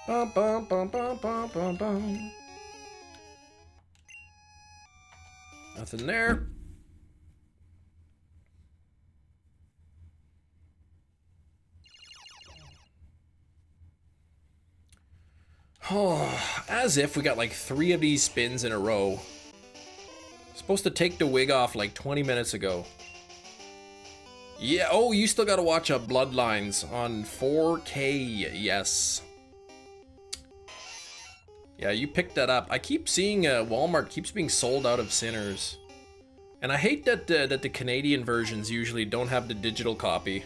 Bum, bum, bum, bum, bum, bum, bum. Nothing there. Oh, as if we got like 3 of these spins in a row. Supposed to take the wig off like 20 minutes ago. Yeah, oh, you still gotta watch Bloodlines on 4K, yes. Yeah, you picked that up. I keep seeing Walmart keeps being sold out of Sinners. And I hate that the Canadian versions usually don't have the digital copy.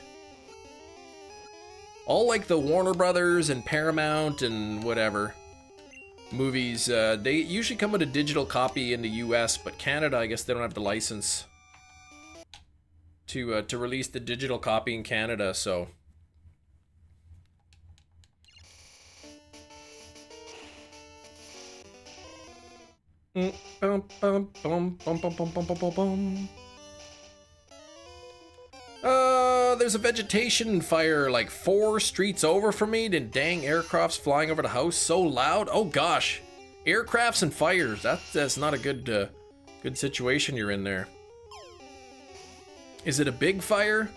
All like the Warner Brothers and Paramount and whatever movies, they usually come with a digital copy in the US, but Canada, I guess they don't have the license to release the digital copy in Canada, so. There's a vegetation fire like 4 streets over from me, then dang aircrafts flying over the house so loud. Oh gosh, aircrafts and fires, that's not a good good situation you're in there. Is it a big fire?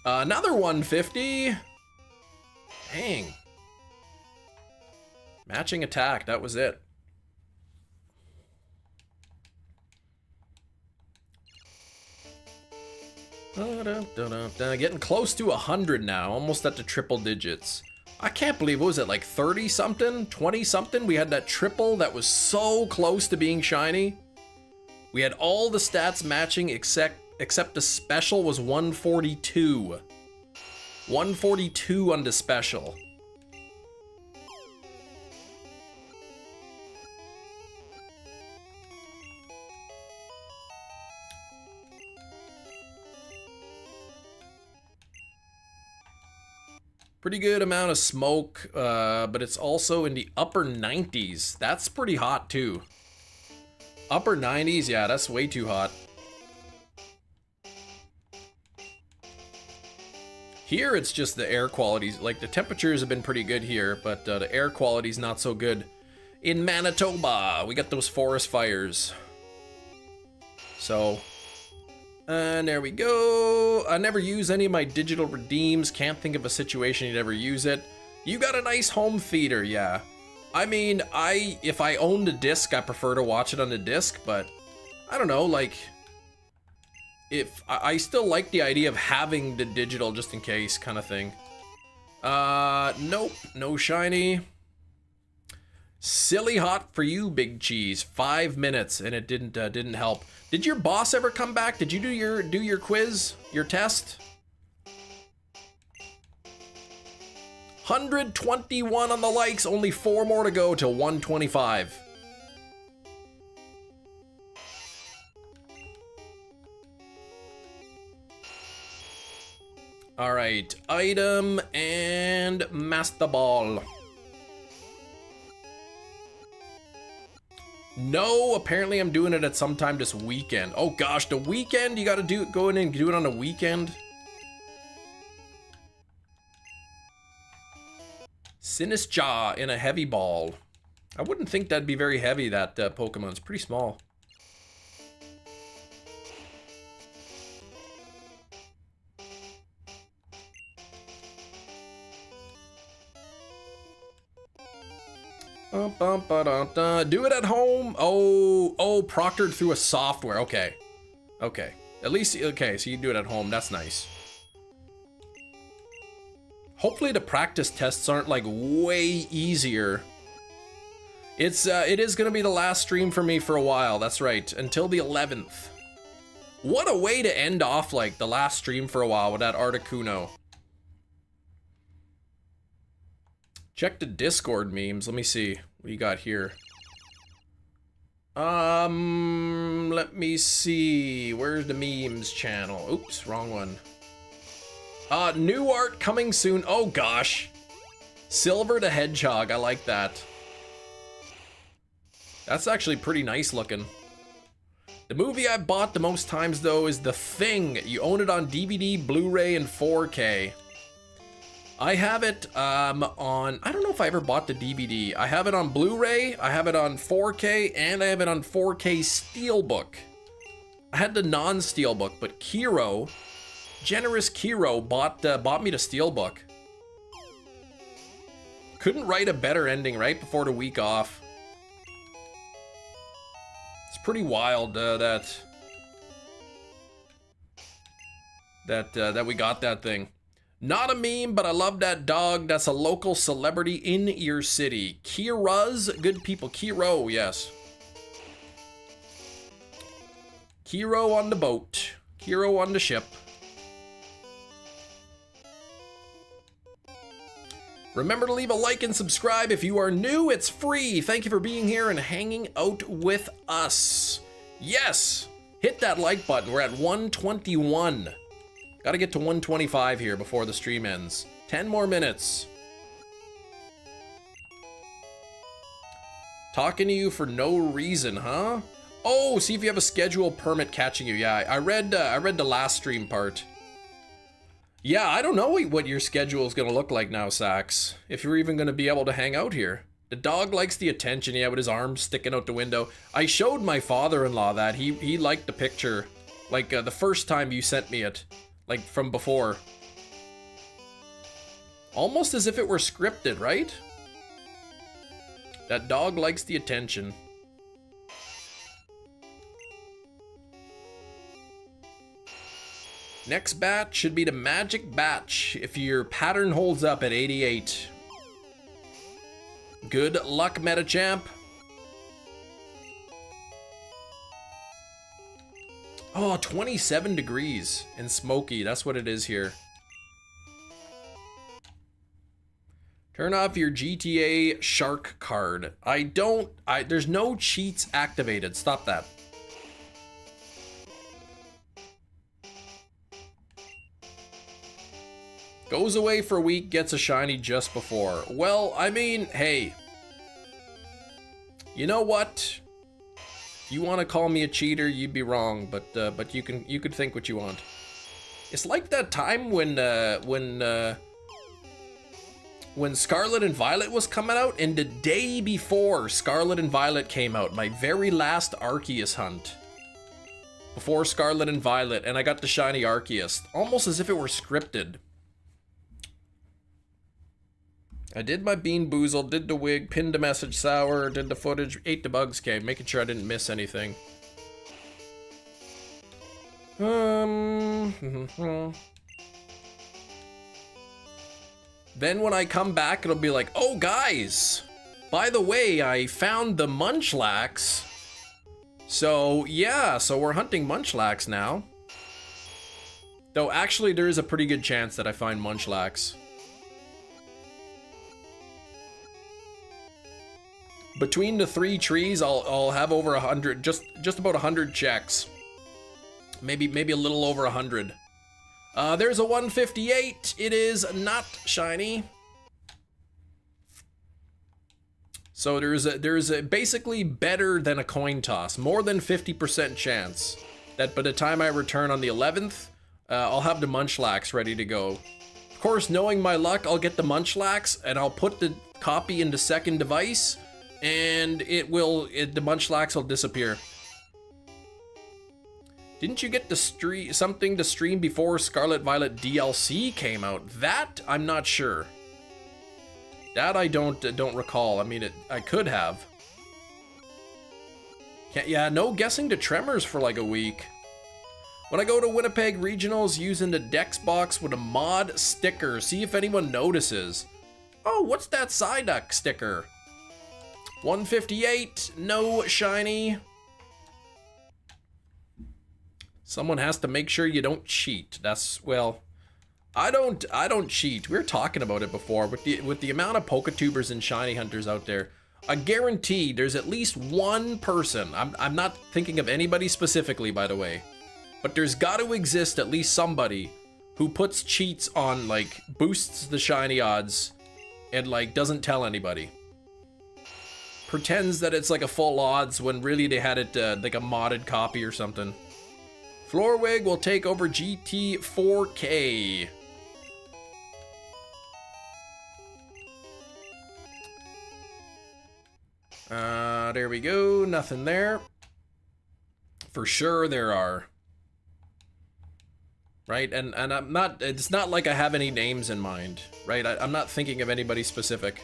Another 150. Dang. Matching attack, that was it. Getting close to 100 now, almost at the triple digits. I can't believe, what was it, like 30 something, 20 something? We had that triple that was so close to being shiny. We had all the stats matching except the special was 142. 142 on the special. Pretty good amount of smoke, but it's also in the upper 90s. That's pretty hot too. Upper 90s, yeah, that's way too hot. Here it's just the air qualities, like the temperatures have been pretty good here, but the air quality's not so good. In Manitoba, we got those forest fires. So, there we go. I never use any of my digital redeems. Can't think of a situation you'd ever use it. You got a nice home theater, yeah. I mean, if I owned a disc, I prefer to watch it on the disc, but I don't know, like, if I still like the idea of having the digital just in case kind of thing. Nope, no shiny. Silly hot for you, Big Cheese. 5 minutes, and it didn't help. Did your boss ever come back? Did you do your quiz, your test? 121 on the likes, only 4 more to go till 125. All right, item and Master Ball. No, apparently I'm doing it at some time this weekend. Oh gosh, the weekend? You gotta go in and do it on a weekend? Sinistcha in a heavy ball. I wouldn't think that'd be very heavy, that Pokemon. It's pretty small. Do it at home. Oh, proctored through a software. Okay. At least, okay, so you do it at home. That's nice. Hopefully the practice tests aren't like way easier. It is gonna be the last stream for me for a while. That's right, until the 11th. What a way to end off like the last stream for a while with that Articuno. Check the Discord memes. Let me see what you got here. Let me see. Where's the memes channel? Oops, wrong one. New art coming soon. Oh gosh. Silver the Hedgehog. I like that. That's actually pretty nice looking. The movie I bought the most times though is The Thing. You own it on DVD, Blu-ray, and 4K. I have it on, I don't know if I ever bought the DVD. I have it on Blu-ray, I have it on 4K, and I have it on 4K Steelbook. I had the non-Steelbook, but Kiro, generous Kiro, bought me the Steelbook. Couldn't write a better ending right before the week off. It's pretty wild that we got that thing. Not a meme, but I love that dog. That's a local celebrity in your city. Kira's good people. Kiro, yes. Kiro on the boat. Kiro on the ship. Remember to leave a like and subscribe if you are new. It's free. Thank you for being here and hanging out with us. Yes, hit that like button. We're at 121. Gotta get to 125 here before the stream ends. 10 more minutes. Talking to you for no reason, huh? Oh, see if you have a schedule permit catching you. Yeah, I read the last stream part. Yeah, I don't know what your schedule is gonna look like now, Sax. If you're even gonna be able to hang out here. The dog likes the attention, yeah, with his arms sticking out the window. I showed my father-in-law that. He liked the picture. Like the first time you sent me it. Like from before. Almost as if it were scripted, right? That dog likes the attention. Next batch should be the magic batch if your pattern holds up at 88. Good luck, Metachamp. Oh, 27 degrees and smoky. That's what it is here. Turn off your GTA Shark card. There's no cheats activated. Stop that. Goes away for a week, gets a shiny just before. Well, I mean, hey. You know what? You want to call me a cheater, you'd be wrong, but you could think what you want. It's like that time when Scarlet and Violet was coming out, and the day before Scarlet and Violet came out, my very last Arceus hunt. Before Scarlet and Violet, and I got the shiny Arceus. Almost as if it were scripted. I did my Bean Boozle, did the wig, pinned the message sour, did the footage, ate the bugs cave, making sure I didn't miss anything. Then when I come back, it'll be like, oh guys, by the way, I found the Munchlax. So yeah, so we're hunting Munchlax now. Though actually there is a pretty good chance that I find Munchlax. Between the 3 trees, I'll have over 100, just about 100 checks. Maybe a little over 100. There's a 158. It is not shiny. So there's a basically better than a coin toss, more than 50% chance that by the time I return on the 11th, I'll have the Munchlax ready to go. Of course, knowing my luck, I'll get the Munchlax and I'll put the copy in the second device. And the Munchlax will disappear. Didn't you get something to stream before Scarlet Violet DLC came out? That I'm not sure. That I don't recall. I mean, I could have. Yeah, no guessing to Tremors for like a week. When I go to Winnipeg Regionals, using the Dex box with a mod sticker. See if anyone notices. Oh, what's that Psyduck sticker? 158, no shiny. Someone has to make sure you don't cheat. That's, well, I don't cheat. We were talking about it before with the amount of Poketubers and shiny hunters out there. I guarantee there's at least one person. I'm not thinking of anybody specifically, by the way, but there's got to exist at least somebody who puts cheats on, like, boosts the shiny odds and like doesn't tell anybody. Pretends that it's like a full odds when really they had it like a modded copy or something. Floorwig will take over GT4K. There we go. Nothing there. For sure there are. Right? And I'm not, it's not like I have any names in mind. Right? I'm not thinking of anybody specific.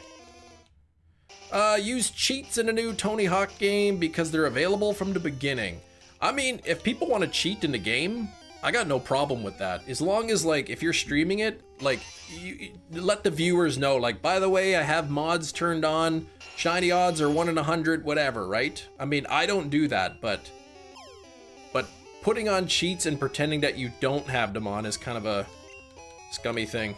Use cheats in a new Tony Hawk game because they're available from the beginning. I mean, if people want to cheat in the game, I got no problem with that. As long as, like, if you're streaming it, like, you let the viewers know, like, by the way, I have mods turned on, shiny odds are 1 in 100, whatever, right? I mean, I don't do that, but putting on cheats and pretending that you don't have them on is kind of a scummy thing.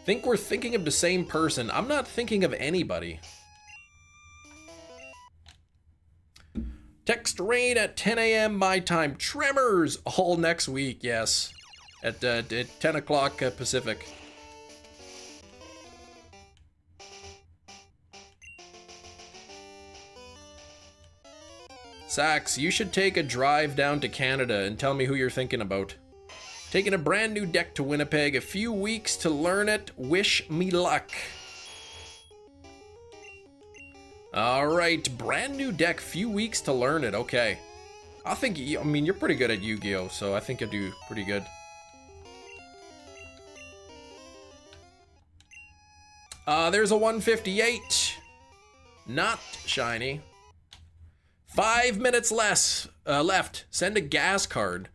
Think we're thinking of the same person. I'm not thinking of anybody. Text rain at 10 a.m. my time. Tremors all next week, yes. At 10 o'clock Pacific. Sax, you should take a drive down to Canada and tell me who you're thinking about. Taking a brand new deck to Winnipeg, a few weeks to learn it. Wish me luck. All right, brand new deck, few weeks to learn it. Okay. I mean, you're pretty good at Yu-Gi-Oh, so I think you'll do pretty good. There's a 158. Not shiny. 5 minutes left. Send a gas card.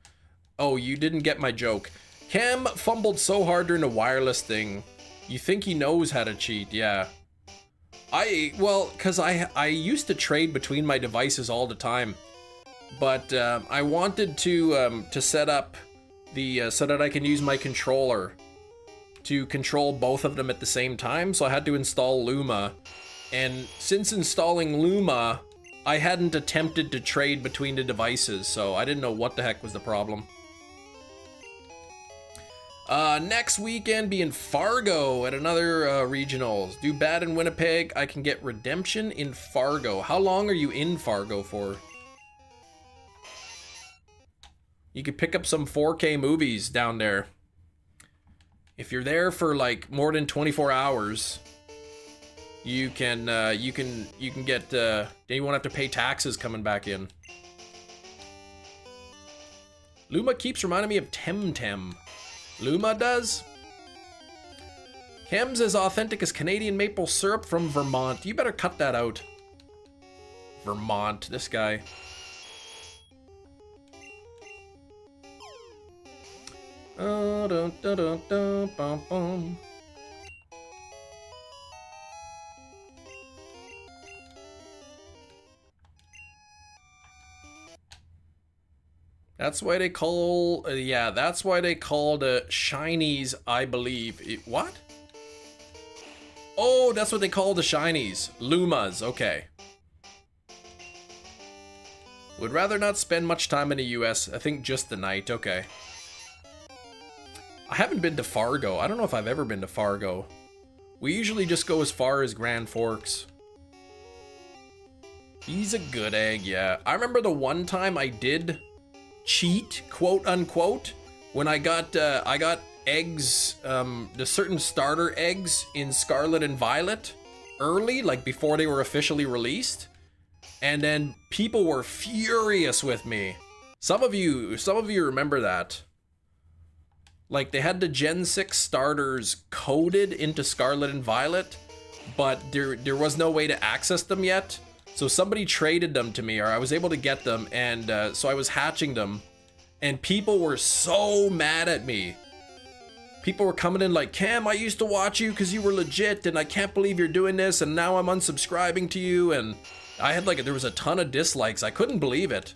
Oh, you didn't get my joke. Cam fumbled so hard during the wireless thing. You think he knows how to cheat, yeah. Well, because I used to trade between my devices all the time. But I wanted to set up the so that I can use my controller to control both of them at the same time. So I had to install Luma. And since installing Luma, I hadn't attempted to trade between the devices, so I didn't know what the heck was the problem. Next weekend be in Fargo at another regionals. Do bad in Winnipeg. I can get redemption in Fargo. How long are you in Fargo for? You could pick up some 4K movies down there. If you're there for like more than 24 hours, you can get then you won't have to pay taxes coming back in. Luma keeps reminding me of Temtem. Luma does? Chem's as authentic as Canadian maple syrup from Vermont. You better cut that out. Vermont, this guy. Dun, dun, dun, dun, bum, bum. That's why they call, yeah, that's why they call the shinies, I believe. What? Oh, that's what they call the shinies. Lumas, okay. Would rather not spend much time in the US. I think just the night, okay. I haven't been to Fargo. I don't know if I've ever been to Fargo. We usually just go as far as Grand Forks. He's a good egg, yeah. I remember the one time I did cheat, quote unquote, when I got eggs, the certain starter eggs in Scarlet and Violet early, like before they were officially released, and then people were furious with me. Some of you remember that. Like they had the Gen 6 starters coded into Scarlet and Violet, but there was no way to access them yet. So somebody traded them to me, or I was able to get them, and so I was hatching them, and people were so mad at me. People were coming in like, Cam, I used to watch you because you were legit, and I can't believe you're doing this, and now I'm unsubscribing to you, and I had there was a ton of dislikes. I couldn't believe it.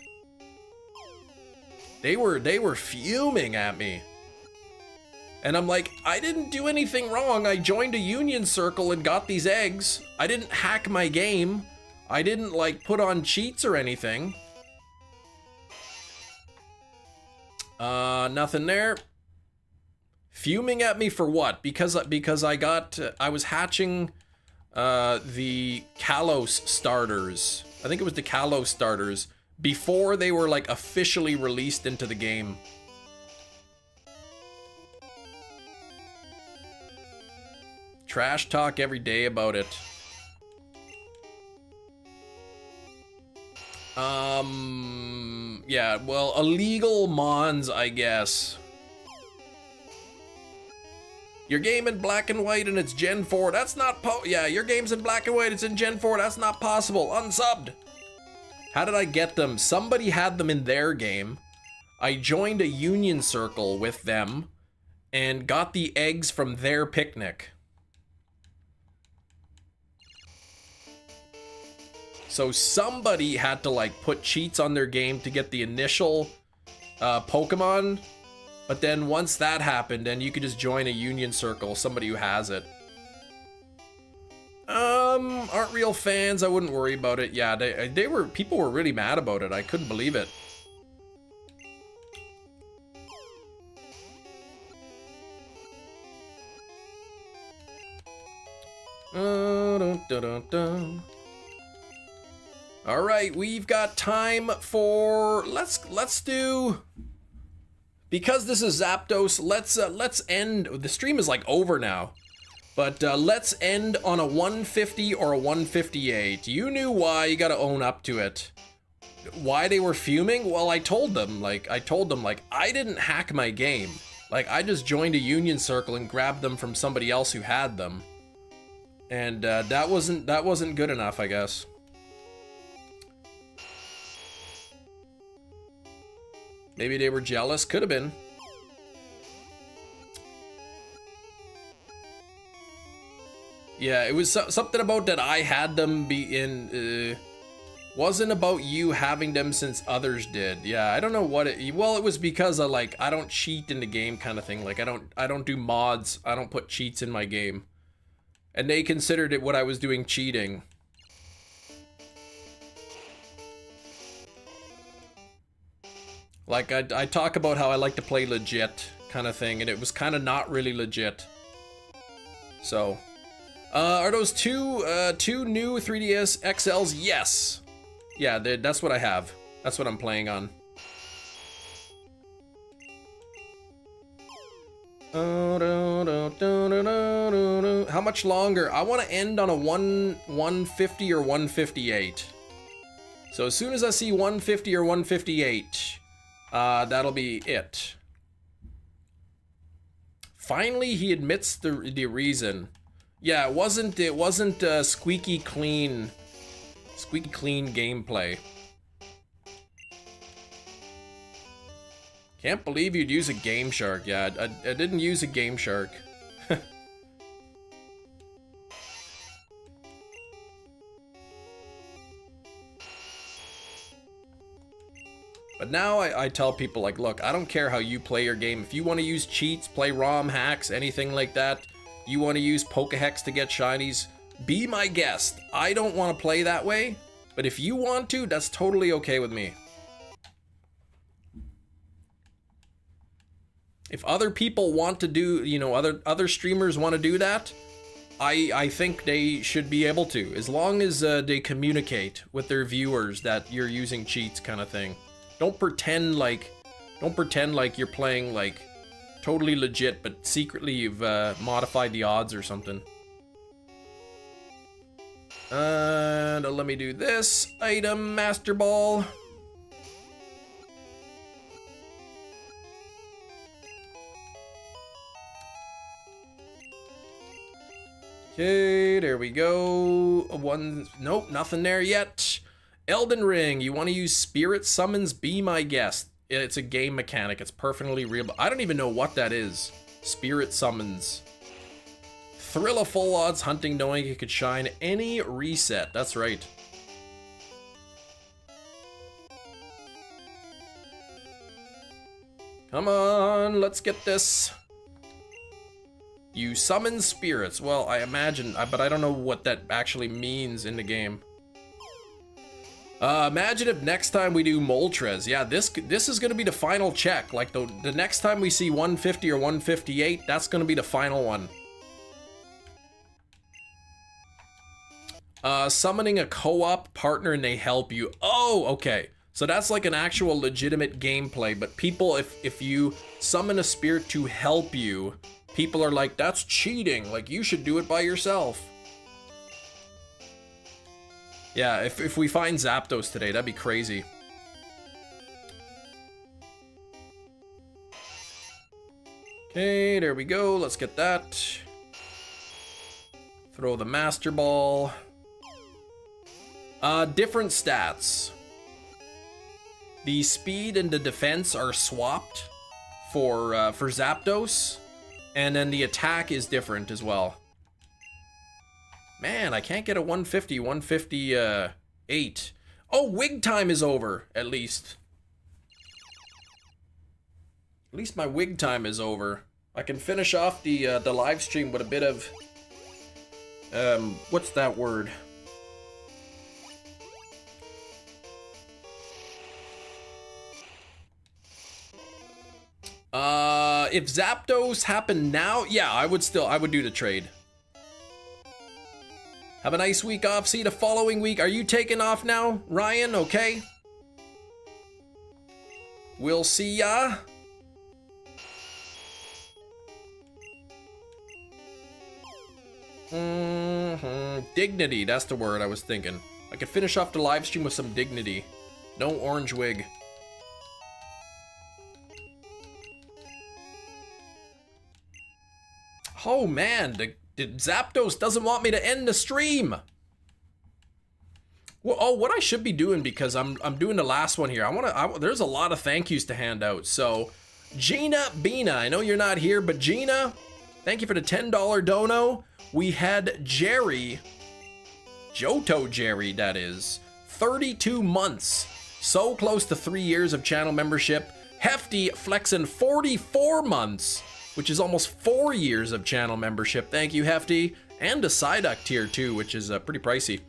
They were fuming at me. And I'm like, I didn't do anything wrong. I joined a union circle and got these eggs. I didn't hack my game. I didn't like put on cheats or anything. Nothing there. Fuming at me for what? Because I was hatching the Kalos starters. I think it was the Kalos starters before they were like officially released into the game. Trash talk every day about it. Yeah, well, illegal mons, I guess. Your game in black and white and it's Gen 4, that's not yeah, your game's in black and white, it's in Gen 4, that's not possible, unsubbed. How did I get them? Somebody had them in their game. I joined a union circle with them and got the eggs from their picnic. So somebody had to like put cheats on their game to get the initial Pokemon, but then once that happened, then you could just join a union circle, somebody who has it. Aren't real fans, I wouldn't worry about it. Yeah, people were really mad about it. I couldn't believe it. Dun, dun, dun, dun. All right, we've got time for let's do, because this is Zapdos, let's end. The stream is like over now, but let's end on a 150 or a 158. You knew why, you got to own up to it. Why they were fuming? Well, I told them like I didn't hack my game. Like I just joined a union circle and grabbed them from somebody else who had them, and that wasn't good enough, I guess. Maybe they were jealous. Could have been. Yeah, it was something about that I had them be in. Wasn't about you having them since others did. Yeah, I don't know what it. Well, it was because of like I don't cheat in the game kind of thing. Like I don't do mods. I don't put cheats in my game, and they considered it what I was doing cheating. Like, I talk about how I like to play legit kind of thing, and it was kind of not really legit. So, are those two new 3DS XLs? Yes. Yeah, that's what I have. That's what I'm playing on. How much longer? I want to end on a 150 or 158. So as soon as I see 150 or 158, that'll be it. Finally, he admits the reason. Yeah, it wasn't squeaky clean gameplay. Can't believe you'd use a Game Shark. Yeah, I didn't use a Game Shark. But now I tell people, like, look, I don't care how you play your game. If you want to use cheats, play ROM hacks, anything like that, you want to use Pokehex to get shinies, be my guest. I don't want to play that way, but if you want to, that's totally okay with me. If other people want to do, you know, other streamers want to do that, I think they should be able to, as long as they communicate with their viewers that you're using cheats, kind of thing. Don't pretend like you're playing like totally legit, but secretly you've modified the odds or something. And let me do this item, Master Ball. Okay, there we go. Nope, nothing there yet. Elden Ring, you want to use Spirit Summons? Be my guest. It's a game mechanic. It's perfectly real. I don't even know what that is. Spirit Summons. Thrill of full odds hunting, knowing it could shine any reset. That's right. Come on, let's get this. You summon spirits. Well, I imagine, but I don't know what that actually means in the game. Imagine if next time we do Moltres. Yeah, this is gonna be the final check. Like the next time we see 150 or 158, that's gonna be the final one. Summoning a co-op partner and they help you. Oh, okay. So that's like an actual legitimate gameplay, but people, if you summon a spirit to help you, people are like, that's cheating. Like, you should do it by yourself. Yeah, if we find Zapdos today, that'd be crazy. Okay, there we go. Let's get that. Throw the Master Ball. Different stats. The speed and the defense are swapped for Zapdos. And then the attack is different as well. Man, I can't get a 150, 158. Oh, wig time is over, at least. At least my wig time is over. I can finish off the live stream with a bit of... what's that word? If Zapdos happened now, yeah, I would do the trade. Have a nice week off. See you the following week. Are you taking off now, Ryan? Okay. We'll see ya. Dignity, that's the word I was thinking. I could finish off the live stream with some dignity. No orange wig. Oh man, the Zapdos doesn't want me to end the stream. Well, oh, what I should be doing, because I'm doing the last one here. There's a lot of thank yous to hand out. So, Gina Bina, I know you're not here, but Gina, thank you for the $10 dono. We had Jerry, Johto Jerry, that is, 32 months, so close to 3 years of channel membership. Hefty flexing 44 months. Which is almost 4 years of channel membership. Thank you, Hefty. And a Psyduck tier too, which is pretty pricey.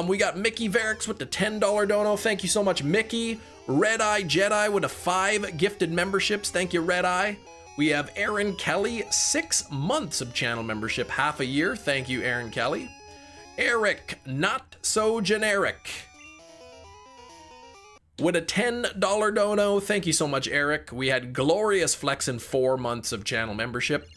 We got Mickey Varix with the $10 dono. Thank you so much, Mickey. Red Eye Jedi with a 5 gifted memberships. Thank you, Red Eye. We have Aaron Kelly, 6 months of channel membership, half a year. Thank you, Aaron Kelly. Eric, Not So Generic, with a $10 dono. Thank you so much, Eric. We had Glorious Flexin, 4 months of channel membership.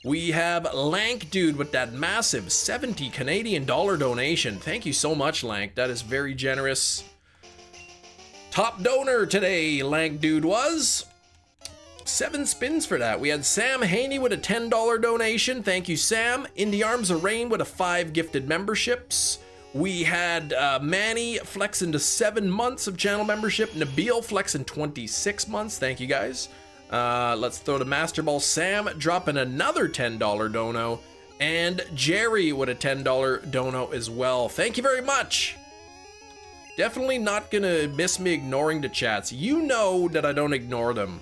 We have Lank Dude with that massive 70 Canadian dollar donation. Thank you so much, Lank. That is very generous. Top donor today, Lank Dude was. 7 spins for that. We had Sam Haney with a $10 donation. Thank you, Sam. In the Arms of Rain with a 5 gifted memberships. We had Manny flexing to 7 months of channel membership. Nabil flexing 26 months. Thank you, guys. Let's throw to Master Ball. Sam dropping another $10 dono. And Jerry with a $10 dono as well. Thank you very much. Definitely not gonna miss me ignoring the chats. You know that I don't ignore them.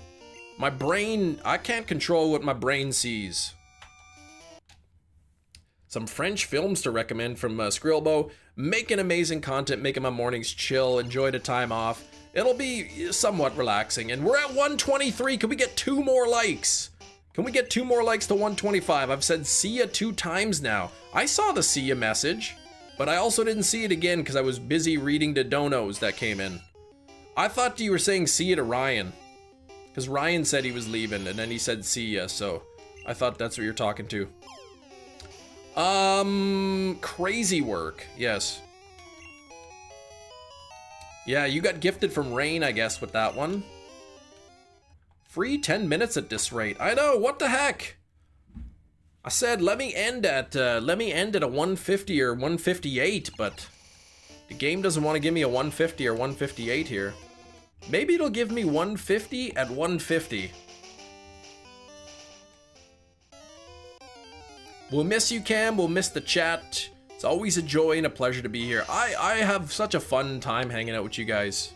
My brain, I can't control what my brain sees. Some French films to recommend from Skrillbo. Making amazing content, making my mornings chill, enjoy the time off. It'll be somewhat relaxing. And we're at 123. Can we get 2 more likes? Can we get 2 more likes to 125? I've said see ya 2 times now. I saw the see ya message, but I also didn't see it again because I was busy reading the donos that came in. I thought you were saying see ya to Ryan, because Ryan said he was leaving and then he said see ya, so I thought that's what you're talking to. Crazy work, yes. Yeah, you got gifted from Rain, I guess, with that one. Free 10 minutes at this rate. I know, what the heck? I said let me end at a 150 or 158, but the game doesn't want to give me a 150 or 158 here. Maybe it'll give me 150 at 150. We'll miss you, Cam. We'll miss the chat. It's always a joy and a pleasure to be here. I have such a fun time hanging out with you guys.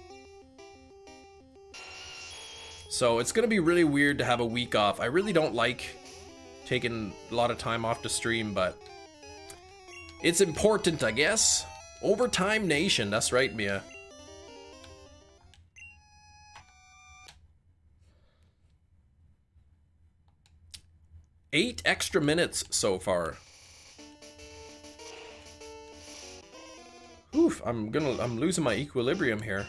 So it's gonna be really weird to have a week off. I really don't like taking a lot of time off to stream, but it's important, I guess. Overtime Nation, that's right, Mia. Eight extra minutes so far. Oof, I'm losing my equilibrium here.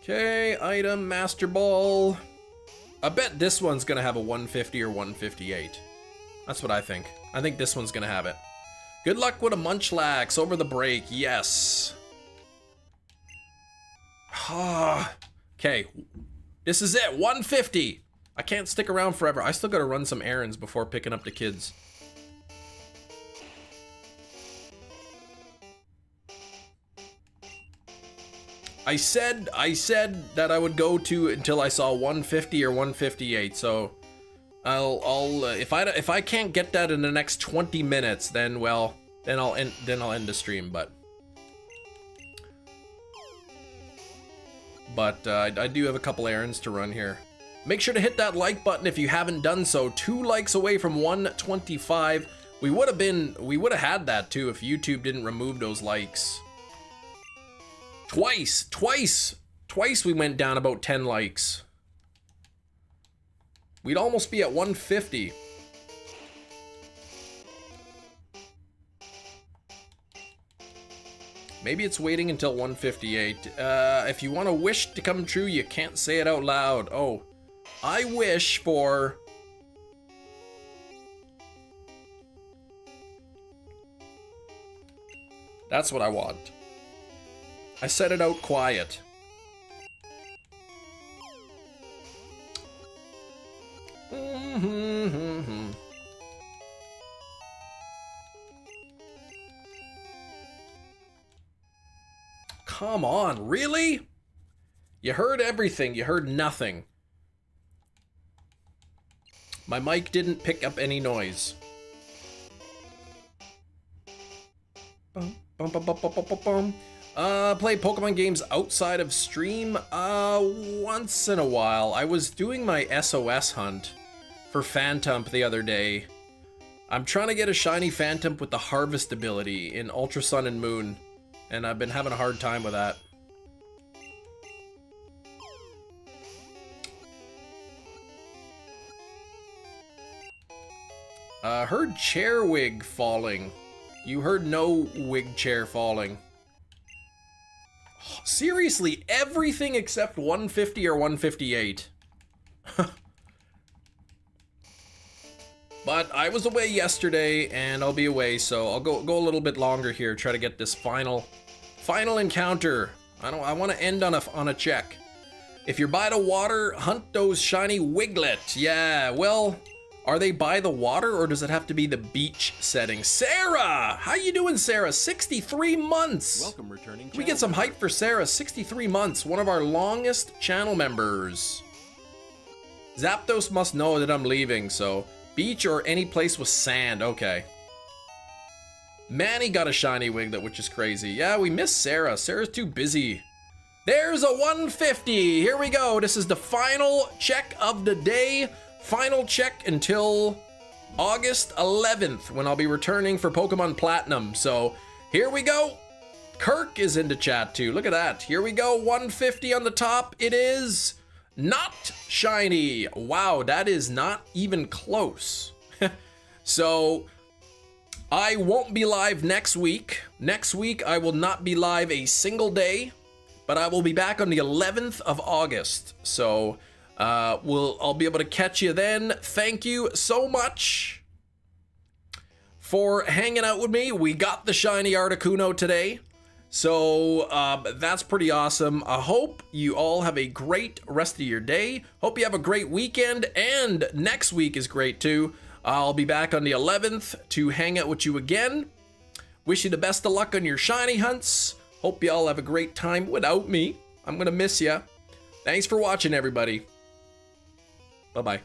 Okay, item, Master Ball. I bet this one's gonna have a 150 or 158. That's what I think. I think this one's gonna have it. Good luck with a Munchlax over the break, yes. Okay, this is it, 150. I can't stick around forever. I still gotta run some errands before picking up the kids. I said that I would go to until I saw 150 or 158. So if I can't get that in the next 20 minutes, then well, then I'll end the stream. But I do have a couple errands to run here. Make sure to hit that like button if you haven't done so. 2 likes away from 125. We would have had that too if YouTube didn't remove those likes. Twice we went down about 10 likes. We'd almost be at 150. Maybe it's waiting until 158. If you want a wish to come true, you can't say it out loud. Oh, I wish for... That's what I want. I said it out quiet. Come on, really? You heard everything, you heard nothing. My mic didn't pick up any noise. Bum, bum, bum, bum, bum, bum, bum. Play Pokemon games outside of stream? Once in a while. I was doing my SOS hunt for Phantump the other day. I'm trying to get a shiny Phantump with the Harvest ability in Ultra Sun and Moon, and I've been having a hard time with that. Heard chair wig falling. You heard no wig chair falling. Seriously, everything except 150 or 158. But I was away yesterday, and I'll be away, so I'll go a little bit longer here. Try to get this final encounter. I want to end on a check. If you're by the water, hunt those shiny Wiglets. Yeah, well, are they by the water, or does it have to be the beach setting? Sarah! How you doing, Sarah? 63 months! Welcome, returning. Can we get some hype for Sarah? 63 months, one of our longest channel members. Zapdos must know that I'm leaving, so beach or any place with sand, okay. Manny got a shiny Wiglet, which is crazy. Yeah, we miss Sarah. Sarah's too busy. There's a 150. Here we go. This is the final check of the day. Final check until August 11th when I'll be returning for Pokemon Platinum. So here we go. Kirk is into chat too. Look at that. Here we go. 150 on the top. It is not shiny. Wow, that is not even close. So I won't be live next week. Next week I will not be live a single day, but I will be back on the 11th of August. So I'll be able to catch you then. Thank you so much for hanging out with me. We got the shiny Articuno today, so that's pretty awesome. I hope you all have a great rest of your day. Hope you have a great weekend, and next week is great too. I'll be back on the 11th to hang out with you again. Wish you the best of luck on your shiny hunts. Hope you all have a great time without me. I'm gonna miss ya. Thanks for watching, everybody. Bye-bye.